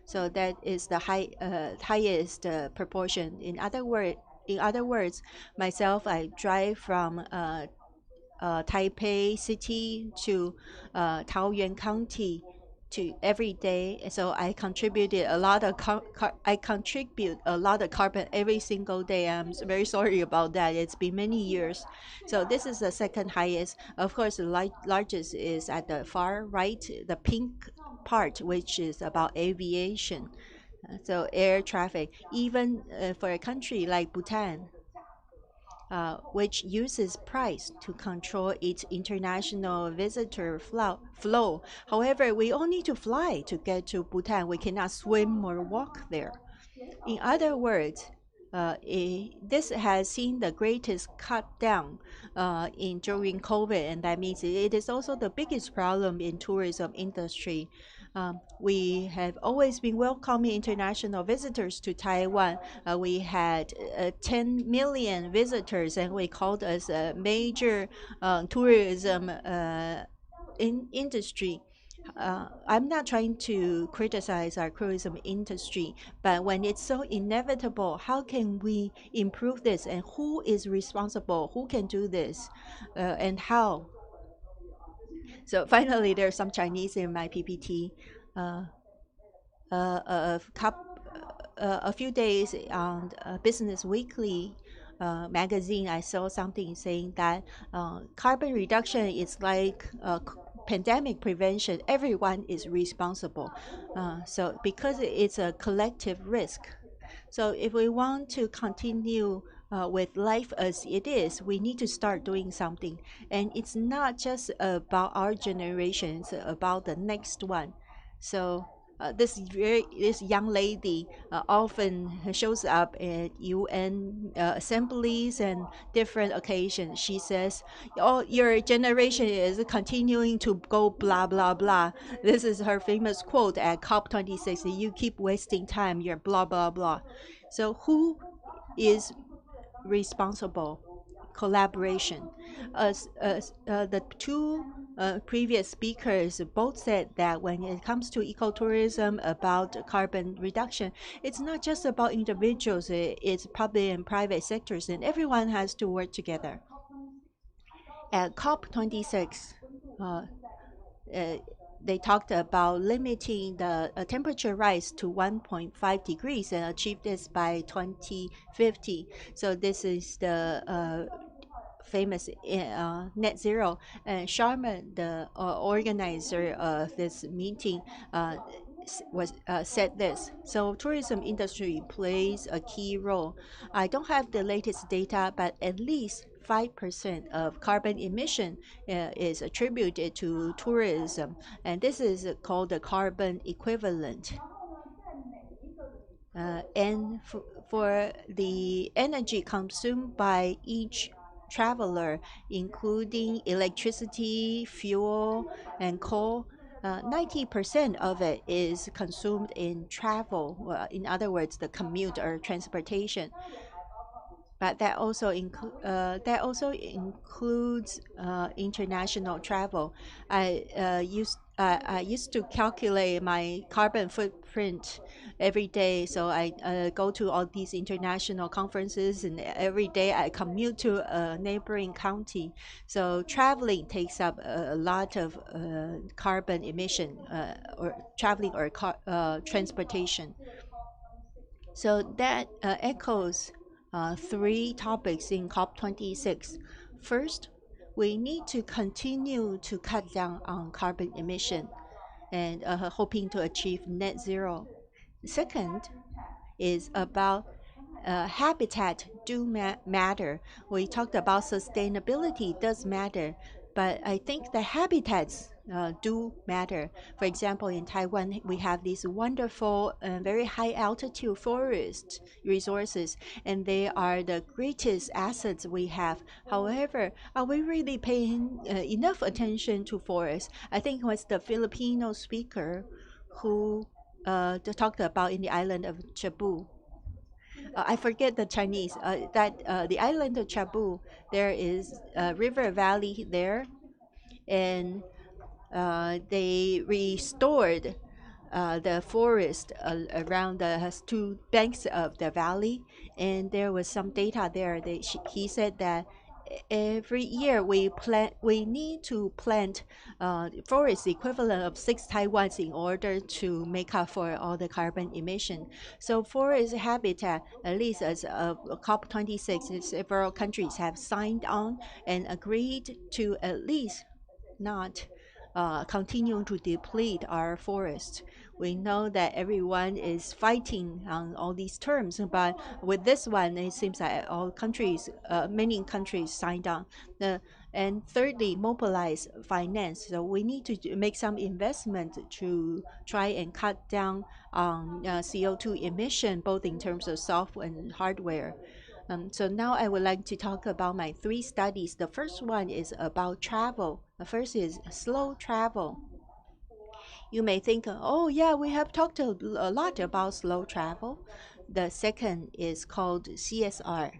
So that is the highest proportion. In other words, myself, I drive from Taipei City to Taoyuan County to every day. So I contribute a lot of carbon every single day. I'm very sorry about that. It's been many years. So this is the second highest. Of course, the largest is at the far right, the pink part, which is about aviation. So air traffic, even for a country like Bhutan, which uses price to control its international visitor flow. However, we all need to fly to get to Bhutan. We cannot swim or walk there. In other words, this has seen the greatest cut down during COVID, and that means it is also the biggest problem in tourism industry. We have always been welcoming international visitors to Taiwan. We had 10 million visitors, and we called us a major tourism industry. I'm not trying to criticize our tourism industry, but when it's so inevitable, how can we improve this? And who is responsible? Who can do this? And how? So finally, there's some Chinese in my PPT. A few days on Business Weekly magazine, I saw something saying that carbon reduction is like pandemic prevention. Everyone is responsible. So because it's a collective risk. So if we want to continue with life as it is, we need to start doing something. And it's not just about our generation, it's about the next one. So this young lady often shows up at UN assemblies and different occasions. She says, "Oh, your generation is continuing to go blah blah blah." This is her famous quote at COP26. You keep wasting time. You're blah blah blah. So who is responsible? Collaboration. The two previous speakers both said that when it comes to ecotourism about carbon reduction, it's not just about individuals, it's public and private sectors, and everyone has to work together. At COP26, they talked about limiting the temperature rise to 1.5 degrees and achieve this by 2050. So this is the famous net zero. And Sharma, the organizer of this meeting, said this. So tourism industry plays a key role. I don't have the latest data, but at least 5% of carbon emission is attributed to tourism, and this is called the carbon equivalent. And for the energy consumed by each traveler, including electricity, fuel, and coal, 90% of it is consumed in travel. In other words, the commute or transportation. But that also includes international travel. I used to calculate my carbon footprint every day. So I go to all these international conferences, and every day I commute to a neighboring county. So traveling takes up a lot of carbon emission, or traveling or transportation. So that echoes three topics in COP26. First, we need to continue to cut down on carbon emission and hoping to achieve net zero. Second is about habitat do matter. We talked about sustainability does matter, but I think the habitats do matter. For example, in Taiwan, we have these wonderful and very high altitude forest resources, and they are the greatest assets we have. However, are we really paying enough attention to forests? I think it was the Filipino speaker who talked about in the island of Cebu. I forget the Chinese. The island of Cebu, there is a river valley there, and they restored the forest around the two banks of the valley, and there was some data there. He said that every year we need to plant forest equivalent of 6 Taiwans in order to make up for all the carbon emission. So forest habitat, at least as of COP26, several countries have signed on and agreed to at least not continue to deplete our forests. We know that everyone is fighting on all these terms, but with this one, it seems that all countries, many countries signed on. And thirdly, mobilize finance. So we need to make some investment to try and cut down on CO2 emission, both in terms of software and hardware. So now I would like to talk about my 3 studies. The first one is about travel. The first is slow travel. You may think, oh yeah, we have talked a lot about slow travel. The second is called CSR,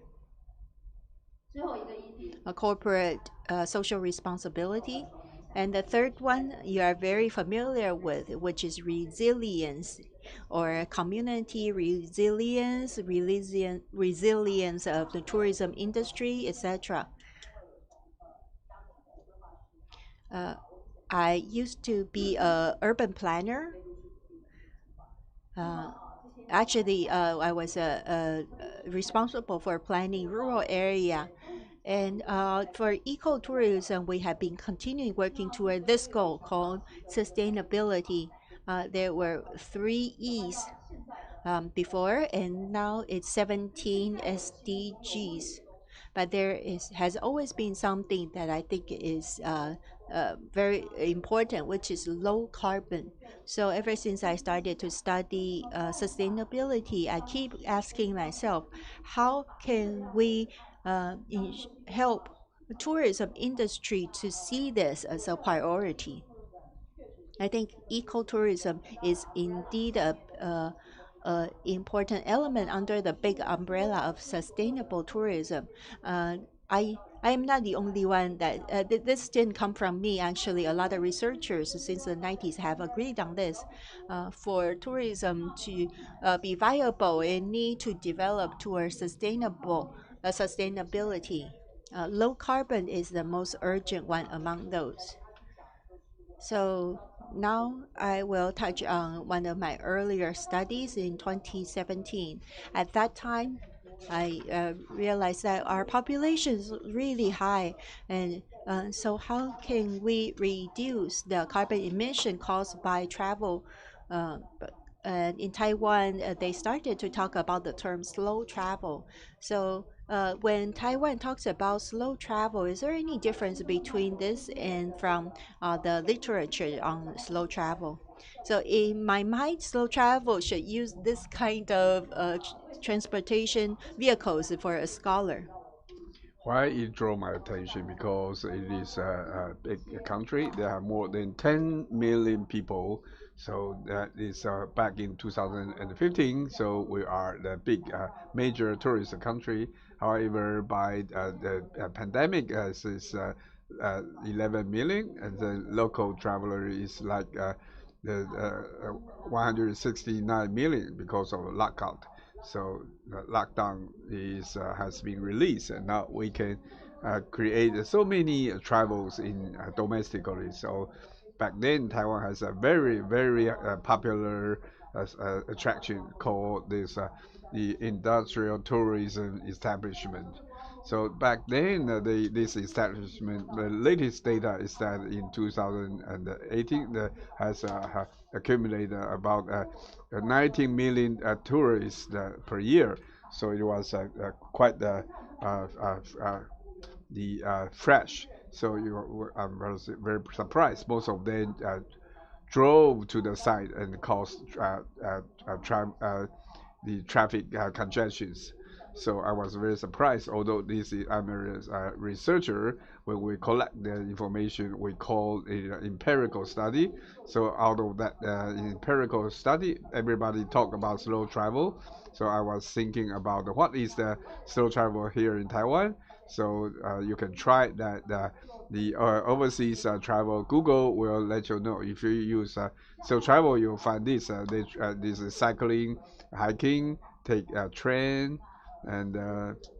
a corporate social responsibility. And the third one you are very familiar with, which is resilience, or community resilience, resilience of the tourism industry, etc. I used to be an urban planner. Actually, I was responsible for planning rural area. And for ecotourism, we have been continuing working toward this goal called sustainability. There were 3 E's before, and now it's 17 SDGs. But there has always been something that I think is very important, which is low carbon. So ever since I started to study sustainability, I keep asking myself, how can we help the tourism industry to see this as a priority? I think ecotourism is indeed a important element under the big umbrella of sustainable tourism. I am not the only one that this didn't come from me. Actually, a lot of researchers since the 90s have agreed on this. For tourism to be viable, it need to develop towards sustainability. Low carbon is the most urgent one among those. So now I will touch on one of my earlier studies in 2017. At that time, I realized that our population is really high, and so how can we reduce the carbon emission caused by travel? And in Taiwan, they started to talk about the term slow travel. So when Taiwan talks about slow travel, is there any difference between this and from the literature on slow travel? So in my mind, slow travel should use this kind of transportation vehicles for a scholar. Why it drew my attention? Because it is a big country. There are more than 10 million people. So that is back in 2015. So we are the big major tourist country. However, by the pandemic, is 11 million, and the local traveler is like the 169 million because of lockout. So the lockdown has been released, and now we can create so many travels in domestically. So back then, Taiwan has a very popular attraction called the industrial tourism establishment. So back then, this establishment, the latest data is that in 2018, has accumulated about 19 million tourists per year. So it was quite fresh. So I was very surprised. Most of them drove to the site and caused the traffic congestions. So I was very surprised. Although I'm a researcher, when we collect the information, we call it an empirical study. So out of that empirical study, everybody talk about slow travel. So I was thinking about what is the slow travel here in Taiwan. So you can try that. The overseas travel, Google will let you know. If you use slow travel, you'll find this. This is cycling, hiking, take a train, and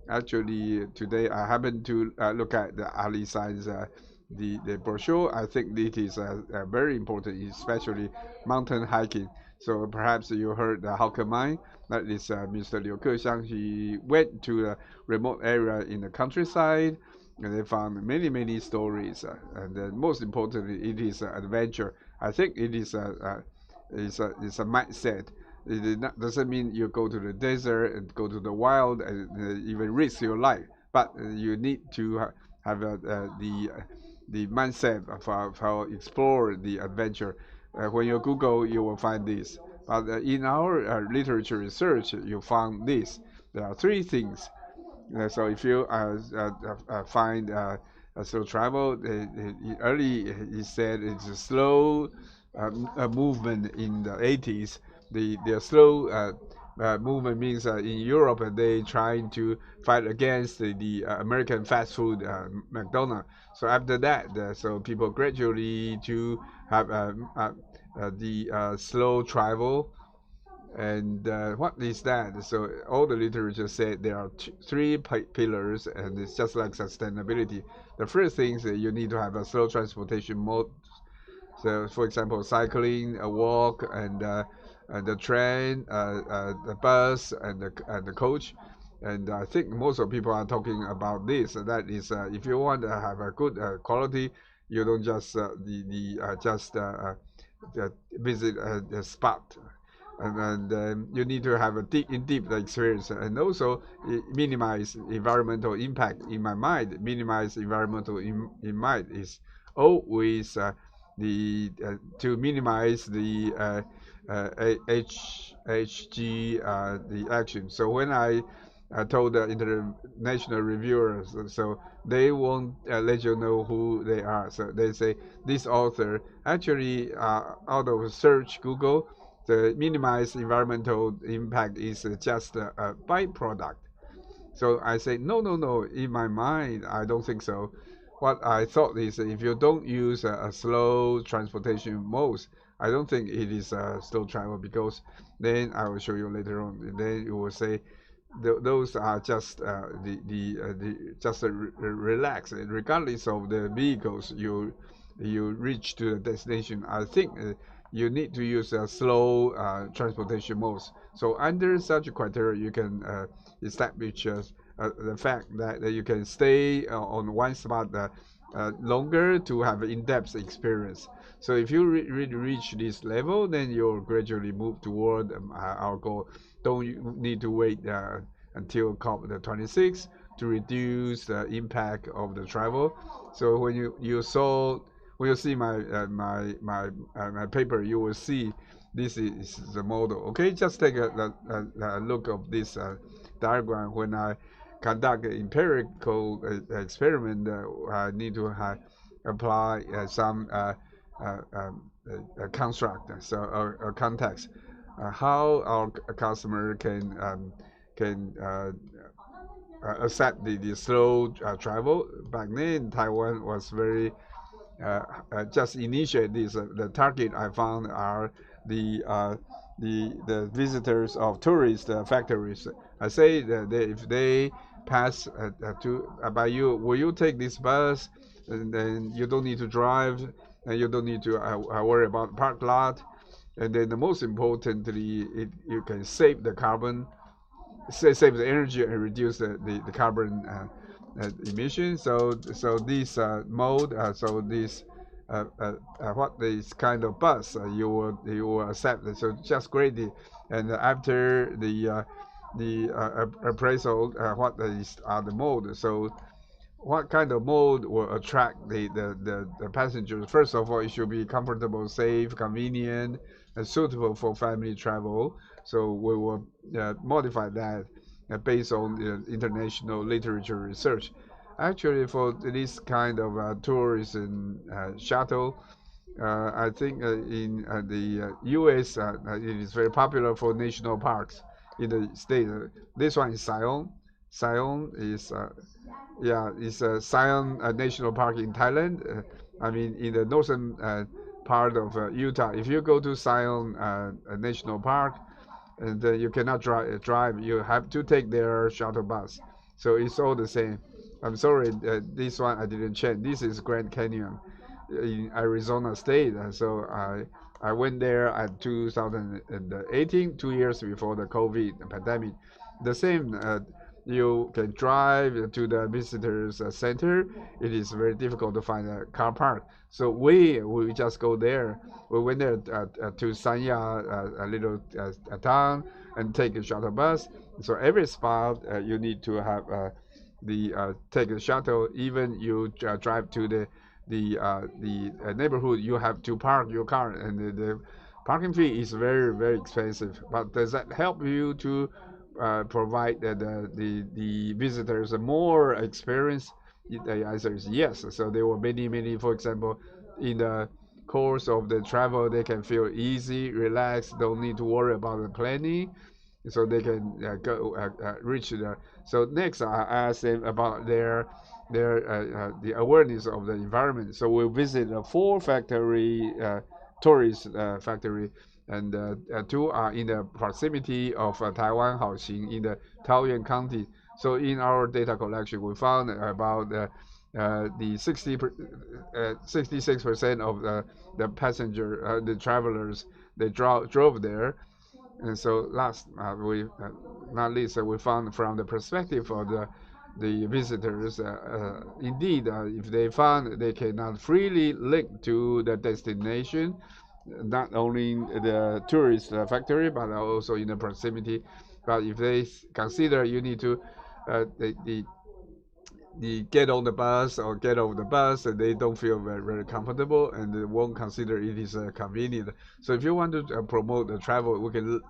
actually today I happened to look at the Ali Science the brochure. I think it is very important, especially mountain hiking. So perhaps you heard the Hawker Mine. That is Mr. Liu Kexiang. He went to a remote area in the countryside, and they found many stories. And then most importantly, it is an adventure. I think it is it's a mindset. It doesn't mean you go to the desert and go to the wild and even risk your life, but you need to have the mindset of how explore the adventure. When you Google, you will find this. But in our literature research, you found this. There are three things. So if you find slow travel, early he said it's a slow movement in the 80s. The slow movement means in Europe they trying to fight against the American fast food McDonald's. So after that, so people gradually to have the slow travel. And what is that? So all the literature said there are three pillars, and it's just like sustainability. The first thing is that you need to have a slow transportation mode. So, for example, cycling, a walk, and the train, the bus, and the coach. And I think most of people are talking about this. That is, if you want to have a good quality, you don't just visit the spot, and you need to have a deep experience, and also minimize environmental impact. In my mind, minimize environmental in mind is always to minimize the HG the action. So when I told the international reviewers, so they won't let you know who they are. So they say this author actually out of search Google, the minimize environmental impact is just a byproduct. So I say, no, no, no. In my mind, I don't think so. What I thought is if you don't use a slow transportation modes, I don't think it is slow travel, because then I will show you later on. And then you will say those are just just relax, regardless of the vehicles you reach to the destination. I think you need to use a slow transportation modes. So under such criteria, you can establish the fact that you can stay on one spot longer to have in-depth experience. So if you really reach this level, then you'll gradually move toward our goal. Don't need to wait until COP26 to reduce the impact of the travel. So when you see my paper, you will see this is the model. Okay, just take a look of this diagram. When I conduct an empirical experiment, I need to apply some construct, so a context, how our customer can accept the slow travel. Back then, Taiwan was very just initiate this. The target I found are the visitors of tourist factories. I say that if they pass by you, will you take this bus? And then you don't need to drive, and you don't need to worry about park lot. And then the most importantly, you can save the carbon, save the energy, and reduce the carbon emission. So this mode, so this what this kind of bus you will accept. So just great. And after the appraisal, what are the mode? So what kind of mode will attract the passengers? First of all, it should be comfortable, safe, convenient, and suitable for family travel. So we will modify that based on international literature research. Actually, for this kind of tourism shuttle, I think in the U.S. It is very popular for national parks in the state. This one is Zion. Zion is yeah, it's Zion National Park in Thailand. I mean, in the northern part of Utah. If you go to Zion National Park, and you cannot drive, you have to take their shuttle bus. So it's all the same. I'm sorry, this one I didn't check. This is Grand Canyon in Arizona State. So I went there at 2018, 2 years before the COVID pandemic. The same, you can drive to the visitors center. It is very difficult to find a car park. So we just go there. We went there to Sanya, a little town, and take a shuttle bus. So every spot you need to have take a shuttle. Even you drive to the neighborhood, you have to park your car, and the parking fee is very, very expensive. But does that help you to provide the visitors more experience? The answer is yes. So there were many, for example, in the course of the travel, they can feel easy, relaxed, don't need to worry about the planning, so they can go reach there. So next, I asked them about their the awareness of the environment. So we visit 4 factory, tourist factory, and 2 are in the proximity of Taiwan Haoxing in the Taoyuan County. So in our data collection, we found about the 66% of the passenger, the travelers, they drove there. And so last, not least, we found from the perspective of the visitors, indeed, if they found they cannot freely link to the destination, not only the tourist factory, but also in the proximity. But if they consider you need to, get on the bus or get off the bus, and they don't feel very comfortable, and they won't consider it is convenient. So if you want to promote the travel, we can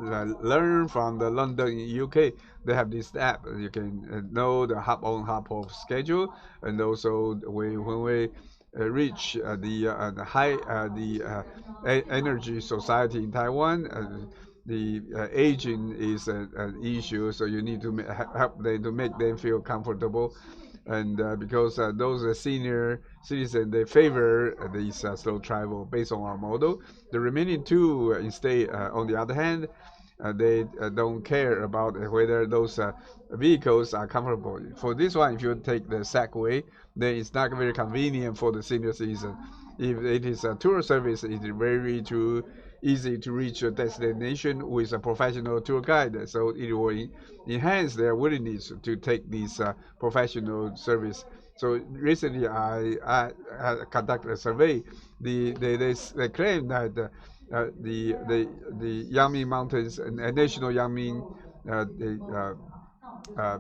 learn from the London in UK. They have this app. You can know the hop on hop off schedule, and also when we reach the high energy society in Taiwan. The aging is an issue, so you need to help them to make them feel comfortable, and because those senior citizens, they favor this slow travel based on our model. The remaining two instead, on the other hand, they don't care about whether those vehicles are comfortable. For this one, if you take the Segway, then it's not very convenient for the senior citizen. If it is a tour service, it is very too easy to reach a destination with a professional tour guide. So it will enhance their willingness to take this professional service. So recently, I conducted a survey. They claim that the Yangming Mountains and National Yangming uh, uh,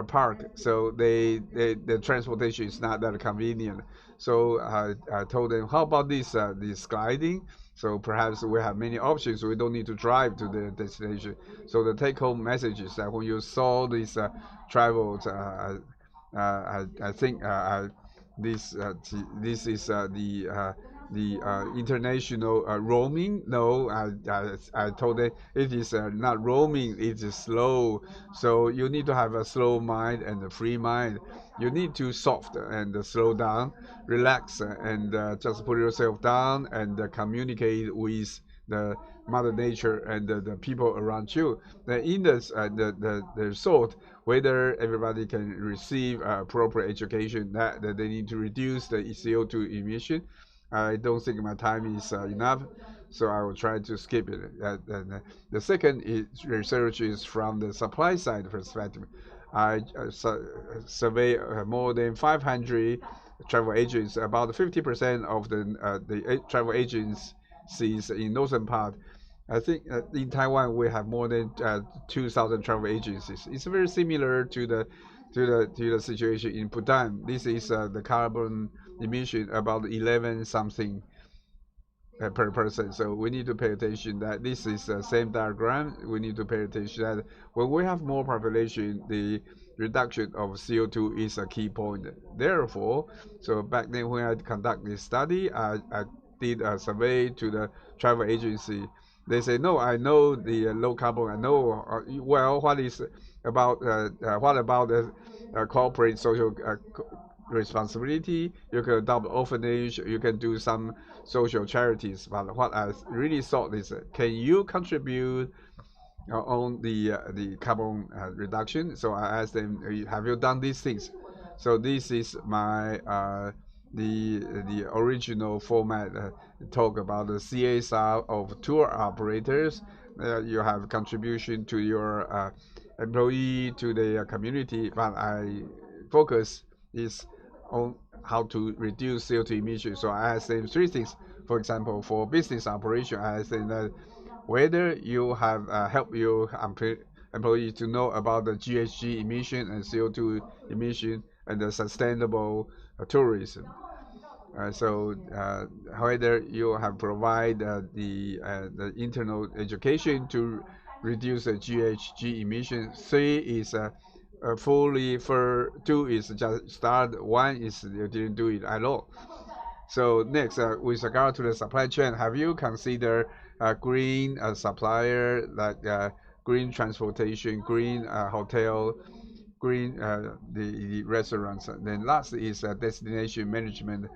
park, so the transportation is not that convenient. So I told them, how about this gliding? So perhaps we have many options. We don't need to drive to the destination. So the take-home message is that when you saw these travels, I think this is the international roaming. No, I told them it is not roaming. It is slow. So you need to have a slow mind and a free mind. You need to soft and slow down, relax, and just put yourself down and communicate with the mother nature and the people around you. In the resort, whether everybody can receive appropriate education, that they need to reduce the CO2 emission. I don't think my time is enough, so I will try to skip it. And the second research is from the supply side perspective. I survey more than 500 travel agents. About 50% of the travel agencies in northern part. I think in Taiwan we have more than 2,000 travel agencies. It's very similar to the situation in Bhutan. This is the carbon emission about 11 something per person. So we need to pay attention that this is the same diagram. We need to pay attention that when we have more population, the reduction of CO2 is a key point. Therefore, so back then when I conduct this study, I did a survey to the travel agency. They say, no, I know the low carbon. I know well what about the corporate social responsibility. You can adopt orphanage. You can do some social charities. But what I really thought is, can you contribute on the carbon reduction? So I asked them, have you done these things? So this is my the original format talk about the CSR of tour operators. You have contribution to your employee, to the community, but I focus is on how to reduce CO2 emissions. So I asked them three things. For example, for business operation, I asked them that whether you have helped your employees to know about the GHG emission and CO2 emission and the sustainable tourism. Whether you have provided the internal education to reduce the GHG emission. Three is fully for, two is just start, one is you didn't do it at all. So next, with regard to the supply chain, have you considered green supplier, like green transportation, green hotel, green the restaurants? Then last is destination management.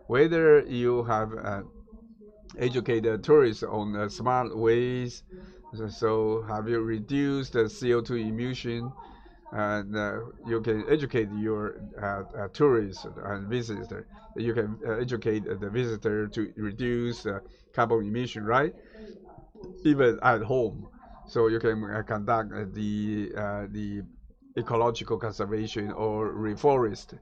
Whether you have educated tourists on smart ways, so have you reduced the CO2 emission? And you can educate your tourists and visitors. You can educate the visitor to reduce carbon emission, right? Even at home. So you can conduct the ecological conservation or reforest.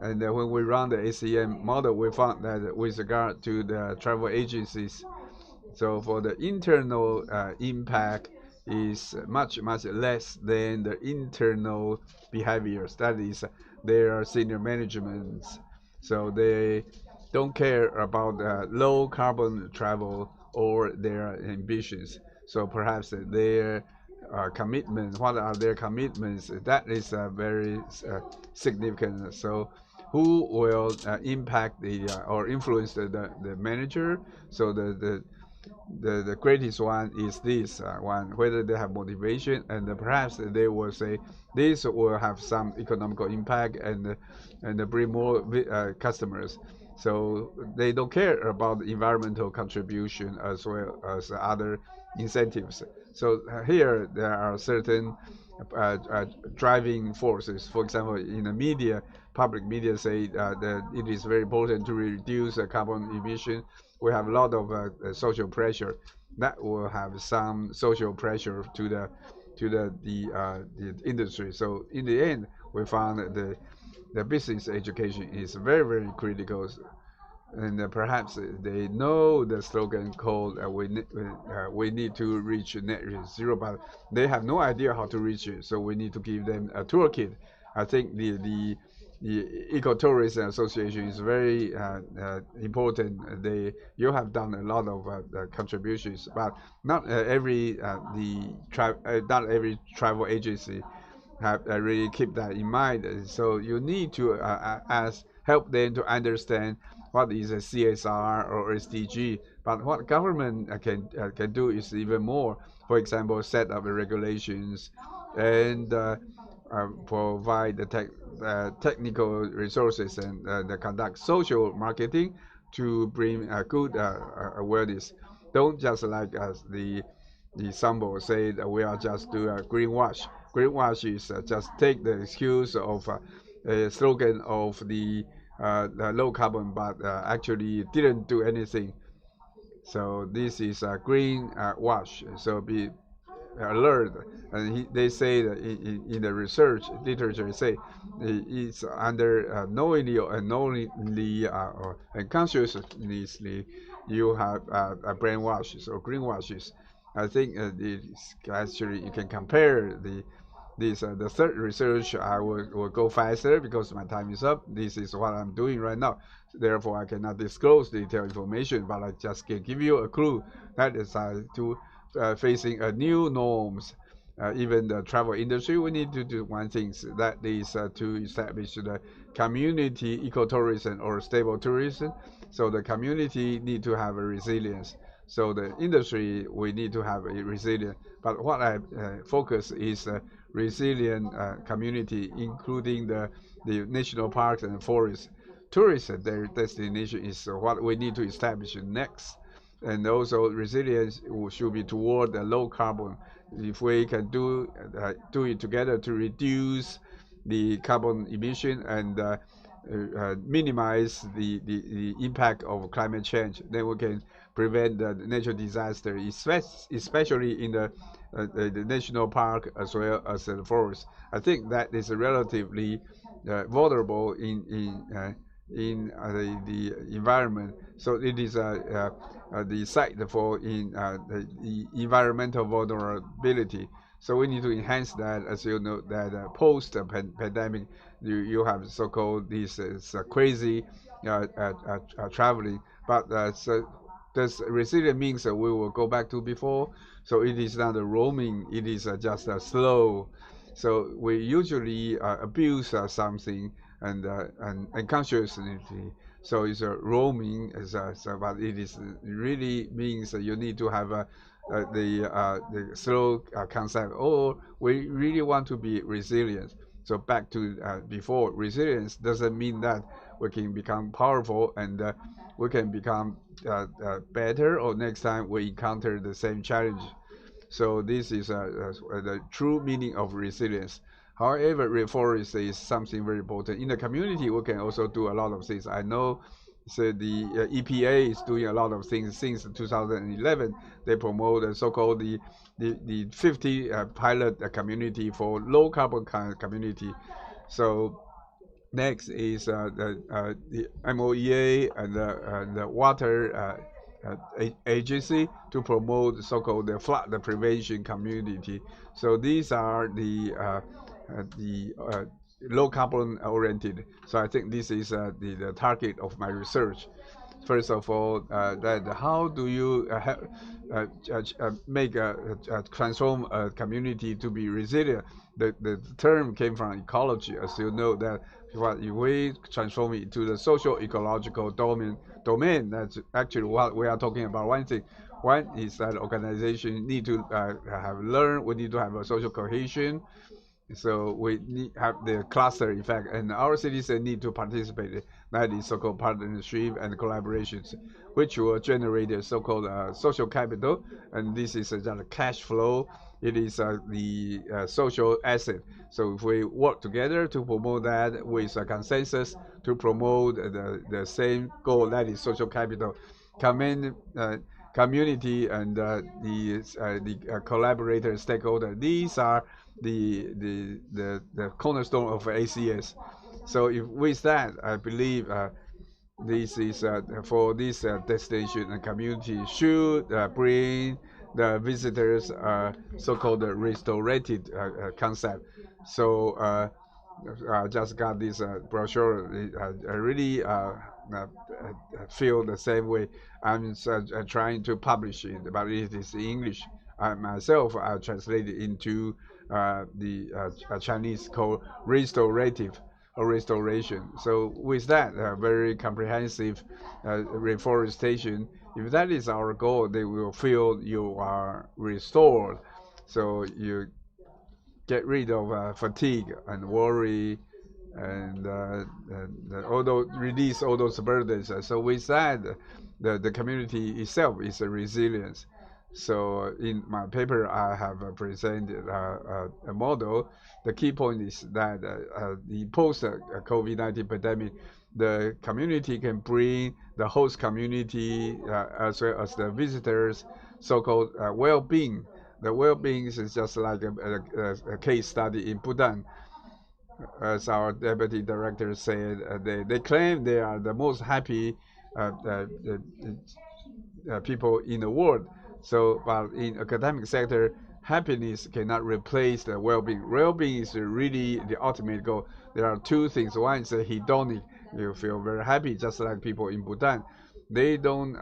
And when we run the ACM model, we found that with regard to the travel agencies, so for the internal impact, is much less than the internal behaviors. That is, their senior management, so they don't care about low carbon travel or their ambitions. So perhaps their commitment, what are their commitments? That is very significant. So who will impact the or influence the manager? So the greatest one is this one, whether they have motivation, and perhaps they will say this will have some economical impact and bring more customers. So they don't care about environmental contribution as well as other incentives. So here there are certain driving forces. For example, in the media, public media say that it is very important to reduce carbon emission. We have a lot of social pressure. That will have some social pressure to the industry. So in the end, we found that the business education is very critical, and perhaps they know the slogan called we need to reach net zero, but they have no idea how to reach it. So we need to give them a toolkit. I think the Ecotourism Association is very important. You have done a lot of contributions, but not not every travel agency have really keep that in mind. So you need to help them to understand what is a CSR or SDG. But what government can do is even more. For example, set up the regulations and provide the technical resources and conduct social marketing to bring good awareness. Don't just like the Sambo say that we are just do a greenwash. Greenwash is just take the excuse of a slogan of the low carbon, but actually didn't do anything. So this is a green wash. So be alert. And they say that in the research literature, say it's under knowingly or unknowingly or unconsciously you have brainwashes or greenwashes. I think it's actually you can compare the third research. I will go faster because my time is up. This is what I'm doing right now. Therefore, I cannot disclose detailed information, but I just can give you a clue. That is facing a new norms. Even the travel industry, we need to do one thing. That is to establish the community ecotourism or stable tourism. So the community need to have a resilience. So the industry, we need to have a resilience. But what I focus is resilient community, including the national parks and forests. Tourists, their destination is what we need to establish next. And also resilience should be toward the low carbon. If we can do it together to reduce the carbon emission and minimize the impact of climate change, then we can prevent the natural disaster, especially in the national park as well as the forest. I think that is relatively vulnerable in the environment. So it is the site for the environmental vulnerability. So we need to enhance that. As you know, that post pandemic, you have so-called this crazy traveling. But so this resilient means that we will go back to before. So it is not a roaming. It is just a slow. So we usually abuse something and unconsciously. So it's a roaming, but it is really means that you need to have the slow concept. Or we really want to be resilient. So back to before, resilience doesn't mean that we can become powerful and we can become better, or next time we encounter the same challenge. So this is the true meaning of resilience. However, reforestation is something very important. In the community, we can also do a lot of things. I know so the EPA is doing a lot of things since 2011. They promote the so-called the 50 pilot community for low carbon community. So next is the MOEA and the water agency to promote so-called the flood prevention community. So these are the low carbon oriented. So I think this is the target of my research. First of all, that how do you make transform a community to be resilient? The term came from ecology, as you know that what if we transform it to the social ecological domain, that's actually what we are talking about. One is that organization need to have learned. We need to have a social cohesion, so we need have the cluster effect, and our citizens need to participate. That is so-called partnership and collaborations, which will generate a so-called social capital, and this is just a cash flow. It is the social asset. So if we work together to promote that with a consensus to promote the same goal, that is social capital, common community and the collaborator stakeholder. These are the cornerstone of ACS. So if with that, I believe this is for this destination and community should bring the visitors so-called restorative concept. So I just got this brochure. I really feel the same way. I'm trying to publish it, but it is in English. I myself translate it into the Chinese called restorative or restoration. So with that, very comprehensive reforestation, if that is our goal, they will feel you are restored. So you get rid of fatigue and worry and although release all those burdens. So with that, the community itself is a resilience. So in my paper, I have presented a model. The key point is that the post-COVID-19 pandemic, the community can bring the host community as well as the visitors, so-called well-being. The well-being is just like a case study in Bhutan. As our deputy director said, they claim they are the most happy people in the world. So, but in academic sector, happiness cannot replace the well-being. Well-being is really the ultimate goal. There are two things. One is hedonic. You feel very happy, just like people in Bhutan. They don't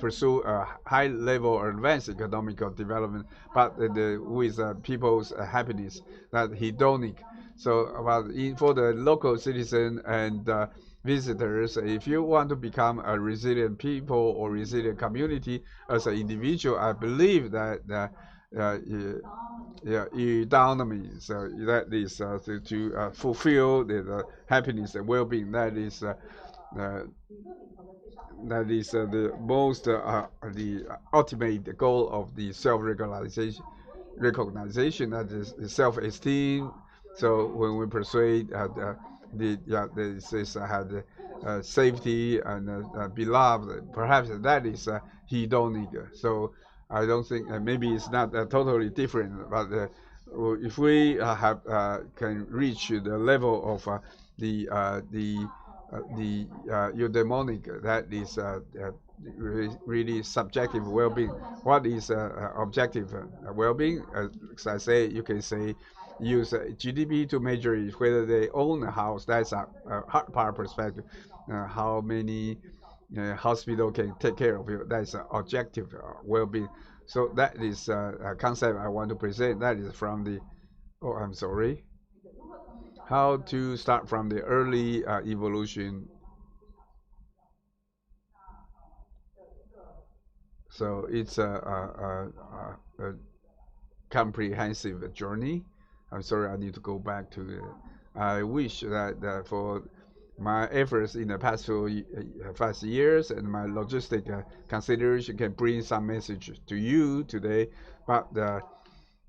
pursue a high level or advanced economic development, but with people's happiness, that hedonic. So, for the local citizen and visitors, if you want to become a resilient people or resilient community as an individual, I believe that economy, so that is to fulfill the happiness and well-being. The most the ultimate goal of the self-recognition, that is the self-esteem. So when we persuade this had safety and beloved, perhaps that is hedonic. So I don't think maybe it's not totally different, but if we can reach the level of the eudaimonic, that is really subjective well-being. What is objective well-being? As I say, you can say use GDP to measure it, whether they own a house. That's a hard part perspective. How many hospital can take care of you? That's objective well-being. So that is a concept I want to present. That is from the. Oh, I'm sorry. How to start from the early evolution. So it's a comprehensive journey. I'm sorry, I need to go back to the. I wish that for my efforts in the past 5 years and my logistic consideration can bring some message to you today, but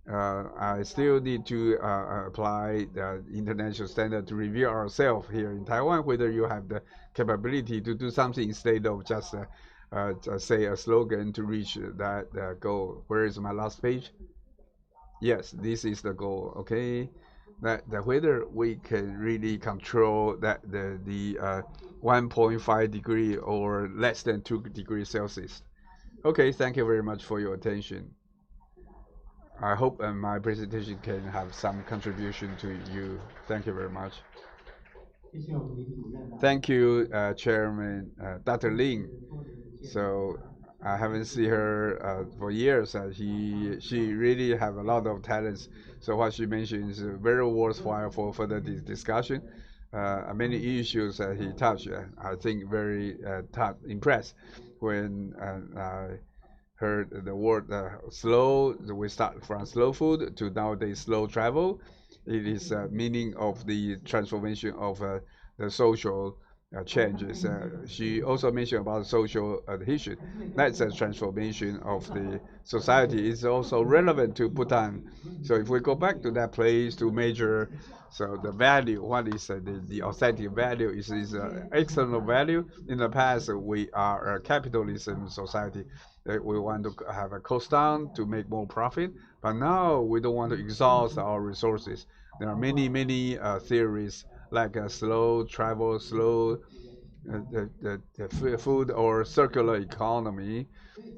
I still need to apply the international standard to review ourselves here in Taiwan, whether you have the capability to do something instead of just say a slogan to reach that goal. Where is my last page? Yes, this is the goal. Okay, that whether we can really control that the 1.5 degree or less than 2 degrees Celsius. Okay, thank you very much for your attention. I hope my presentation can have some contribution to you. Thank you very much. Thank you, Chairman Dr. Lin. So I haven't seen her for years. She really have a lot of talents. So what she mentioned is very worthwhile for further discussion. Many issues that he touched, I think very impressed when I heard the word slow. We start from slow food to nowadays slow travel. It is meaning of the transformation of the social changes. She also mentioned about social adhesion. That's a transformation of the society. It's also relevant to Bhutan. So if we go back to that place to measure, so the value, what is the authentic value is external value. In the past, we are a capitalism society. We want to have a cost down to make more profit, but now we don't want to exhaust our resources. There are many theories like slow travel, slow the food or circular economy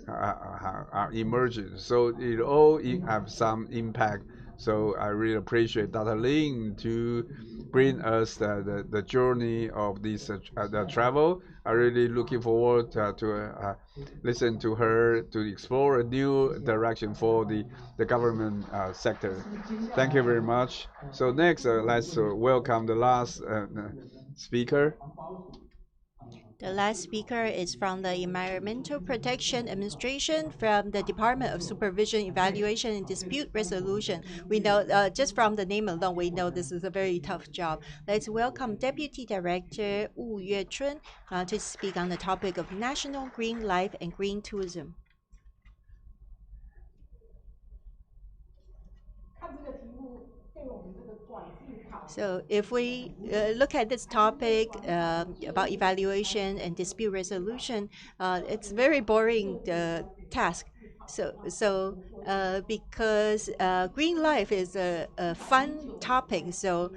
are emerging. So it all have some impact. So I really appreciate Dr. Lin to bring us the journey of this the travel. I really looking forward to listen to her to explore a new direction for the government sector. Thank you very much. So next, let's welcome the last speaker. The last speaker is from the Environmental Protection Administration from the Department of Supervision, Evaluation, and Dispute Resolution. We know, just from the name alone, we know this is a very tough job. Let's welcome Deputy Director Wu Yuechun to speak on the topic of national green life and green tourism. So if we look at this topic about evaluation and dispute resolution, it's very boring task. Because green life is a fun topic, so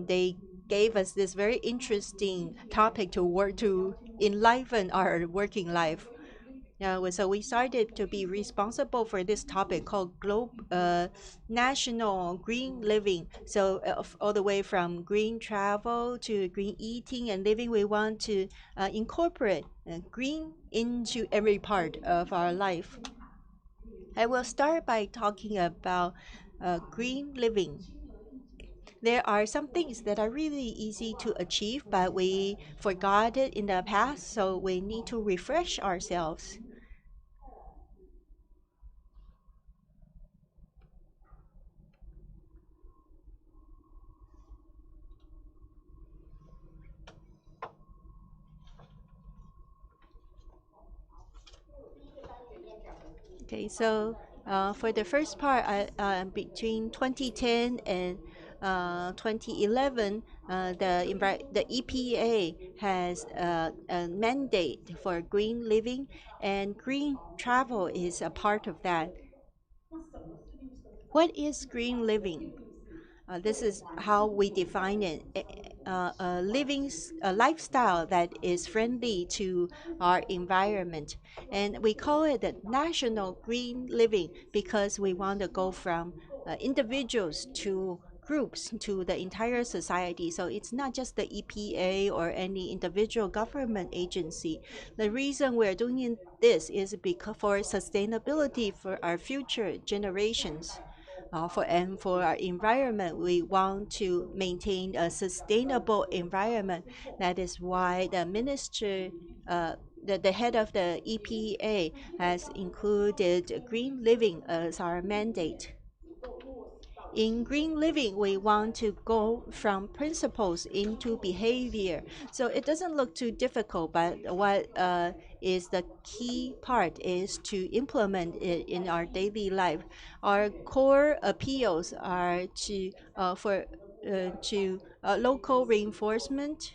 they gave us this very interesting topic to work to enliven our working life. So we started to be responsible for this topic called National Green Living. So all the way from green travel to green eating and living, we want to incorporate green into every part of our life. I will start by talking about green living. There are some things that are really easy to achieve, but we forgot it in the past, so we need to refresh ourselves. Okay, so for the first part, between 2010 and 2011, the EPA has a mandate for green living, and green travel is a part of that. What is green living? This is how we define it. A lifestyle that is friendly to our environment. And we call it the national green living because we want to go from individuals to groups to the entire society. So it's not just the EPA or any individual government agency. The reason we're doing this is because for sustainability for our future generations. For our environment, we want to maintain a sustainable environment. That is why the minister, the head of the EPA, has included green living as our mandate. In green living, we want to go from principles into behavior. So it doesn't look too difficult, but what is the key part is to implement it in our daily life. Our core appeals are to local reinforcement,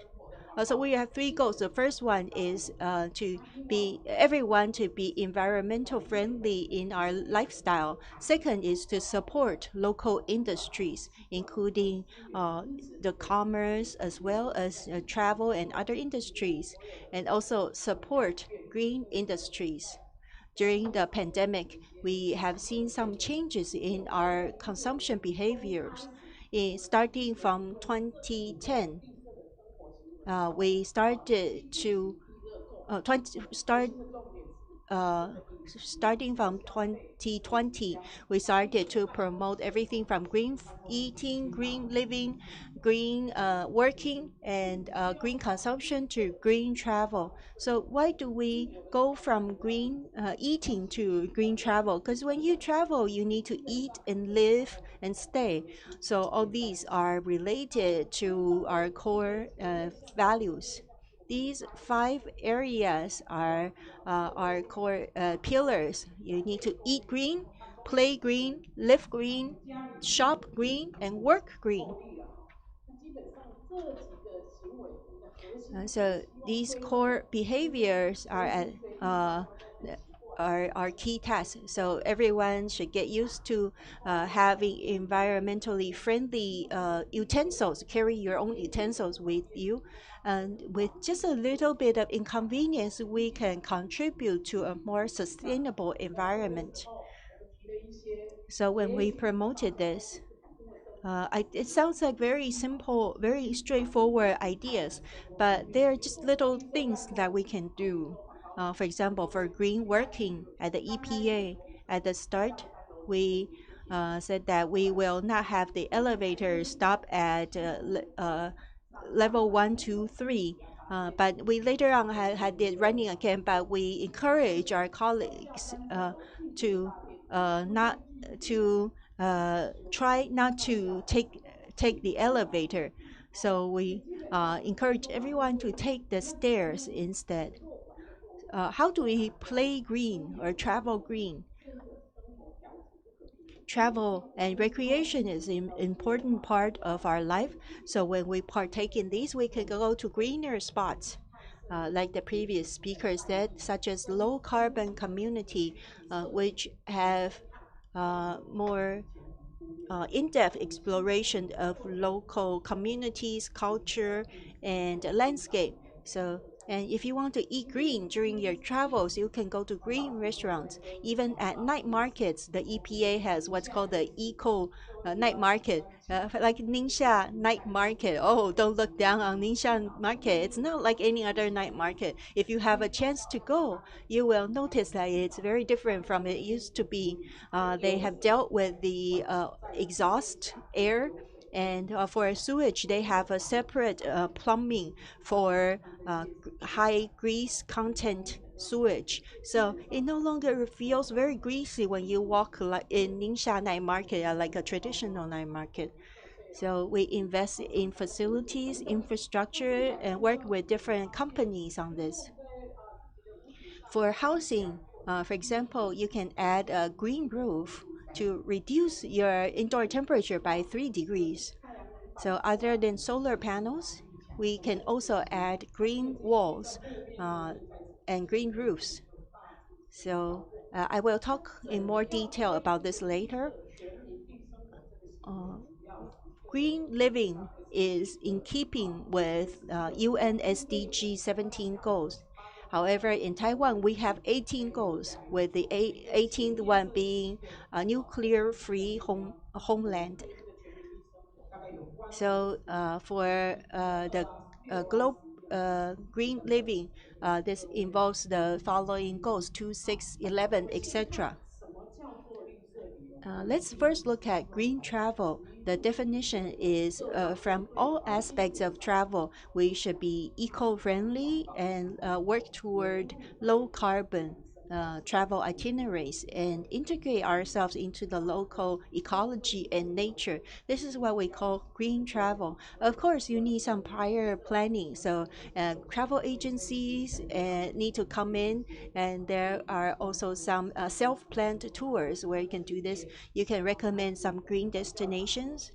So we have three goals. The first one is to be everyone to be environmental friendly in our lifestyle. Second is to support local industries, including the commerce as well as travel and other industries, and also support green industries. During the pandemic, we have seen some changes in our consumption behaviors. Starting from 2010, we started to 20 start starting from 2020, we started to promote everything from green eating, green living, green working, and green consumption to green travel. So why do we go from green eating to green travel? Because when you travel, you need to eat and live and stay. So all these are related to our core values. These 5 areas are our core pillars. You need to eat green, play green, live green, shop green, and work green. So these core behaviors are key tasks. So everyone should get used to having environmentally friendly utensils. Carry your own utensils with you. And with just a little bit of inconvenience, we can contribute to a more sustainable environment. So when we promoted this, it sounds like very simple, very straightforward ideas, but they're just little things that we can do. For example, for green working at the EPA, at the start, we said that we will not have the elevator stop at level 1, 2, 3. But we later on had it running again, but we encourage our colleagues to not to try not to take the elevator. So we encourage everyone to take the stairs instead. How do we play green or travel green? Travel and recreation is an important part of our life. So when we partake in these, we can go to greener spots. Like the previous speaker said, such as low carbon community, which have more in-depth exploration of local communities, culture, and landscape. So, and if you want to eat green during your travels, you can go to green restaurants. Even at night markets, the EPA has what's called the eco night market, like Ningxia night market. Oh, don't look down on Ningxia market. It's not like any other night market. If you have a chance to go, you will notice that it's very different from it used to be. They have dealt with the exhaust air, and for sewage, they have a separate plumbing for high grease content sewage. So it no longer feels very greasy when you walk like in Ningxia night market, like a traditional night market. So we invest in facilities, infrastructure, and work with different companies on this. For housing, for example, you can add a green roof to reduce your indoor temperature by 3 degrees. So other than solar panels, we can also add green walls and green roofs. So I will talk in more detail about this later. Green living is in keeping with UN SDG 17 goals. However, in Taiwan, we have 18 goals, with the 18th one being a nuclear-free homeland. So for the globe green living, this involves the following goals: 2, 6, 11, etc. Let's first look at green travel. The definition is from all aspects of travel, we should be eco-friendly and work toward low carbon travel itineraries and integrate ourselves into the local ecology and nature. This is what we call green travel. Of course, you need some prior planning. So travel agencies need to come in, and there are also some self-planned tours where you can do this. You can recommend some green destinations.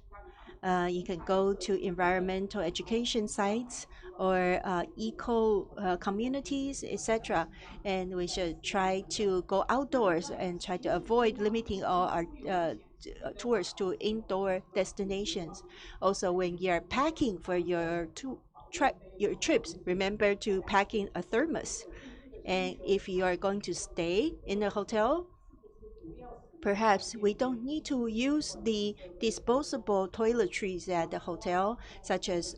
You can go to environmental education sites or eco communities, etc. And we should try to go outdoors and try to avoid limiting all our tours to indoor destinations. Also, when you're packing for your your trips, remember to pack in a thermos. And if you are going to stay in a hotel, perhaps we don't need to use the disposable toiletries at the hotel, such as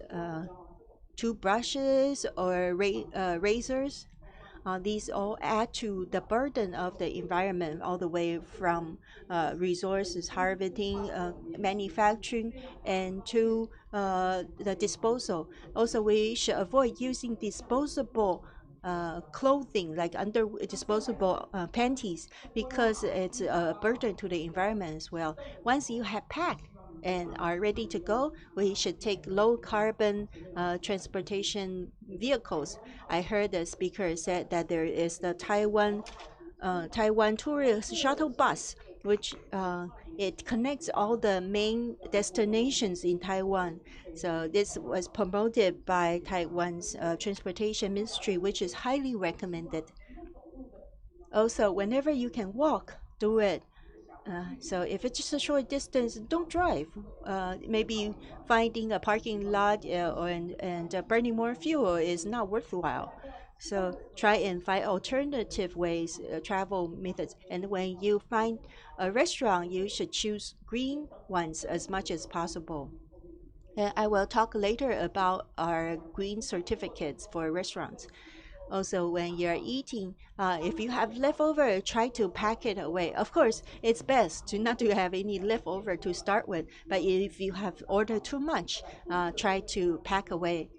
toothbrushes or razors. These all add to the burden of the environment, all the way from resources harvesting, manufacturing, and to the disposal. Also, we should avoid using disposable clothing like under disposable panties, because it's a burden to the environment as well. Once you have packed and are ready to go, we should take low carbon transportation vehicles. I heard the speaker said that there is the Taiwan tourist shuttle bus, which it connects all the main destinations in Taiwan. So this was promoted by Taiwan's transportation ministry, which is highly recommended. Also, whenever you can walk, do it. So if it's just a short distance, don't drive. Maybe finding a parking lot and burning more fuel is not worthwhile. So try and find alternative ways, travel methods. And when you find a restaurant, you should choose green ones as much as possible. And I will talk later about our green certificates for restaurants. Also, when you're eating, if you have leftover, try to pack it away. Of course, it's best to not to have any leftover to start with. But if you have ordered too much, try to pack away.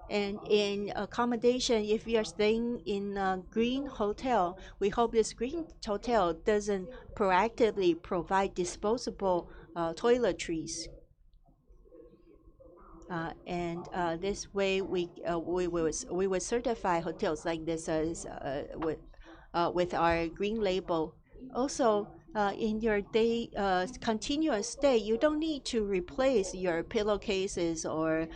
And in accommodation, if you are staying in a green hotel, we hope this green hotel doesn't proactively provide disposable toiletries. And this way we will certify hotels like this with our green label. Also, in your day continuous stay, you don't need to replace your pillowcases or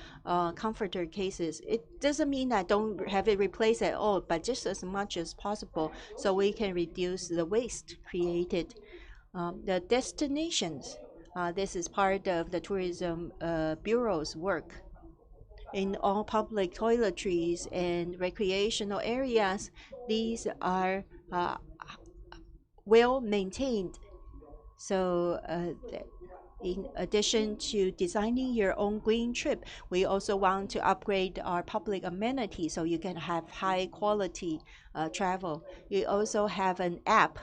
comforter cases. It doesn't mean that don't have it replaced at all, but just as much as possible, so we can reduce the waste created. The destinations. This is part of the Tourism Bureau's work. In all public toiletries and recreational areas, these are well maintained. So in addition to designing your own green trip, we also want to upgrade our public amenities so you can have high quality travel. We also have an app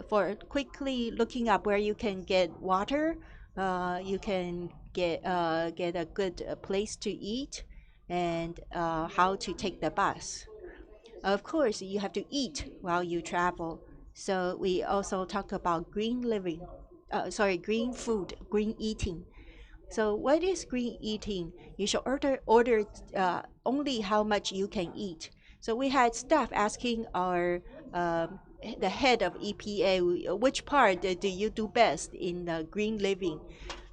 for quickly looking up where you can get water, you can get a good place to eat, and how to take the bus. Of course, you have to eat while you travel. So we also talk about green living, green food, green eating. So what is green eating? You should order only how much you can eat. So we had staff asking our the head of EPA, which part do you do best in green living?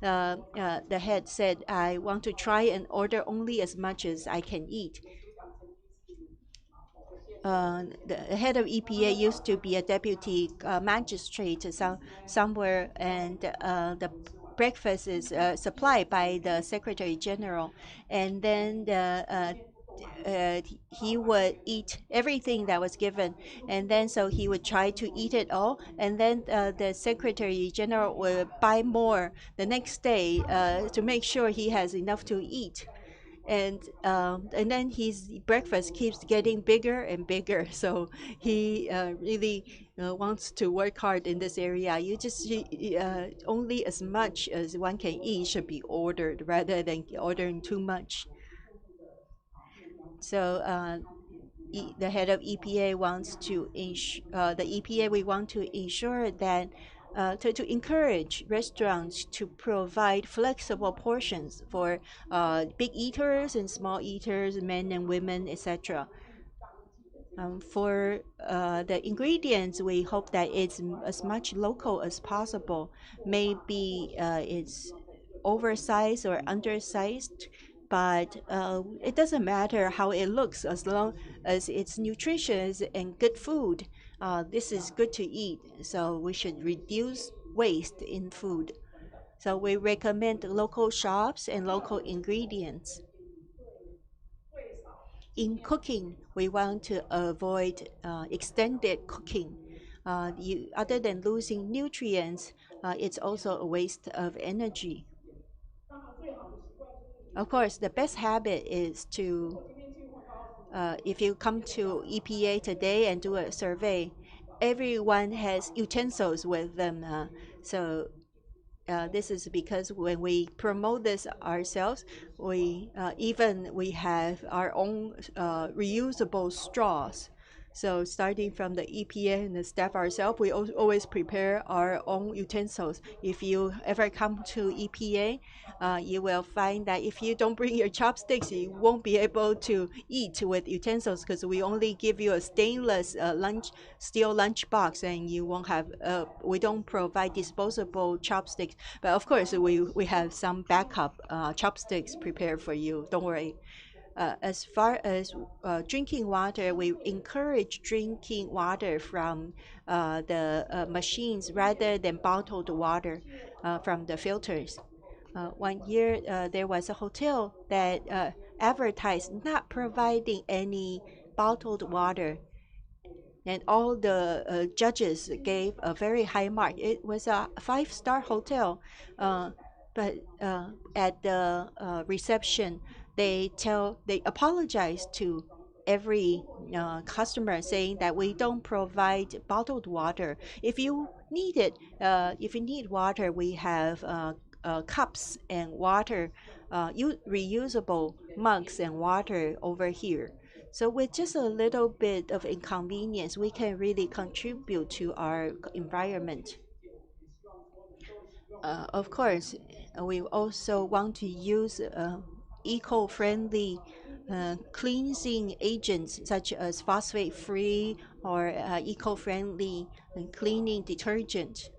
The head said, I want to try and order only as much as I can eat. The head of EPA used to be a deputy magistrate somewhere, and the breakfast is supplied by the Secretary General, and then he would eat everything that was given, and then so he would try to eat it all, and then the Secretary General would buy more the next day to make sure he has enough to eat. And then his breakfast keeps getting bigger and bigger. So he really wants to work hard in this area. You just only as much as one can eat should be ordered rather than ordering too much. So the head of EPA wants to the EPA, we want to ensure that to encourage restaurants to provide flexible portions for big eaters and small eaters, men and women, etc. For the ingredients, we hope that it's as much local as possible. Maybe it's oversized or undersized, but it doesn't matter how it looks as long as it's nutritious and good food. This is good to eat, so we should reduce waste in food. So we recommend local shops and local ingredients. In cooking, we want to avoid extended cooking. Other than losing nutrients, it's also a waste of energy. Of course, the best habit is to, if you come to EPA today and do a survey, everyone has utensils with them. So this is because when we promote this ourselves, we have our own reusable straws. So starting from the EPA and the staff ourselves, we always prepare our own utensils. If you ever come to EPA, you will find that if you don't bring your chopsticks, you won't be able to eat with utensils because we only give you a stainless steel lunch box, and you won't have. We don't provide disposable chopsticks, but of course we have some backup chopsticks prepared for you. Don't worry. As far as drinking water, we encourage drinking water from the machines rather than bottled water from the filters. One year, there was a hotel that advertised not providing any bottled water, and all the judges gave a very high mark. It was a five-star hotel, but at the reception, they apologize to every customer, saying that we don't provide bottled water. If you need it, if you need water, we have cups and water, reusable mugs and water over here. So with just a little bit of inconvenience, we can really contribute to our environment. Of course, we also want to use eco-friendly cleansing agents such as phosphate-free or eco-friendly cleaning detergent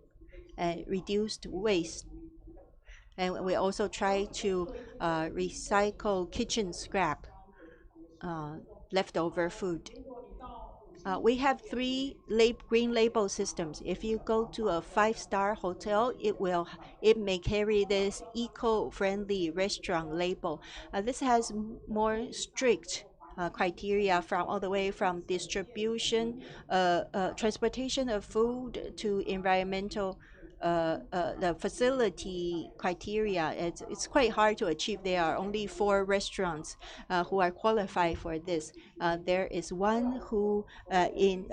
and reduced waste. And we also try to recycle kitchen scrap, leftover food. We have three green label systems. If you go to a five-star hotel, it may carry this eco-friendly restaurant label. This has more strict criteria from all the way from distribution, transportation of food to environmental the facility criteria. It's quite hard to achieve. There are only 4 restaurants who are qualified for this. There is one who in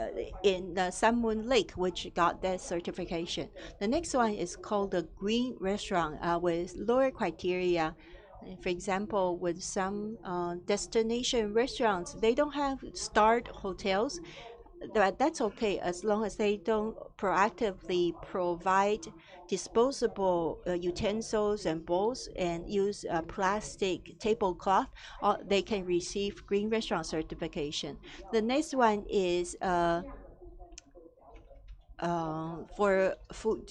the Sun Moon Lake, which got that certification. The next one is called the Green Restaurant with lower criteria. For example, with some destination restaurants, they don't have starred hotels. That's okay as long as they don't proactively provide disposable utensils and bowls and use a plastic tablecloth. They can receive Green Restaurant certification. The next one is for food.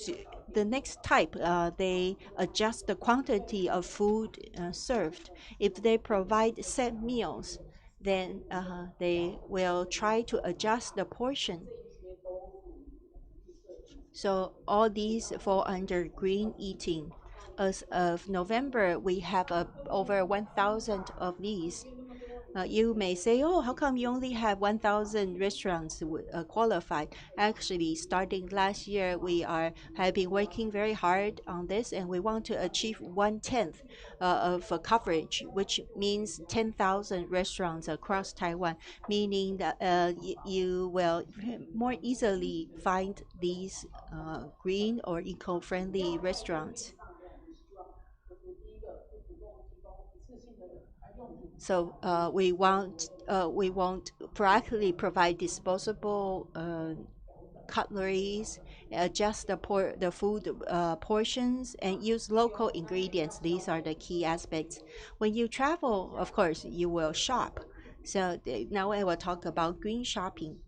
The next type, they adjust the quantity of food served. If they provide set meals, then they will try to adjust the portion. So all these fall under green eating. As of November, we have over 1,000 of these. You may say, oh, how come you only have 1,000 restaurants qualified? Actually, starting last year, have been working very hard on this, and we want to achieve 1/10 of coverage, which means 10,000 restaurants across Taiwan, meaning that you will more easily find these green or eco-friendly restaurants. So we won't proactively provide disposable cutleries, adjust the food portions, and use local ingredients. These are the key aspects. When you travel, of course, you will shop. So now I will talk about green shopping.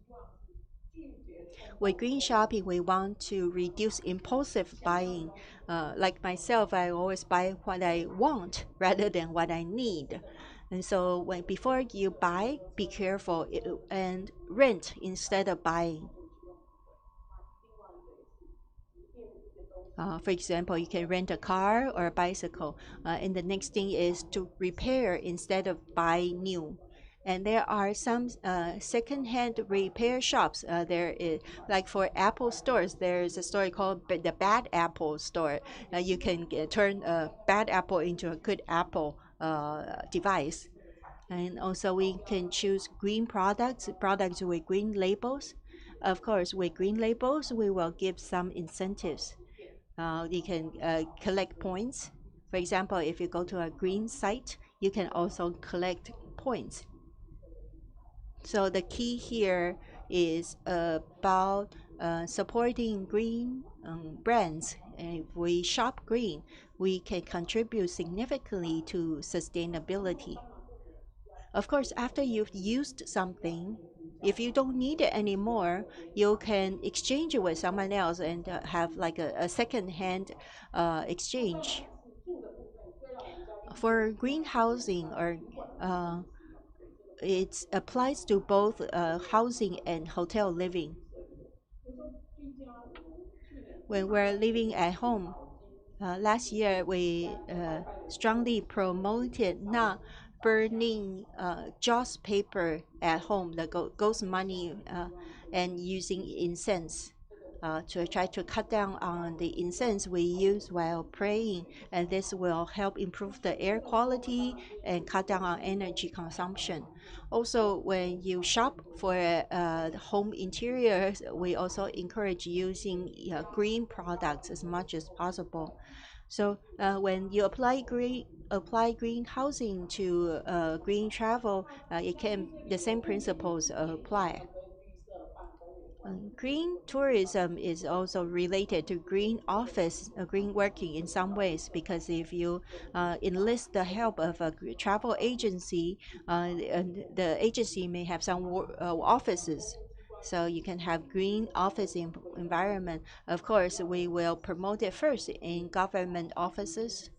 with green shopping, we want to reduce impulsive buying. Like myself, I always buy what I want rather than what I need. And so before you buy, be careful and rent instead of buying. For example, you can rent a car or a bicycle. And the next thing is to repair instead of buy new. And there are some second-hand repair shops. There is, like for Apple stores, there is a store called the Bad Apple store. You can turn a bad apple into a good Apple device. And also we can choose green products with green labels. Of course, with green labels, we will give some incentives. You can collect points. For example, if you go to a green site, you can also collect points. So the key here is about supporting green brands. And if we shop green, we can contribute significantly to sustainability. Of course, after you've used something, if you don't need it anymore, you can exchange it with someone else and have like a second-hand exchange. For green housing, or it applies to both housing and hotel living. When we're living at home, last year we strongly promoted not burning joss paper at home, the ghost money, and using incense to try to cut down on the incense we use while praying, and this will help improve the air quality and cut down on energy consumption. Also, when you shop for home interiors, we also encourage using green products as much as possible. So when you apply green housing to green travel, the same principles apply. Green tourism is also related to green office, green working in some ways, because if you enlist the help of a travel agency, the agency may have some offices. So you can have green office environment. Of course, we will promote it first in government offices.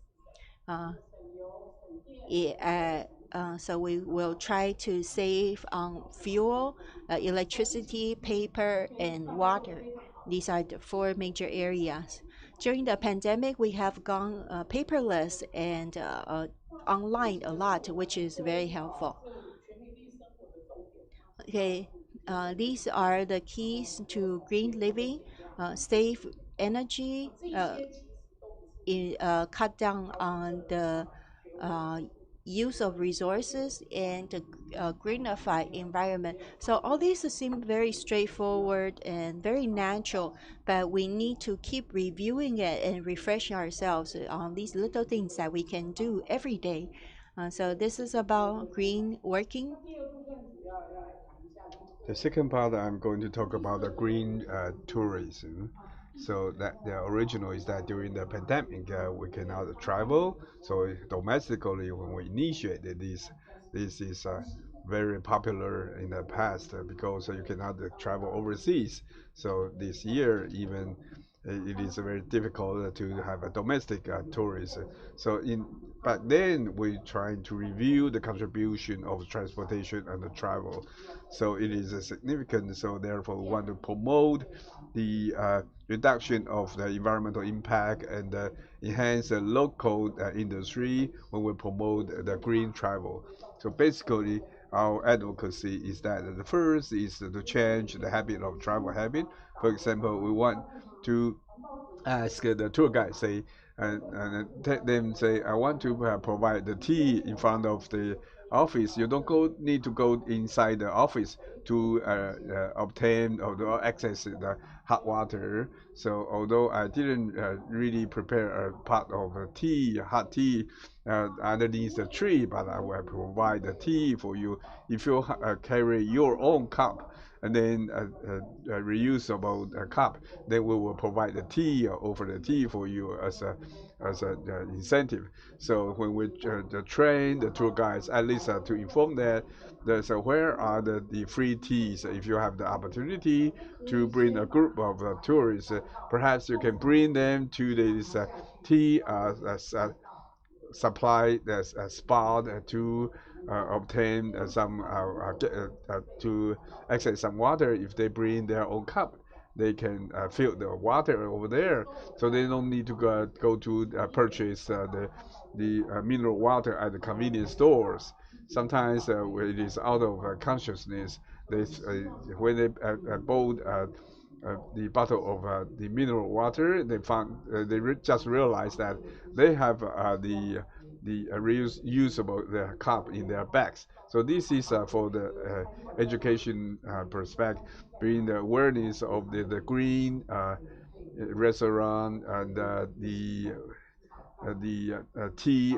So we will try to save on fuel, electricity, paper, and water. These are the four major areas. During the pandemic, we have gone paperless and online a lot, which is very helpful. Okay, these are the keys to green living: save energy, cut down on the use of resources, and greenify environment. So all these seem very straightforward and very natural, but we need to keep reviewing it and refresh ourselves on these little things that we can do every day. So this is about green working. The second part, I'm going to talk about the green tourism. So that the original is that during the pandemic, we cannot travel. So domestically, when we initiated this is very popular in the past because you cannot travel overseas. So this year, even it is very difficult to have a domestic tourism. So back then, we trying to review the contribution of transportation and the travel. So it is significant. So therefore, we want to promote the reduction of the environmental impact and enhance the local industry when we promote the green travel. So basically, our advocacy is that the first is to change the habit of travel habit. For example, we want to ask the tour guide, say, them say, I want to provide the tea in front of the office. You don't need to go inside the office to obtain or to access the hot water. So although I didn't really prepare a pot of hot tea underneath the tree, but I will provide the tea for you if you carry your own cup and then reusable cup, then we will provide the tea or offer the tea for you as a as an incentive. So when we train the tour guides, at least to inform them, there's where are the free teas. If you have the opportunity to bring a group of tourists, perhaps you can bring them to this tea supply that's a spot to obtain some to access some water. If they bring their own cup, they can fill the water over there, so they don't need to go to purchase the mineral water at the convenience stores. Sometimes when it is out of consciousness, they when they bought the bottle of the mineral water, they found just realized that they have the reusable the cup in their bags. So this is for the education perspective, being the awareness of the green restaurant and the tea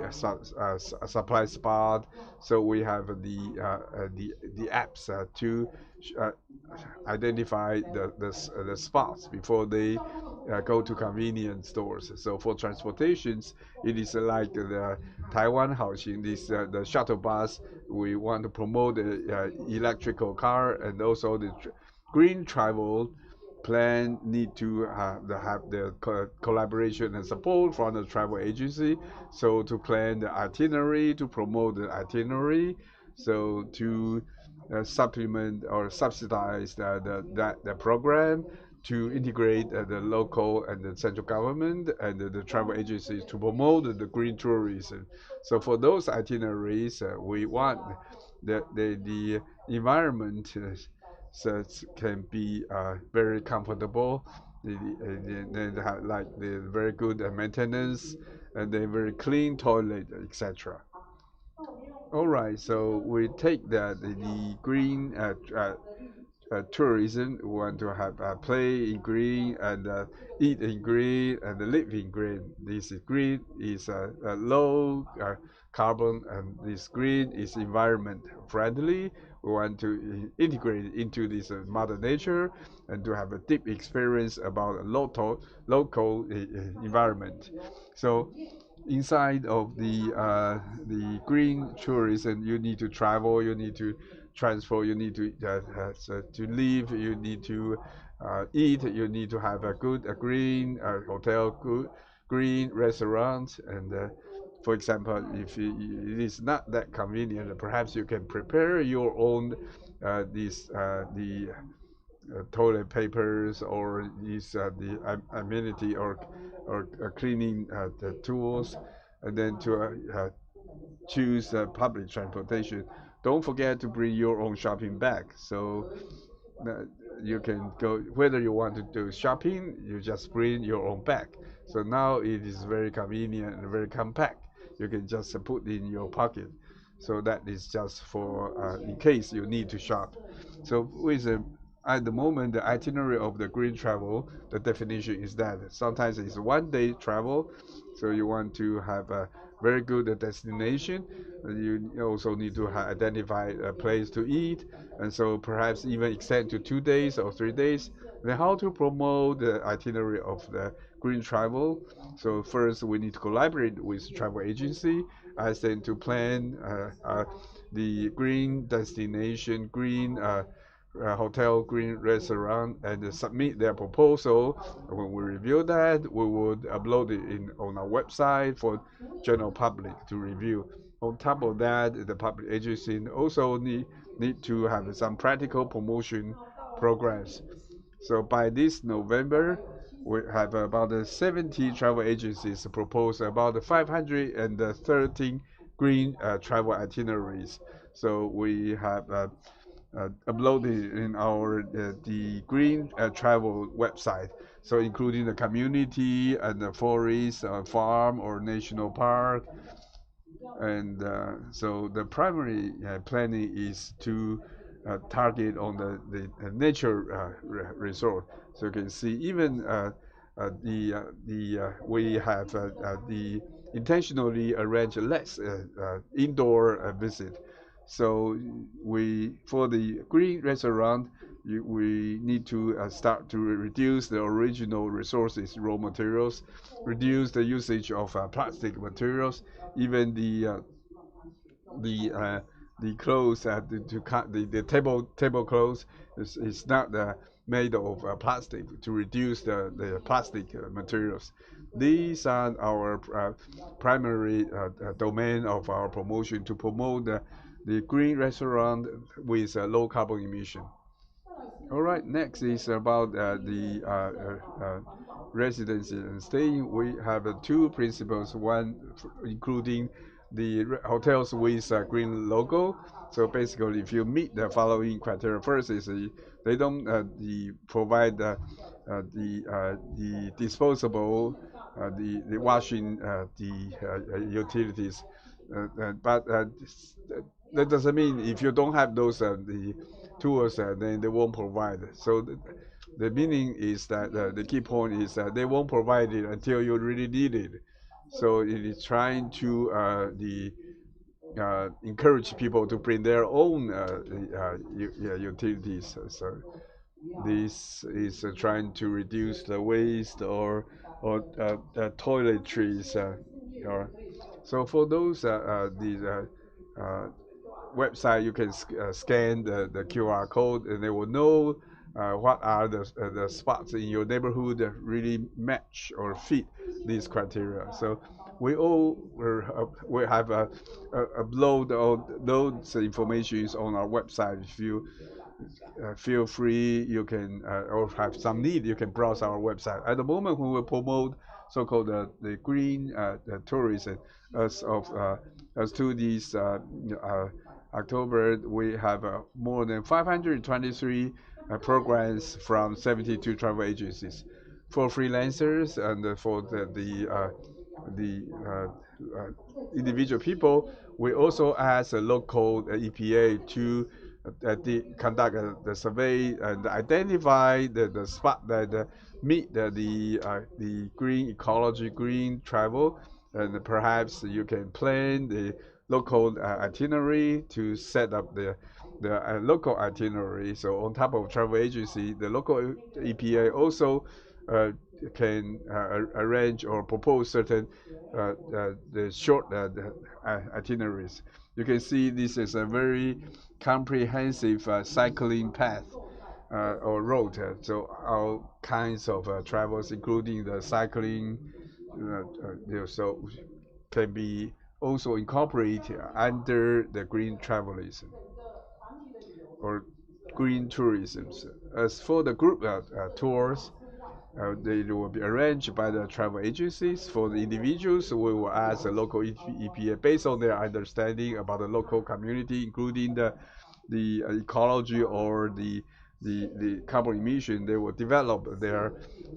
supply spot. So we have the apps to identify the spots before they go to convenience stores. So for transportations, it is like the Taiwan housing, this the shuttle bus. We want to promote the electrical car, and also the green travel plan need to have the collaboration and support from the travel agency. So to plan the itinerary, to promote the itinerary, so to supplement or subsidize the program, to integrate the local and the central government and the travel agencies to promote the green tourism. So for those itineraries, we want the environment so it can be very comfortable. They have like the very good maintenance and the very clean toilet, etc. All right, so we take that the green tourism. We want to have play in green and eat in green and live in green. This is green is a low carbon, and this green is environment friendly. We want to integrate it into this mother nature and to have a deep experience about a local environment. So inside of the green tourism, you need to travel, you need to transport, you need to live, you need to eat, you need to have a good green hotel, good green restaurant, and for example, if it is not that convenient, perhaps you can prepare your own the toilet papers or these the amenity or cleaning the tools, and then to choose public transportation. Don't forget to bring your own shopping bag. So uh, you can go whether you want to do shopping, you just bring your own bag. So now it is very convenient and very compact. You can just put in your pocket. So that is just for in case you need to shop. So with at the moment the itinerary of the green travel, the definition is that sometimes it's 1 day travel. So you want to have a very good destination. You also need to identify a place to eat, and so perhaps even extend to 2 days or 3 days. Then how to promote the itinerary of the green travel? So first we need to collaborate with travel agency, as then to plan the green destination, green hotel, green restaurant, and submit their proposal. When we review that, we would upload it on our website for general public to review. On top of that, the public agency also need to have some practical promotion programs. So by this November, we have about 70 travel agencies propose about 513 green travel itineraries. So we have uploaded in our the green travel website. So including the community and the forest, farm or national park, and so the primary planning is to target on the nature resort. So you can see even we have the intentionally arrange less indoor visit. So we for the green restaurant, we need to start to reduce the original resources, raw materials, reduce the usage of plastic materials, even the the clothes to cut the table clothes is not made of plastic to reduce the plastic materials. These are our primary domain of our promotion to promote the green restaurant with low carbon emission. All right, next is about the residency and staying. We have two principles, one including the hotels with a green logo. So basically, if you meet the following criteria, first is they don't provide the disposable, the washing, the utilities, but that doesn't mean if you don't have those the tools, then they won't provide. So the meaning is that the key point is that they won't provide it until you really need it. So it is trying to encourage people to bring their own utilities. So this is trying to reduce the waste or toiletries. Or, so for those these website, you can scan the QR code, and they will know what are the spots in your neighborhood that really match or fit these criteria. So we all we have upload all those information on our website. If you feel free, you can or have some need, you can browse our website. At the moment, we will promote so-called the green tourism as of as to this October. We have more than 523 programs from 72 travel agencies for freelancers and for the individual people. We also ask a local EPA to conduct the survey and identify the spot that meet the green ecology, green travel, and perhaps you can plan the local itinerary to set up the local itinerary. So on top of travel agency, the local EPA also can arrange or propose certain the short itineraries. You can see this is a very comprehensive cycling path or road. So all kinds of travels, including the cycling, so can be also incorporated under the green travelism or green tourism. As for the group tours, they will be arranged by the travel agencies. For the individuals, we will ask the local EPA based on their understanding about the local community, including the ecology or the carbon emission. They will develop their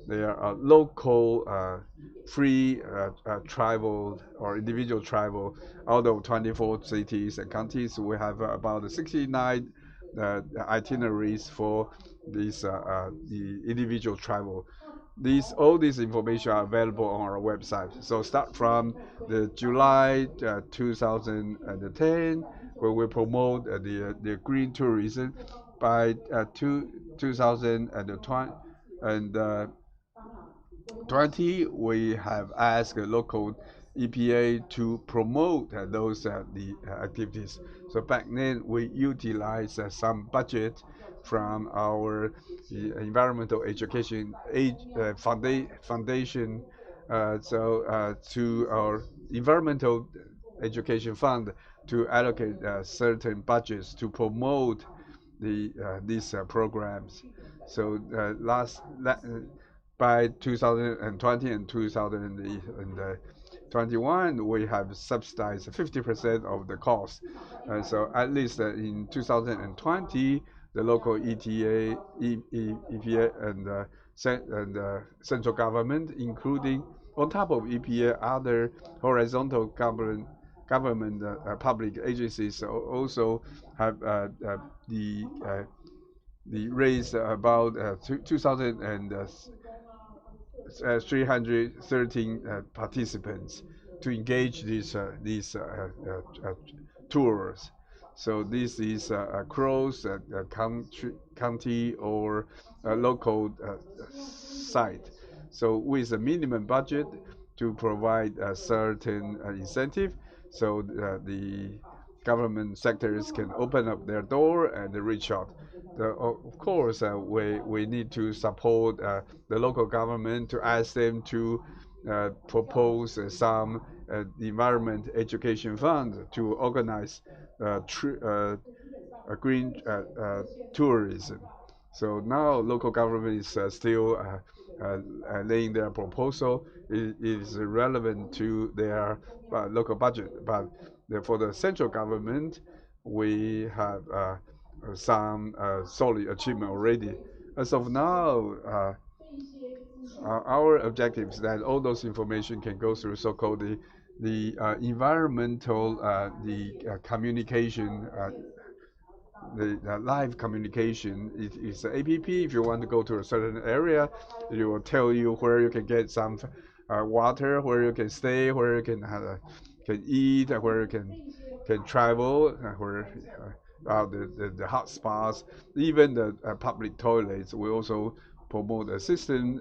local free travel or individual travel out of 24 cities and counties. We have about 69 itineraries for this the individual travel. All this information are available on our website. So start from the July 2010, where we promote the green tourism. By 2020 and 20, we have asked the local EPA to promote those the activities. So back then we utilized some budget from our environmental education foundation, to our environmental education fund to allocate certain budgets to promote these programs. So by 2020 and 2021, we have subsidized 50% of the cost. So at least in 2020, the local EPA and central government, including on top of EPA, other horizontal government public agencies also have the raised about 2,313 participants to engage these tours. So this is across a county or a local site. So with a minimum budget to provide a certain incentive, so the government sectors can open up their door and reach out. Of course, we need to support the local government to ask them to propose some environment education fund to organize green tourism. So now local government is still laying their proposal. It is relevant to their local budget, but for the central government, we have some solid achievement already. As of now, our objective is that all those information can go through so-called the environmental communication the live communication is an app. If you want to go to a certain area, it will tell you where you can get some water, where you can stay, where you can eat, where you can travel, where the hot spots, even the public toilets. We also promote a system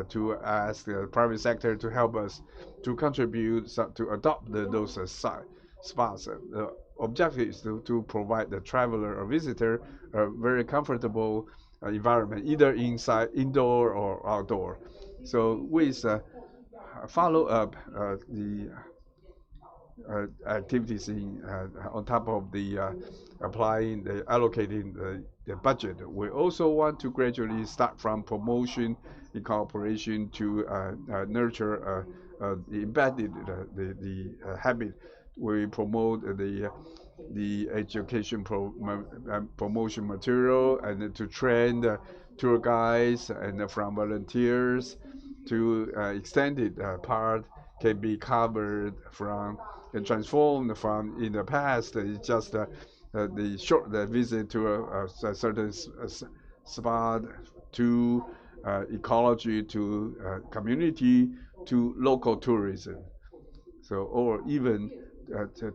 to ask the private sector to help us to contribute to adopt those spots. Objective is to provide the traveler or visitor a very comfortable environment, either indoor or outdoor. So with follow up the activities on top of the allocating the budget. We also want to gradually start from promotion in cooperation to nurture embedded the habit. We promote the education promotion material and to train the tour guides and from volunteers to extended part can be covered from and transformed from in the past. It's just the short visit to a certain spot to ecology to community to local tourism. So or even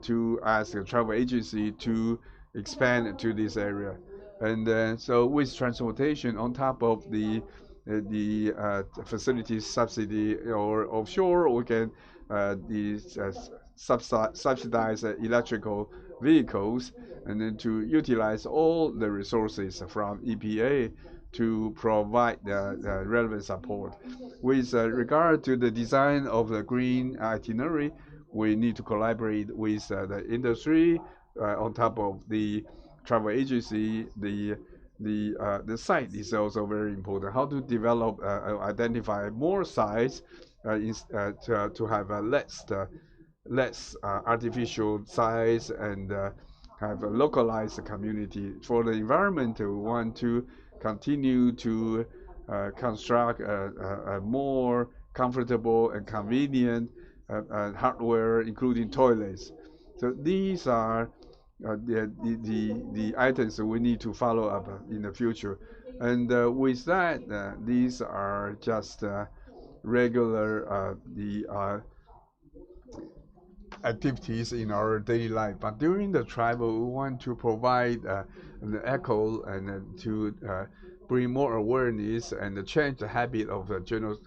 to ask a travel agency to expand to this area. And so with transportation on top of the facilities subsidy or offshore, we can subsidize electrical vehicles and then to utilize all the resources from EPA to provide the relevant support. With regard to the design of the green itinerary, we need to collaborate with the industry on top of the travel agency. The site is also very important. How to develop, identify more sites to have a less artificial size and have a localized community. For the environment, we want to continue to construct a more comfortable and convenient hardware, including toilets. So these are the items that we need to follow up in the future. And with that, these are just regular activities in our daily life. But during the travel, we want to provide an echo and to bring more awareness and change the habit of the general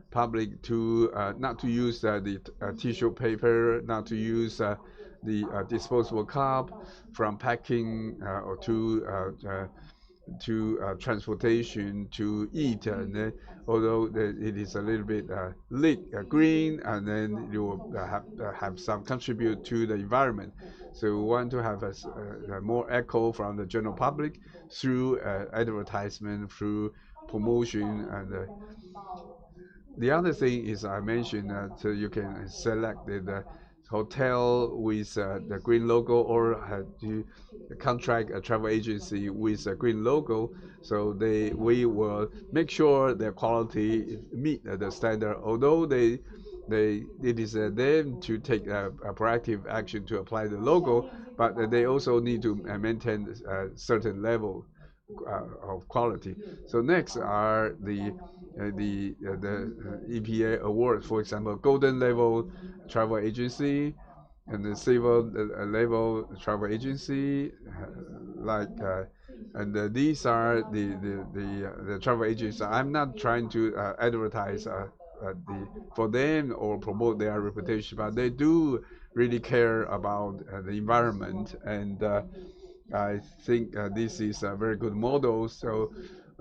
public to not to use the tissue paper, not to use the disposable cup from packing or to transportation to eat. And then, although it is a little bit green, and then you will have some contribute to the environment. So we want to have a more echo from the general public through advertisement, through promotion, and the other thing is I mentioned that you can select the hotel with the green logo or to contract a travel agency with a green logo, so we will make sure their quality meet the standard. Although it is them to take a proactive action to apply the logo, but they also need to maintain a certain level of quality. So next are the EPA awards, for example, Golden Level Travel Agency, and the civil level travel agency, and these are the travel agents. I'm not trying to advertise for them or promote their reputation, but they do really care about the environment, and I think this is a very good model. So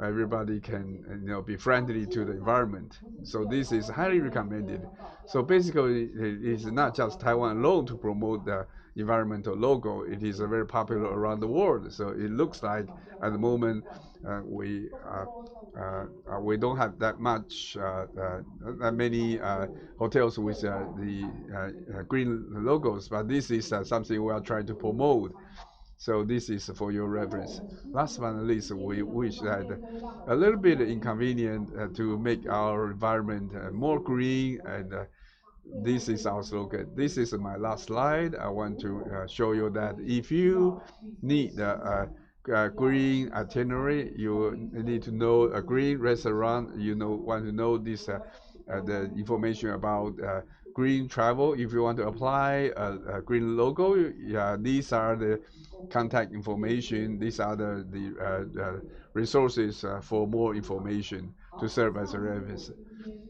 everybody can be friendly to the environment. So this is highly recommended. So basically, it is not just Taiwan alone to promote the environmental logo. It is very popular around the world. So it looks like at the moment we don't have that many hotels with the green logos, but this is something we are trying to promote. So this is for your reference. Last but not least, we wish that a little bit inconvenient to make our environment more green, and this is our slogan. This is my last slide. I want to show you that if you need a green itinerary, you need to know a green restaurant. Want to know the information about green travel. If you want to apply a green logo, yeah, these are the contact information. These are the resources for more information to serve as a reference.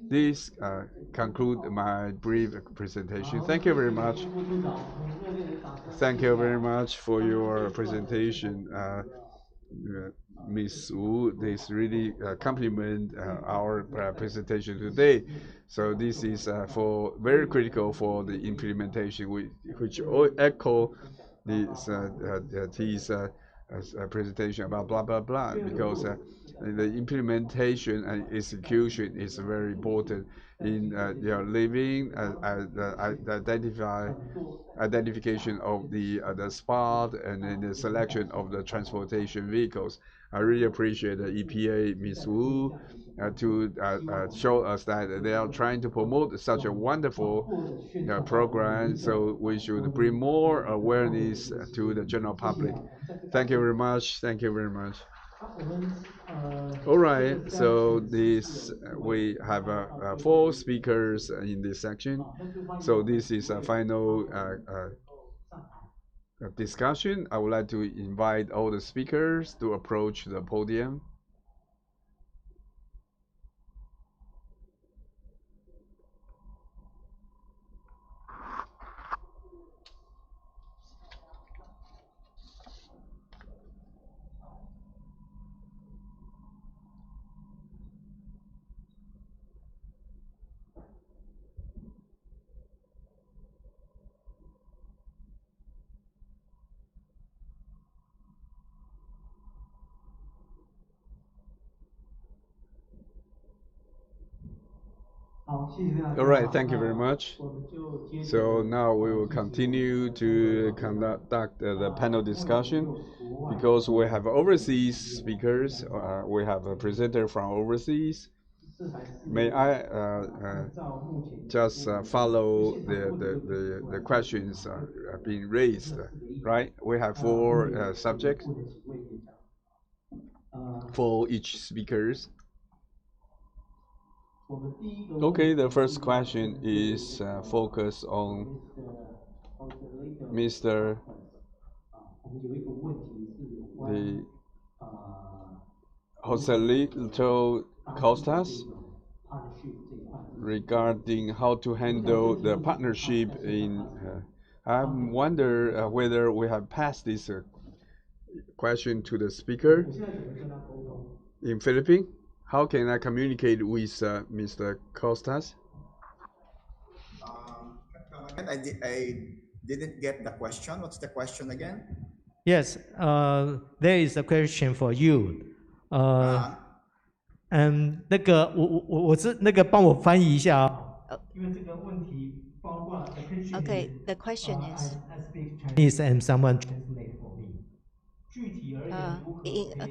This conclude my brief presentation. Thank you very much. Thank you very much for your presentation, Ms. Wu. This really compliment our presentation today. So this is for very critical for the implementation, which echo this presentation about blah blah blah, because the implementation and execution is very important in living identification of the spot, and then the selection of the transportation vehicles. I really appreciate the EPA, Ms. Wu, to show us that they are trying to promote such a wonderful program. So we should bring more awareness to the general public. Thank you very much. Thank you very much. All right, so this we have 4 speakers in this section. So this is a final discussion. I would like to invite all the speakers to approach the podium. All right, thank you very much. So now we will continue to conduct the panel discussion, because we have overseas speakers. We have a presenter from overseas. May I just follow the questions being raised, right? We have 4 subjects for each speakers. Okay, the first question is focused on Mr. Joselito Costas regarding how to handle the partnership in. I wonder whether we have passed this question to the speaker in Philippines. How can I communicate with Mr. Costas? I didn't get the question. What's the question again? Yes, there is a question for you. 那个我是那个帮我翻译一下啊，因为这个问题包括 Okay, the question is. I speak Chinese and someone translate for me.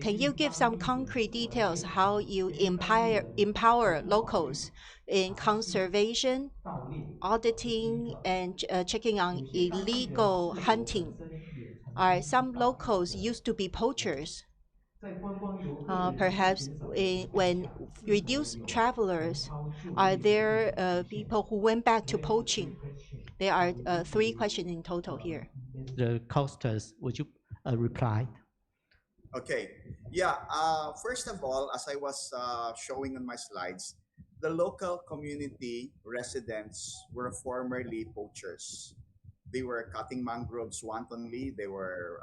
Can you give some concrete details how you empower locals in conservation, auditing, and checking on illegal hunting? Some locals used to be poachers. Perhaps when reduced travelers, are there people who went back to poaching? There are 3 questions in total here. The Costas, would you reply? Okay. Yeah. First of all, as I was showing on my slides, the local community residents were formerly poachers. They were cutting mangroves wantonly. They were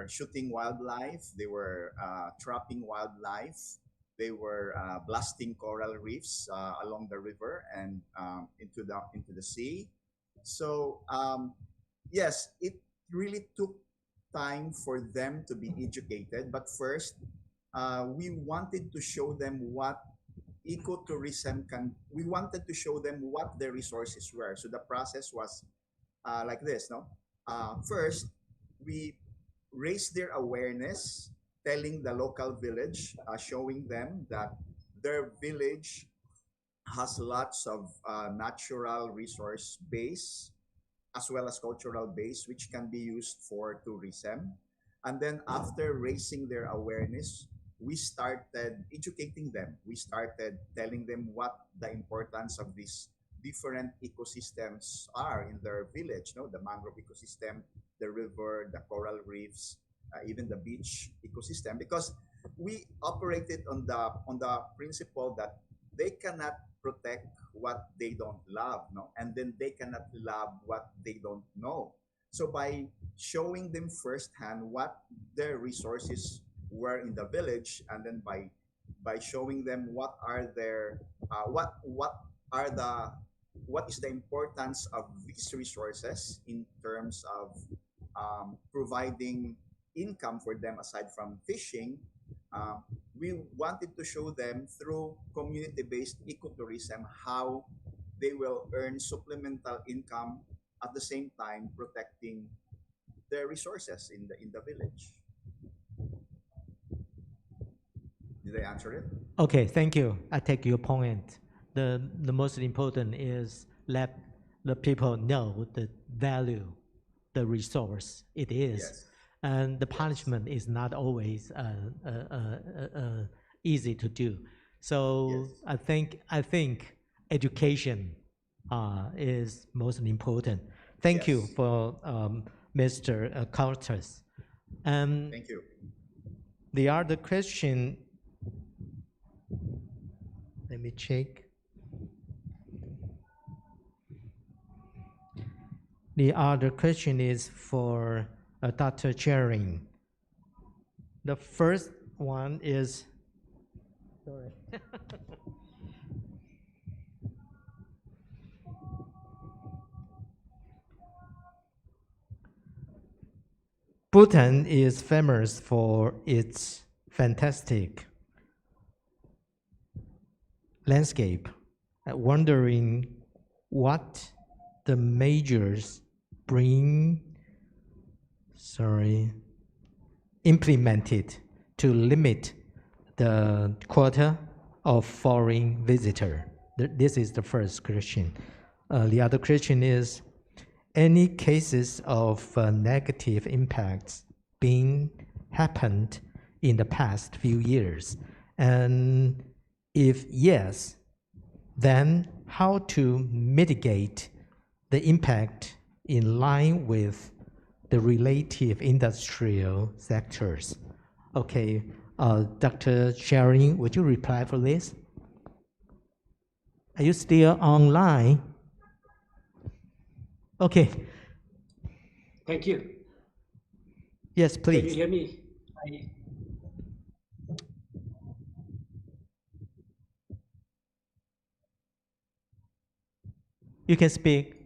shooting wildlife. They were trapping wildlife. They were blasting coral reefs along the river and into the sea. So yes, it really took time for them to be educated. But first, we wanted to show them what ecotourism can. We wanted to show them what the resources were. So the process was like this. No, first we raised their awareness, telling the local village, showing them that their village has lots of natural resource base as well as cultural base, which can be used for tourism. And then after raising their awareness, we started educating them. We started telling them what the importance of these different ecosystems are in their village. No, the mangrove ecosystem, the river, the coral reefs, even the beach ecosystem. Because we operated on the principle that they cannot protect what they don't love, no, and then they cannot love what they don't know. So by showing them firsthand what their resources were in the village, and then by showing them what are their what are the what is the importance of these resources in terms of providing income for them aside from fishing, we wanted to show them through community-based ecotourism how they will earn supplemental income at the same time protecting their resources in the village. Did I answer it? Okay, thank you. I take your point. The most important is let the people know the value, the resource it is. Yes. And the punishment is not always easy to do. So Yes. I think education is most important. Thank you Yes. for Mr. Cortes. Thank you. The other question, let me check. The other question is for Dr. Charing. The first one is, sorry. Bhutan is famous for its fantastic landscape. Wondering what the measures implemented to limit the quota of foreign visitor. This is the first question. The other question is, any cases of negative impacts being happened in the past few years? And if yes, then how to mitigate the impact in line with the relative industrial sectors? Okay, Dr. Charing, would you reply for this? Are you still online? Okay. Thank you. Yes, please. Can you hear me? You can speak.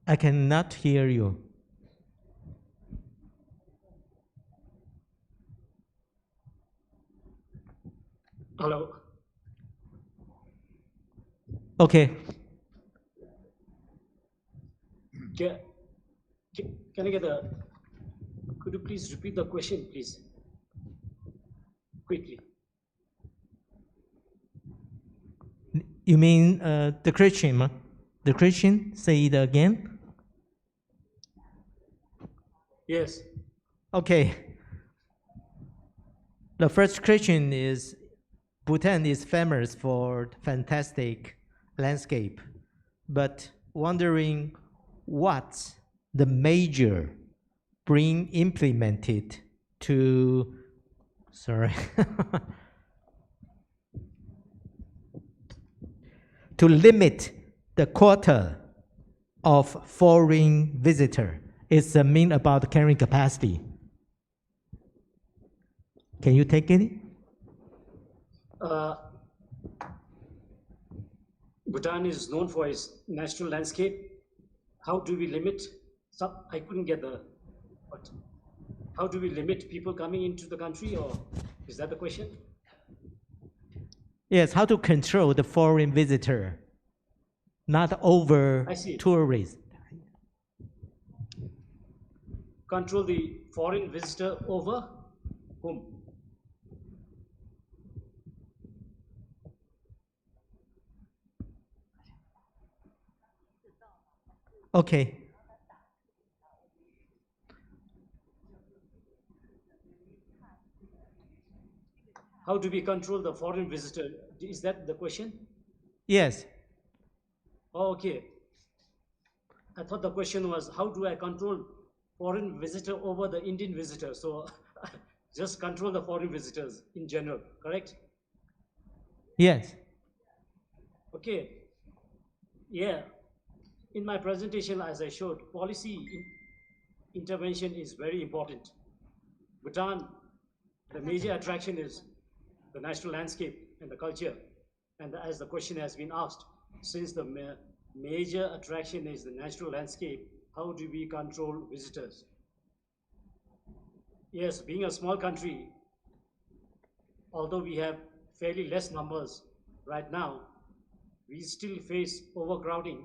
I cannot hear you. Hello. Okay. Can I get a? Could you please repeat the question, please? Quickly. You mean the Christian? The Christian? Say it again. Yes. Okay. The first question is, Bhutan is famous for fantastic landscape, but wondering what the major being implemented to, sorry, to limit the quota of foreign visitor. It's a mean about carrying capacity. Can you take it? Bhutan is known for its natural landscape. How do we limit? I couldn't get the. What? How do we limit people coming into the country, or is that the question? Yes, how to control the foreign visitor, not over tourists. Control the foreign visitor over whom? Okay. How do we control the foreign visitor? Is that the question? Yes. Oh, okay. I thought the question was, how do I control foreign visitor over the Indian visitor? So just control the foreign visitors in general, correct? Yes. Okay. Yeah. In my presentation, as I showed, policy intervention is very important. Bhutan, the major attraction is the natural landscape and the culture. And as the question has been asked, since the major attraction is the natural landscape, how do we control visitors? Yes, being a small country, although we have fairly less numbers right now, we still face overcrowding.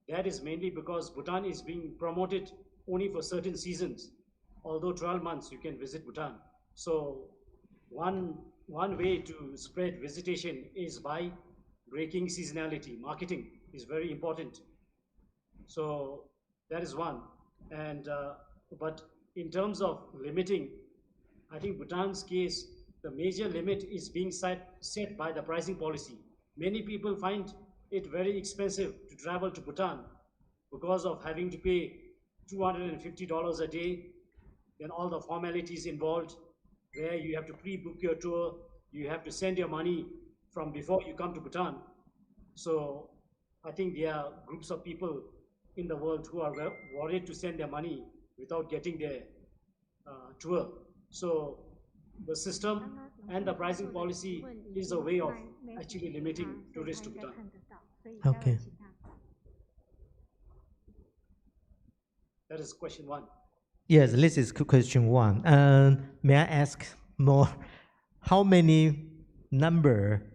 That is mainly because Bhutan is being promoted only for certain seasons. Although 12 months you can visit Bhutan. So one way to spread visitation is by breaking seasonality. Marketing is very important. So that is one. And but in terms of limiting, I think Bhutan's case, the major limit is being set by the pricing policy. Many people find it very expensive to travel to Bhutan because of having to pay $250 a day, then all the formalities involved, where you have to pre-book your tour, you have to send your money from before you come to Bhutan. So I think there are groups of people in the world who are worried to send their money without getting their tour. So the system and the pricing policy is a way of actually limiting tourists to Bhutan. Okay. That is question one. Yes, this is question one. May I ask more? How many number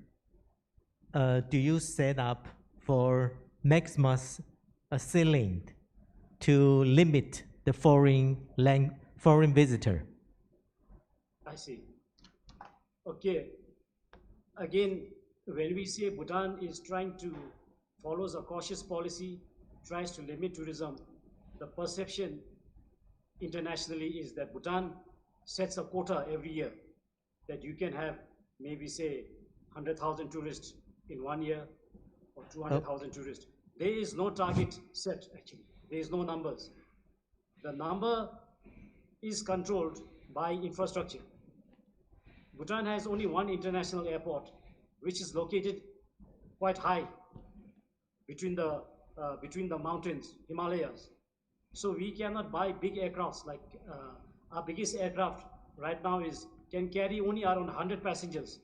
do you set up for maximum ceiling to limit the foreign visitor? I see. Okay. Again, when we say Bhutan is trying to follow a cautious policy, tries to limit tourism, the perception internationally is that Bhutan sets a quota every year that you can have maybe say 100,000 tourists in 1 year or 200,000 tourists. There is no target set actually. There is no numbers. The number is controlled by infrastructure. Bhutan has only one international airport, which is located quite high between the mountains, Himalayas. So we cannot buy big aircrafts like our biggest aircraft right now can carry only around 100 passengers.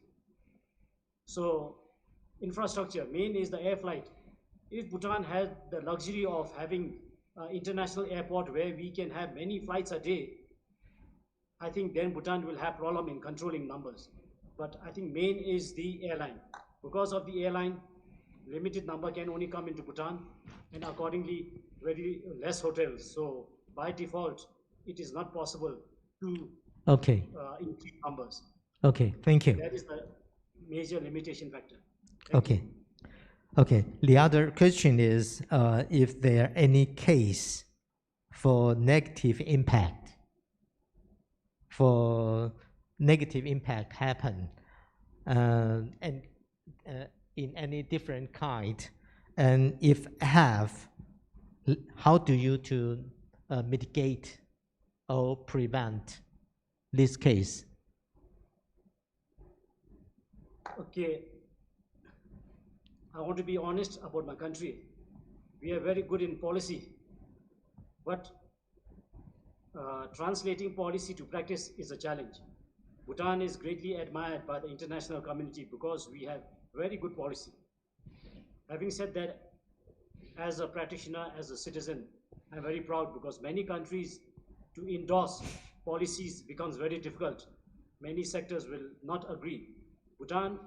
So infrastructure, main is the air flight. If Bhutan had the luxury of having international airport where we can have many flights a day, I think then Bhutan will have problem in controlling numbers. But I think main is the airline. Because of the airline, limited number can only come into Bhutan, and accordingly, very less hotels. So by default, it is not possible to increase numbers. Okay, thank you. That is the major limitation factor. Okay. Okay. The other question is if there are any case for negative impact happen, and in any different kind? And if have, how do you to mitigate or prevent this case? Okay, I want to be honest about my country. We are very good in policy, but translating policy to practice is a challenge. Bhutan is greatly admired by the international community because we have very good policy. Having said that, as a practitioner, as a citizen, I'm very proud because many countries to endorse policies becomes very difficult. Many sectors will not agree. Bhutan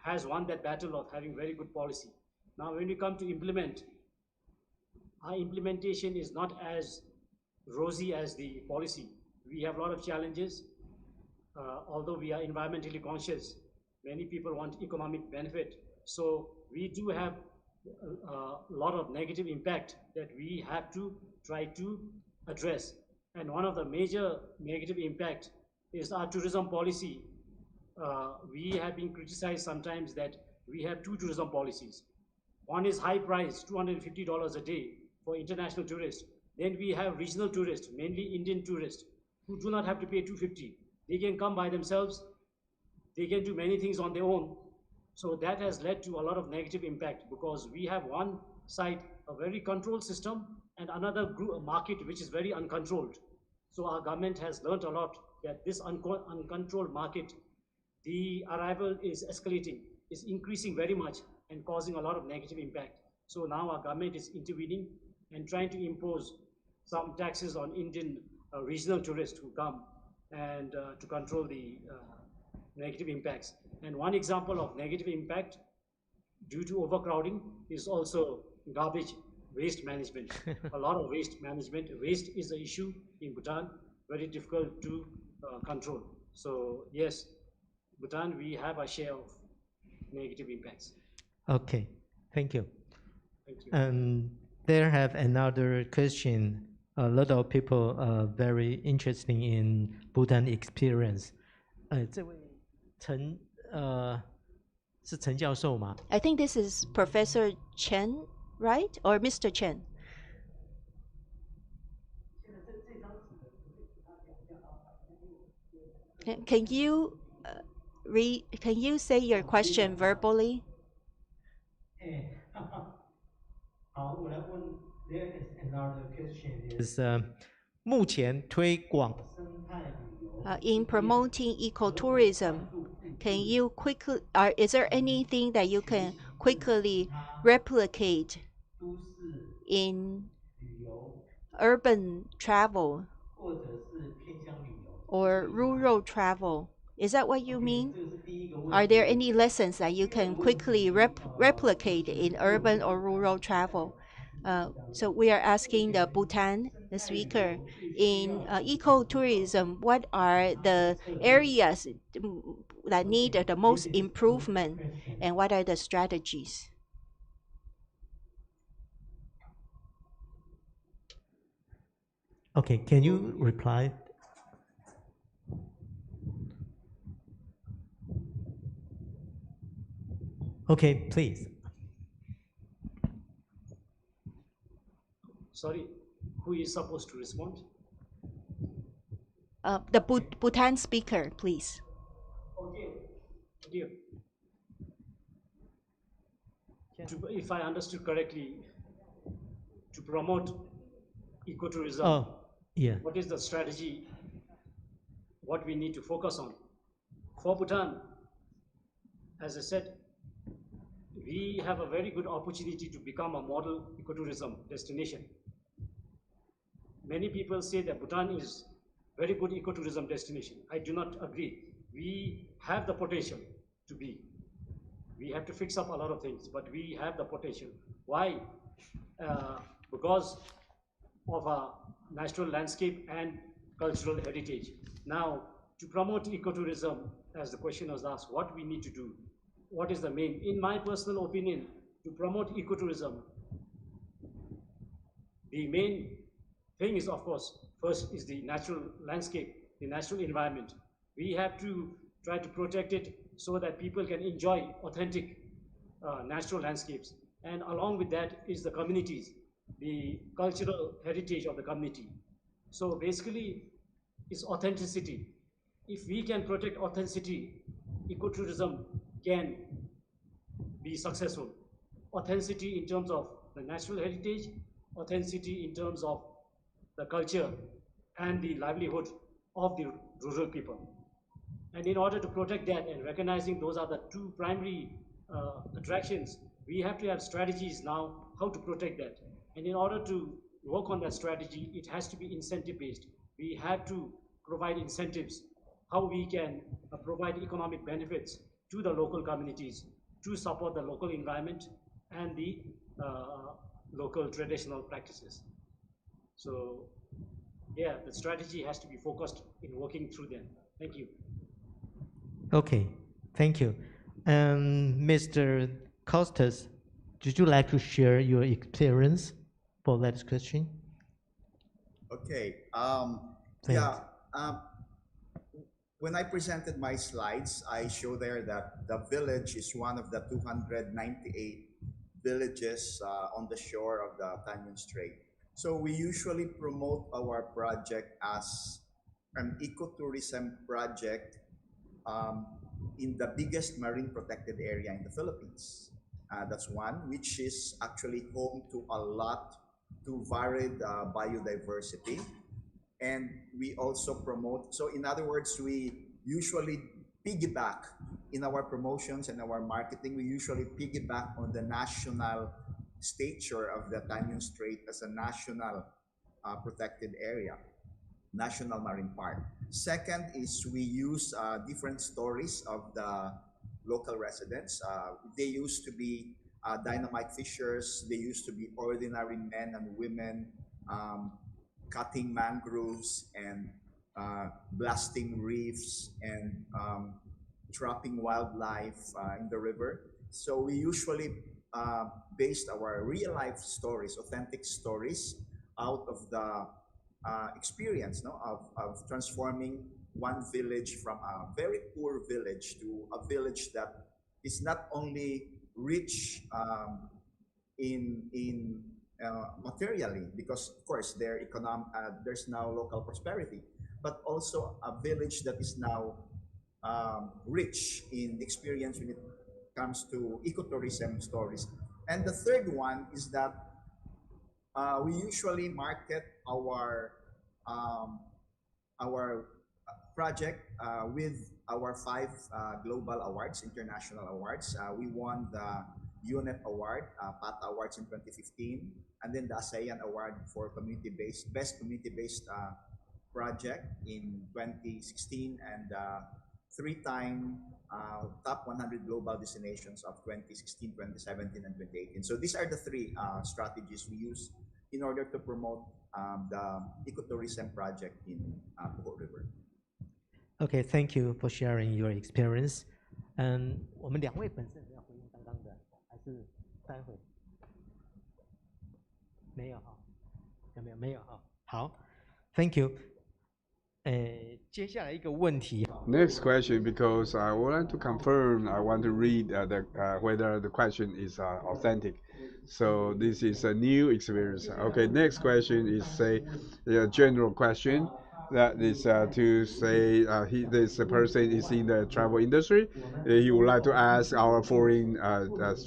has won that battle of having very good policy. Now, when we come to implement, our implementation is not as rosy as the policy. We have a lot of challenges. Although we are environmentally conscious, many people want economic benefit. So we do have a lot of negative impact that we have to try to address. And one of the major negative impact is our tourism policy. We have been criticized sometimes that we have two tourism policies. One is high price, $250 a day for international tourists. Then we have regional tourists, mainly Indian tourists, who do not have to pay $250. They can come by themselves. They can do many things on their own. So that has led to a lot of negative impact because we have one side, a very controlled system, and another market which is very uncontrolled. So our government has learned a lot that this uncontrolled market, the arrival is escalating, is increasing very much and causing a lot of negative impact. So now our government is intervening and trying to impose some taxes on Indian regional tourists who come and to control the negative impacts. And one example of negative impact due to overcrowding is also garbage waste management. A lot of waste management. Waste is an issue in Bhutan, very difficult to control. So yes, Bhutan, we have a share of negative impacts. Okay, thank you. Thank you. And there have another question. A lot of people are very interested in Bhutan experience. 这位是陈教授吗？ I think this is Professor Chen, right? Or Mr. Chen? Can you can you say your question verbally? 好，我来问。There is another question. Is 目前推广生态旅游 in promoting ecotourism, can you quickly? Is there anything that you can quickly replicate in urban travel 或者是偏乡旅游？ or rural travel? Is that what you mean? 这个是第一个问题。 Are there any lessons that you can quickly replicate in urban or rural travel? So we are asking the Bhutan, the speaker, in ecotourism, what are the areas that need the most improvement and what are the strategies? Okay, can you reply? Okay, please. Sorry, who is supposed to respond? The Bhutan speaker, please. Okay. If I understood correctly, to promote ecotourism, yeah. What is the strategy? What we need to focus on? For Bhutan, as I said, we have a very good opportunity to become a model ecotourism destination. Many people say that Bhutan is very good ecotourism destination. I do not agree. We have the potential to be. We have to fix up a lot of things, but we have the potential. Why? Because of our natural landscape and cultural heritage. Now, to promote ecotourism, as the question was asked, what we need to do? What is the main? In my personal opinion, to promote ecotourism, the main thing is, of course, first is the natural landscape, the natural environment. We have to try to protect it so that people can enjoy authentic natural landscapes. And along with that is the communities, the cultural heritage of the community. So basically, it's authenticity. If we can protect authenticity, ecotourism can be successful. Authenticity in terms of the natural heritage, authenticity in terms of the culture and the livelihood of the rural people. And in order to protect that and recognizing those are the two primary attractions, we have to have strategies now how to protect that. And in order to work on that strategy, it has to be incentive based. We have to provide incentives, how we can provide economic benefits to the local communities to support the local environment and the local traditional practices. So yeah, the strategy has to be focused in working through them. Thank you. Okay, thank you. Mr. Costas, would you like to share your experience for that question? Okay. Thanks. Yeah. When I presented my slides, I show there that the village is one of the 298 villages on the shore of the Tanyan Strait. So we usually promote our project as an ecotourism project in the biggest marine protected area in the Philippines. That's one, which is actually home to a lot to varied biodiversity. And we also promote, so in other words, we usually piggyback in our promotions and our marketing, we usually piggyback on the national stature of the Tanyan Strait as a national protected area, national marine park. Second is we use different stories of the local residents. They used to be dynamite fishers. They used to be ordinary men and women cutting mangroves and blasting reefs and trapping wildlife in the river. So we usually based our real life stories, authentic stories, out of the experience of transforming one village from a very poor village to a village that is not only rich in materially, because of course there's now local prosperity, but also a village that is now rich in experience when it comes to ecotourism stories. And the third one is that we usually market our project with our 5 global awards, international awards. We won the UNEP Award, PATA Awards in 2015, and then the ASEAN Award for Best Community-Based Project in 2016, and 3-time Top 100 Global Destinations of 2016, 2017, and 2018. So these are the 3 strategies we use in order to promote the ecotourism project in Bohol River. Okay, thank you for sharing your experience. 我们2位本身要回应刚刚的，还是待会？没有哈，没有哈。好 ，Thank you。接下来一个问题。Next question, because I want to confirm, I want to read whether the question is authentic. So this is a new experience. Okay, next question is a general question. That is to say this person is in the travel industry. He would like to ask our foreign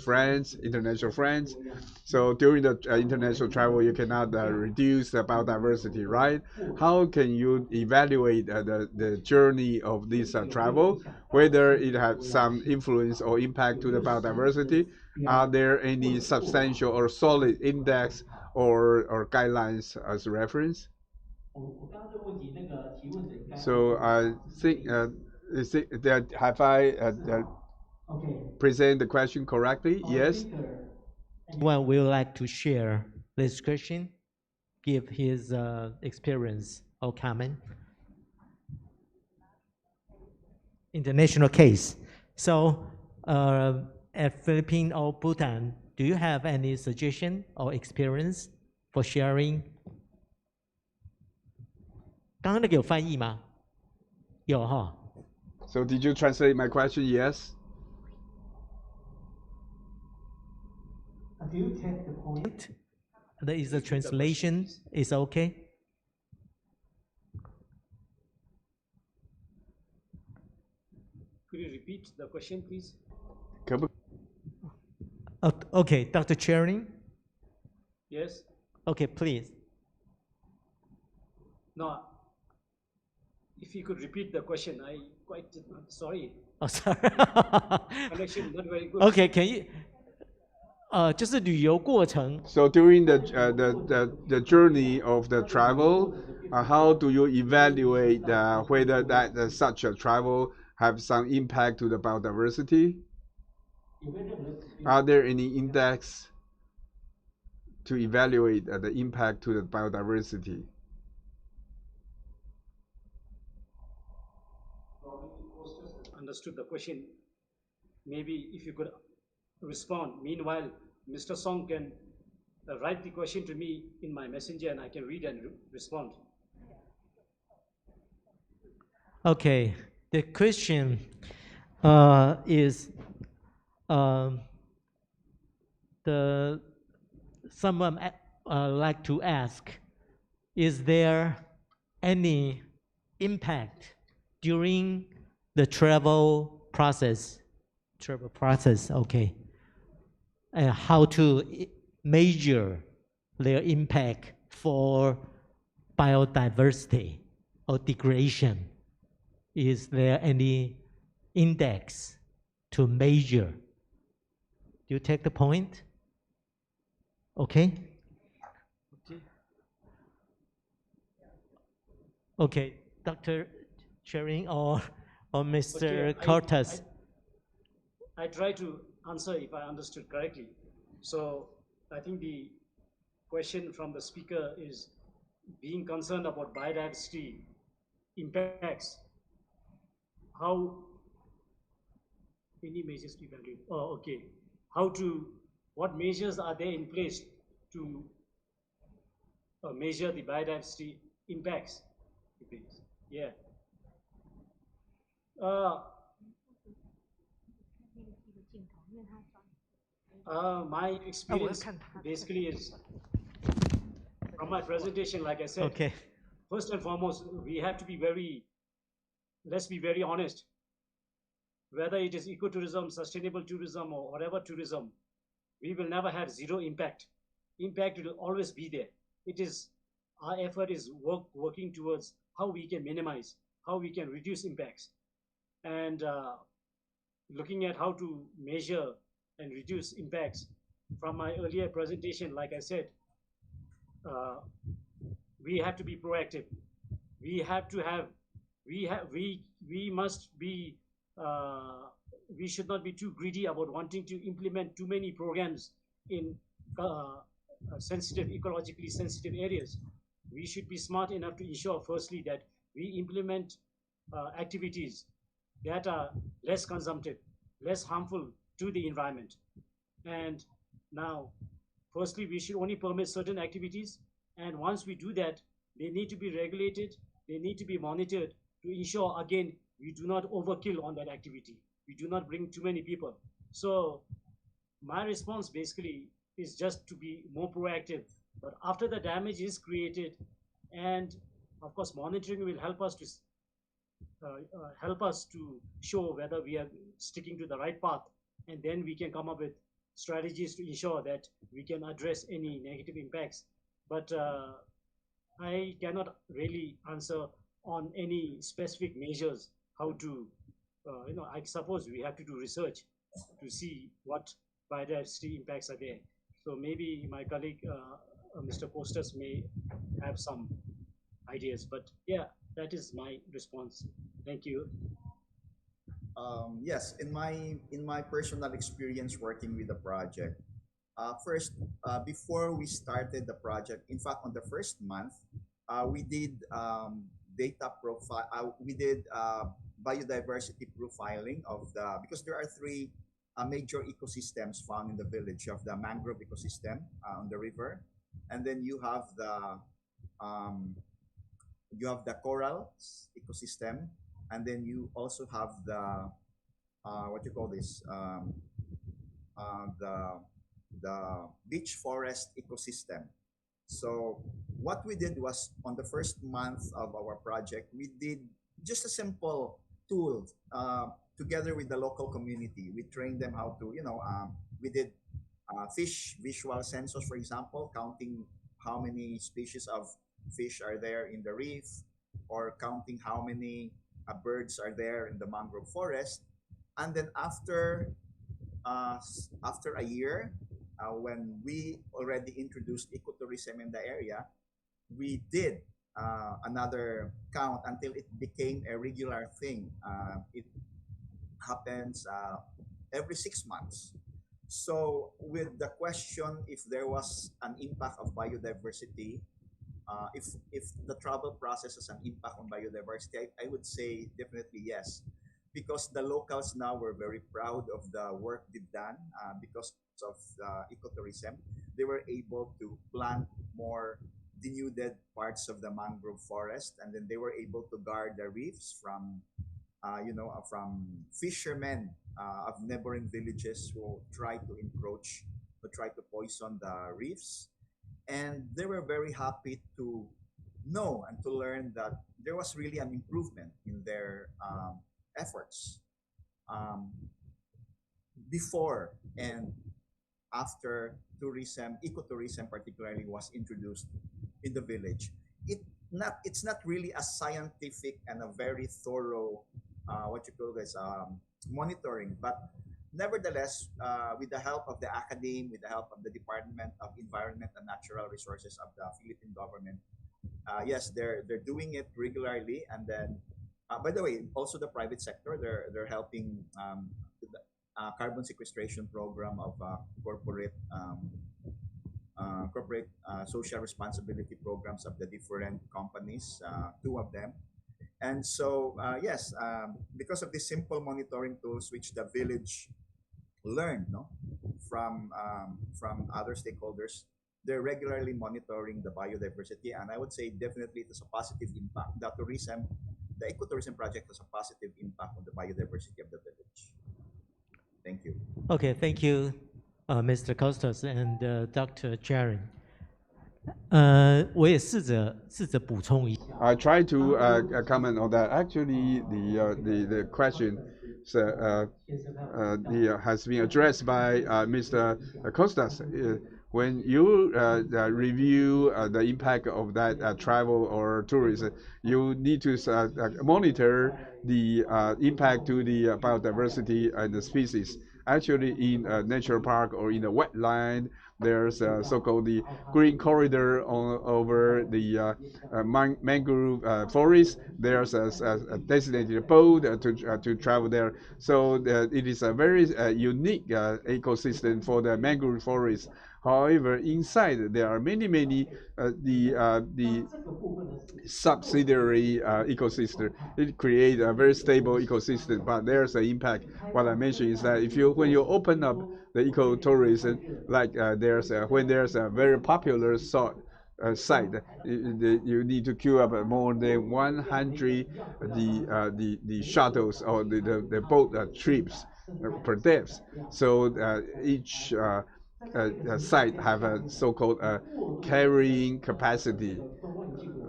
friends, international friends. So during the international travel, you cannot reduce the biodiversity, right? How can you evaluate the journey of this travel, whether it has some influence or impact to the biodiversity? Are there any substantial or solid index or guidelines as reference? So I think that have I present the question correctly? Yes. Anyone would like to share this question, give his experience or comment? International case. So at Philippines or Bhutan, do you have any suggestion or experience for sharing? 刚刚那个有翻译吗？有哈。So did you translate my question? Yes. Do you take the point? There is a translation. Is okay? Could you repeat the question, please? Okay, Dr. Charing. Yes. Okay, please. No. If you could repeat the question, I quite did not. Sorry. Oh, sorry. Connection not very good. Okay, can you? 就是旅游过程。So during the journey of the travel, how do you evaluate whether that such a travel have some impact to the biodiversity? Are there any index to evaluate the impact to the biodiversity? Understood the question. Maybe if you could respond. Meanwhile, Mr. Song can write the question to me in my messenger and I can read and respond. Okay, the question is someone like to ask, is there any impact during the travel process? Okay. And how to measure their impact for biodiversity or degradation? Is there any index to measure? Do you take the point? Okay. Okay, Dr. Charing or Mr. Cortez. I try to answer if I understood correctly. So I think the question from the speaker is being concerned about biodiversity impacts. How any measures to evaluate? Oh, okay. What measures are there in place to measure the biodiversity impacts? Yeah. My experience basically is from my presentation, like I said. Okay. First and foremost, let's be very honest. Whether it is ecotourism, sustainable tourism, or whatever tourism, we will never have zero impact. Impact will always be there. Our effort is working towards how we can minimize, how we can reduce impacts. And looking at how to measure and reduce impacts. From my earlier presentation, like I said, we have to be proactive. We should not be too greedy about wanting to implement too many programs in ecologically sensitive areas. We should be smart enough to ensure, firstly, that we implement activities that are less consumptive, less harmful to the environment. And now, firstly, we should only permit certain activities. And once we do that, they need to be regulated, they need to be monitored to ensure, again, we do not overkill on that activity. We do not bring too many people. So my response basically is just to be more proactive. But after the damage is created, and of course, monitoring will help us to show whether we are sticking to the right path, and then we can come up with strategies to ensure that we can address any negative impacts. But I cannot really answer on any specific measures how to, I suppose we have to do research to see what biodiversity impacts are there. So maybe my colleague, Mr. Costas, may have some ideas, but yeah, that is my response. Thank you. Yes, in my personal experience working with the project, first, before we started the project, in fact, on the first month, we did data profile. We did biodiversity profiling of because there are three major ecosystems found in the village. You have the mangrove ecosystem on the river, and then you have the coral ecosystem, and then you also have the what you call this the the beach forest ecosystem. So what we did was on the first month of our project, we did just a simple tool together with the local community. We trained them how to, we did fish visual sensors, for example, counting how many species of fish are there in the reef, or counting how many birds are there in the mangrove forest. And then after a year, when we already introduced ecotourism in the area, we did another count until it became a regular thing. It happens every 6 months. So, with the question if there was an impact of biodiversity, if the travel process has an impact on biodiversity, I would say definitely yes, because the locals now were very proud of the work they've done because of ecotourism. They were able to plant more denuded parts of the mangrove forest, and then they were able to guard the reefs from fishermen of neighboring villages who try to encroach, who try to poison the reefs. And they were very happy to know and to learn that there was really an improvement in their efforts um, before and after tourism, ecotourism particularly, was introduced in the village. It's not really a scientific and a very thorough what you call this monitoring, but nevertheless, with the help of the academe, with the help of the Department of Environment and Natural Resources of the Philippine government, yes, they're doing it regularly. And then, by the way, also the private sector, they're helping with the carbon sequestration program of corporate social responsibility programs of the different companies, two of them. And so, yes, because of these simple monitoring tools which the village learned, no, from other stakeholders, they're regularly monitoring the biodiversity, and I would say definitely it has a positive impact. The ecotourism project has a positive impact on the biodiversity of the village. Thank you. Okay, thank you, Mr. Costas and Dr. Jaron. 我也试着补充一下。I try to comment on that. Actually, the question has been addressed by Mr. Costas. When you review the impact of that travel or tourism, you need to monitor the impact to the biodiversity and the species. Actually, in a nature park or in a wetland, there's so-called the green corridor over the mangrove forest. There's a designated boat to travel there. So it is a very unique ecosystem for the mangrove forest. However, inside there are many the subsidiary ecosystem. It creates a very stable ecosystem, but there's an impact. What I mentioned is that when you open up the ecotourism, like when there's a very popular site, you need to queue up more than 100 the shuttles or the boat trips per depth. So each site have a so-called carrying capacity.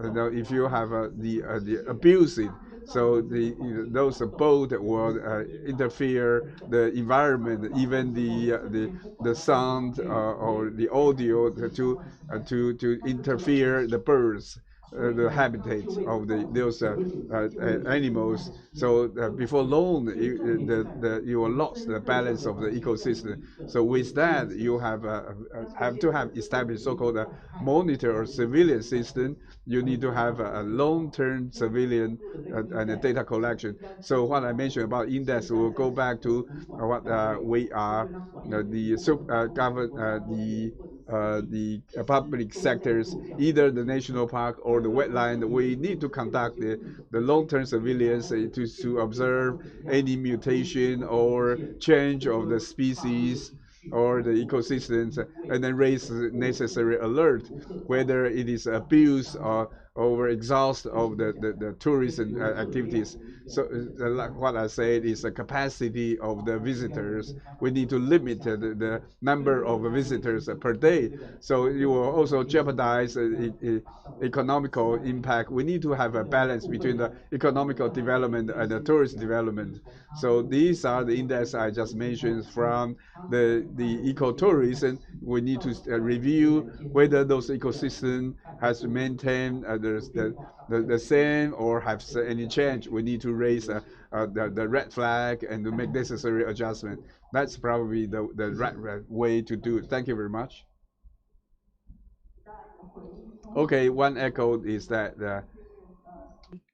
If you have the abuse it, so those boat will interfere the environment, even the sound or the audio to interfere the birds. The habitat of those animals. So before long, you will lost the balance of the ecosystem. So with that, you have to have established so-called monitor or civilian system. You need to have a long-term civilian and a data collection. So what I mentioned about index will go back to what we are, the public sectors, either the national park or the wetland. We need to conduct the long-term surveillance to observe any mutation or change of the species or the ecosystems, and then raise necessary alert whether it is abuse over exhaust of the tourism activities. So like what I said is the capacity of the visitors. We need to limit the number of visitors per day. So you will also jeopardize economical impact. We need to have a balance between the economical development and the tourist development. So these are the index I just mentioned from the ecotourism. We need to review whether those ecosystem has maintained the same or have any change. We need to raise the red flag and to make necessary adjustment. That's probably the right way to do it. Thank you very much. Okay, one echo is that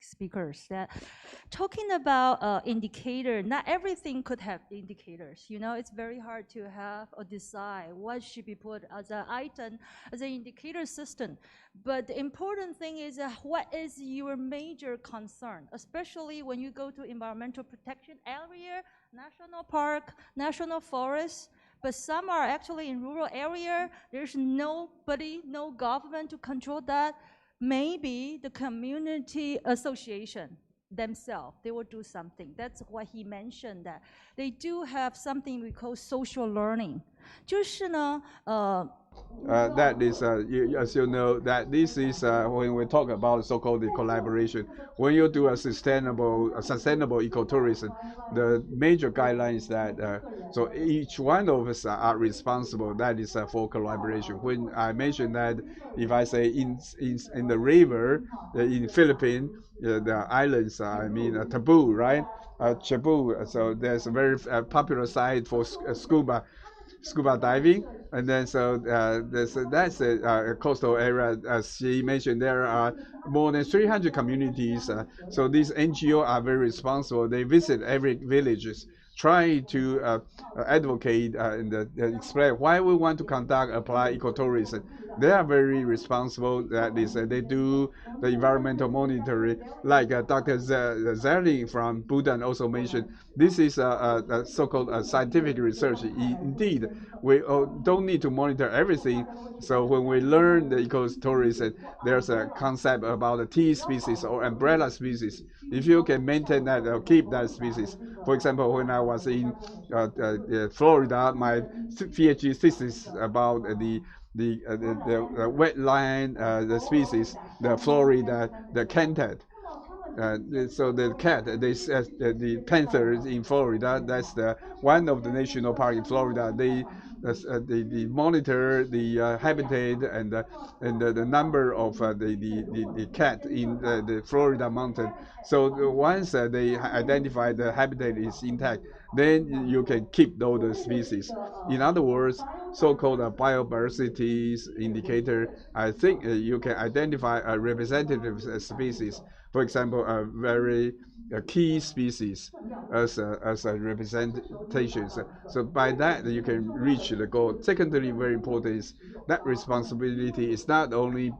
speakers that talking about indicator, not everything could have indicators. You know, it's very hard to have or decide what should be put as an item, as an indicator system. But the important thing is what is your major concern, especially when you go to environmental protection area, national park, national forest. But some are actually in rural area. There's nobody, no government to control that. Maybe the community association themselves, they will do something. That's what he mentioned, that they do have something we call social learning. 就是呢, that is, as you know, that this is when we talk about so-called the collaboration. When you do a sustainable ecotourism, the major guideline is that so each one of us are responsible. That is for collaboration. When I mentioned that, if I say in the river in Philippines, the islands, I mean taboo, right? Cebu. So there's a very popular site for scuba diving, and then so that's a coastal area. As she mentioned, there are more than 300 communities. So these NGO are very responsible. They visit every villages, try to advocate and explain why we want to apply ecotourism. They are very responsible. That is, they do the environmental monitoring, like Dr. Zerling from Bhutan also mentioned. This is a so-called scientific research. Indeed, we don't need to monitor everything. So when we learn the ecotourism, there's a concept about the T species or umbrella species. If you can maintain that or keep that species. For example, when I was in Florida, my PhD thesis about the wetland, the species, the Florida, the canted. So the cat, the panthers in Florida, that's one of the national park in Florida. They monitor the habitat and the number of the cat in the Florida mountain. So once they identify the habitat is intact, then you can keep those species. In other words, so-called biodiversity indicator, I think you can identify a representative species. For example, a very key species as a representation. So by that you can reach the goal. Secondly, very important is that responsibility is not only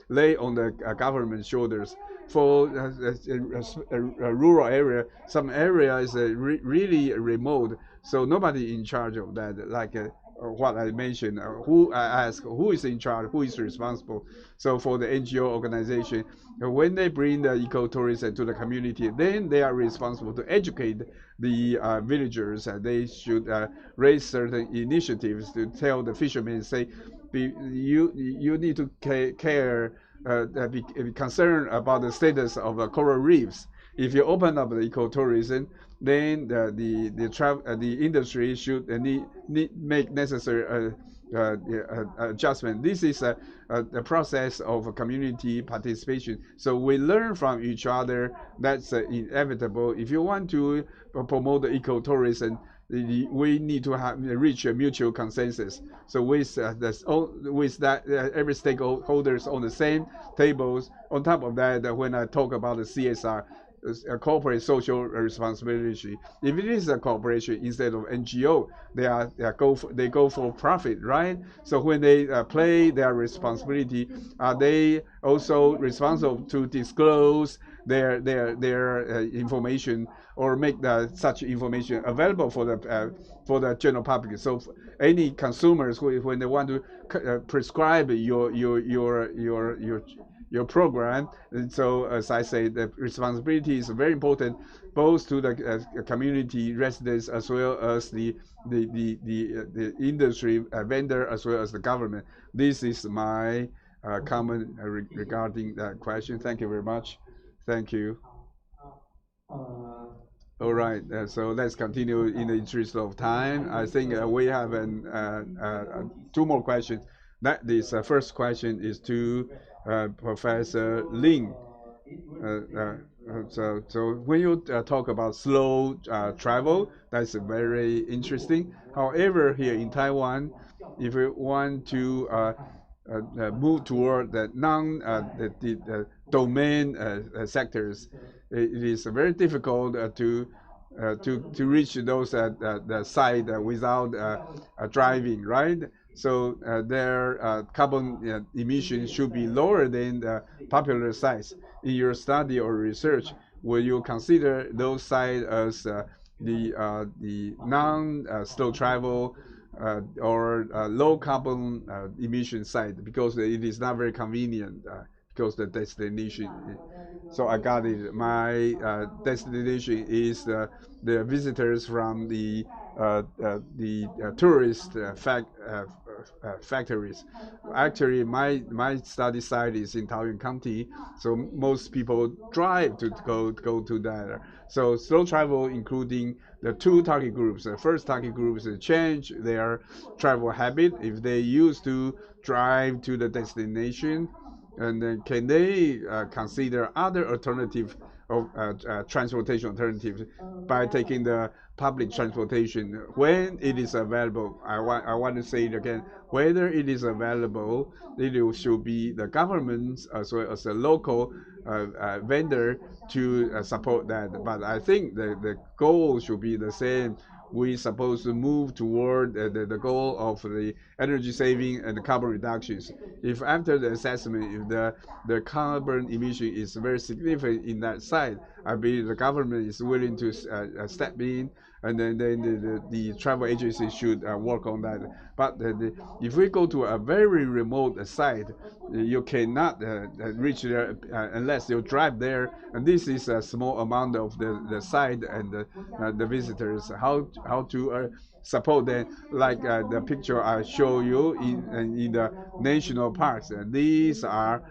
lay on the government shoulders. For a rural area, some area is really remote, so nobody in charge of that. Like what I mentioned, who I ask who is in charge, who is responsible. So for the NGO organization, when they bring the ecotourism to the community, then they are responsible to educate the villagers. They should raise certain initiatives to tell the fishermen, say, you need to care, be concerned about the status of coral reefs. If you open up the ecotourism, then the industry should make necessary adjustment. This is a process of community participation. So we learn from each other. That's inevitable. If you want to promote the ecotourism, we need to reach a mutual consensus. So with that, every stakeholders on the same tables. On top of that, when I talk about the CSR, a corporate social responsibility. If it is a corporation instead of NGO, they go for profit, right? So when they play their responsibility, are they also responsible to disclose their information or make such information available for the general public? So any consumers when they want to prescribe your your program. And so, as I say, the responsibility is very important, both to the community residents as well as the industry vendor as well as the government. This is my comment regarding that question. Thank you very much. Thank you. All right, so let's continue in the interest of time. I think we have two more questions. That is, first question is to Professor Lin. So when you talk about slow travel, that's very interesting. However, here in Taiwan, if you want to move toward the domain sectors, it is very difficult to reach those the site without driving, right? So their carbon emissions should be lower than the popular sites. In your study or research, will you consider those sites as the non-slow travel or low carbon emission site, because it is not very convenient because the destination. So I got it. My destination is the visitors from the tourist factories. Actually, my study site is in Taoyuan County, so most people drive to go to that. So slow travel, including the two target groups. The first target group is to change their travel habit. If they used to drive to the destination, and then can they consider other alternative of transportation alternatives by taking the public transportation when it is available? I want to say it again. Whether it is available, it should be the government as well as the local vendor to support that. But I think the goal should be the same. We're supposed to move toward the goal of the energy saving and the carbon reductions. If after the assessment, if the carbon emission is very significant in that site, I believe the government is willing to step in, and then the travel agency should work on that. But if we go to a very remote site, you cannot reach there unless you drive there, and this is a small amount of the site and the visitors. How to support them, like the picture I show you in the national parks. These are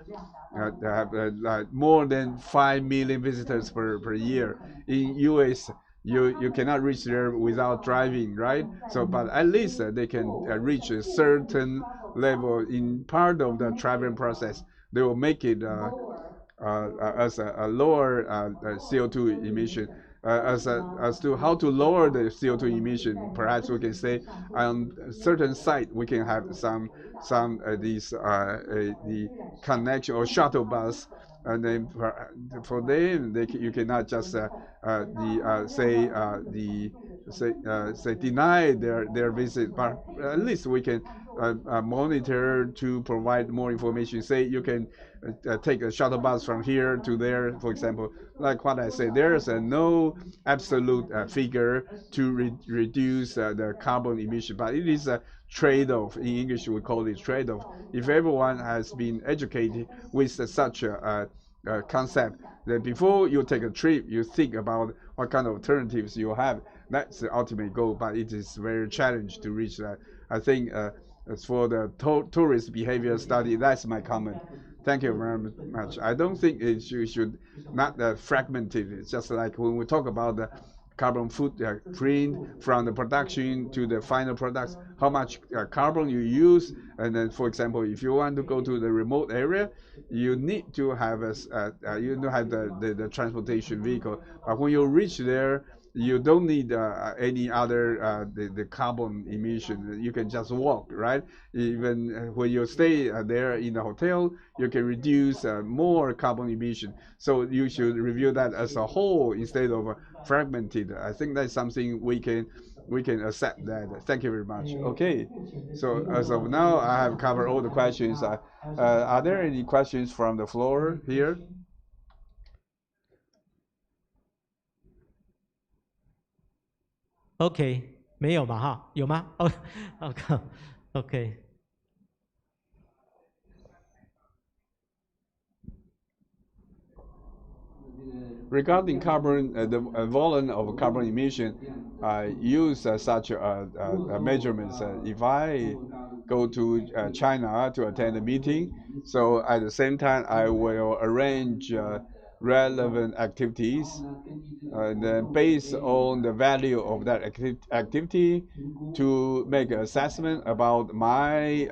like more than 5 million visitors per year. In US, you cannot reach there without driving, right? So, but at least they can reach a certain level in part of the traveling process. They will make it as a lower CO2 emission. As to how to lower the CO2 emission, perhaps we can say on a certain site we can have some these the connection or shuttle bus, and then for them you cannot just say deny their visit, but at least we can monitor to provide more information. Say you can take a shuttle bus from here to there, for example. Like what I said, there is no absolute figure to reduce the carbon emission, but it is a trade-off. In English, we call it trade-off. If everyone has been educated with such a concept, that before you take a trip, you think about what kind of alternatives you have. That's the ultimate goal, but it is very challenging to reach that. I think as for the tourist behavior study, that's my comment. Thank you very much. I don't think you should not fragment it. It's just like when we talk about the carbon footprint from the production to the final products, how much carbon you use. And then, for example, if you want to go to the remote area, you need to have the transportation vehicle. But when you reach there, you don't need any other the carbon emission. You can just walk, right? Even when you stay there in the hotel, you can reduce more carbon emission. So you should review that as a whole instead of fragmented. I think that's something we can accept that. Thank you very much. Okay, so as of now, I have covered all the questions. Are there any questions from the floor here? OK，没有嘛哈？有吗？哦，OK。regarding carbon, the volume of carbon emission, I use such measurements. If I go to China to attend a meeting, so at the same time I will arrange relevant activities, and then based on the value of that activity, to make an assessment about my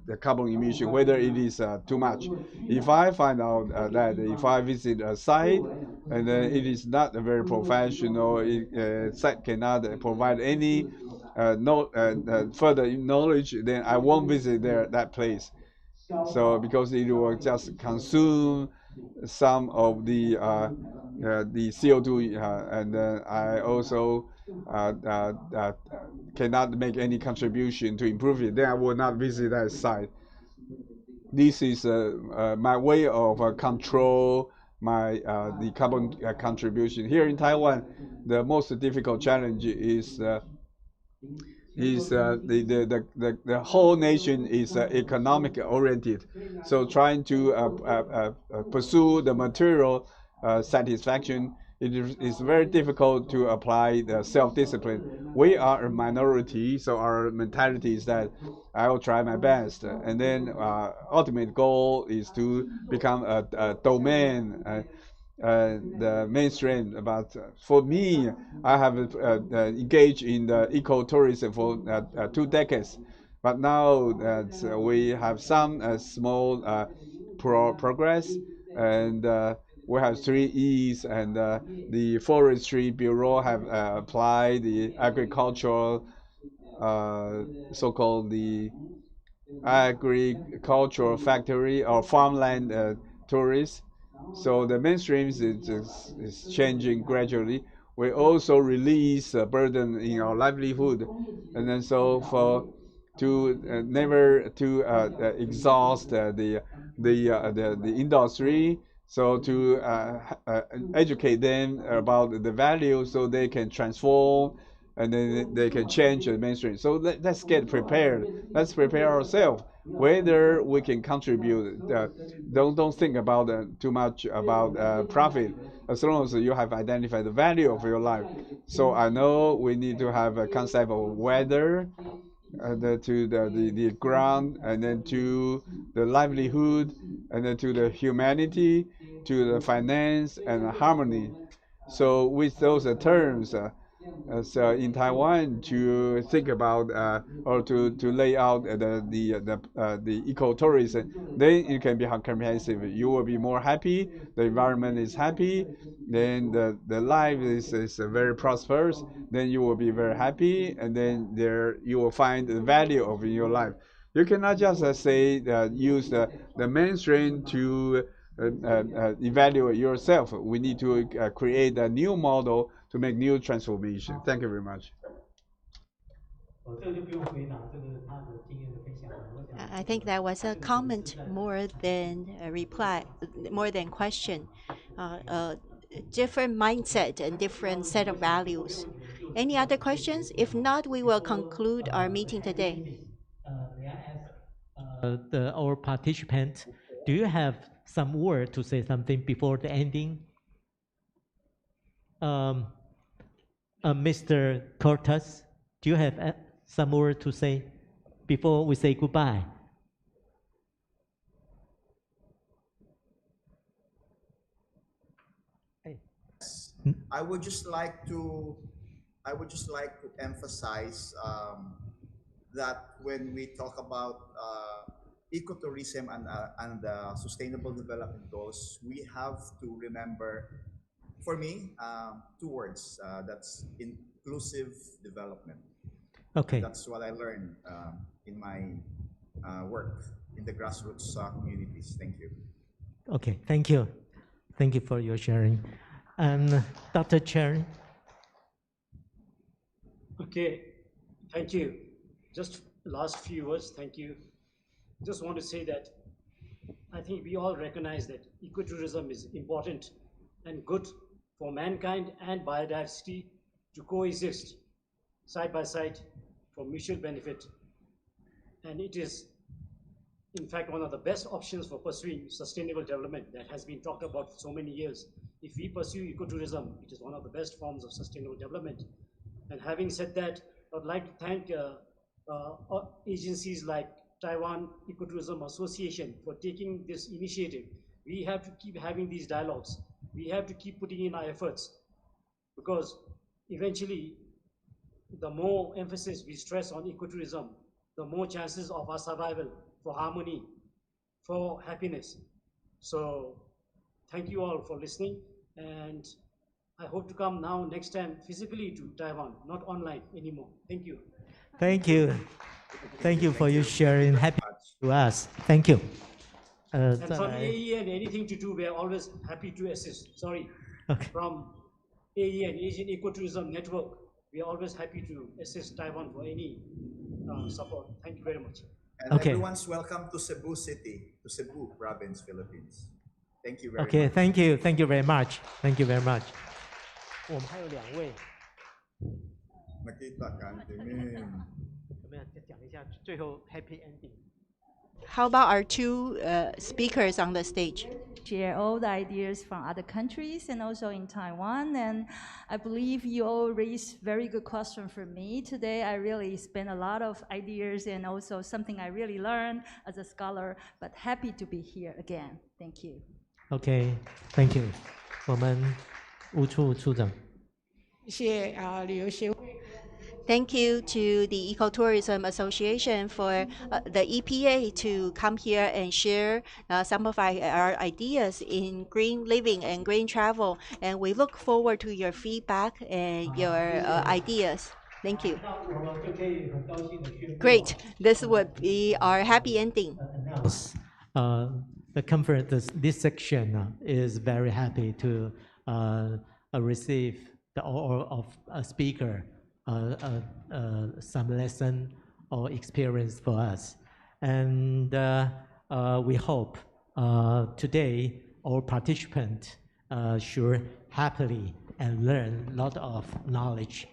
the carbon emission, whether it is too much. If I find out that if I visit a site and it is not a very professional, site cannot provide any further knowledge, then I won't visit that place. So because it will just consume some of the CO2, and then I also cannot make any contribution to improve it, then I will not visit that site. This is my way of control my the carbon contribution. Here in Taiwan, the most difficult challenge is the whole nation is economic oriented, so trying to pursue the material satisfaction, it is very difficult to apply the self-discipline. We are a minority, so our mentality is that I will try my best, and then ultimate goal is to become a domain. The mainstream. But for me, I have engaged in the ecotourism for 2 decades. But now that we have some small progress, and we have 3 E's, and the Forestry Bureau have applied the agricultural, so-called the agricultural factory or farmland tourists. So the mainstream is changing gradually. We also release a burden in our livelihood, and then so for to never to exhaust the industry. So to educate them about the value, so they can transform, and then they can change the mainstream. So let's get prepared. Let's prepare ourselves whether we can contribute. Don't think about too much about profit, as long as you have identified the value of your life. So I know we need to have a concept of weather, to the ground, and then to the livelihood, and then to the humanity, to the finance and harmony. So with those terms, so in Taiwan, to think about or to lay out the ecotourism, then it can be comprehensive. You will be more happy. The environment is happy. Then the life is very prosperous. Then you will be very happy, and then there you will find the value of your life. You cannot just say use the mainstream to evaluate yourself. We need to create a new model to make new transformation. Thank you very much. I think that was a comment more than a reply, more than question. Different mindset and different set of values. Any other questions? If not, we will conclude our meeting today. May I ask our participant, do you have some word to say something before the ending? Mr. Cortez, do you have some word to say before we say goodbye? I would just like to emphasize that when we talk about ecotourism and sustainable development goals, we have to remember, for me, 2 words. That's inclusive development. Okay. And that's what I learned in my work in the grassroots communities. Thank you. Okay, thank you. Thank you for your sharing. And Dr. Chen. Okay, thank you. Just last few words, thank you. Just want to say that I think we all recognize that ecotourism is important and good for mankind and biodiversity to coexist side by side for mutual benefit. And it is, in fact, one of the best options for pursuing sustainable development that has been talked about for so many years if we pursue ecotourism, it is one of the best forms of sustainable development. And having said that, I would like to thank agencies like Taiwan Ecotourism Association for taking this initiative. We have to keep having these dialogues. We have to keep putting in our efforts, because eventually the more emphasis we stress on ecotourism, the more chances of our survival, for harmony, for happiness. So thank you all for listening, and I hope to come now next time physically to Taiwan, not online anymore. Thank you. Thank you. Thank you for you sharing happy to us. Thank you. And from AEN, anything to do, we are always happy to assist. Sorry. Okay. From AEN, Asian Ecotourism Network, we are always happy to assist Taiwan for any support. Thank you very much. And everyone's welcome to Cebu City, to Cebu Province, Philippines. Thank you very much. Thank you. Thank you very much. Thank you very much. 我们还有2位。 Nakita ka, Antimin. 有没有再讲一下最后 happy ending？ How about our two speakers on the stage? Share all the ideas from other countries and also in Taiwan. And I believe you all raised very good question for me today. I really spent a lot of ideas and also something I really learned as a scholar, but happy to be here again. Thank you. Okay, thank you. 我们吴处长。谢谢旅游协会。 Thank you to the Ecotourism Association for the EPA to come here and share some of our ideas in green living and green travel. And we look forward to your feedback and your ideas. Thank you. Great. This would be our happy ending. The conference, this section is very happy to receive the all of a speaker. Some lesson or experience for us, and we hope today all participants should happily and learn a lot of knowledge.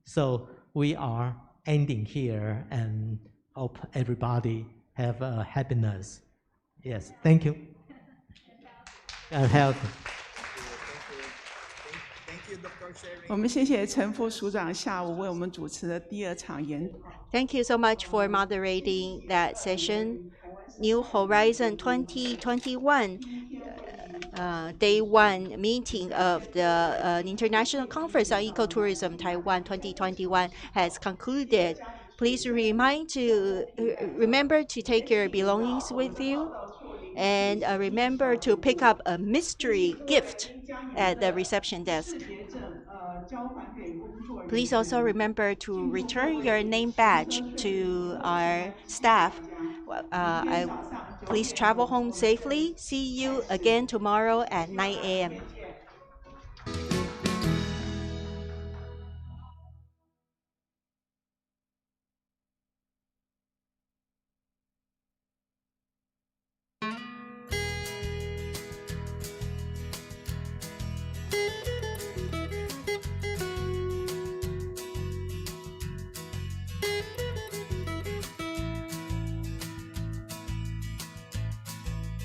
So we are ending here and hope everybody have happiness. Yes, thank you. And health. 我们谢谢陈副署长下午为我们主持的第2场研讨。Thank you so much for moderating that session. New Horizon 2021 Day 1 meeting of the International Conference on Ecotourism Taiwan 2021 has concluded. Please remember to take your belongings with you, and remember to pick up a mystery gift at the reception desk. Please also remember to return your name badge to our staff. Please travel home safely. See you again tomorrow at 9 a.m.